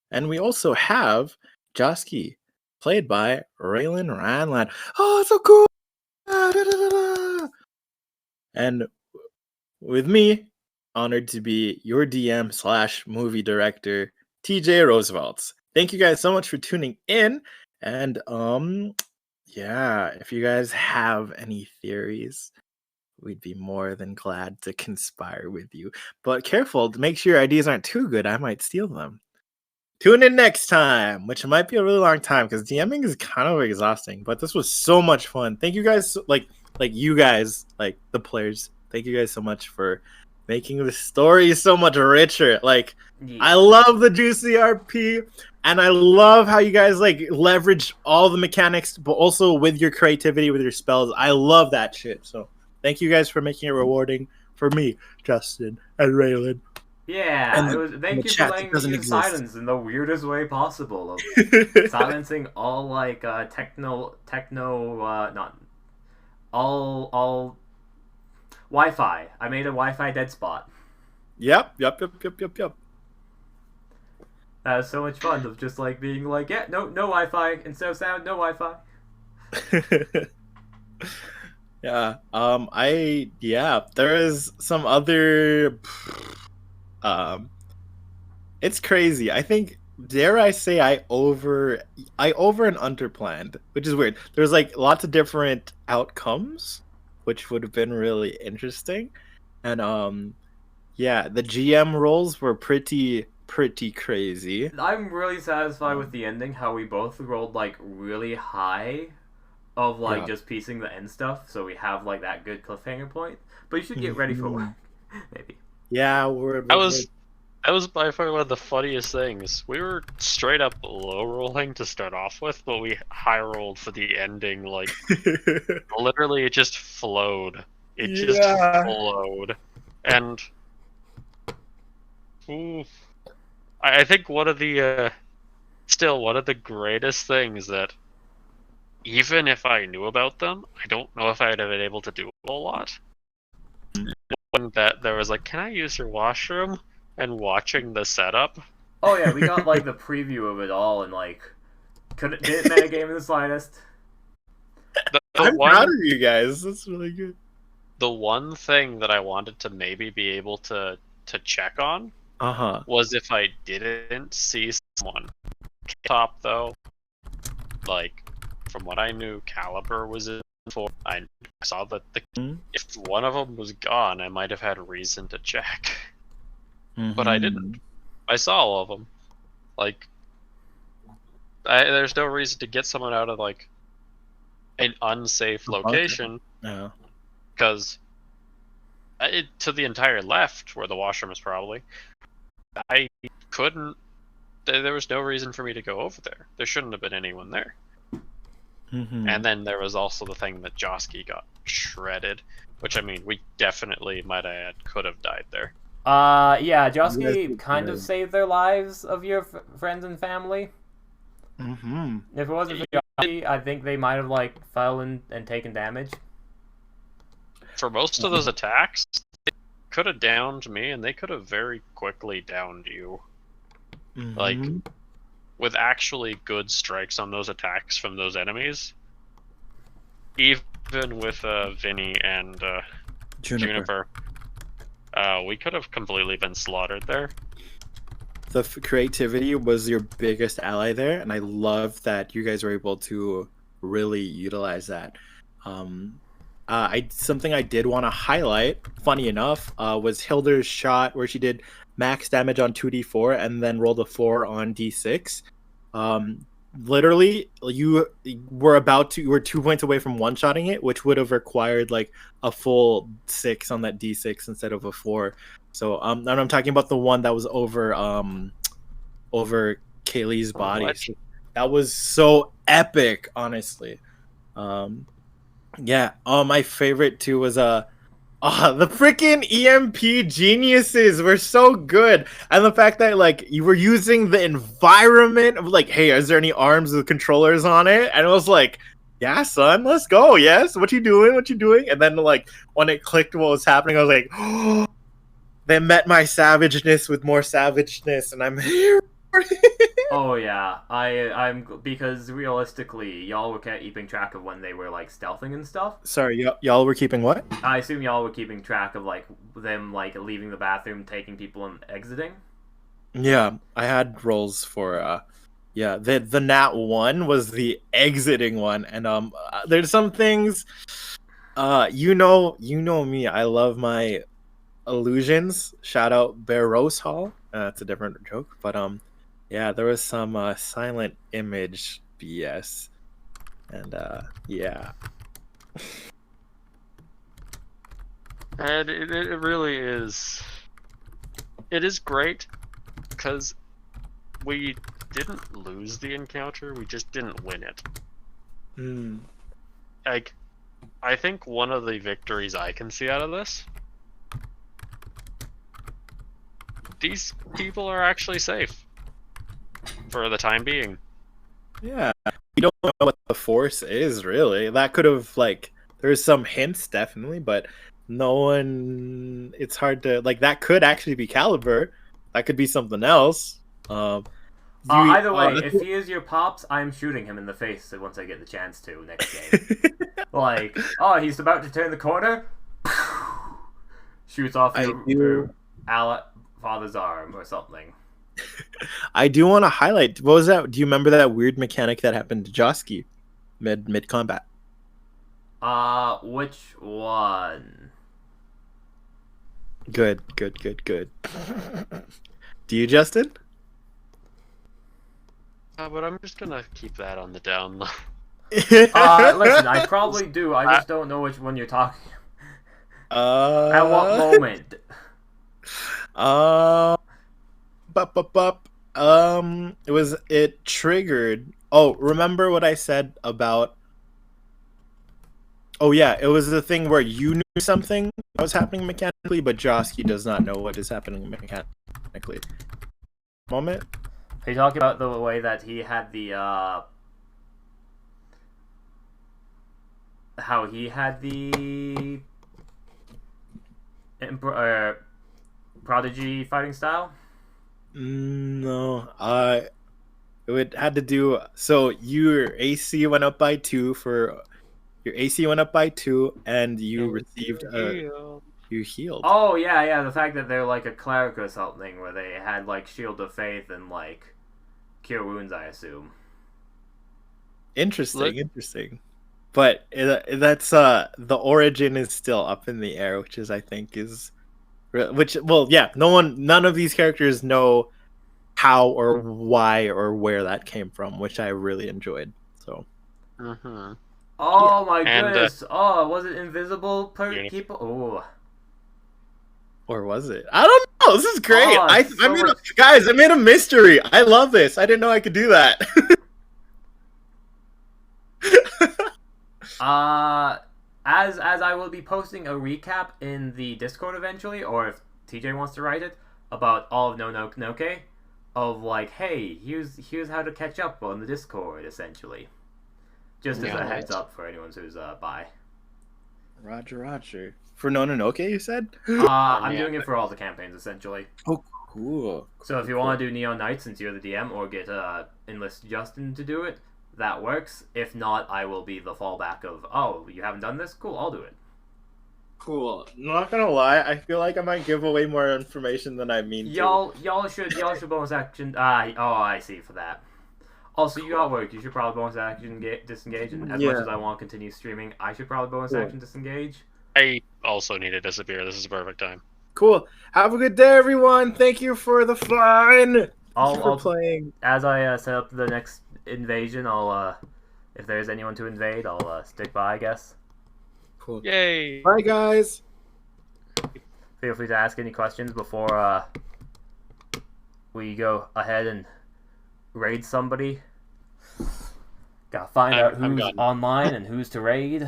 And we also have Josky, played by Raylan Ranlad. Oh, it's so cool! Ah, da, da, da, da. And with me, honored to be your DM / movie director, TJ Roosevelt. Thank you guys so much for tuning in. And yeah, if you guys have any theories, we'd be more than glad to conspire with you. But careful, to make sure your ideas aren't too good, I might steal them. Tune in next time, which might be a really long time because DMing is kind of exhausting. But this was so much fun. Thank you guys, like you guys, like the players. Thank you guys so much for making the story so much richer. Like, I love the juicy RP, and I love how you guys like leverage all the mechanics, but also with your creativity, with your spells. I love that shit. So thank you guys for making it rewarding for me, Justin, and Raylan. Yeah, And thank you for letting me use silence in the weirdest way possible. Of silencing all like techno not all Wi-Fi. I made a Wi-Fi dead spot. Yep. That was so much fun of just like being like, yeah, no Wi-Fi, instead of sound, no Wi-Fi. Yeah. There is some other it's crazy. I think, dare I say, I over and underplanned, which is weird. There's like lots of different outcomes, which would have been really interesting. And yeah, the GM rolls were pretty crazy. I'm really satisfied with the ending, how we both rolled like really high of like just piecing the end stuff, so we have like that good cliffhanger point. But you should get ready for work. Maybe. Yeah, that was by far one of the funniest things. We were straight up low rolling to start off with, but we high rolled for the ending. Like, literally, it just flowed. It just flowed. And I think one of the greatest things that, even if I knew about them, I don't know if I'd have been able to do a lot. When that there was like, can I use your washroom? And watching the setup. Oh yeah, we got like the preview of it all, and like didn't metagame in the slightest. I'm proud of you guys. That's really good. The one thing that I wanted to maybe be able to check on was if I didn't see someone top though. Like, from what I knew, Caliber was in for. I saw that if one of them was gone, I might have had a reason to check. But I didn't. I saw all of them. Like, there's no reason to get someone out of like an unsafe location. No. Because to the entire left, where the washroom is probably, I couldn't. There was no reason for me to go over there. There shouldn't have been anyone there. And then there was also the thing that Josky got shredded, which, I mean, we definitely might add could have died there. Yeah, Josky kind of saved their lives of your friends and family. If it wasn't for Josky, I think they might have like fell and taken damage. For most of those attacks, they could have downed me, and they could have very quickly downed you. Like, with actually good strikes on those attacks from those enemies, even with Vinny and Juniper. We could have completely been slaughtered there. The creativity was your biggest ally there, and I love that you guys were able to really utilize that. Something I did want to highlight, funny enough, was Hilder's shot where she did max damage on 2d4 and then rolled a 4 on d6. Literally, you were 2 points away from one-shotting it, which would have required like a full 6 on that d6 instead of a 4. So and I'm talking about the one that was over Kaylee's body. So that was so epic, honestly. Yeah. My favorite too was the freaking EMP geniuses were so good, and the fact that like you were using the environment of like, hey, is there any arms with controllers on it? And it was like, yeah, son, let's go. Yes, what you doing? What you doing? And then like when it clicked what was happening, I was like, oh, they met my savageness with more savageness, and I'm here. Oh yeah, I'm because realistically, y'all were keeping track of when they were like stealthing and stuff. Sorry, y'all were keeping what? I assume y'all were keeping track of like them like leaving the bathroom, taking people and exiting. Yeah, I had rolls for yeah, the nat one was the exiting one, and there's some things you know me, I love my illusions. Shout out Bear Rose Hall. It's a different joke, but yeah, there was some silent image BS, and yeah. And it really is. It is great because we didn't lose the encounter, we just didn't win it. Hmm. Like, I think one of the victories I can see out of this, these people are actually safe for the time being. Yeah, we don't know what the force is really. That could have like there's some hints definitely, but no one. It's hard to like. That could actually be Caliber. That could be something else. Either way, if he is your pops, I'm shooting him in the face once I get the chance to next game. Like, oh, he's about to turn the corner. Shoots off your father's arm or something. I do want to highlight. What was that? Do you remember that weird mechanic that happened to Josky mid combat? Which one? Good. Do you, Justin? But I'm just gonna keep that on the down low. Listen, I probably do. I just don't know which one you're talking. At what moment? It triggered. Oh, remember what I said about? Oh yeah, it was the thing where you knew something that was happening mechanically, but Josky does not know what is happening mechanically. Moment. Are you talking about the way that he had the how he had the Prodigy fighting style? No, it had to do. So your AC went up by 2 and you received you healed. Oh yeah, the fact that they're like a cleric or something, where they had like Shield of Faith and like Cure Wounds, I assume. Interesting. But that's the origin is still up in the air, which is I think is none of these characters know how or why or where that came from, which I really enjoyed. So. Mm-hmm. Oh my goodness! Was it invisible people? Oh. Or was it? I don't know. This is great. I made a mystery. I love this. I didn't know I could do that. As I will be posting a recap in the Discord eventually, or if TJ wants to write it, about all of Nonoke, of like, hey, here's how to catch up on the Discord, essentially. Just as a heads up for anyone who's by. Roger. For Nononoke, you said? I'm doing it for all the campaigns, essentially. Oh, cool. So if you want to do Neon Knight, since you're the DM, or get enlist Justin to do it, that works. If not, I will be the fallback of, oh, you haven't done this? Cool, I'll do it. Cool. Not gonna lie, I feel like I might give away more information than I mean to. Y'all should bonus action. I see for that. Also, you got work. You should probably bonus action disengage. And as much as I want to continue streaming, I should probably bonus action disengage. I also need to disappear. This is a perfect time. Cool. Have a good day, everyone. Thank you for the fun. I'll playing. As I set up the next invasion, I'll if there's anyone to invade, I'll stick by, I guess. Cool. Yay! Bye, guys. Feel free to ask any questions before we go ahead and raid somebody. Gotta find out who's online and who's to raid.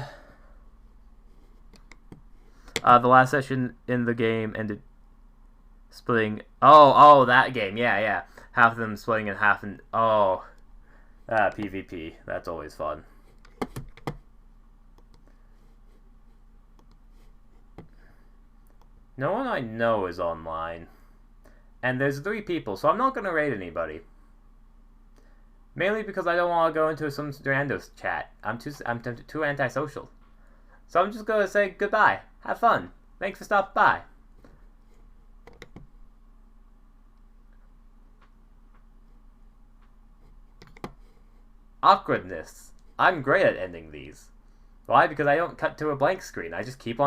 The last session in the game ended splitting. Oh, that game. Yeah. Half of them splitting in half and PvP. That's always fun. No one I know is online. And there's 3 people, so I'm not gonna raid anybody. Mainly because I don't want to go into some randos chat. I'm too antisocial. So I'm just gonna say goodbye. Have fun. Thanks for stopping by. Awkwardness. I'm great at ending these. Why? Because I don't cut to a blank screen. I just keep on